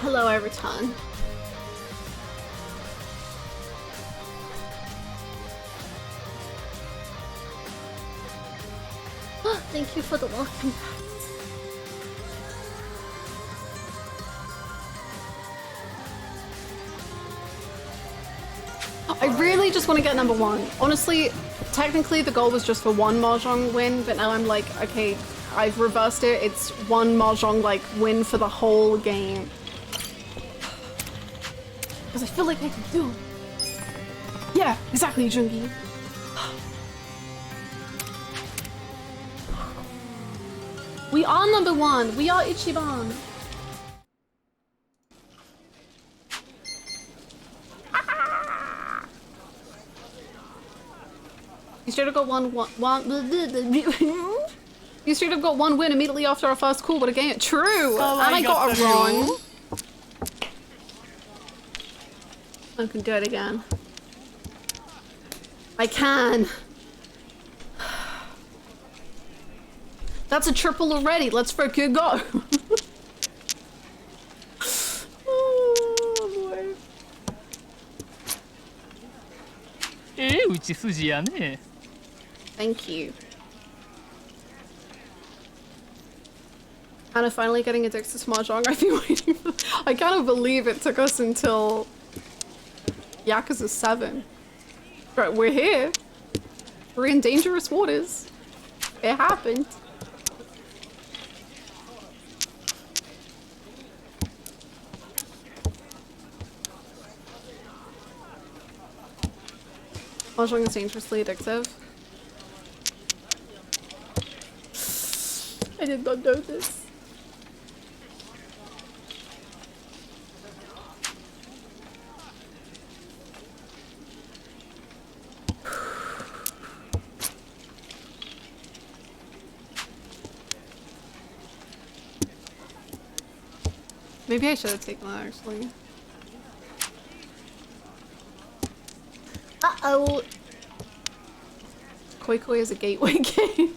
hello, I return. Thank you for the welcome. I really just want to get number 1. Honestly, technically the goal was just for 1 Mahjong win, but now I'm like, okay, I've reversed it. It's 1 Mahjong like win for the whole game. Because I feel like I can do it. Yeah, exactly, Jungi. We are number 1. We are Ichiban. You straight up got one. You straight up got 1 win immediately after our first call. What a game! True, Oh, and I got it wrong. you. I can do it again. I can. That's a triple already. Let's freaking go. Oh boy. 打ち筋やね。 Thank you. Hannah finally getting addicted to Mahjong. I've been waiting for. I can't believe it took us until Yakuza 7. But we're here. We're in dangerous waters. It happened. Mahjong is dangerously addictive. I did not know this. Maybe I should have taken that actually. Uh-oh. Koi Koi is a gateway game.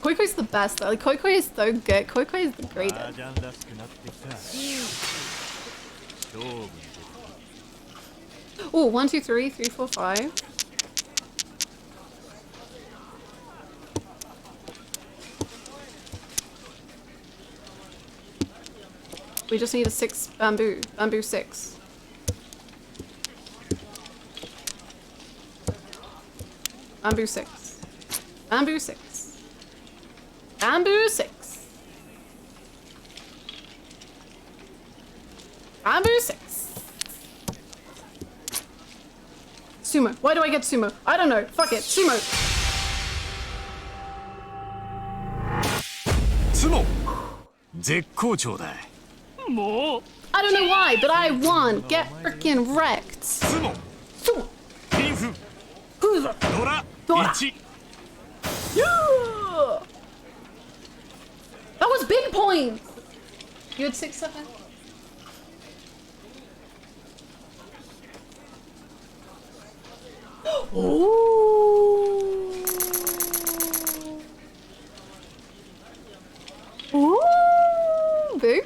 Koi Koi's the best though. Like, Koi Koi is so good. Koi Koi is the greatest. Oh, 1, 2, 3, 3, 4, 5. We just need a 6 bamboo. Bamboo 6. Bamboo 6. Bamboo 6. Bamboo 6. Bamboo 6. Sumo. Why do I get sumo? I don't know. Fuck it. Sumo. Sumo. 絶好調だ。 I don't know why, but I won. Get freaking wrecked. Sumo. Sumo. Infu. Who's Dora. Dora. Ichi. Yeah. That was big points. You had 6, 7. Ooh. Ooh. Big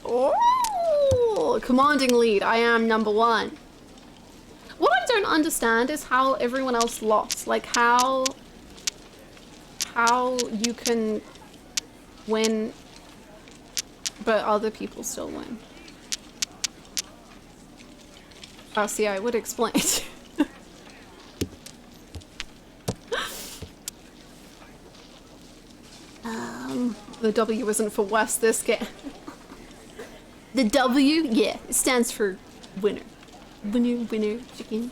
Oh, commanding lead. I am number 1. What I don't understand is how everyone else lost. Like how you can win, but other people still win. Oh, see, I would explain. The W isn't for West this game. The W, yeah, it stands for winner. Winner, winner, chicken.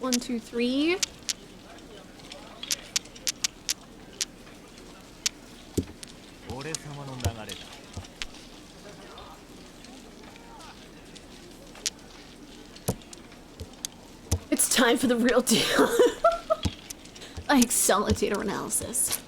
One, 2, 3. It's time for the real deal. I excel at data analysis.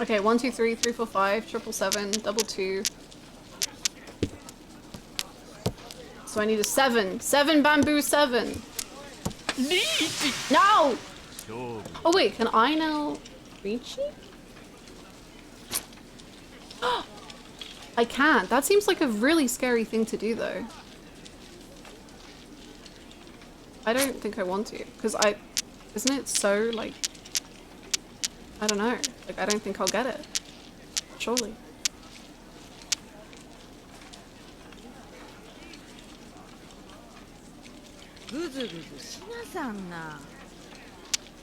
Okay, 1, 2, 3, 3, 4, 5, 7, 7, 2, 2. So I need a 7. 7 bamboo 7. No! Oh wait, can I now reach it? I can't. That seems like a really scary thing to do though. I don't think I want to, because isn't it so like, I don't know, like I don't think I'll get it. Surely.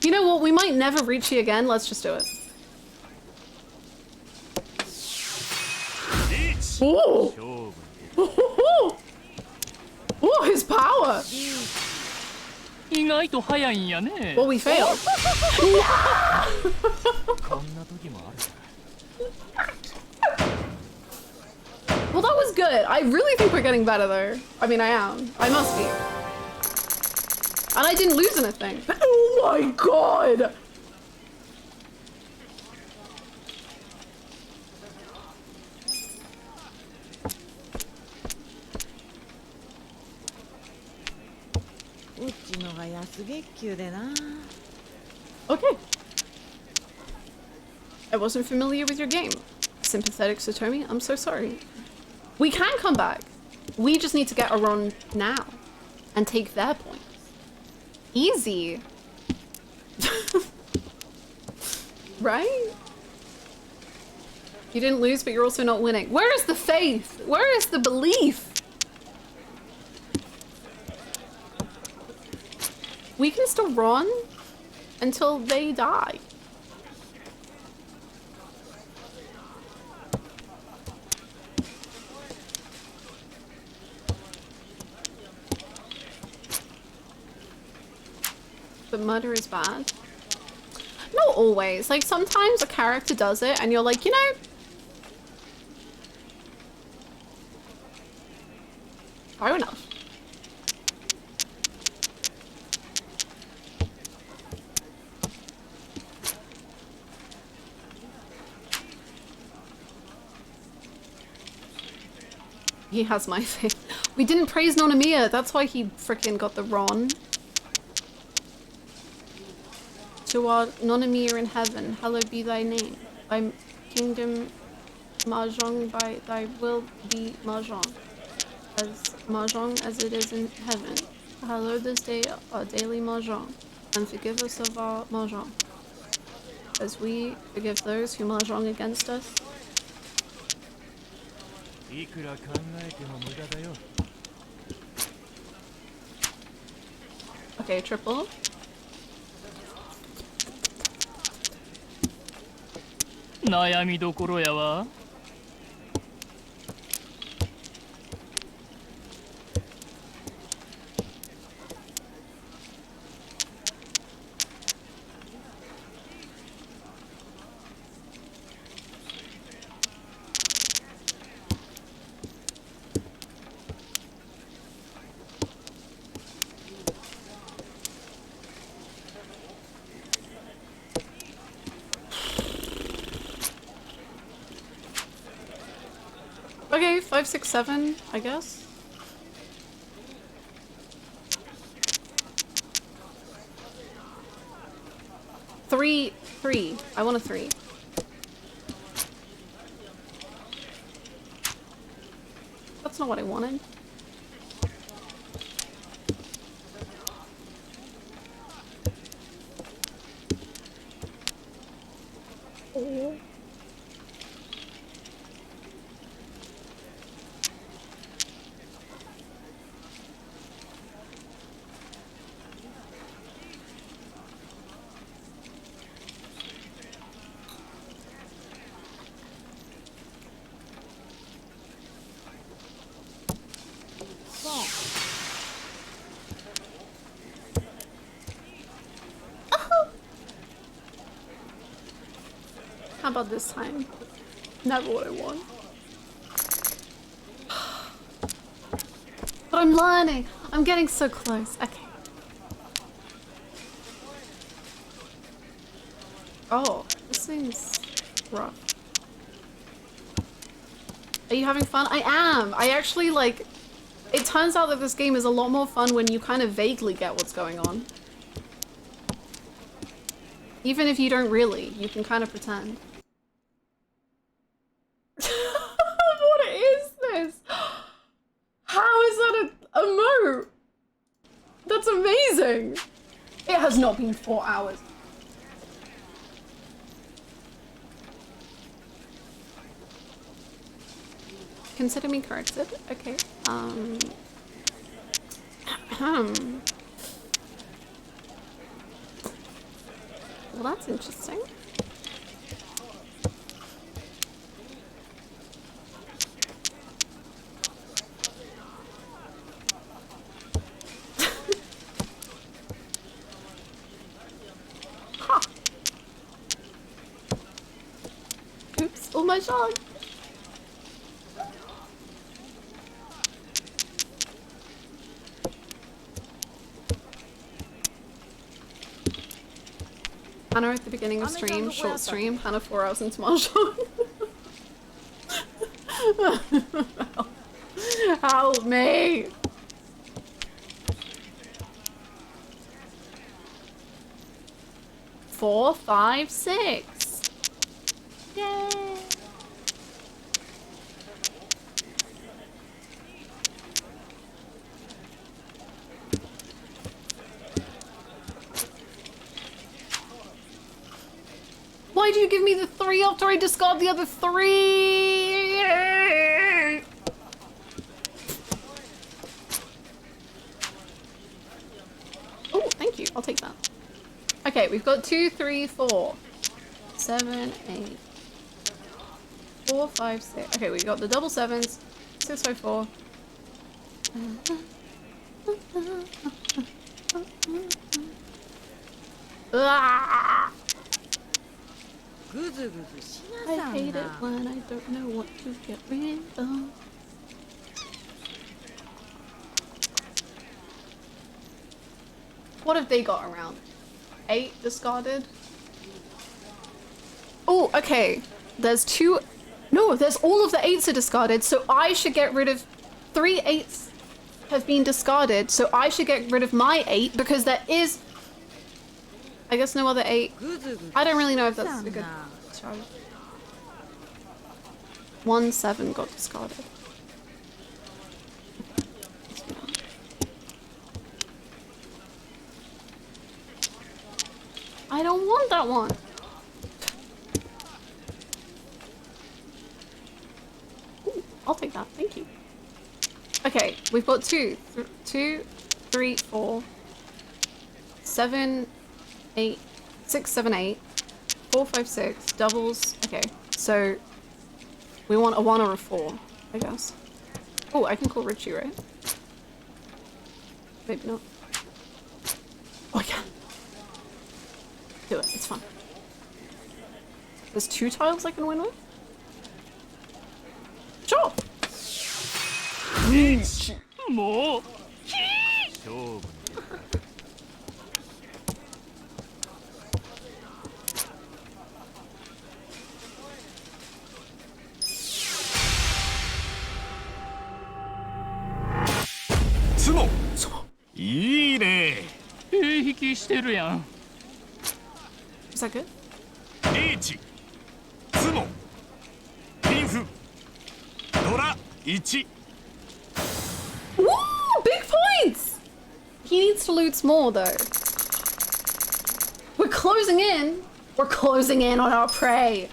You know what, we might never reach you again, let's just do it. Ooh! Ooh, his power! Well, we failed. Well, that was good. I really think we're getting better though. I mean, I am. I must be. And I didn't lose anything. Oh my god! Okay. I wasn't familiar with your game. Sympathetic Satomi, I'm so sorry. We can come back. We just need to get a run now and take their points. Easy. Right? You didn't lose, but you're also not winning. Where is the faith? Where is the belief? We can still run until they die. But murder is bad. Not always. Like sometimes a character does it and you're like, you know, fair enough. He has my faith. We didn't praise Nonomiya, that's why he frickin' got the Ron. To our Nonomiya in heaven, hallowed be thy name. Thy kingdom Mahjong, by thy will be Mahjong. As Mahjong as it is in heaven. Hallowed this day our daily Mahjong, and forgive us of our Mahjong. As we forgive those who Mahjong against us. Okay, triple. Okay, 5, 6, 7, I guess. Three. I want a 3. That's not what I wanted. Oh. about this time? Never what I want. But I'm learning. I'm getting so close. Okay. Oh, this seems rough. Are you having fun? I am. I actually like... It turns out that this game is a lot more fun when you kind of vaguely get what's going on. Even if you don't really, you can kind of pretend. What is this? How is that a emote? That's amazing. It has not been 4 hours. Consider me corrected. Okay. Well, that's interesting. Huh. Oops, oh my god. Hannah at the beginning of stream, short stream, Hannah 4 hours into Mahjong. Help me! Four, 5, 6. Yay! Why do you give me the 3 after I discard the other 3? Oh, thank you. I'll take that. Okay, we've got 2, 3, 4, 7, 8, 4, 5, 6. Okay, we got the double 7s. 6, 5, 4. Ah! I hate it when I don't know what to get rid of. What have they got around? 8 discarded? Oh, okay. There's 2... No, there's all of the 8s are discarded, so I should get rid of... 3 8s have been discarded, so I should get rid of my 8 because there is... I guess no other 8. I don't really know if that's a good choice. 1 7 got discarded. I don't want that one. Ooh, I'll take that. Thank you. Okay, we've got 2, 3, 4, 7, 8, 6, 7, 8, 4, 5, 6, doubles. Okay, so we want a 1 or a 4, I guess. Oh, I can call Richie, right? Maybe not. Oh, I can. Do it, it's fun. There's 2 tiles I can win with? Sure! More.いいね。引きしてるやん。Is that good? H ツモピンフドラ1 Woo! Big points! He needs to loot more though. We're closing in. We're closing in on our prey.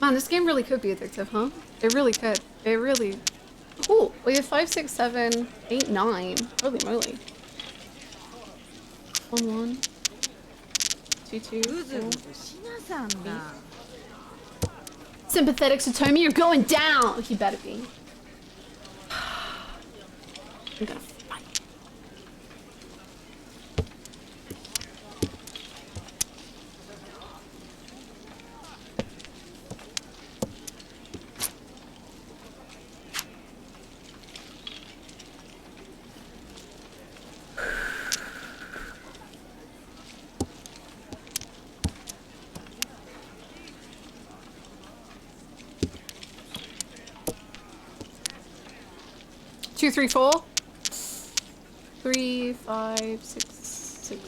Man, this game really could be addictive, huh? It really could. It really... Ooh, we have 5, 6, 7, 8, 9. Holy moly. 1, 1. 2, 2. 4. Sympathetic Satomi, you're going down! He better be. I'm gonna fight. Two, three, four. 3, 5, 6, 6.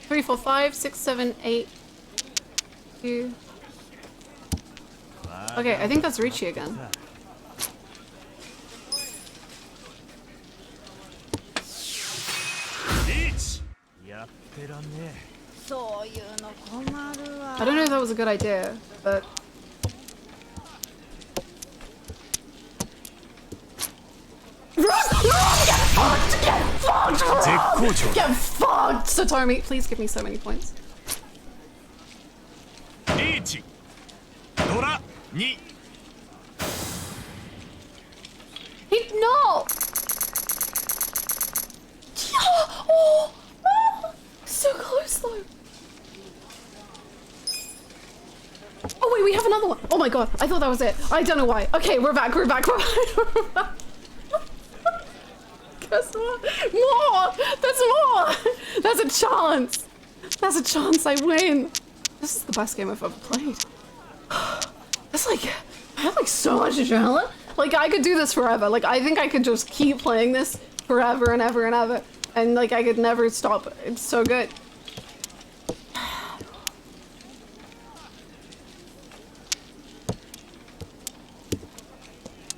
Three, 4, 5, 6, 7, 8. 2. Okay, I think that's Richie again. I don't know if that was a good idea, but... Get fucked! Satomi, please give me so many points. No! Oh! So close though. Oh wait, we have another one. Oh my god, I thought that was it. I don't know why. Okay, we're back. We're back. There's more. There's more. There's a chance. There's a chance I win. This is the best game I've ever played. It's like, I have like so much adrenaline. Like I could do this forever. Like I think I could just keep playing this forever and ever and ever. And like I could never stop. It's so good.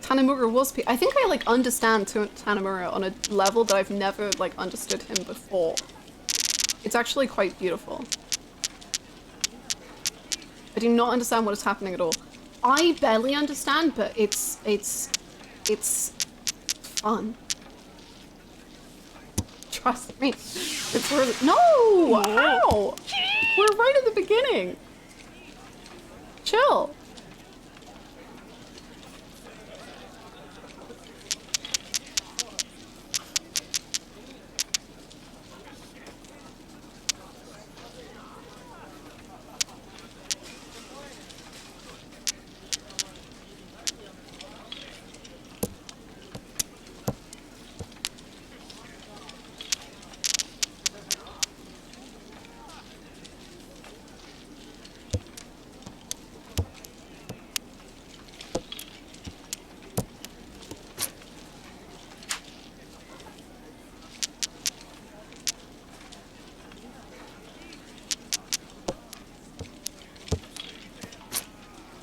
Tanamura was I think I like understand Tanamura on a level that I've never like understood him before. It's actually quite beautiful. I do not understand what is happening at all. I barely understand, but it's fun. Trust me. It's worth it. No! Ow! We're right at the beginning. Chill.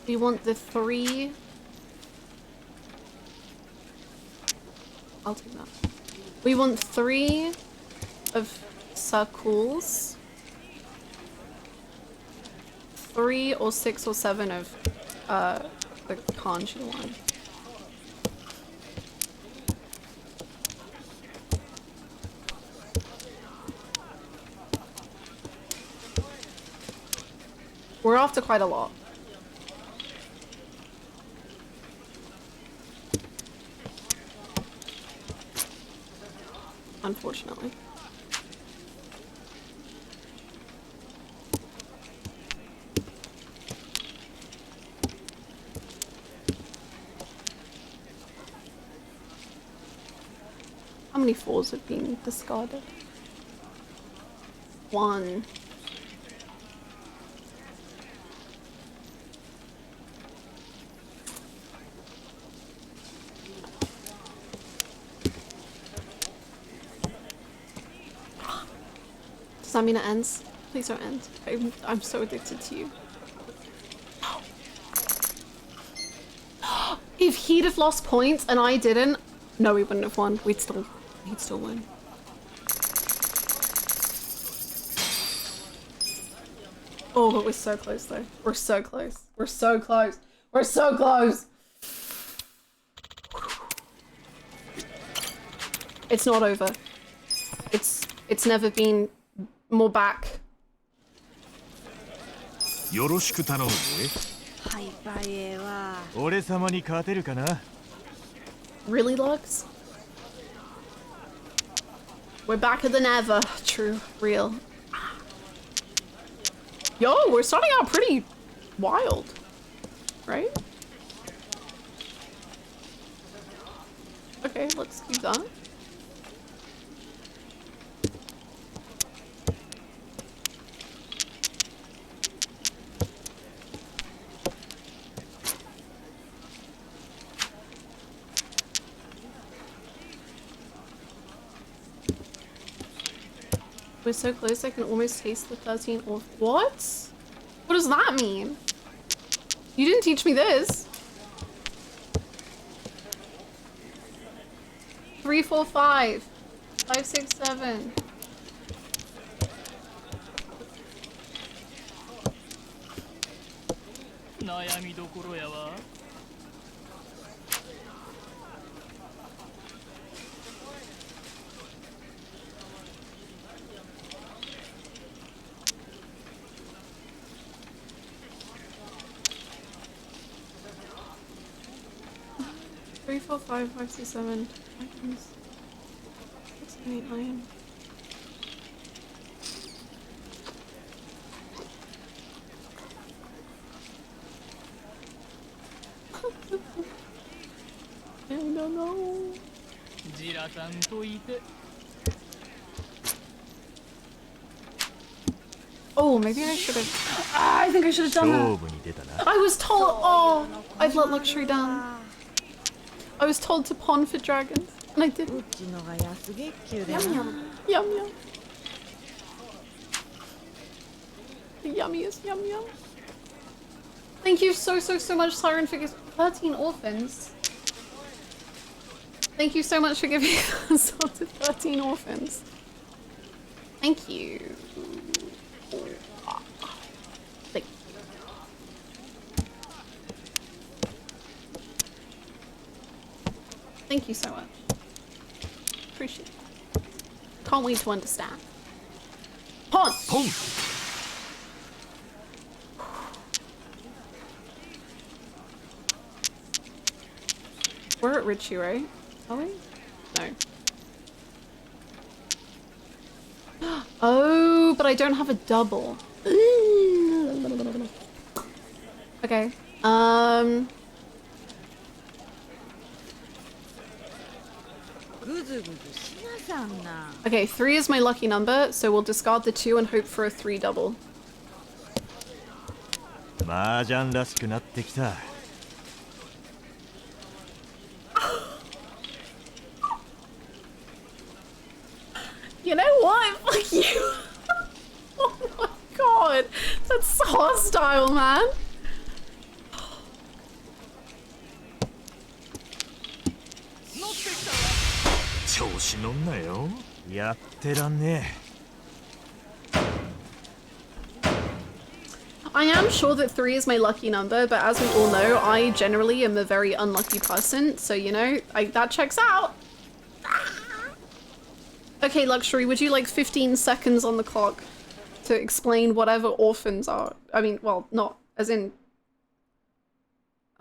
We want the 3. I'll take that. We want 3 of circles. 3 or 6 or 7 of the kanji one. We're after quite a lot. Unfortunately. How many 4s have been discarded? 1. Does that mean it ends? Please don't end. I'm so addicted to you. If he'd have lost points and I didn't, no, we wouldn't have won. He'd still win. Oh, but we're so close though. We're so close. We're so close. We're so close. It's not over. It's never been more back よろしく頼むぜ。はい、バイエは。俺様に勝てるかな? Really, Lux? We're backer than ever. True, real. Yo, we're starting out pretty wild, right? Okay, let's keep that. We're so close I can almost taste the 13 off. What? What does that mean? You didn't teach me this. 3, 4, 5. 5, 6, 7. Three, 4, 5, 5, 6, 7. 6, 7, 8, 9. I don't know. Oh, maybe I should have. I think I should have done that. I was told. Oh, I've let luxury down. I was told to pawn for dragons, and I didn't. Yum yum. Yum yum. The yummiest yum yum. Thank you so much, Siren, for 13 orphans. Thank you so much for giving us up to 13 orphans. Thank you. Thank you so much. Appreciate it. Can't wait to understand. Pawn! Pawn! We're at Richie, right? Are we? No. Oh, but I don't have a double. Okay. Okay, 3 is my lucky number, so we'll discard the 2 and hope for a 3 double. Mahjong らしくなってきた. You know what? Fuck you. Oh my god. That's so hostile, man. I am sure that 3 is my lucky number, but as we all know, I generally am a very unlucky person, so you know, that checks out. Okay, Luxury, would you like 15 seconds on the clock to explain whatever orphans are? I mean, well, not as in...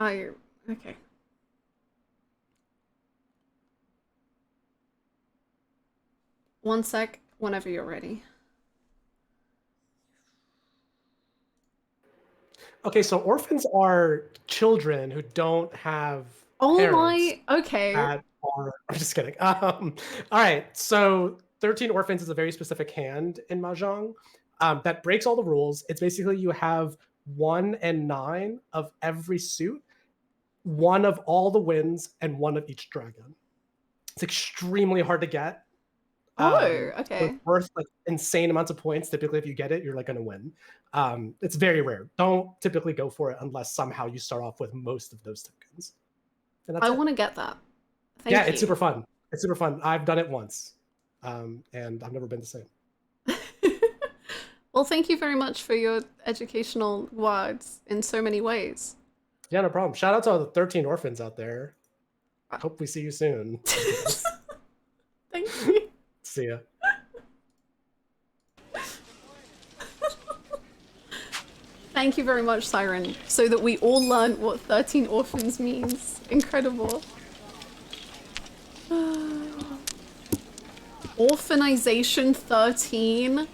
Okay. One sec, whenever you're ready. Okay, so orphans are children who don't have parents. Okay. I'm just kidding. All right, so 13 Orphans is a very specific hand in Mahjong that breaks all the rules. It's basically you have 1 and 9 of every suit, 1 of all the winds, and 1 of each dragon. It's extremely hard to get. Okay. It's worth like insane amounts of points. Typically, if you get it, you're like going to win. It's very rare. Don't typically go for it unless somehow you start off with most of those tokens. And that's I want to get that. Thank you. It's super fun. It's super fun. I've done it once, and I've never been the same. Well, thank you very much for your educational words in so many ways. Yeah, no problem. Shout out to all the 13 orphans out there. I hope we see you soon. Thank you. See ya. Thank you very much, Siren, so that we all learn what 13 orphans means. Incredible. Orphanization 13?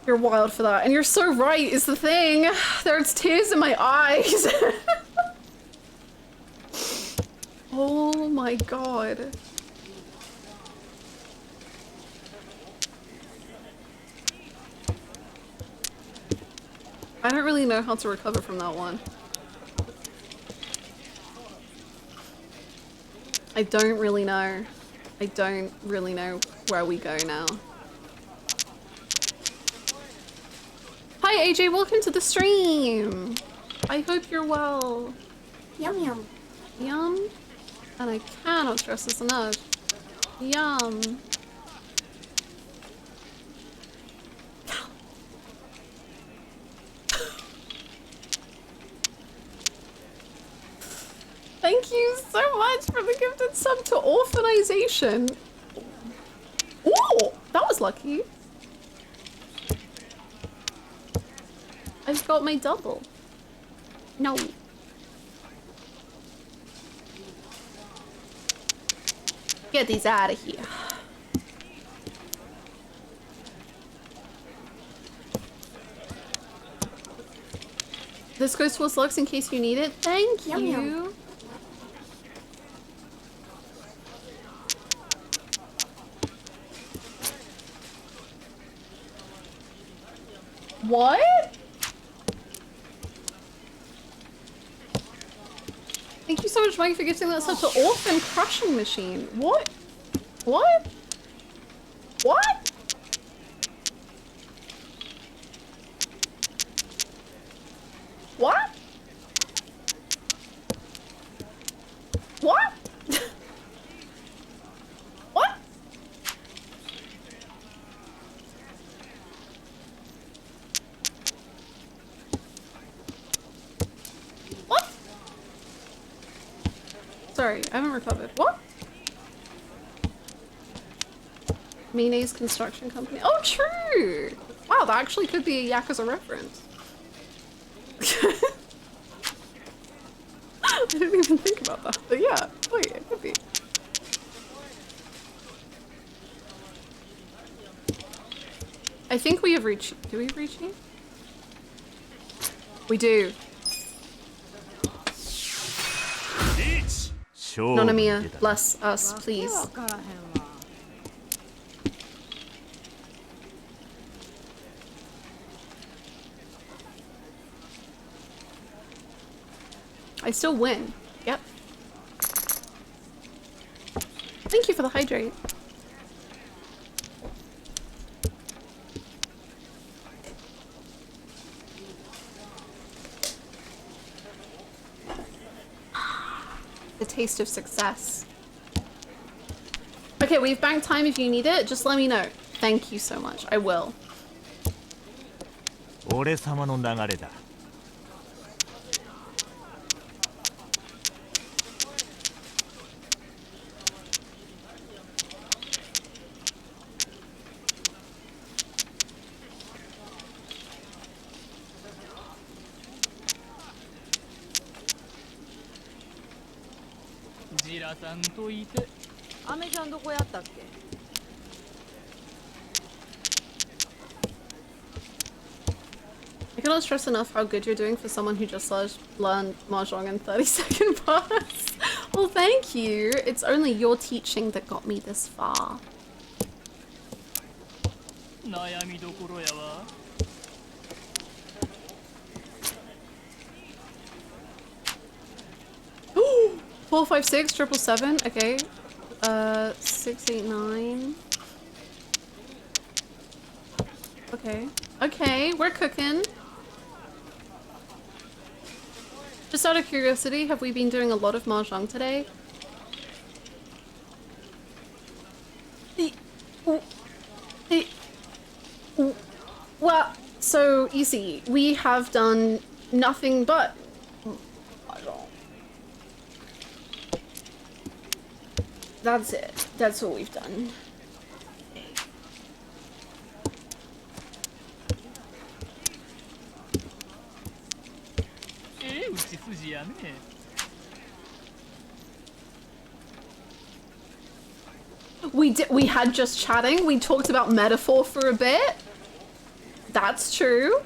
You're wild for that, and you're so right, is the thing. There's tears in my eyes. Oh my god. I don't really know how to recover from that one. I don't really know. I don't really know where we go now. Hi AJ, welcome to the stream! I hope you're well. Yum yum. Yum? And I cannot stress this enough. Yum. Thank you so much for the gifted sub to Orphanization. Ooh, that was lucky. I've got my double. No. Get these out of here. This goes towards Lux in case you need it. Thank you. Yum. What? Thank you so much, Mike, for gifting that such an orphan crushing machine. What? What? What? What? What? What? What? Sorry, I haven't recovered. What? Mine's construction company. Oh, true! Wow, that actually could be a Yakuza reference. I didn't even think about that. But yeah, wait, it could be. I think we have reached. Do we have reached here? We do. Nonomiya, bless us, please. I still win. Yep. Thank you for the hydrate. The taste of success. Okay, we've banked time if you need it. Just let me know. Thank you so much. I will. 俺様の流れだ。ジラさんといて。アメちゃんどこやったっけ？ I cannot stress enough how good you're doing for someone who just learned Mahjong in 30-second parts. Well, thank you. It's only your teaching that got me this far. 悩みどころやわ。Four, 5, 6, 777. Okay. 6, 8, 9. Okay. Okay, we're cooking. Just out of curiosity, have we been doing a lot of Mahjong today? Well, so you see, we have done nothing but Mahjong. That's it. That's all we've done. We had just chatting. We talked about metaphor for a bit. That's true.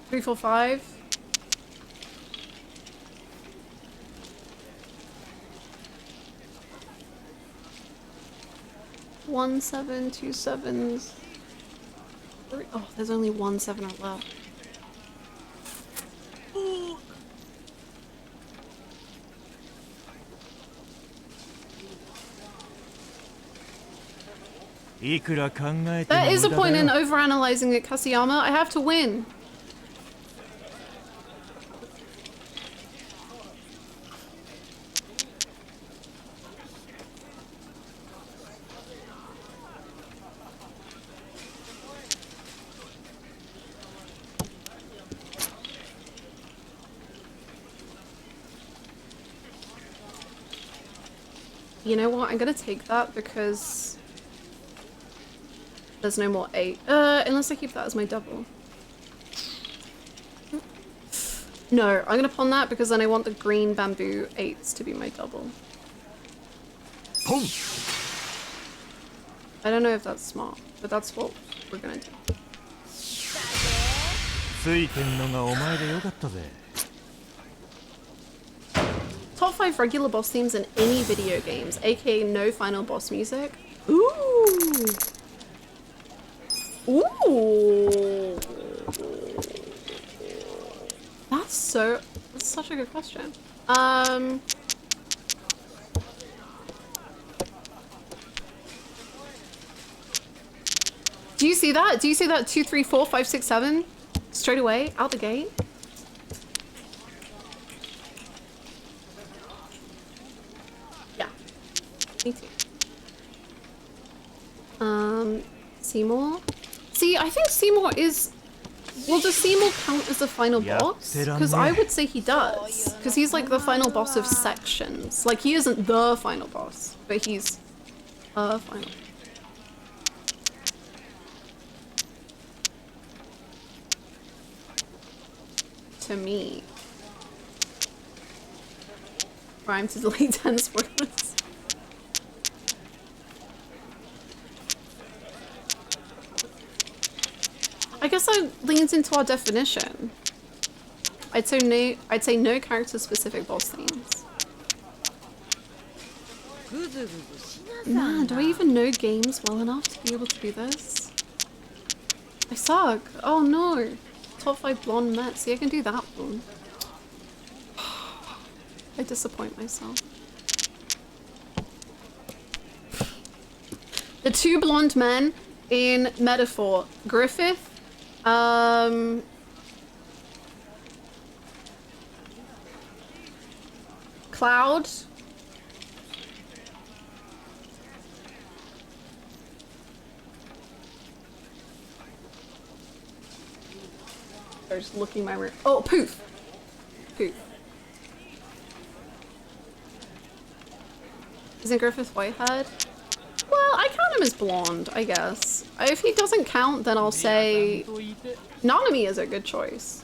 Three, four, five. One, seven, two sevens. Three. Oh, there's only one seven left. That is a point in overanalyzing it, Kasuyama. I have to win. You know what? I'm gonna take that because there's no more 8. Unless I keep that as my double. No, I'm gonna pawn that because then I want the green bamboo 8s to be my double. Pawn. I don't know if that's smart, but that's what we're gonna do. Top 5 regular boss themes in any video games, aka no final boss music. Ooh! Ooh! That's such a good question. Do you see that? Do you see that 2, 3, 4, 5, 6, 7? Straight away, out the gate? Yeah. Me too. Seymour? See, I think Seymour is... Well, does Seymour count as a final boss? Because I would say he does. Because he's like the final boss of sections. Like, he isn't the final boss, but he's a final. To me. Rhyme to delete 10 spoilers. I guess that leans into our definition. I'd say no character specific boss themes. Man, do I even know games well enough to be able to do this? I suck. Oh no. Top 5 blonde men. See, I can do that one. I disappoint myself. The 2 blonde men in Metaphor. Griffith. Cloud. I was looking my room. Oh, Poof. Poof. Isn't Griffith whitehead? Well, I count him as blonde, I guess. If he doesn't count, then I'll say Nonomiya is a good choice.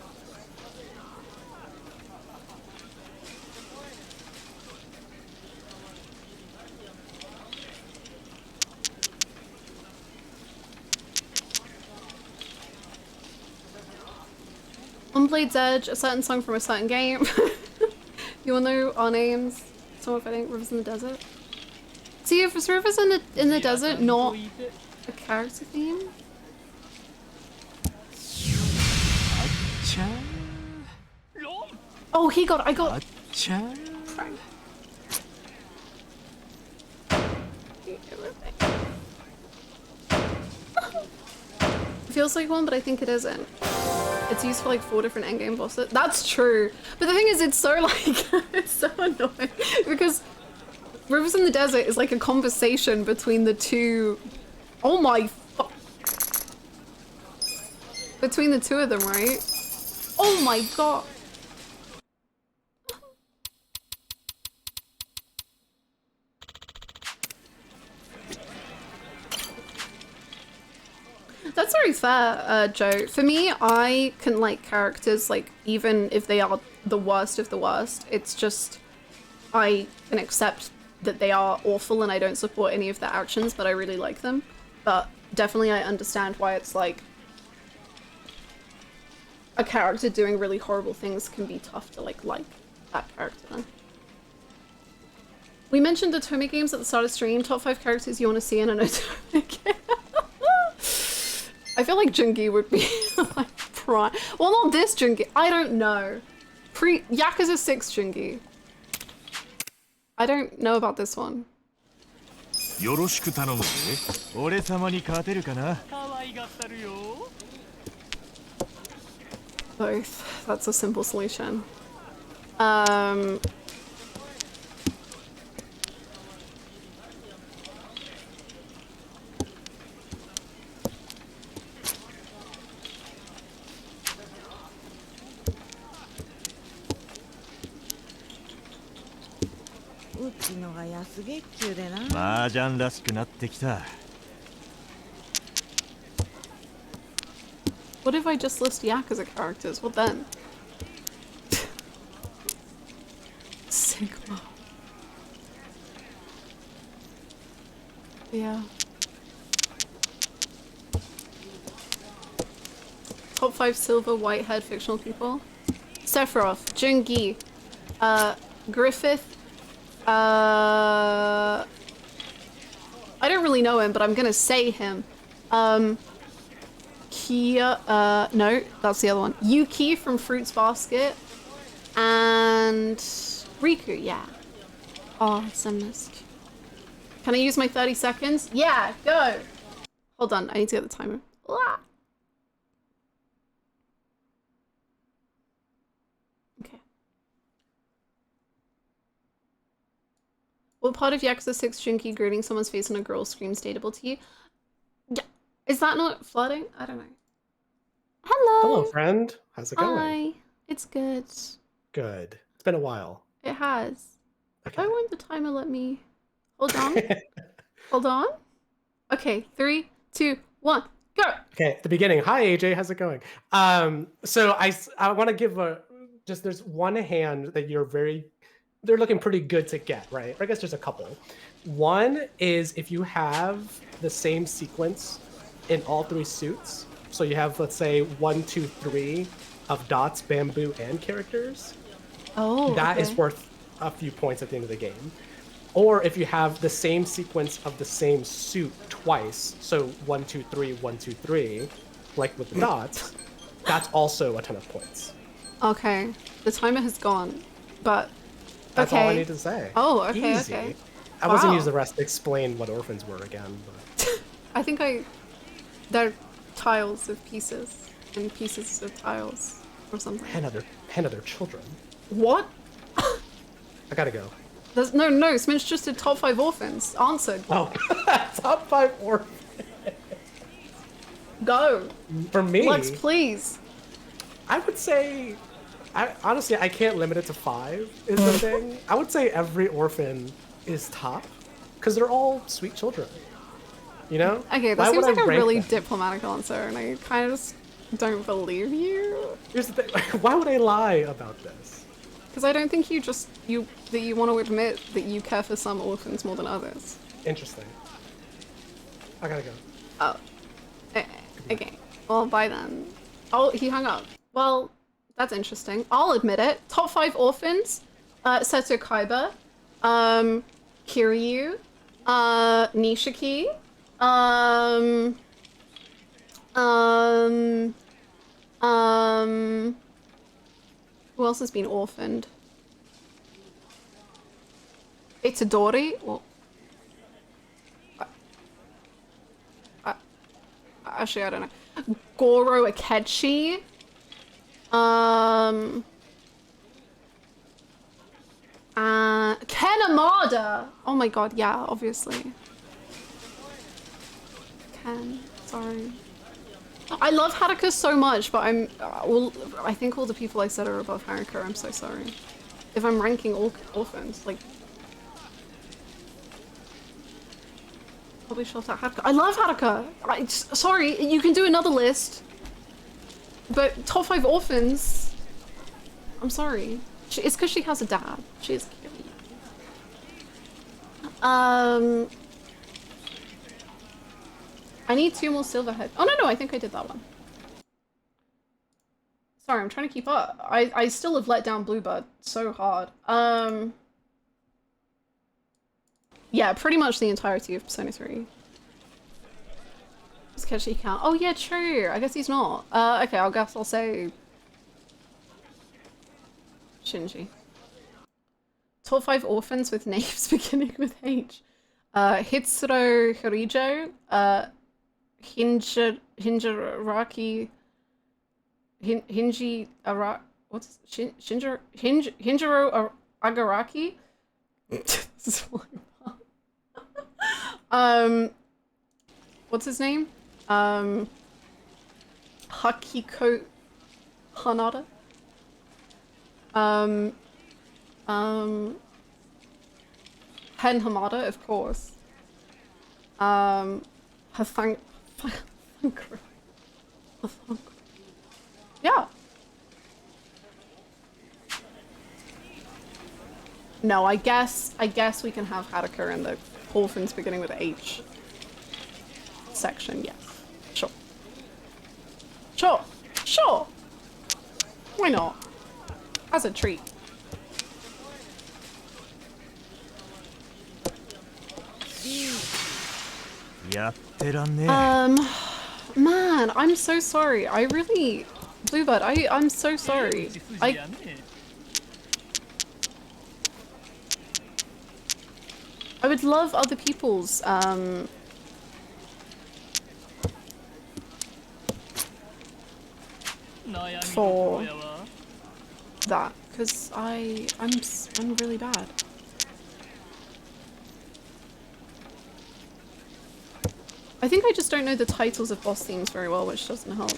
On Blade's Edge, a certain song from a certain game. You wanna know our names? Someone fighting Rivers in the Desert. See, if it's Rivers in the Desert, not a character theme. Oh, I got. It feels like one, but I think it isn't. It's used for like 4 different endgame bosses. That's true. But the thing is, it's so like, it's so annoying because Rivers in the Desert is like a conversation between the two. Oh my fuck. Between the two of them, right? Oh my god. That's very fair, Joe. For me, I can like characters, like, even if they are the worst of the worst, it's just, I can accept that they are awful and I don't support any of their actions, but I really like them. But definitely I understand why it's like, a character doing really horrible things can be tough to like that character then. We mentioned Otome games at the start of stream. Top 5 characters you want to see in an Otome game. I feel like Jungi would be like prime. Well, not this Jungi. I don't know. Yakuza 6 Jungi. I don't know about this one. Both. That's a simple solution. Mahjong らしくなってきた。 What if I just list Yakuza characters? What then? Sigma. Yeah. Top 5 silver white-haired fictional people. Sephiroth, Jungi, Griffith, I don't really know him, but I'm gonna say him. Kia, no, that's the other one. Yuki from Fruits Basket, and Riku, yeah. Oh, Semnisk. Can I use my 30 seconds? Yeah, go! Hold on, I need to get the timer. Ah. Okay. What part of Yakuza 6 Junki greeting someone's face on a girl screams dateable to you? Yeah. Is that not flirting? I don't know. Hello! Hello, friend. How's it going? Hi. It's good. Good. It's been a while. It has. Why won't the timer let me... Hold on. Hold on. Okay, 3, 2, 1, go! Okay, at the beginning. Hi, AJ. How's it going? So I want to give there's one hand that they're looking pretty good to get, right? I guess there's a couple. One is if you have the same sequence in all 3 suits. So you have, let's say, 1, 2, 3 of dots, bamboo, and characters. Oh, that is worth a few points at the end of the game. Or if you have the same sequence of the same suit twice, so 1, 2, 3, 1, 2, 3, like with the dots, that's also a ton of points. Okay, the timer has gone, but that's all I need to say. Oh, okay, Easy. okay. I wasn't using the rest to explain what orphans were again, but I think they're tiles of pieces and pieces of tiles or something. And other children. What? I gotta go. There's no, Sminch just did top 5 orphans. Answered. Oh, top 5 orphans. Go. For me. Lex, please. I would say, honestly, I can't limit it to 5 is the thing. I would say every orphan is top because they're all sweet children. You know? Okay, that seems like a really diplomatic answer, and I kind of just don't believe you. Here's the thing. Why would I lie about this? Because I don't think that you want to admit that you care for some orphans more than others. Interesting. I gotta go. Oh. Okay. Well, bye then. Oh, he hung up. Well, that's interesting. I'll admit it. Top 5 orphans. Seto Kaiba. Kiryu. Nishiki. Who else has been orphaned? Itadori? Well, actually, I don't know. Goro Akechi. Ken Amada. Oh my god, yeah, obviously. Ken, sorry. I love Haruka so much, but I think all the people I said are above Haruka. I'm so sorry. If I'm ranking all orphans, like. Probably shout out Haruka. I love Haruka! Sorry, you can do another list. But top 5 orphans. I'm sorry. It's because she has a dad. She is cute. I need 2 more Silverhead. Oh no, I think I did that one. Sorry, I'm trying to keep up. I still have let down Bluebird so hard. Yeah, pretty much the entirety of Persona 3. Does Kechi count? Oh yeah, true. I guess he's not. Okay, I'll say Shinji. Top 5 orphans with names beginning with H. Hitsuro Horijo, Hinjaraki, what's Hinjiro Agaraki? What's his name? Hakiko Hanada. Hen Hamada, of course. Yeah. No, I guess we can have Haruka in the orphans beginning with H section, yes. Sure. Sure. Sure. Why not? As a treat. Man, I'm so sorry. I really, Bluebird, I'm so sorry. I would love other people's for that, because I'm really bad. I think I just don't know the titles of boss themes very well, which doesn't help.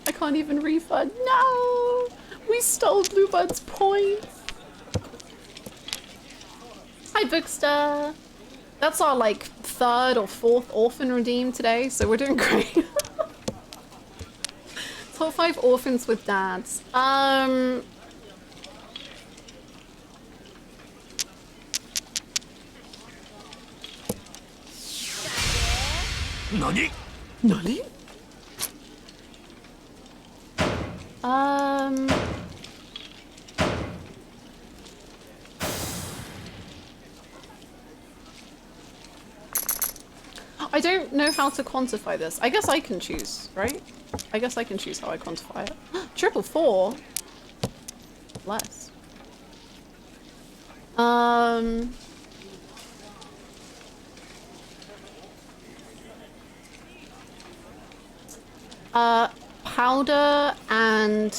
I can't even refund. No! We stole Bluebird's points! Hi, Bookster! That's our, like, 3rd or 4th orphan redeem today, so we're doing great. Top 5 orphans with dads. Nani? Nani? I don't know how to quantify this. I guess I can choose, right? I guess I can choose how I quantify it. 444? Less. Powder and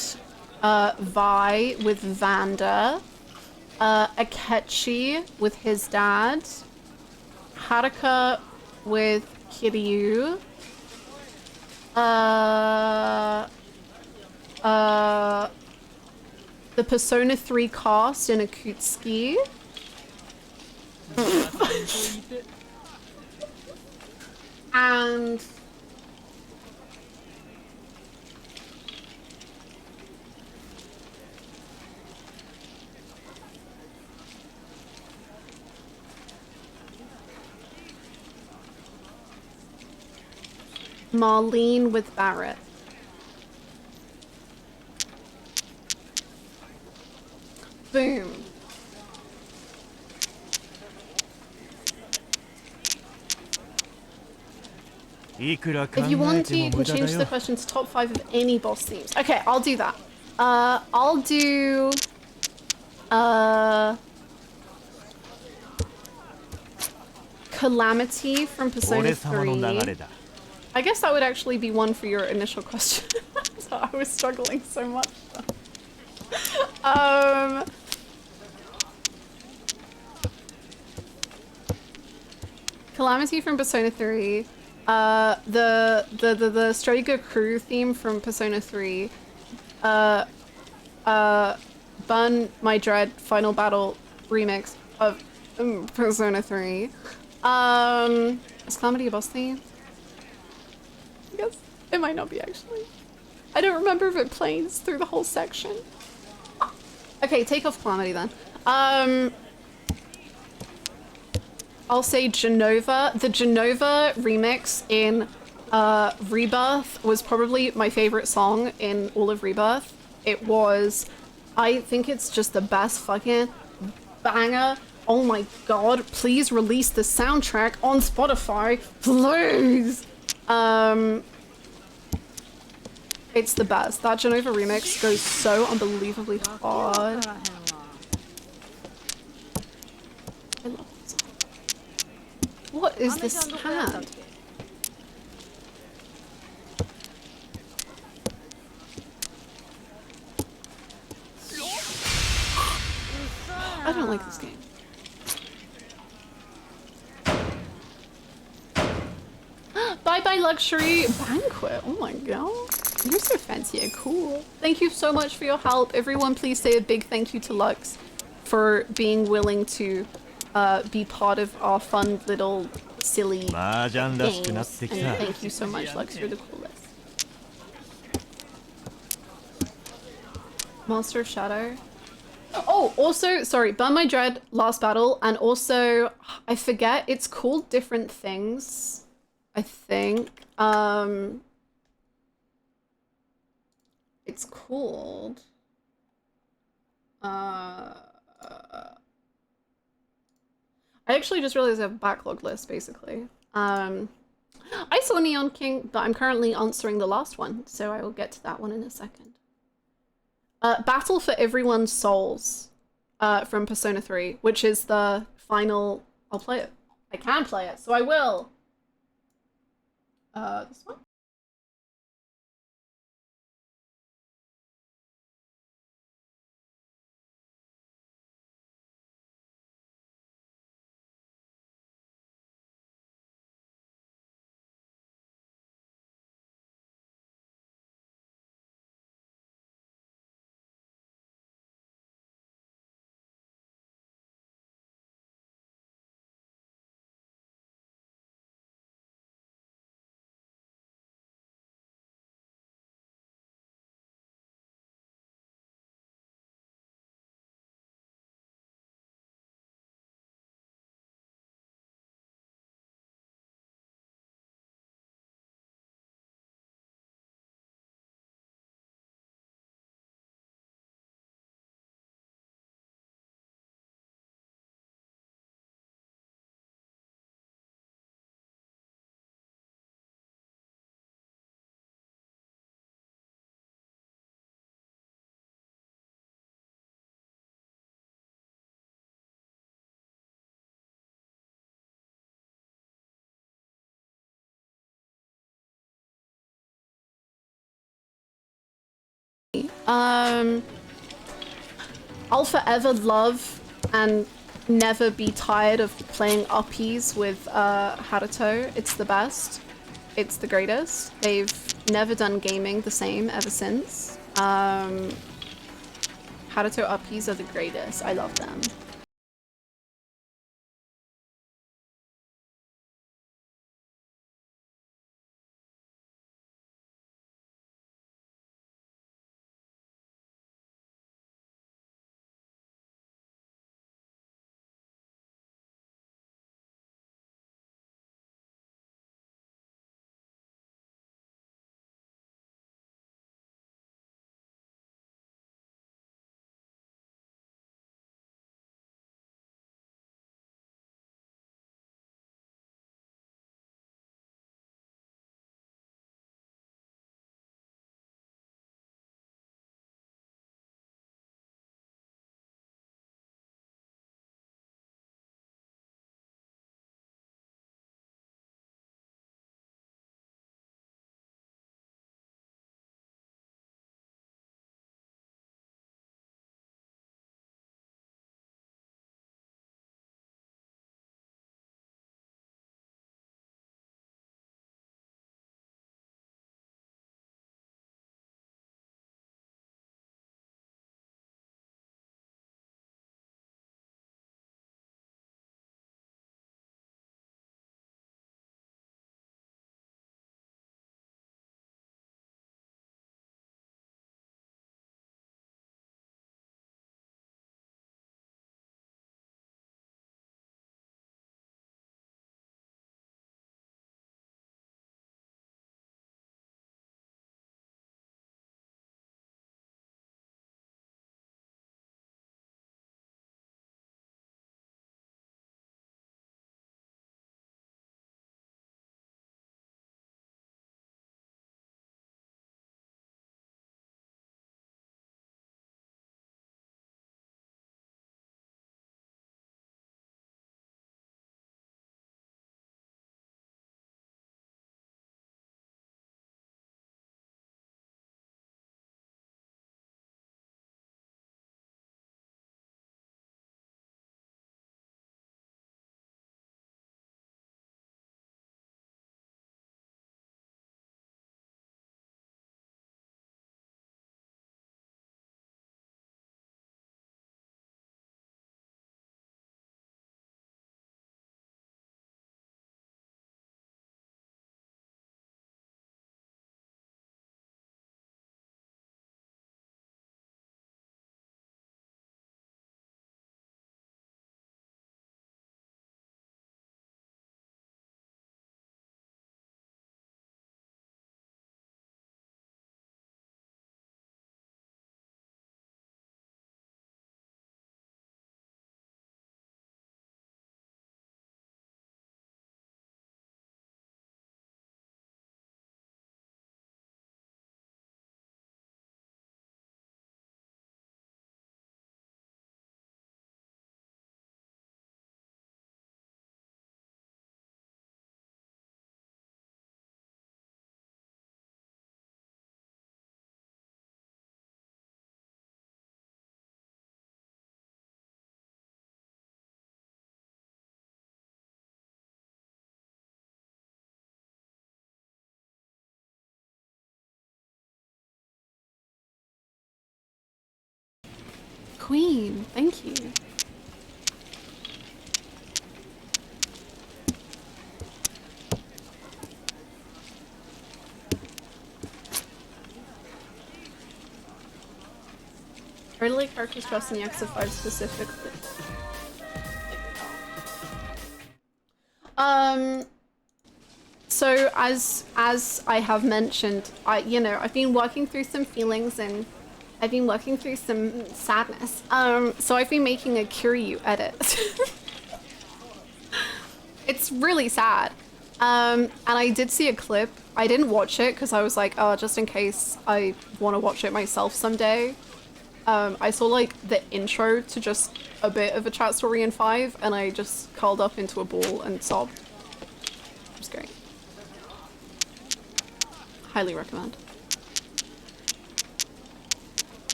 Vi with Vanda, Akechi with his dad, Haruka with Kiryu, the Persona 3 cast in Akutsuki. And Marlene with Barrett. Boom. If you want to, you can change the question to top 5 of any boss themes. Okay, I'll do that. I'll do... Calamity from Persona 3. I guess that would actually be one for your initial question. So I was struggling so much. Calamity from Persona 3. The Strega Crew theme from Persona 3. Burn My Dread Final Battle remix of Persona 3. Is Calamity a boss theme? I guess it might not be actually. I don't remember if it plays through the whole section. Okay, take off Calamity then. I'll say Genova. The Genova remix in Rebirth was probably my favorite song in all of Rebirth. It was, I think it's just the best fucking banger. Oh my god, please release the soundtrack on Spotify, please. It's the best. That Genova remix goes so unbelievably hard. I love this song. What is this hand? I don't like this game. Bye bye luxury banquet. Oh my god. You're so fancy and cool. Thank you so much for your help. Everyone please say a big thank you to Lux for being willing to be part of our fun little silly games. And thank you so much, Lux. You're the coolest. Master of Shadow. Oh, also, sorry, Burn My Dread, Last Battle, and also, I forget, it's called different things, I think. It's called... I actually just realized I have a backlog list, basically. I saw Neon King, but I'm currently answering the last one, so I will get to that one in a second. Battle for Everyone's Souls from Persona 3, which is the final... I'll play it. I can play it, so I will. This one? I'll forever love and never be tired of playing uppies with Haruto. It's the best. It's the greatest. They've never done gaming the same ever since. Haruto uppies are the greatest. I love them. queen. Thank you. I really like characters trust in Yakuza 5 specifically. So as I have mentioned, I've been working through some feelings and I've been working through some sadness. So I've been making a Kiru edit. It's really sad. And I did see a clip. I didn't watch it because I was like, oh, just in case I want to watch it myself someday. I saw like the intro to just a bit of a chat story in 5 and I just curled up into a ball and sobbed. It was great. Highly recommend.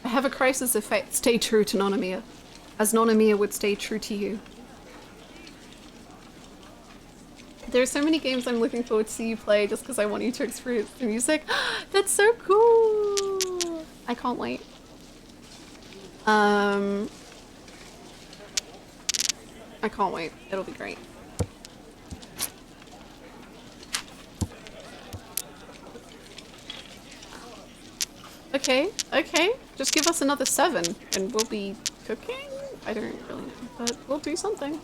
I have a crisis of faith. Stay true to Nonomiya, as Nonomiya would stay true to you. There are so many games I'm looking forward to see you play just because I want you to experience the music. That's so cool! I can't wait. I can't wait. It'll be great. Okay, okay. Just give us another 7 and we'll be cooking? I don't really know, but we'll do something.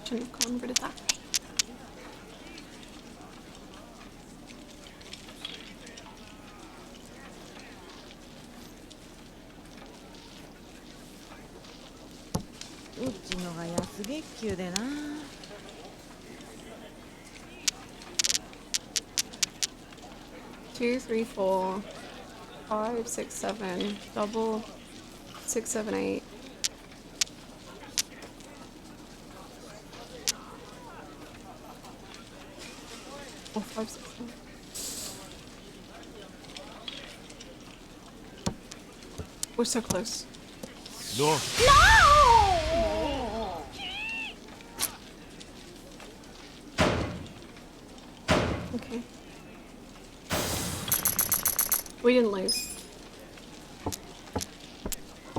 Shouldn't have gotten rid of that. Two, three, 4, 5, 6, 7, double, 6, 7, 8. Oh, 5, 6, 7. We're so close. No! No! Okay. We didn't lose.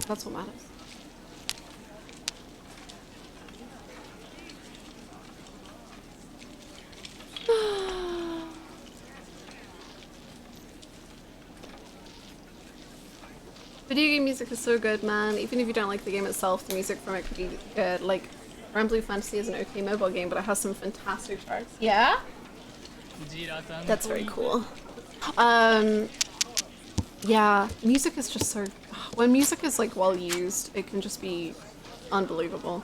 That's what matters. Video game music is so good, man. Even if you don't like the game itself, the music from it could be good. Like, Grand Blue Fantasy is an okay mobile game, but it has some fantastic tracks. Yeah? That's very cool. Yeah, music is just so... When music is, like, well used, it can just be unbelievable.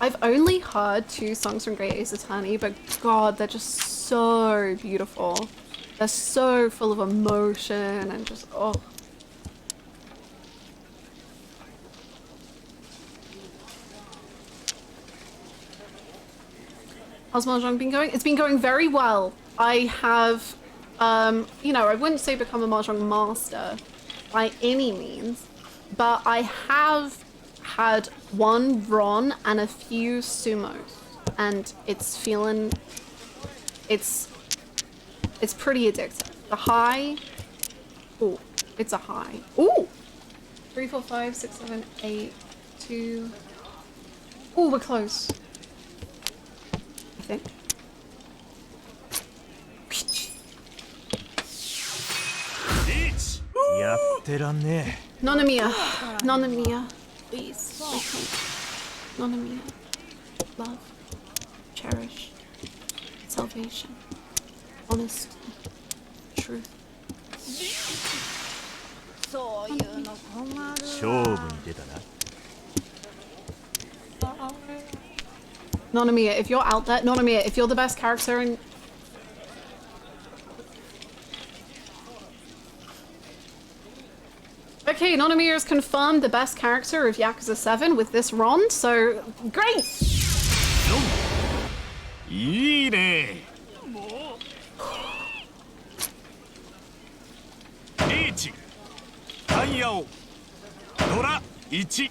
I've only heard 2 songs from Great Ace Attorney, but god, they're just so beautiful. They're so full of emotion and just, oh. How's Mahjong been going? It's been going very well. I have, you know, I wouldn't say become a Mahjong master by any means, but I have had 1 Ron and a few sumos, and it's feeling, it's pretty addictive. The high, oh, it's a high. Ooh, 3, 4, 5, 6, 7, 8, 2. Oh, we're close. I think. Nonomiya, Nonomiya, please. Nonomiya, love, cherish. Salvation. Honesty. Truth. そういうの困るわ。勝負に出たな。Nonomiya, if you're out there, Nonomiya, if you're the best character in... Okay, Nonomiya has confirmed the best character of Yakuza 7 with this Ron, so great! いいね。リーチ、タイヤを、ドラ1。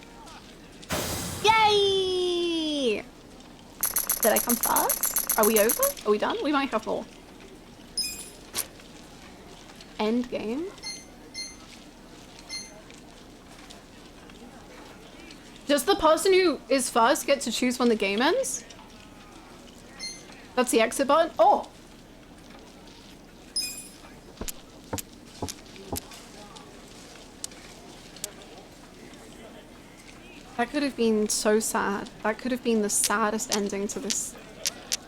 Yay! Did I come fast? Are we over? Are we done? We might have more. End game. Does the person who is first get to choose when the game ends? That's the exit button? Oh! That could have been so sad. That could have been the saddest ending to this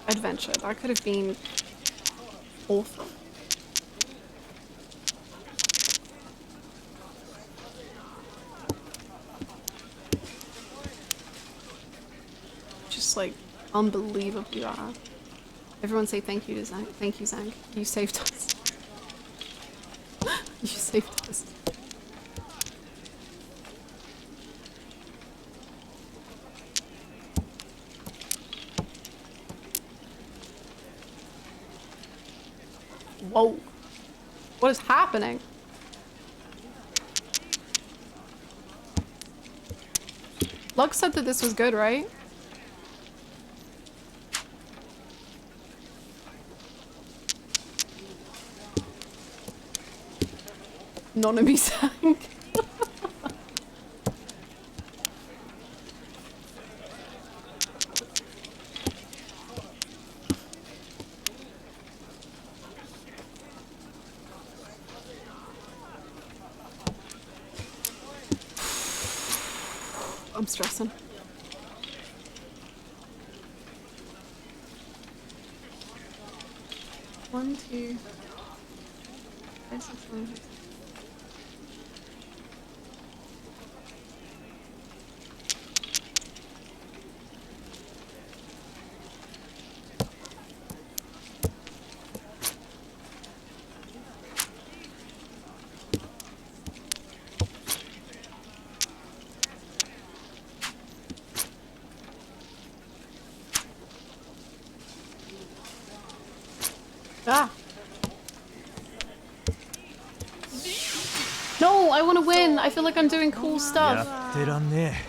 adventure. That could have been awful. Just like unbelievably bad. Everyone say thank you to Zank. Thank you, Zank. You saved us. You saved us. Whoa. What is happening? Lux said that this was good, right? Nonomiya sang. I'm stressing. One, two, 5, 6, 7, 8. Ah! No, I want to win. I feel like I'm doing cool stuff. やってらんね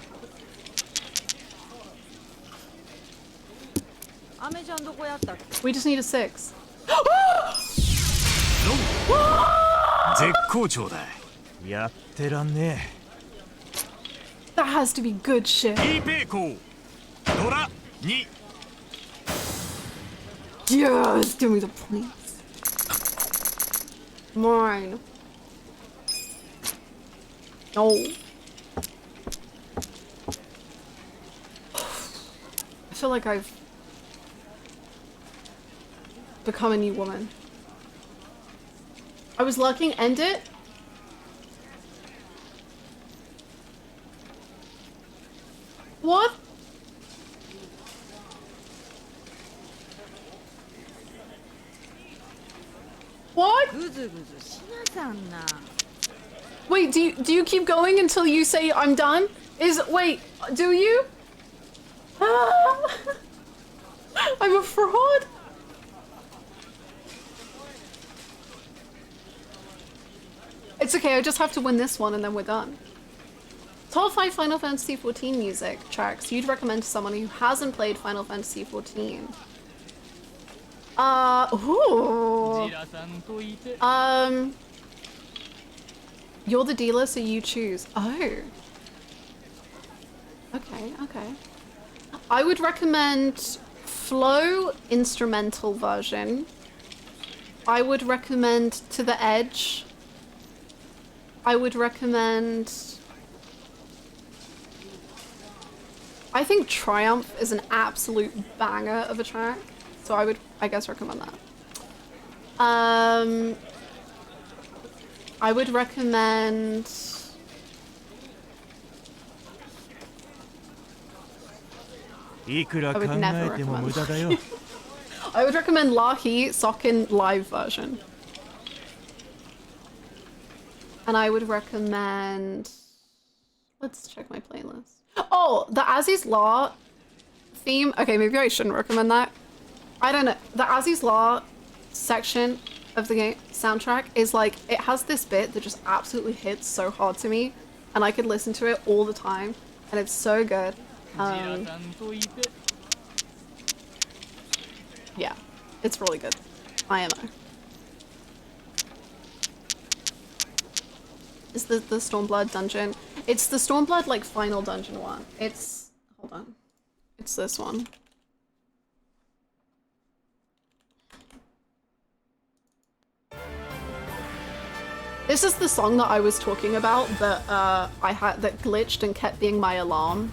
アメちゃんどこやったっけ? We just need a 6. 絶好調だ。やってらんね That has to be good shit. いいペイコー、ドラ2。Yes, give me the points. Mine. No. I feel like I've become a new woman. I was lurking, end it. What? What? Wait, do you keep going until you say I'm done? Wait, do you? I'm a fraud. It's okay, I just have to win this one and then we're done. Top 5 Final Fantasy XIV music tracks you'd recommend to someone who hasn't played Final Fantasy XIV. You're the dealer, so you choose. Oh. Okay. I would recommend Flow instrumental version. I would recommend To the Edge. I would recommend I think Triumph is an absolute banger of a track, so I would, I guess, recommend that. I would recommend... I would never recommend I would recommend Lahi Sokin live version. And I would recommend... Let's check my playlist. Oh, the Aziz Law theme. Okay, maybe I shouldn't recommend that. I don't know. The Aziz Law section of the game soundtrack is like, it has this bit that just absolutely hits so hard to me, and I could listen to it all the time, and it's so good. Yeah, it's really good. IMO. Is the Stormblood dungeon? It's the Stormblood like final dungeon one. It's, hold on. It's this one. This is the song that I was talking about that I had that glitched and kept being my alarm.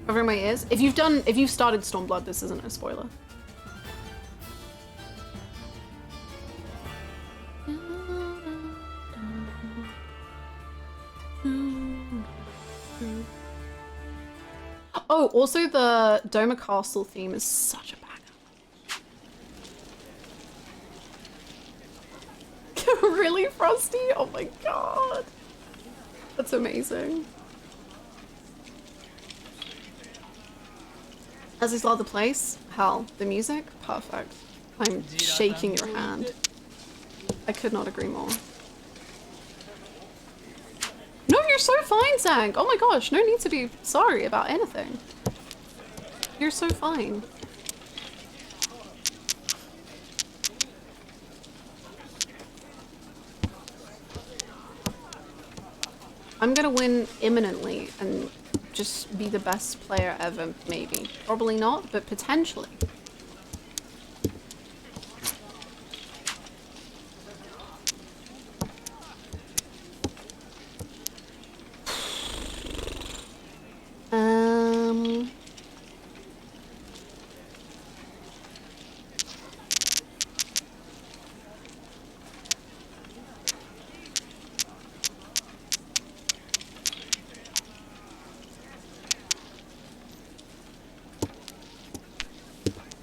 Covering my ears. If you've started Stormblood, this isn't a spoiler. Oh, also the Doma Castle theme is such a banger. Really, Frosty? Oh my god. That's amazing. As is love the place? Hell, the music? Perfect. I'm shaking your hand. I could not agree more. No, you're so fine, Zank! Oh my gosh, no need to be sorry about anything. You're so fine. I'm gonna win imminently and just be the best player ever, maybe. Probably not, but potentially.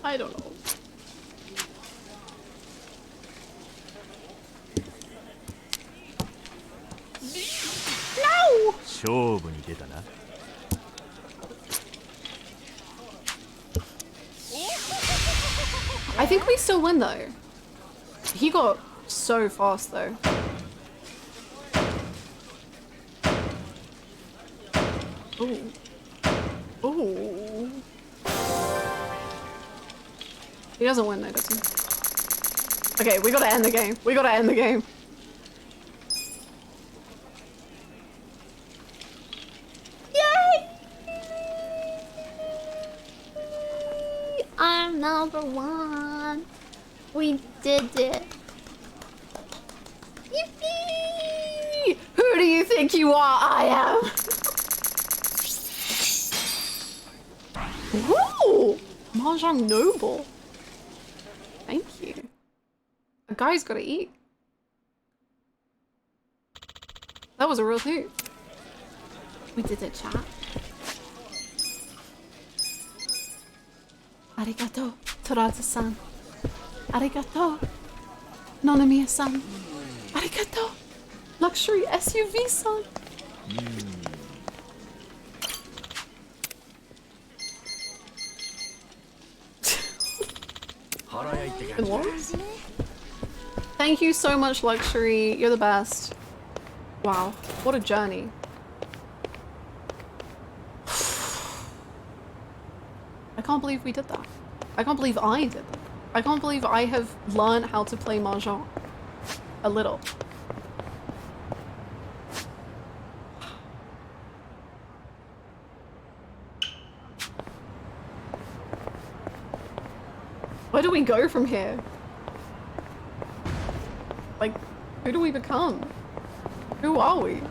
I don't know. No! 勝負に出たな。I think we still win though. He got so fast though. Ooh. Ooh. He doesn't win though, does he? Okay, we gotta end the game. We gotta end the game. Yay! I'm number one. We did it. Yippee! Who do you think you are? I am. Ooh! Mahjong Noble. Thank you. A guy's gotta eat. That was a real thing. We did it, chat. Arigato, Terazu-san. Arigato, Nonomiya-san. Arigato, Luxury SUV-san. Thank you so much, Luxury. You're the best. Wow, what a journey. I can't believe we did that. I can't believe I did that. I can't believe I have learned how to play Mahjong. A little. Where do we go from here? Like, who do we become? Who are we?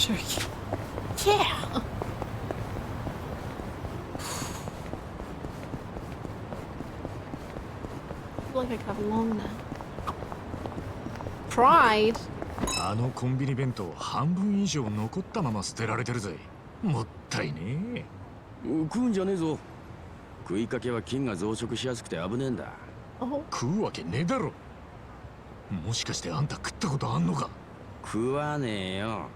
show you. Yeah. I feel like I have long now. Pride. あのコンビニ弁当半分以上残ったまま捨てられてるぜ。もったいねえ。食うんじゃねえぞ。食いかけは菌が増殖しやすくて危ねえんだ。食うわけねえだろ。もしかしてあんた食ったことあんのか。食わねえよ。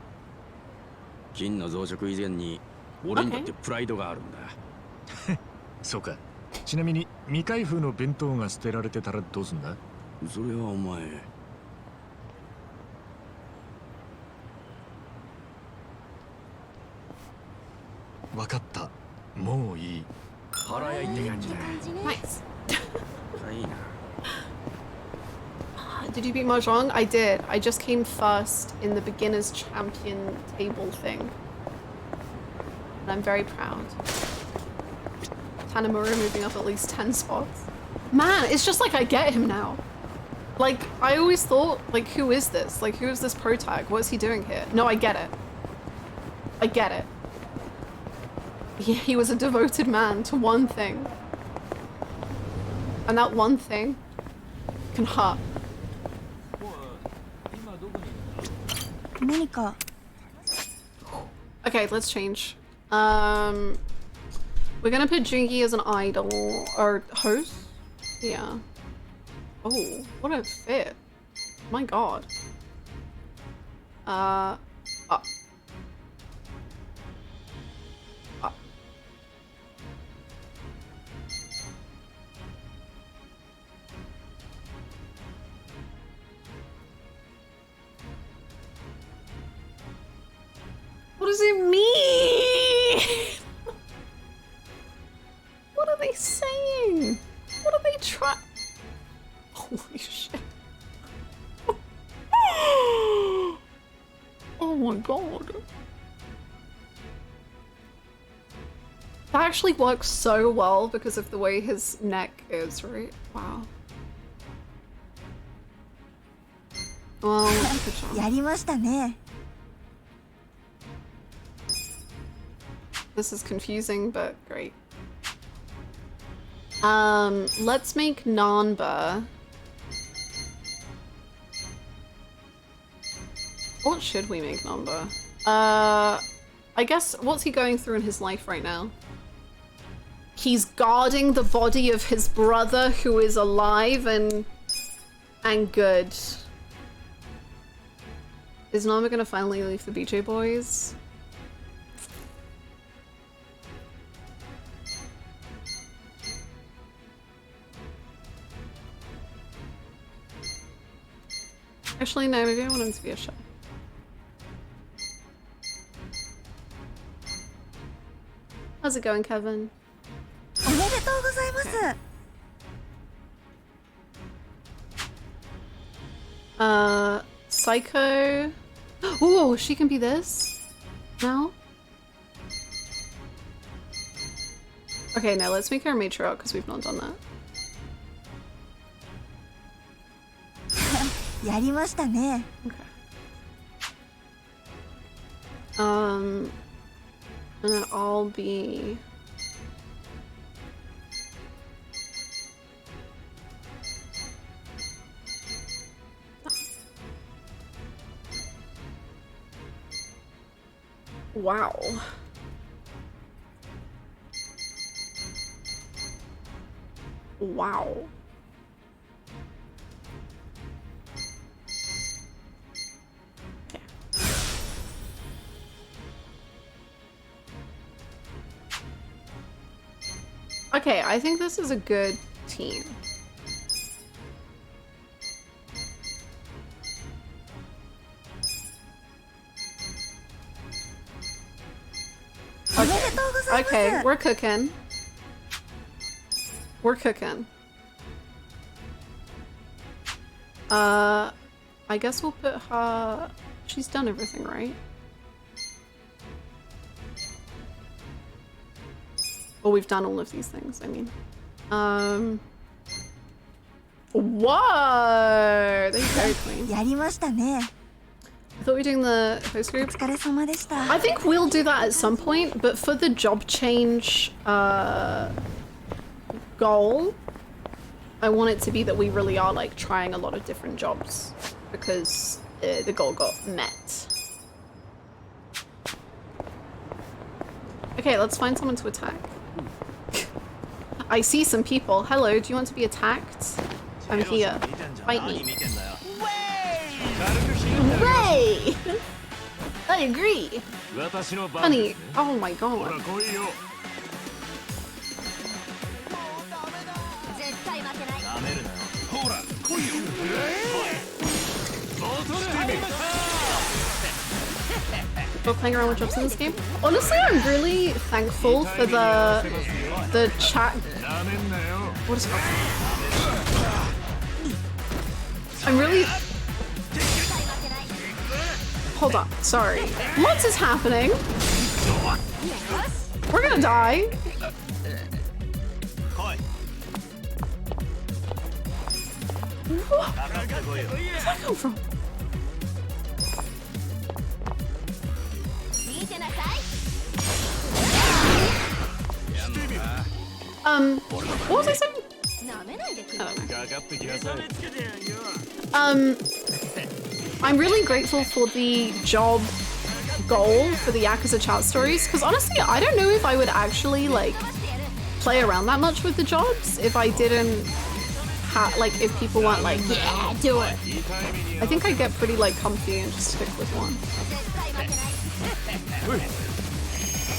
菌の増殖以前に俺にだってプライドがあるんだ。そうか。ちなみに未開封の弁当が捨てられてたらどうすんだ。それはお前。わかった。もういい。腹焼いて感じだ。Nice. いいな。Did you beat Mahjong? I did. I just came first in the beginner's champion table thing. And I'm very proud. Tanamura moving up at least 10 spots. Man, it's just like I get him now. Like, I always thought, like, who is this? Like, who is this pro tag? What is he doing here? No, I get it. I get it. He was a devoted man to one thing. And that one thing can hurt. Okay, let's change. We're gonna put Jungi as an idol or host. Yeah. Oh, what a fit! My God. What does it mean? What are they saying? What are they trying? Holy shit. Oh my God. That actually works so well because of the way his neck is, right? Wow. Well, good job. This is confusing, but great. Let's make Nanba. What should we make Nanba? I guess, what's he going through in his life right now? He's guarding the body of his brother who is alive and good. Is Nanba gonna finally leave the BJ Boys? Actually, no, maybe I want him to be a show. How's it going, Kevin? Okay. Psycho. Oh, she can be this now. Okay, now let's make her a matriarch because we've not done that. Okay. And then I'll be... Wow. Wow. Okay, I think this is a good team. Okay, we're cooking. We're cooking. I guess we'll put her... She's done everything, right? Well, we've done all of these things, I mean. Whoa! They're very clean. I thought we were doing the host group. I think we'll do that at some point, but for the job change goal, I want it to be that we really are like trying a lot of different jobs because the goal got met. Okay, let's find someone to attack. I see some people. Hello, do you want to be attacked? I'm here. Fight me. Way! I agree. Honey, oh my god. We're playing around with jobs in this game. Honestly, I'm really thankful for the chat. What is it called? I'm really. Hold on, sorry. What is happening? We're gonna die. Where did that come from? What was I saying? I don't know. I'm really grateful for the job goal for the Yakuza chat stories, because honestly, I don't know if I would actually like play around that much with the jobs if I didn't like if people weren't like, yeah, do it. I think I'd get pretty like comfy and just stick with one.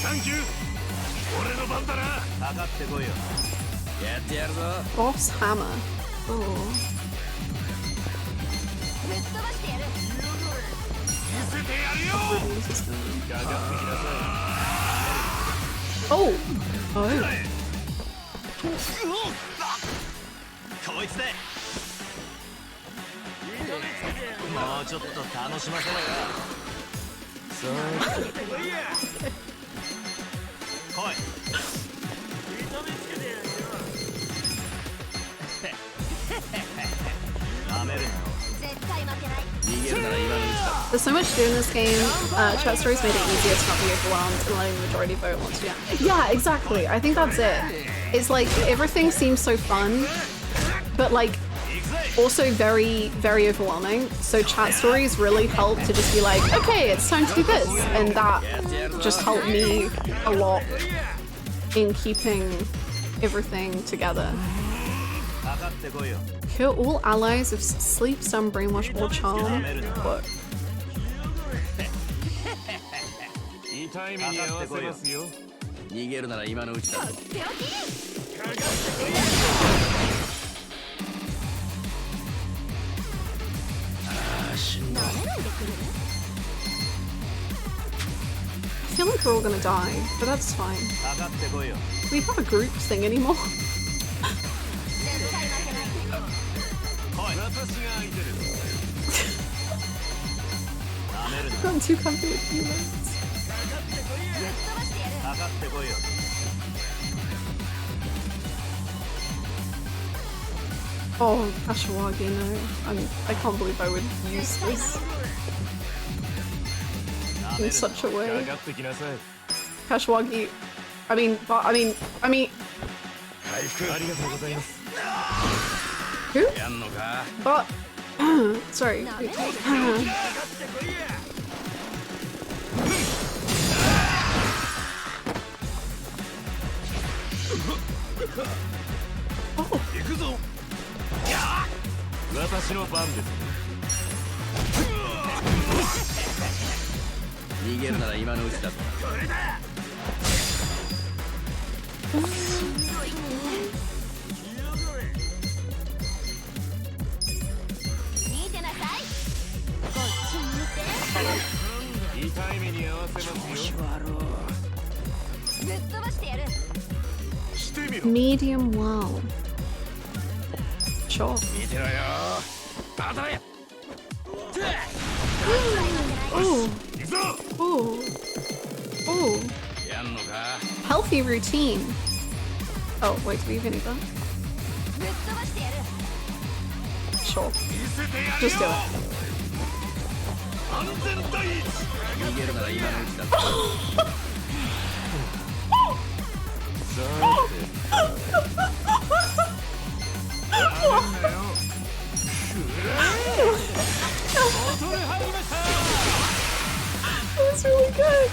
Thank you. Boss hammer. Oh. Oh. Oh. こいつでもうちょっと楽しませろよそう来いなめるな There's so much to do in this game. Chat stories made it easier to not be overwhelmed and letting the majority vote once again. Yeah, exactly. I think that's it. It's like everything seems so fun, but like also very, very overwhelming. So chat stories really help to just be like, okay, it's time to do this, and that just helped me a lot in keeping everything together. Kill all allies if sleep, stun, brainwash, or charm. What? I feel like we're all gonna die, but that's fine. Do we have a group thing anymore? I've gotten too comfy with humans. Oh, Kashiwagi, no. I can't believe I would use this in such a way. Kashiwagi, I mean... Who? But... sorry. Medium well. Sure. Ooh. Ooh. Ooh. Healthy routine. Oh, wait, do we even need that? Sure. Just do it. 逃げるなら今のうちだ。That's really good.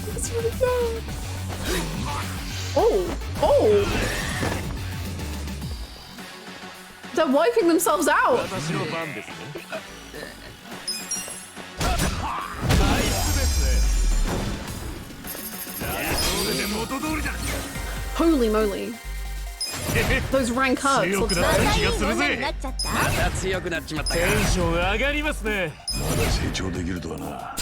That's really good. Oh. They're wiping themselves out. Holy moly. Those rank ups. Let's go. また強くなっちまったか。テンション上がりますね。成長できるとはな。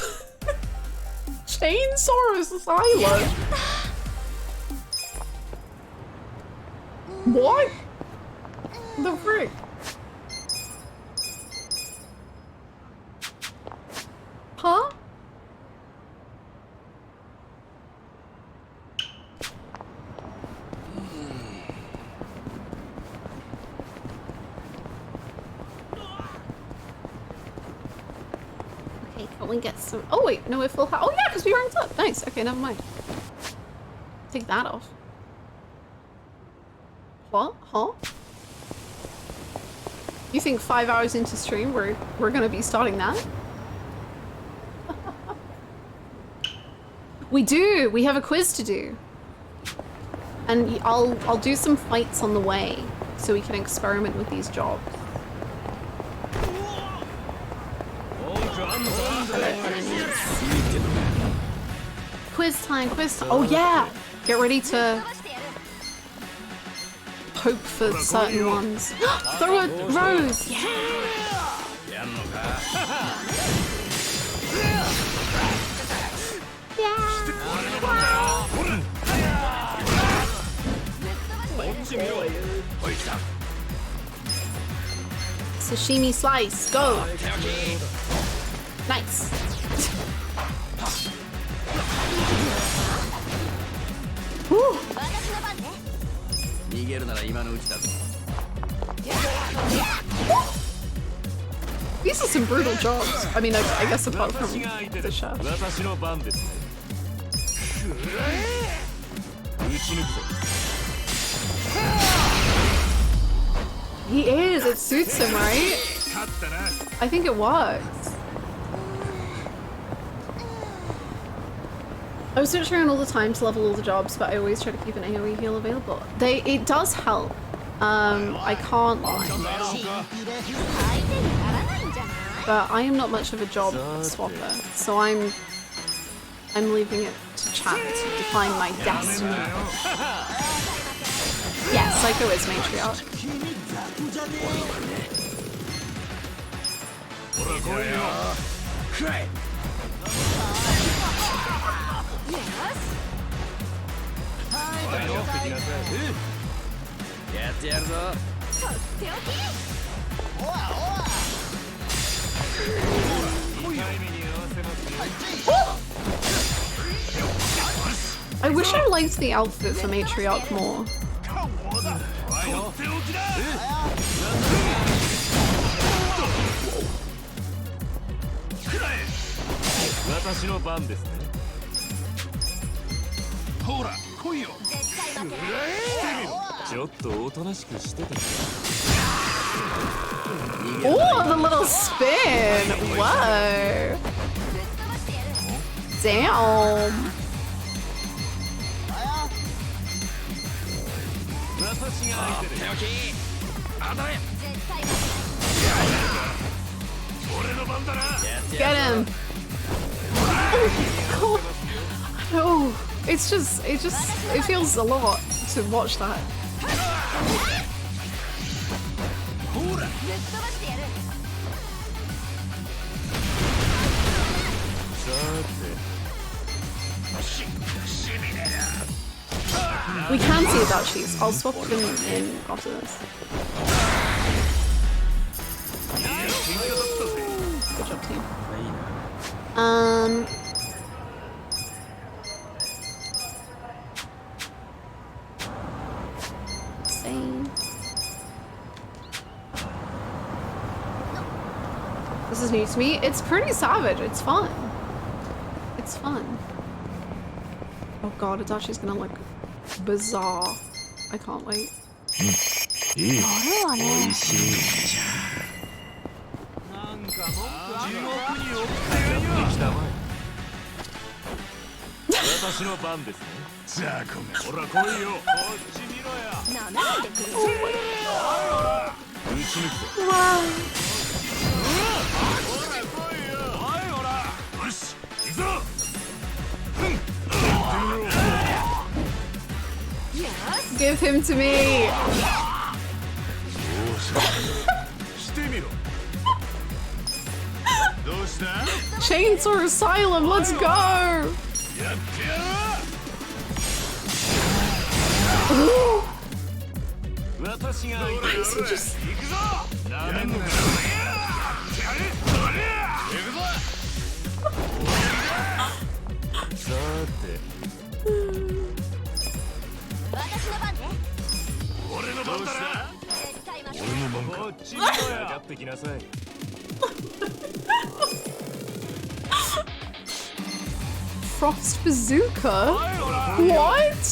Chainsaurus Asylum. What? The frick? Huh? Okay, can we get some? Oh wait, no, we're full. Oh yeah, because we ranked up. Nice. Okay, never mind. Take that off. What? Huh? You think 5 hours into stream we're gonna be starting that? We do. We have a quiz to do, and I'll do some fights on the way so we can experiment with these jobs. Quiz time, quiz time. Oh yeah! Get ready to hope for certain ones. Throw a rose! Yeah! Sashimi slice, go! Nice! Woo. These are some brutal jobs. I mean, I guess apart from the chef. He is, it suits him, right? I think it works. I was searching around all the time to level all the jobs, but I always try to keep an AoE heal available. It does help. I can't lie. But I am not much of a job swapper, so I'm leaving it to chat to define my destiny. Yes, Psycho is matriarch. I wish I liked the outfit for matriarch more. Oh, the little spin! Whoa! Damn! Get him! Oh, no, it feels a lot to watch that. We can see the duchies. I'll swap them in after this. Good job, team. Same. This is new to me. It's pretty savage. It's fun. It's fun. Oh god, Adachi's gonna look bizarre. I can't wait. Give him to me! Chainsaw Asylum, let's go! Ooh. Why is he just... Frost Bazooka? What?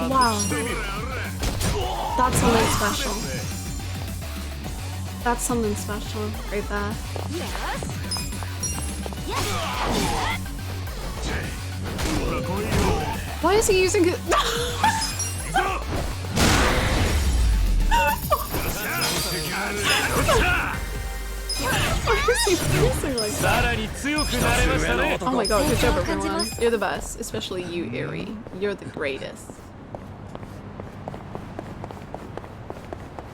Wow. That's something special. That's something special right there. Why is he using it? Why is he facing like that? Oh my god, good job everyone. You're the best, especially you, Eri. You're the greatest.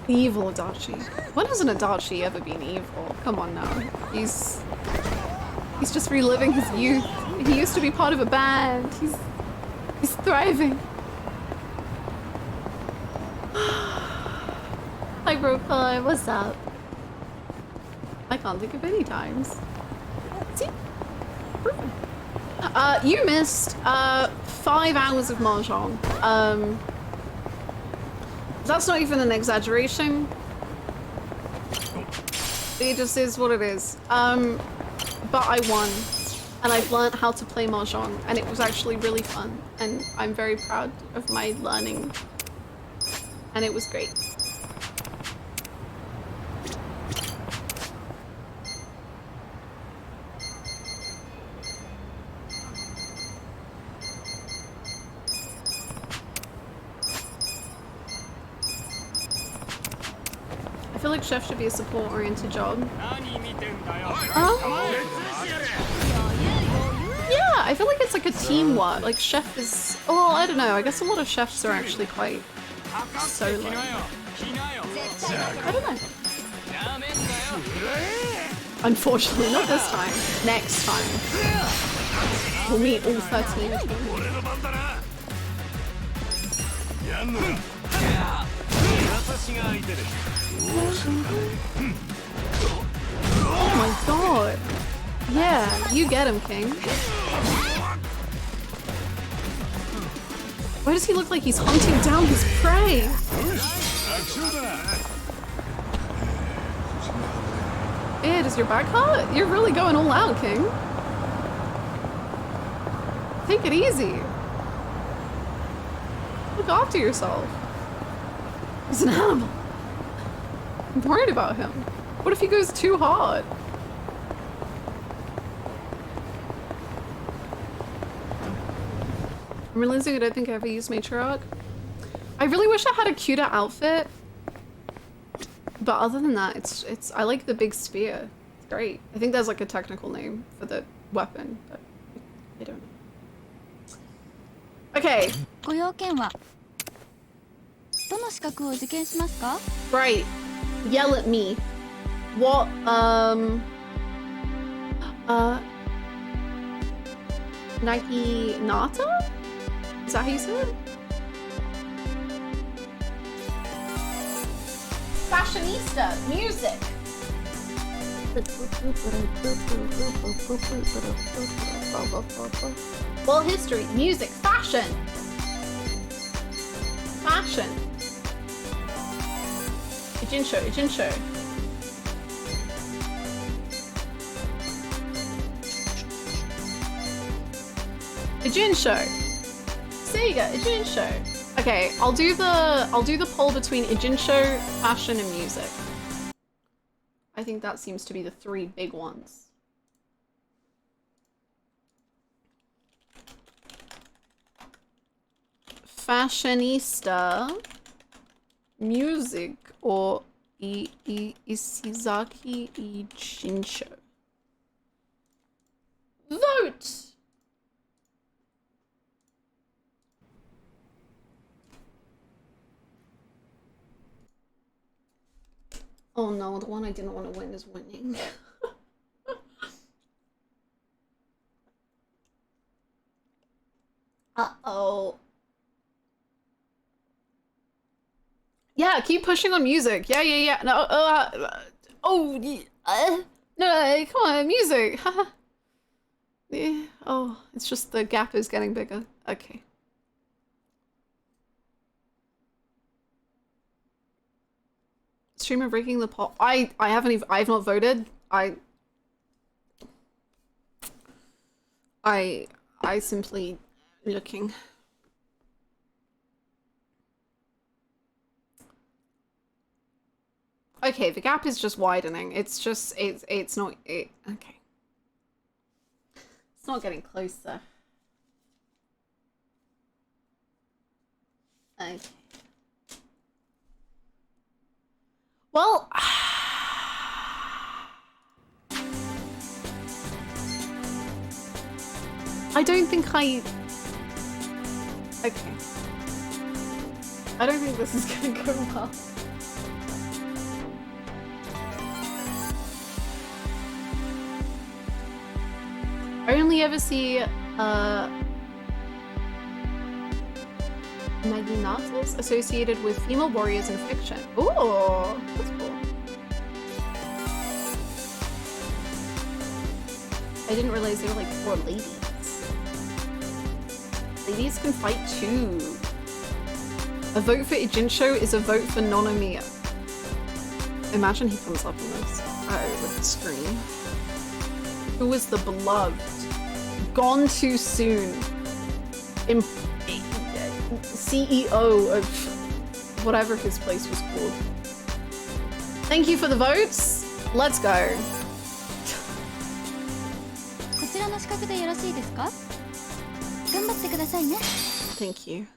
Evil Adachi. When has an Adachi ever been evil? Come on now. He's just reliving his youth. He used to be part of a band. He's thriving. Hi Brooklyn, what's up? I can't think of any times. See? Perfect. You missed 5 hours of Mahjong. That's not even an exaggeration. It just is what it is. But I won. And I've learned how to play Mahjong, and it was actually really fun. And I'm very proud of my learning. And it was great. I feel like Chef should be a support-oriented job. Yeah, I feel like it's like a teamwork. Like Chef is... Oh, I don't know. I guess a lot of chefs are actually quite solo. I don't know. Unfortunately, not this time. Next time. We'll meet all 13 of them. Oh my god. Yeah, you get him, King. Why does he look like he's hunting down his prey? Yeah, does your back hurt? You're really going all out, King. Take it easy. Look after yourself. He's an animal. I'm worried about him. What if he goes too hard? I'm realizing I don't think I ever used Matriarch. I really wish I had a cuter outfit. But other than that, it's I like the big spear. It's great. I think there's like a technical name for the weapon, but I don't know. Okay. Right. Yell at me. What, Nike Nata? Is that how you say it? Fashionista, music. Well, history, music, fashion. Fashion. Ijinsho, Ijinsho. Ijinsho. Sega, Ijinsho. Okay, I'll do the poll between Ijinsho, fashion, and music. I think that seems to be the three big ones. Fashionista, music, or Isizaki Ijinsho. Vote! Oh no, the one I didn't want to win is winning. Uh-oh. Yeah, keep pushing on music. Yeah. No, no, come on, music. Yeah. Oh, it's just the gap is getting bigger. Okay. Streamer breaking the poll. I've not voted. I simply looking. Okay, the gap is just widening. It's not okay. It's not getting closer. Okay. Well, I don't think okay. I don't think this is gonna go well. I only ever see Naginatas associated with female warriors in fiction. Ooh, that's cool. I didn't realize they were like 4 ladies. Ladies can fight too. A vote for Ijinsho is a vote for Nonomiya. Imagine he comes up in this. With the screen. Who was the beloved? Gone too soon. CEO of whatever his place was called. Thank you for the votes. Let's go. Thank you.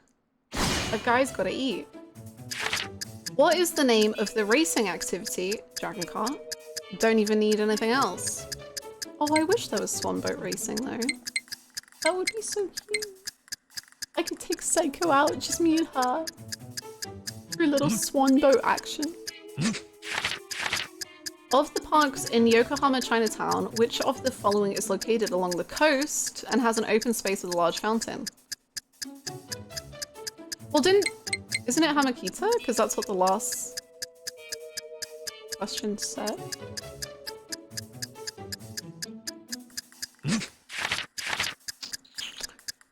A guy's gotta eat. What is the name of the racing activity? Dragon Kart. Don't even need anything else. Oh, I wish there was swan boat racing though. That would be so cute. I could take Seiko out, just me and her. For a little swan boat action. Of the parks in Yokohama Chinatown, which of the following is located along the coast and has an open space with a large fountain? Well, isn't it Hamakita? Because that's what the last question said.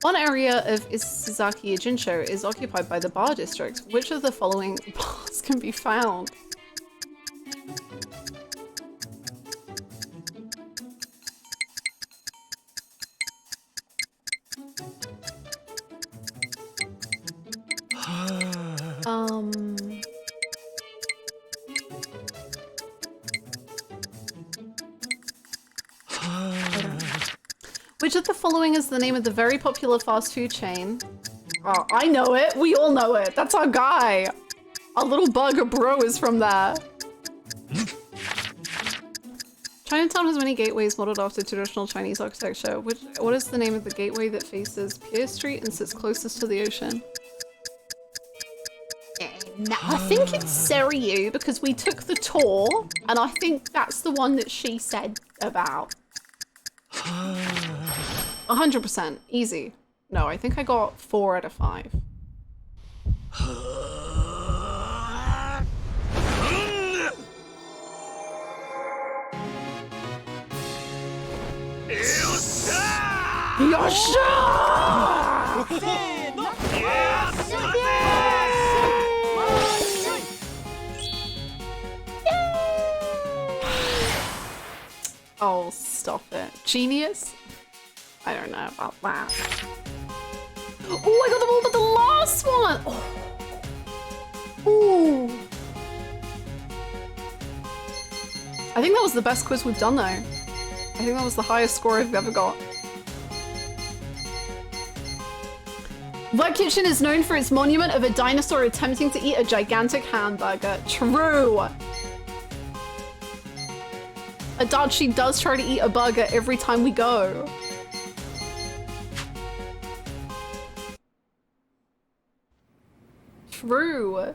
One area of Isizaki Ijinsho is occupied by the bar district. Which of the following bars can be found? Which of the following is the name of the very popular fast food chain? Oh, I know it. We all know it. That's our guy. Our little bugger bro is from there. Chinatown has many gateways modeled after traditional Chinese architecture. What is the name of the gateway that faces Pier Street and sits closest to the ocean? I think it's Seryu because we took the tour and I think that's the one that she said about. 100%. Easy. No, I think I got 4 out of 5. Oh, stop it. Genius? I don't know about that. Oh, I got them all but the last one! Oh. Ooh. I think that was the best quiz we've done though. I think that was the highest score I've ever got. That kitchen is known for its monument of a dinosaur attempting to eat a gigantic hamburger. True. Adachi does try to eat a burger every time we go. True.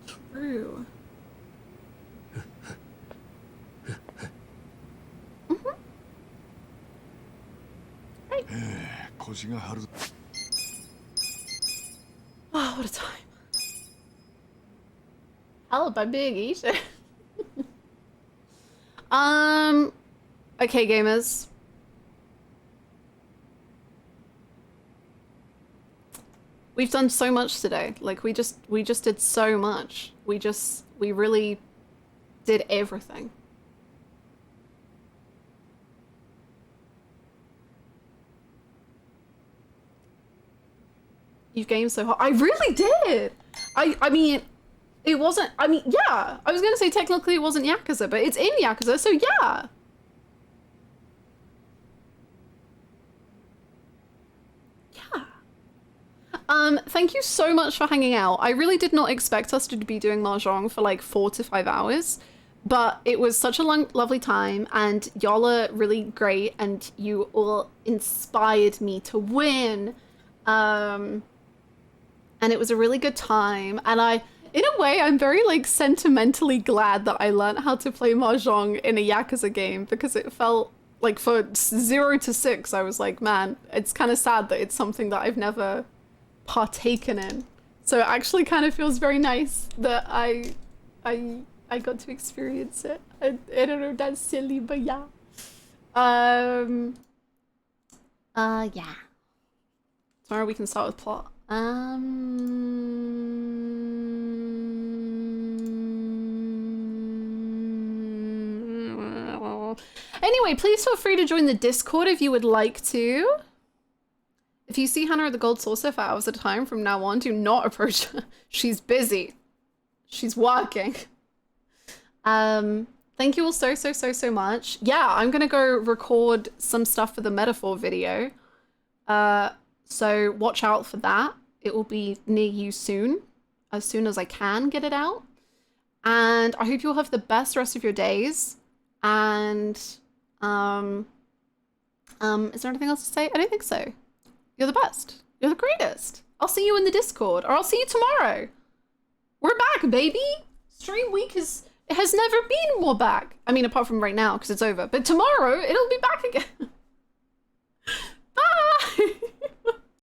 True. Oh, what a time. Help, I'm being eaten. Okay, gamers. We've done so much today. Like, we just did so much. We really did everything. You've gamed so hard. I really did! I mean, it wasn't, I mean, yeah. I was gonna say technically it wasn't Yakuza, but it's in Yakuza, so yeah. Thank you so much for hanging out. I really did not expect us to be doing Mahjong for like 4 to 5 hours, but it was such a lovely time, and y'all are really great, and you all inspired me to win. And it was a really good time, and in a way, I'm very like sentimentally glad that I learned how to play Mahjong in a Yakuza game, because it felt like for 0 to 6, I was like, man, it's kind of sad that it's something that I've never partaken in. So it actually kind of feels very nice that I got to experience it. I don't know, that's silly, but yeah. Yeah. Tomorrow we can start with plot. Anyway, please feel free to join the Discord if you would like to. If you see Hannah at the Gold Saucer for hours at a time from now on, do not approach her. She's busy. She's working. Thank you all so much. Yeah, I'm gonna go record some stuff for the metaphor video. So watch out for that. It will be near you soon as I can get it out. And I hope you'll have the best rest of your days. And is there anything else to say? I don't think so. You're the best. You're the greatest. I'll see you in the Discord, or I'll see you tomorrow. We're back, baby. Stream week has never been more back. I mean, apart from right now, because it's over. But tomorrow, it'll be back again.